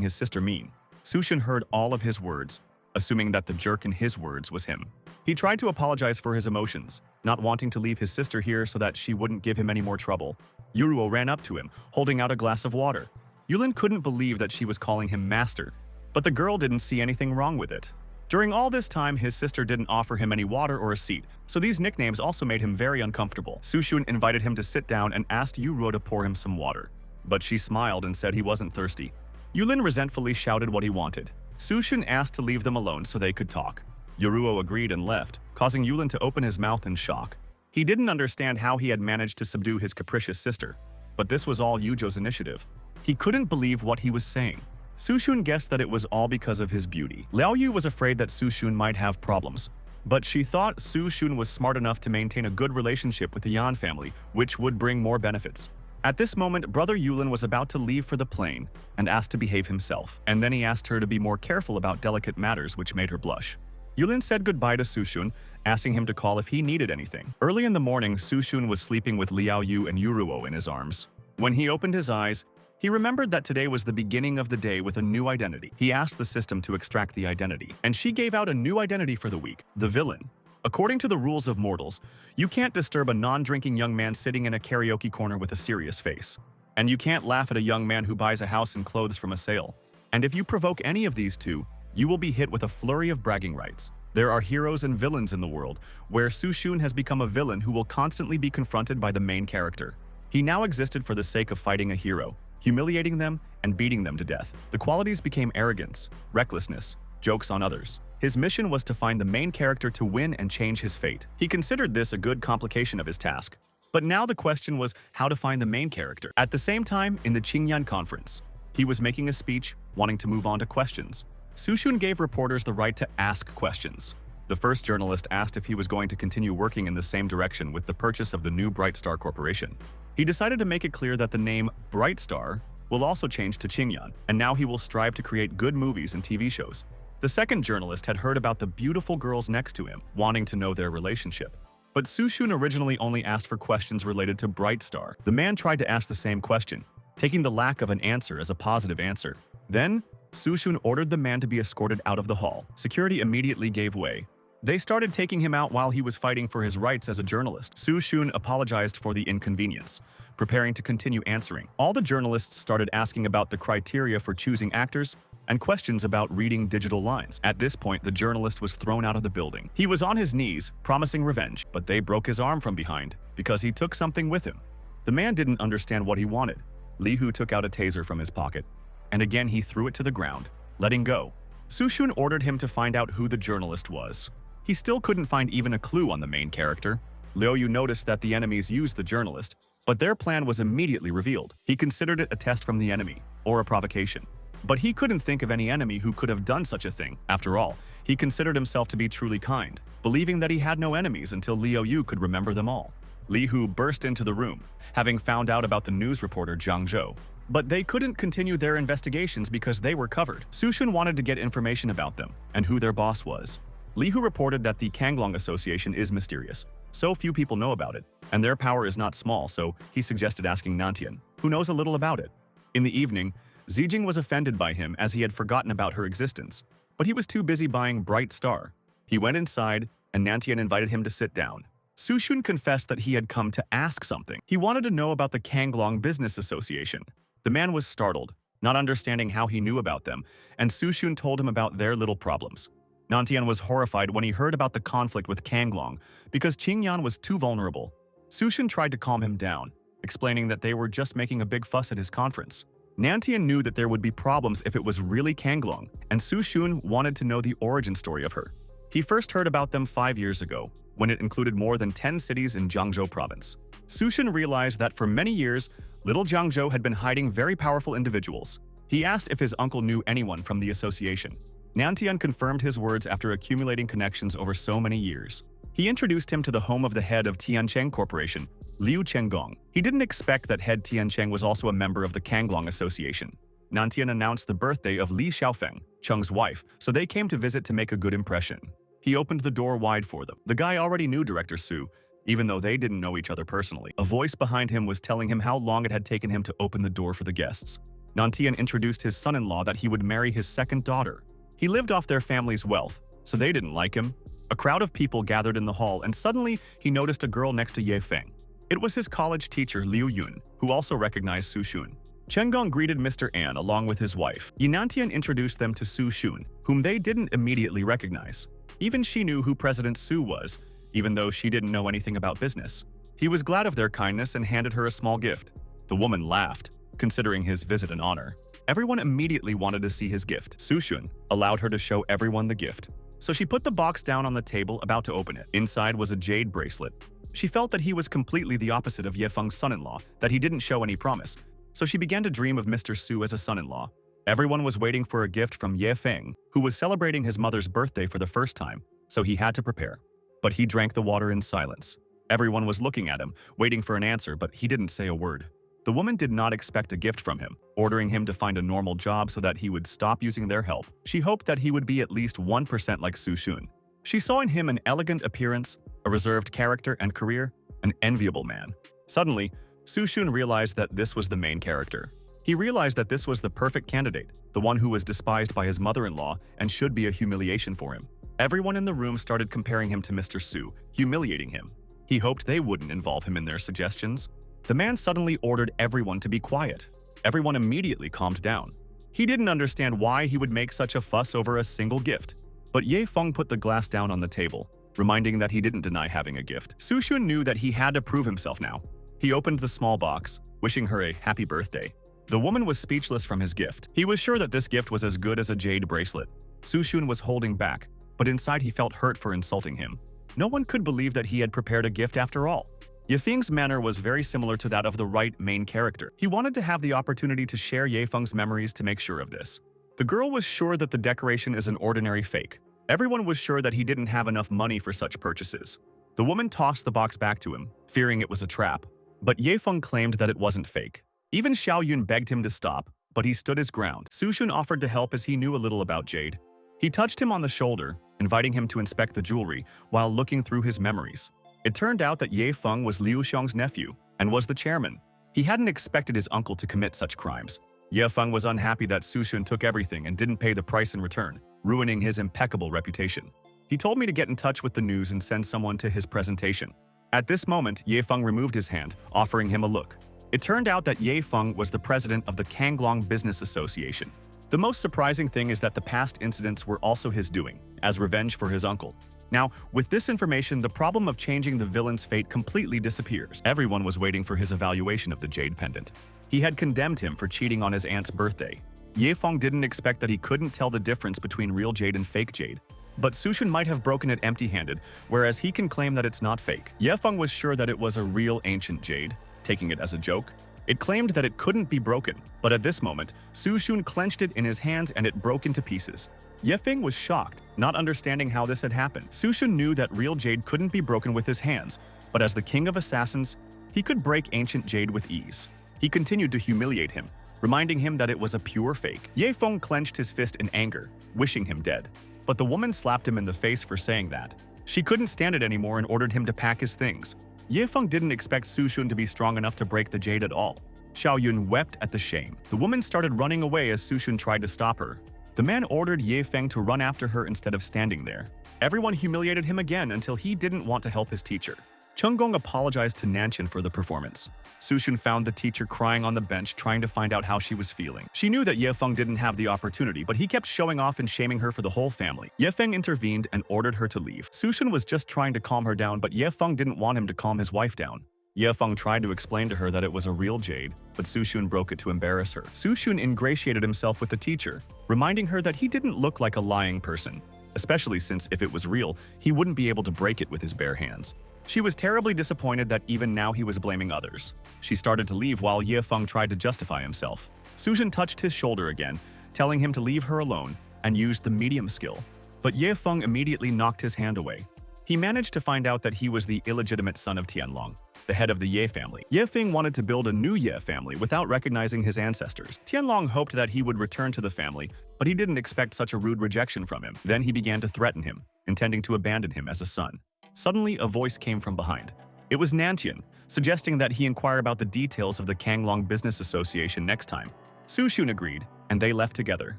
his sister mean. Su-shun heard all of his words, assuming that the jerk in his words was him. He tried to apologize for his emotions, not wanting to leave his sister here so that she wouldn't give him any more trouble. Yuruo ran up to him, holding out a glass of water. Yulin couldn't believe that she was calling him master, but the girl didn't see anything wrong with it. During all this time, his sister didn't offer him any water or a seat, so these nicknames also made him very uncomfortable. Su-shun invited him to sit down and asked Yuruo to pour him some water, but she smiled and said he wasn't thirsty. Yulin resentfully shouted what he wanted. Su-shun asked to leave them alone so they could talk. Yuruo agreed and left, causing Yulin to open his mouth in shock. He didn't understand how he had managed to subdue his capricious sister, but this was all Yujo's initiative. He couldn't believe what he was saying. Su-shun guessed that it was all because of his beauty. Liao Yu was afraid that Su-shun might have problems, but she thought Su-shun was smart enough to maintain a good relationship with the Yan family, which would bring more benefits. At this moment, brother Yulin was about to leave for the plane and asked to behave himself, and then he asked her to be more careful about delicate matters, which made her blush. Yulin said goodbye to Su-shun, asking him to call if he needed anything. Early in the morning, Su-shun was sleeping with Liao Yu and Yuruo in his arms. When he opened his eyes, he remembered that today was the beginning of the day with a new identity. He asked the system to extract the identity, and she gave out a new identity for the week, the villain. According to the rules of mortals, you can't disturb a non-drinking young man sitting in a karaoke corner with a serious face. And you can't laugh at a young man who buys a house and clothes from a sale. And if you provoke any of these two, you will be hit with a flurry of bragging rights. There are heroes and villains in the world, where Su-shun has become a villain who will constantly be confronted by the main character. He now existed for the sake of fighting a hero, humiliating them, and beating them to death. The qualities became arrogance, recklessness, jokes on others. His mission was to find the main character to win and change his fate. He considered this a good complication of his task. But now the question was how to find the main character. At the same time, in the Qingyan conference, he was making a speech, wanting to move on to questions. Su-shun gave reporters the right to ask questions. The first journalist asked if he was going to continue working in the same direction with the purchase of the new Bright Star Corporation. He decided to make it clear that the name Bright Star will also change to Qingyan, and now he will strive to create good movies and TV shows. The second journalist had heard about the beautiful girls next to him, wanting to know their relationship. But Su-shun originally only asked for questions related to Bright Star. The man tried to ask the same question, taking the lack of an answer as a positive answer. Then, Su-shun ordered the man to be escorted out of the hall. Security immediately gave way. They started taking him out while he was fighting for his rights as a journalist. Su-shun apologized for the inconvenience, preparing to continue answering. All the journalists started asking about the criteria for choosing actors and questions about reading digital lines. At this point, the journalist was thrown out of the building. He was on his knees, promising revenge, but they broke his arm from behind because he took something with him. The man didn't understand what he wanted. Li Hu took out a taser from his pocket, and again he threw it to the ground, letting go. Su-shun ordered him to find out who the journalist was. He still couldn't find even a clue on the main character. Liao Yu noticed that the enemies used the journalist, but their plan was immediately revealed. He considered it a test from the enemy, or a provocation. But he couldn't think of any enemy who could have done such a thing. After all, he considered himself to be truly kind, believing that he had no enemies until Liao Yu could remember them all. Li Hu burst into the room, having found out about the news reporter Zhang Zhou. But they couldn't continue their investigations because they were covered. Su-shun wanted to get information about them and who their boss was. Li Hu reported that the Kanglong Association is mysterious. So few people know about it, and their power is not small, so he suggested asking Nantian, who knows a little about it. In the evening, Zijing was offended by him as he had forgotten about her existence, but he was too busy buying Bright Star. He went inside, and Nantian invited him to sit down. Su-shun confessed that he had come to ask something. He wanted to know about the Kanglong Business Association. The man was startled, not understanding how he knew about them, and Su-shun told him about their little problems. Nantian was horrified when he heard about the conflict with Kanglong because Qingyan was too vulnerable. Su-shun tried to calm him down, explaining that they were just making a big fuss at his conference. Nantian knew that there would be problems if it was really Kanglong, and Su-shun wanted to know the origin story of her. He first heard about them 5 years ago, when it included more than 10 cities in Jiangzhou province. Sushin realized that for many years, little Jiangzhou had been hiding very powerful individuals. He asked if his uncle knew anyone from the association. Nantian confirmed his words after accumulating connections over so many years. He introduced him to the home of the head of Tiancheng Corporation, Liu Chenggong. He didn't expect that head Tiancheng was also a member of the Kanglong Association. Nantian announced the birthday of Li Xiaofeng, Cheng's wife, so they came to visit to make a good impression. He opened the door wide for them. The guy already knew Director Su, even though they didn't know each other personally. A voice behind him was telling him how long it had taken him to open the door for the guests. Nantian introduced his son-in-law that he would marry his second daughter. He lived off their family's wealth, so they didn't like him. A crowd of people gathered in the hall, and suddenly he noticed a girl next to Ye Feng. It was his college teacher Liu Yun, who also recognized Su Xun. Chenggong greeted Mr. An along with his wife. Yantian introduced them to Su Xun, whom they didn't immediately recognize. Even she knew who President Su was, even though she didn't know anything about business. He was glad of their kindness and handed her a small gift. The woman laughed, considering his visit an honor. Everyone immediately wanted to see his gift. Su Xun allowed her to show everyone the gift. So she put the box down on the table, about to open it. Inside was a jade bracelet. She felt that he was completely the opposite of Ye Feng's son-in-law, that he didn't show any promise. So she began to dream of Mr. Su as a son-in-law. Everyone was waiting for a gift from Ye Feng, who was celebrating his mother's birthday for the first time, so he had to prepare. But he drank the water in silence. Everyone was looking at him, waiting for an answer, but he didn't say a word. The woman did not expect a gift from him, ordering him to find a normal job so that he would stop using their help. She hoped that he would be at least 1% like Su Xun. She saw in him an elegant appearance, a reserved character and career, an enviable man. Suddenly, Su Xun realized that this was the main character. He realized that this was the perfect candidate, the one who was despised by his mother-in-law and should be a humiliation for him. Everyone in the room started comparing him to Mr. Su, humiliating him. He hoped they wouldn't involve him in their suggestions. The man suddenly ordered everyone to be quiet. Everyone immediately calmed down. He didn't understand why he would make such a fuss over a single gift. But Ye Feng put the glass down on the table, reminding that he didn't deny having a gift. Su Xun knew that he had to prove himself now. He opened the small box, wishing her a happy birthday. The woman was speechless from his gift. He was sure that this gift was as good as a jade bracelet. Su Xun was holding back, but inside he felt hurt for insulting him. No one could believe that he had prepared a gift after all. Ye Feng's manner was very similar to that of the right main character. He wanted to have the opportunity to share Ye Feng's memories to make sure of this. The girl was sure that the decoration is an ordinary fake. Everyone was sure that he didn't have enough money for such purchases. The woman tossed the box back to him, fearing it was a trap. But Ye Feng claimed that it wasn't fake. Even Xiao Yun begged him to stop, but he stood his ground. Su Xun offered to help as he knew a little about jade. He touched him on the shoulder, inviting him to inspect the jewelry while looking through his memories. It turned out that Ye Feng was Liu Xiong's nephew and was the chairman. He hadn't expected his uncle to commit such crimes. Ye Feng was unhappy that Su Xun took everything and didn't pay the price in return, ruining his impeccable reputation. He told me to get in touch with the news and send someone to his presentation. At this moment, Ye Feng removed his hand, offering him a look. It turned out that Ye Feng was the president of the Kanglong Business Association. The most surprising thing is that the past incidents were also his doing, as revenge for his uncle. Now, with this information, the problem of changing the villain's fate completely disappears. Everyone was waiting for his evaluation of the jade pendant. He had condemned him for cheating on his aunt's birthday. Ye Feng didn't expect that he couldn't tell the difference between real jade and fake jade. But Su Xun might have broken it empty-handed, whereas he can claim that it's not fake. Ye Feng was sure that it was a real ancient jade, taking it as a joke. It claimed that it couldn't be broken, but at this moment, Su Xun clenched it in his hands and it broke into pieces. Ye Feng was shocked, not understanding how this had happened. Su Xun knew that real jade couldn't be broken with his hands, but as the king of assassins, he could break ancient jade with ease. He continued to humiliate him, reminding him that it was a pure fake. Ye Feng clenched his fist in anger, wishing him dead. But the woman slapped him in the face for saying that. She couldn't stand it anymore and ordered him to pack his things. Ye Feng didn't expect Su Xun to be strong enough to break the jade at all. Xiao Yun wept at the shame. The woman started running away as Su Xun tried to stop her. The man ordered Ye Feng to run after her instead of standing there. Everyone humiliated him again until he didn't want to help his teacher. Chenggong apologized to Nantian for the performance. Su Xun found the teacher crying on the bench, trying to find out how she was feeling. She knew that Ye Feng didn't have the opportunity, but he kept showing off and shaming her for the whole family. Ye Feng intervened and ordered her to leave. Su Xun was just trying to calm her down, but Ye Feng didn't want him to calm his wife down. Ye Feng tried to explain to her that it was a real jade, but Su Xun broke it to embarrass her. Su Xun ingratiated himself with the teacher, reminding her that he didn't look like a lying person. especially since if it was real, he wouldn't be able to break it with his bare hands. She was terribly disappointed that even now he was blaming others. She started to leave while Ye Feng tried to justify himself. Sujin touched his shoulder again, telling him to leave her alone, and used the medium skill. But Ye Feng immediately knocked his hand away. He managed to find out that he was the illegitimate son of Tianlong, the head of the Ye family. Ye Feng wanted to build a new Ye family without recognizing his ancestors. Tianlong hoped that he would return to the family, but he didn't expect such a rude rejection from him. Then he began to threaten him, intending to abandon him as a son. Suddenly, a voice came from behind. It was Nantian, suggesting that he inquire about the details of the Kanglong Business Association next time. Su Xun agreed, and they left together.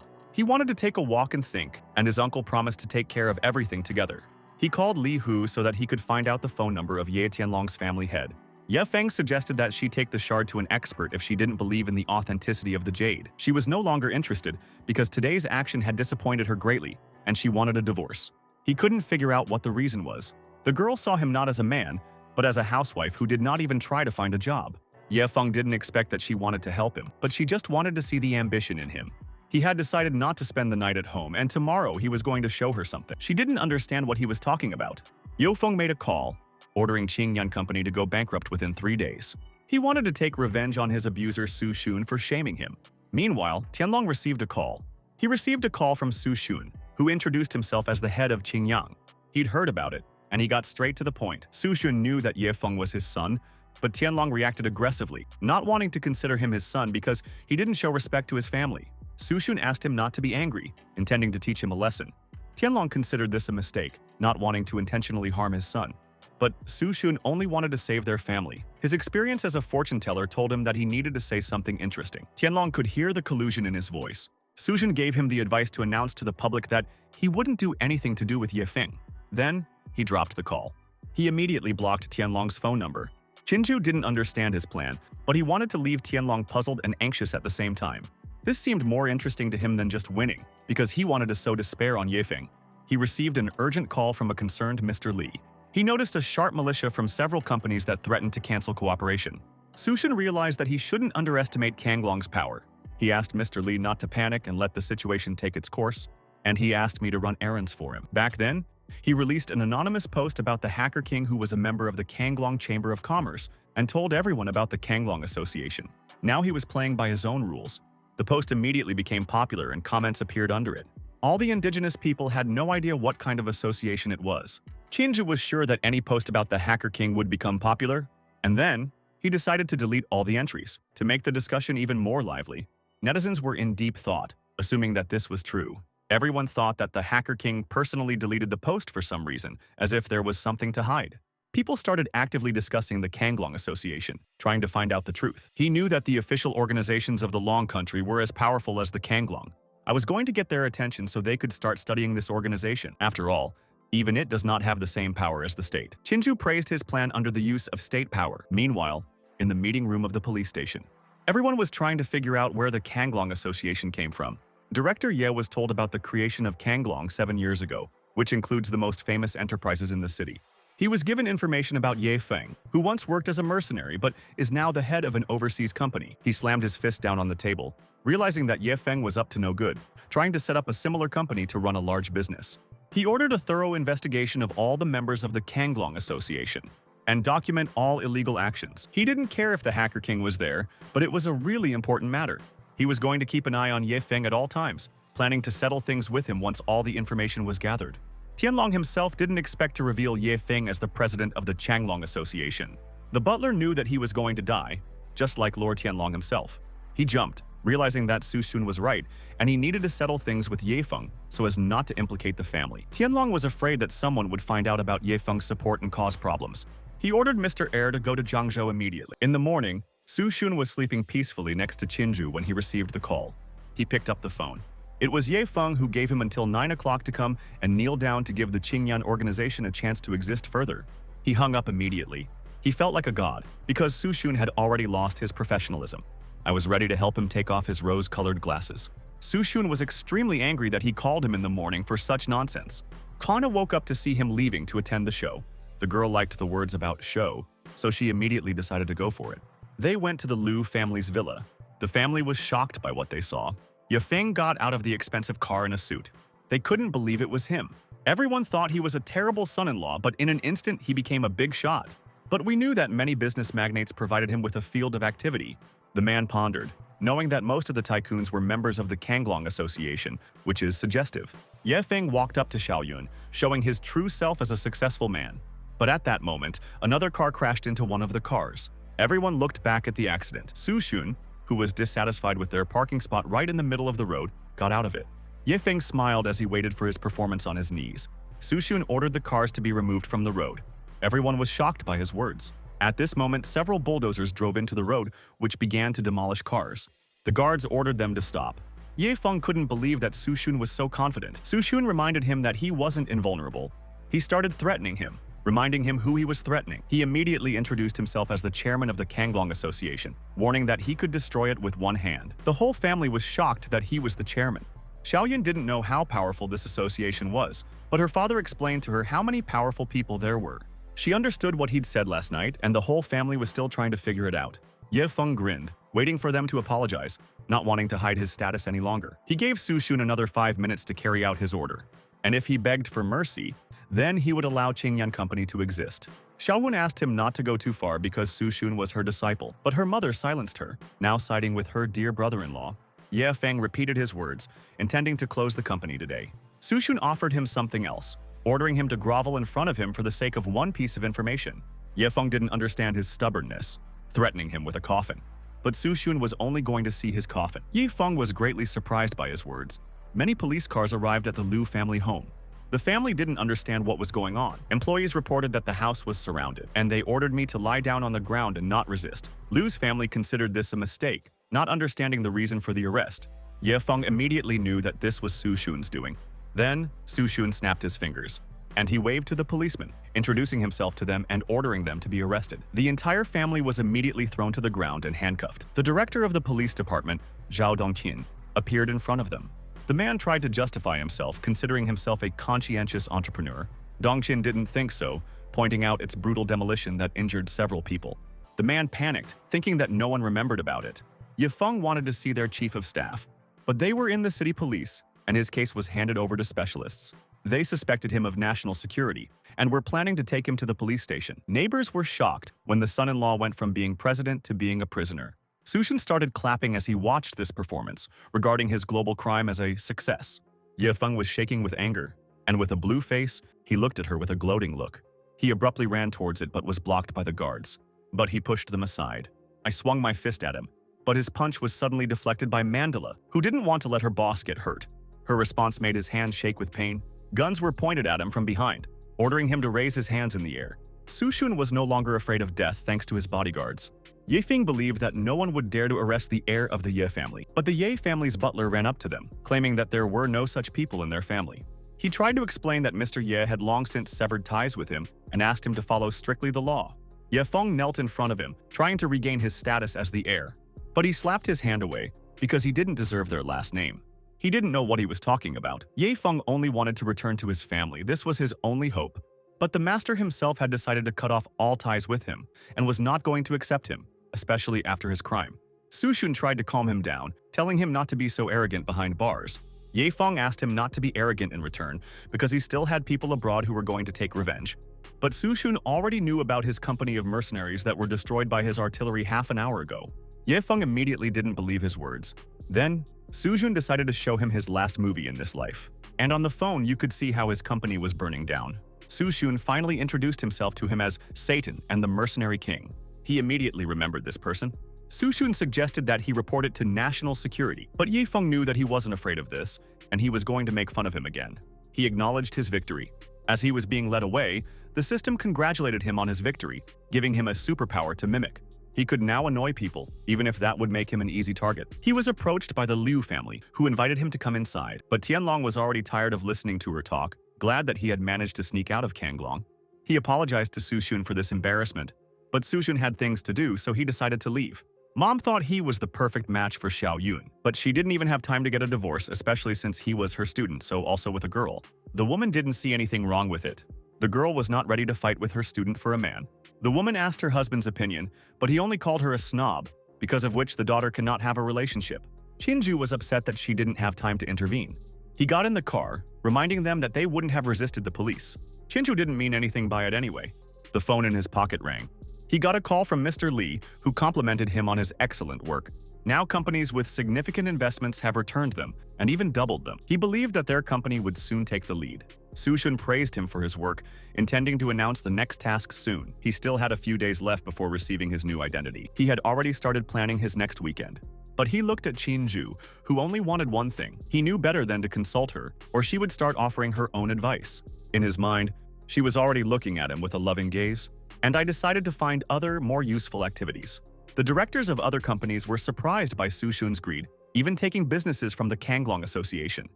He wanted to take a walk and think, and his uncle promised to take care of everything together. He called Li Hu so that he could find out the phone number of Ye Tianlong's family head. Ye Feng suggested that she take the shard to an expert if she didn't believe in the authenticity of the jade. She was no longer interested because today's action had disappointed her greatly, and she wanted a divorce. He couldn't figure out what the reason was. The girl saw him not as a man, but as a housewife who did not even try to find a job. Ye Feng didn't expect that she wanted to help him, but she just wanted to see the ambition in him. He had decided not to spend the night at home, and tomorrow he was going to show her something. She didn't understand what he was talking about. Ye Feng made a call, ordering Qingyan Company to go bankrupt within 3 days. He wanted to take revenge on his abuser Su Xun for shaming him. Meanwhile, Tianlong received a call. He received a call from Su Xun, who introduced himself as the head of Qingyang. He'd heard about it, and he got straight to the point. Su Xun knew that Ye Feng was his son, but Tianlong reacted aggressively, not wanting to consider him his son because he didn't show respect to his family. Su Xun asked him not to be angry, intending to teach him a lesson. Tianlong considered this a mistake, not wanting to intentionally harm his son. But Su Xun only wanted to save their family. His experience as a fortune teller told him that he needed to say something interesting. Tianlong could hear the collusion in his voice. Su Xun gave him the advice to announce to the public that he wouldn't do anything to do with Ye Feng. Then, he dropped the call. He immediately blocked Tianlong's phone number. Qinju didn't understand his plan, but he wanted to leave Tianlong puzzled and anxious at the same time. This seemed more interesting to him than just winning, because he wanted to sow despair on Ye Feng. He received an urgent call from a concerned Mr. Li. He noticed a sharp militia from several companies that threatened to cancel cooperation. Su Xun realized that he shouldn't underestimate Kanglong's power. He asked Mr. Li not to panic and let the situation take its course, and he asked me to run errands for him. Back then, he released an anonymous post about the Hacker King who was a member of the Kanglong Chamber of Commerce and told everyone about the Kanglong Association. Now he was playing by his own rules. The post immediately became popular and comments appeared under it. All the indigenous people had no idea what kind of association it was. Qinju was sure that any post about the Hacker King would become popular, and then he decided to delete all the entries. To make the discussion even more lively, netizens were in deep thought, assuming that this was true. Everyone thought that the Hacker King personally deleted the post for some reason, as if there was something to hide. People started actively discussing the Kanglong Association, trying to find out the truth. He knew that the official organizations of the Long Country were as powerful as the Kanglong. I was going to get their attention so they could start studying this organization. After all, even it does not have the same power as the state. Qinju praised his plan under the use of state power. Meanwhile, in the meeting room of the police station, everyone was trying to figure out where the Kanglong Association came from. Director Ye was told about the creation of Kanglong 7 years ago, which includes the most famous enterprises in the city. He was given information about Ye Feng, who once worked as a mercenary but is now the head of an overseas company. He slammed his fist down on the table, realizing that Ye Feng was up to no good, trying to set up a similar company to run a large business. He ordered a thorough investigation of all the members of the Kanglong Association and document all illegal actions. He didn't care if the Hacker King was there, but it was a really important matter. He was going to keep an eye on Ye Feng at all times, planning to settle things with him once all the information was gathered. Tianlong himself didn't expect to reveal Ye Feng as the president of the Changlong Association. The butler knew that he was going to die, just like Lord Tianlong himself. He jumped, realizing that Su Xun was right, and he needed to settle things with Ye Feng so as not to implicate the family. Tianlong was afraid that someone would find out about Ye Feng's support and cause problems. He ordered Mr. Air to go to Jiangzhou immediately. In the morning, Su Xun was sleeping peacefully next to Qinju when he received the call. He picked up the phone. It was Ye Feng who gave him until 9 o'clock to come and kneel down to give the Qingyan organization a chance to exist further. He hung up immediately. He felt like a god, because Su Xun had already lost his professionalism. I was ready to help him take off his rose-colored glasses. Su Xun was extremely angry that he called him in the morning for such nonsense. Kana woke up to see him leaving to attend the show. The girl liked the words about show, so she immediately decided to go for it. They went to the Liu family's villa. The family was shocked by what they saw. Ye Feng got out of the expensive car in a suit. They couldn't believe it was him. Everyone thought he was a terrible son-in-law, but in an instant he became a big shot. But we knew that many business magnates provided him with a field of activity. The man pondered, knowing that most of the tycoons were members of the Kanglong Association, which is suggestive. Ye Feng walked up to Xiao Yun, showing his true self as a successful man. But at that moment, another car crashed into one of the cars. Everyone looked back at the accident. Su Xun, who was dissatisfied with their parking spot right in the middle of the road, got out of it. Ye Feng smiled as he waited for his performance on his knees. Su Xun ordered the cars to be removed from the road. Everyone was shocked by his words. At this moment, several bulldozers drove into the road, which began to demolish cars. The guards ordered them to stop. Ye Feng couldn't believe that Su Xun was so confident. Su Xun reminded him that he wasn't invulnerable. He started threatening him, reminding him who he was threatening. He immediately introduced himself as the chairman of the Kanglong Association, warning that he could destroy it with one hand. The whole family was shocked that he was the chairman. Xiao Yun didn't know how powerful this association was, but her father explained to her how many powerful people there were. She understood what he'd said last night, and the whole family was still trying to figure it out. Ye Feng grinned, waiting for them to apologize, not wanting to hide his status any longer. He gave Su Xun another 5 minutes to carry out his order, and if he begged for mercy, then he would allow Qingyan Company to exist. Xiao Yun asked him not to go too far because Su Xun was her disciple, but her mother silenced her, now siding with her dear brother-in-law. Ye Feng repeated his words, intending to close the company today. Su Xun offered him something else, ordering him to grovel in front of him for the sake of one piece of information. Ye Feng didn't understand his stubbornness, threatening him with a coffin. But Su Xun was only going to see his coffin. Ye Feng was greatly surprised by his words. Many police cars arrived at the Liu family home. The family didn't understand what was going on. Employees reported that the house was surrounded, and they ordered me to lie down on the ground and not resist. Liu's family considered this a mistake, not understanding the reason for the arrest. Ye Feng immediately knew that this was Su Xun's doing. Then, Su Xun snapped his fingers, and he waved to the policemen, introducing himself to them and ordering them to be arrested. The entire family was immediately thrown to the ground and handcuffed. The director of the police department, Zhao Dongqin, appeared in front of them. The man tried to justify himself, considering himself a conscientious entrepreneur. Dongqin didn't think so, pointing out its brutal demolition that injured several people. The man panicked, thinking that no one remembered about it. Ye Feng wanted to see their chief of staff, but they were in the city police, and his case was handed over to specialists. They suspected him of national security and were planning to take him to the police station. Neighbors were shocked when the son-in-law went from being president to being a prisoner. Su Xun started clapping as he watched this performance, regarding his global crime as a success. Ye Feng was shaking with anger, and with a blue face, he looked at her with a gloating look. He abruptly ran towards it but was blocked by the guards. But he pushed them aside. I swung my fist at him, but his punch was suddenly deflected by Mandala, who didn't want to let her boss get hurt. Her response made his hand shake with pain. Guns were pointed at him from behind, ordering him to raise his hands in the air. Su Xun was no longer afraid of death thanks to his bodyguards. Ye Feng believed that no one would dare to arrest the heir of the Ye family, but the Ye family's butler ran up to them, claiming that there were no such people in their family. He tried to explain that Mr. Ye had long since severed ties with him and asked him to follow strictly the law. Ye Feng knelt in front of him, trying to regain his status as the heir, but he slapped his hand away because he didn't deserve their last name. He didn't know what he was talking about. Ye Feng only wanted to return to his family. This was his only hope. But the master himself had decided to cut off all ties with him and was not going to accept him, especially after his crime. Su Xun tried to calm him down, telling him not to be so arrogant behind bars. Ye Feng asked him not to be arrogant in return because he still had people abroad who were going to take revenge. But Su Xun already knew about his company of mercenaries that were destroyed by his artillery half an hour ago. Ye Feng immediately didn't believe his words. Then, Su Xun decided to show him his last movie in this life. And on the phone, you could see how his company was burning down. Su Xun finally introduced himself to him as Satan and the Mercenary King. He immediately remembered this person. Su Xun suggested that he report it to national security, but Ye Feng knew that he wasn't afraid of this, and he was going to make fun of him again. He acknowledged his victory. As he was being led away, the system congratulated him on his victory, giving him a superpower to mimic. He could now annoy people, even if that would make him an easy target. He was approached by the Liu family, who invited him to come inside, but Tianlong was already tired of listening to her talk, glad that he had managed to sneak out of Kanglong. He apologized to Su Xun for this embarrassment, but Su Xun had things to do, so he decided to leave. Mom thought he was the perfect match for Xiao Yun, but she didn't even have time to get a divorce, especially since he was her student, so also with a girl. The woman didn't see anything wrong with it. The girl was not ready to fight with her student for a man. The woman asked her husband's opinion, but he only called her a snob, because of which the daughter cannot have a relationship. Qinju was upset that she didn't have time to intervene. He got in the car, reminding them that they wouldn't have resisted the police. Chinchu didn't mean anything by it anyway. The phone in his pocket rang. He got a call from Mr. Lee, who complimented him on his excellent work. Now companies with significant investments have returned them, and even doubled them. He believed that their company would soon take the lead. Su-shun praised him for his work, intending to announce the next task soon. He still had a few days left before receiving his new identity. He had already started planning his next weekend. But he looked at Chin-ju, who only wanted one thing. He knew better than to consult her, or she would start offering her own advice. In his mind, she was already looking at him with a loving gaze. And I decided to find other, more useful activities. The directors of other companies were surprised by Su-shun's greed, even taking businesses from the Kanglong Association.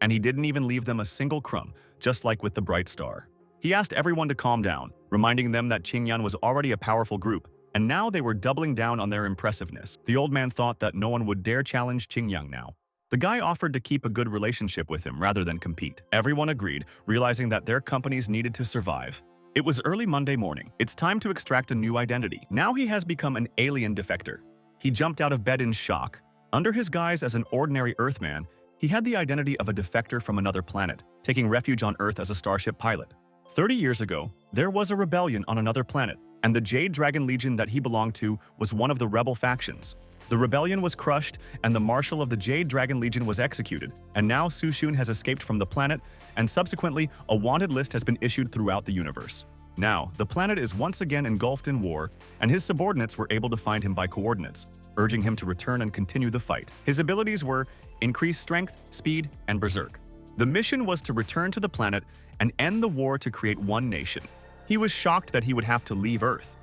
And he didn't even leave them a single crumb, just like with the Bright Star. He asked everyone to calm down, reminding them that Qingyan was already a powerful group, and now they were doubling down on their impressiveness. The old man thought that no one would dare challenge Qingyang now. The guy offered to keep a good relationship with him rather than compete. Everyone agreed, realizing that their companies needed to survive. It was early Monday morning. It's time to extract a new identity. Now he has become an alien defector. He jumped out of bed in shock. Under his guise as an ordinary Earthman, he had the identity of a defector from another planet, taking refuge on Earth as a starship pilot. 30 years ago, there was a rebellion on another planet, and the Jade Dragon Legion that he belonged to was one of the rebel factions. The rebellion was crushed, and the marshal of the Jade Dragon Legion was executed, and now Su-shun has escaped from the planet, and subsequently, a wanted list has been issued throughout the universe. Now, the planet is once again engulfed in war, and his subordinates were able to find him by coordinates, urging him to return and continue the fight. His abilities were increased strength, speed, and berserk. The mission was to return to the planet and end the war to create one nation. He was shocked that he would have to leave Earth.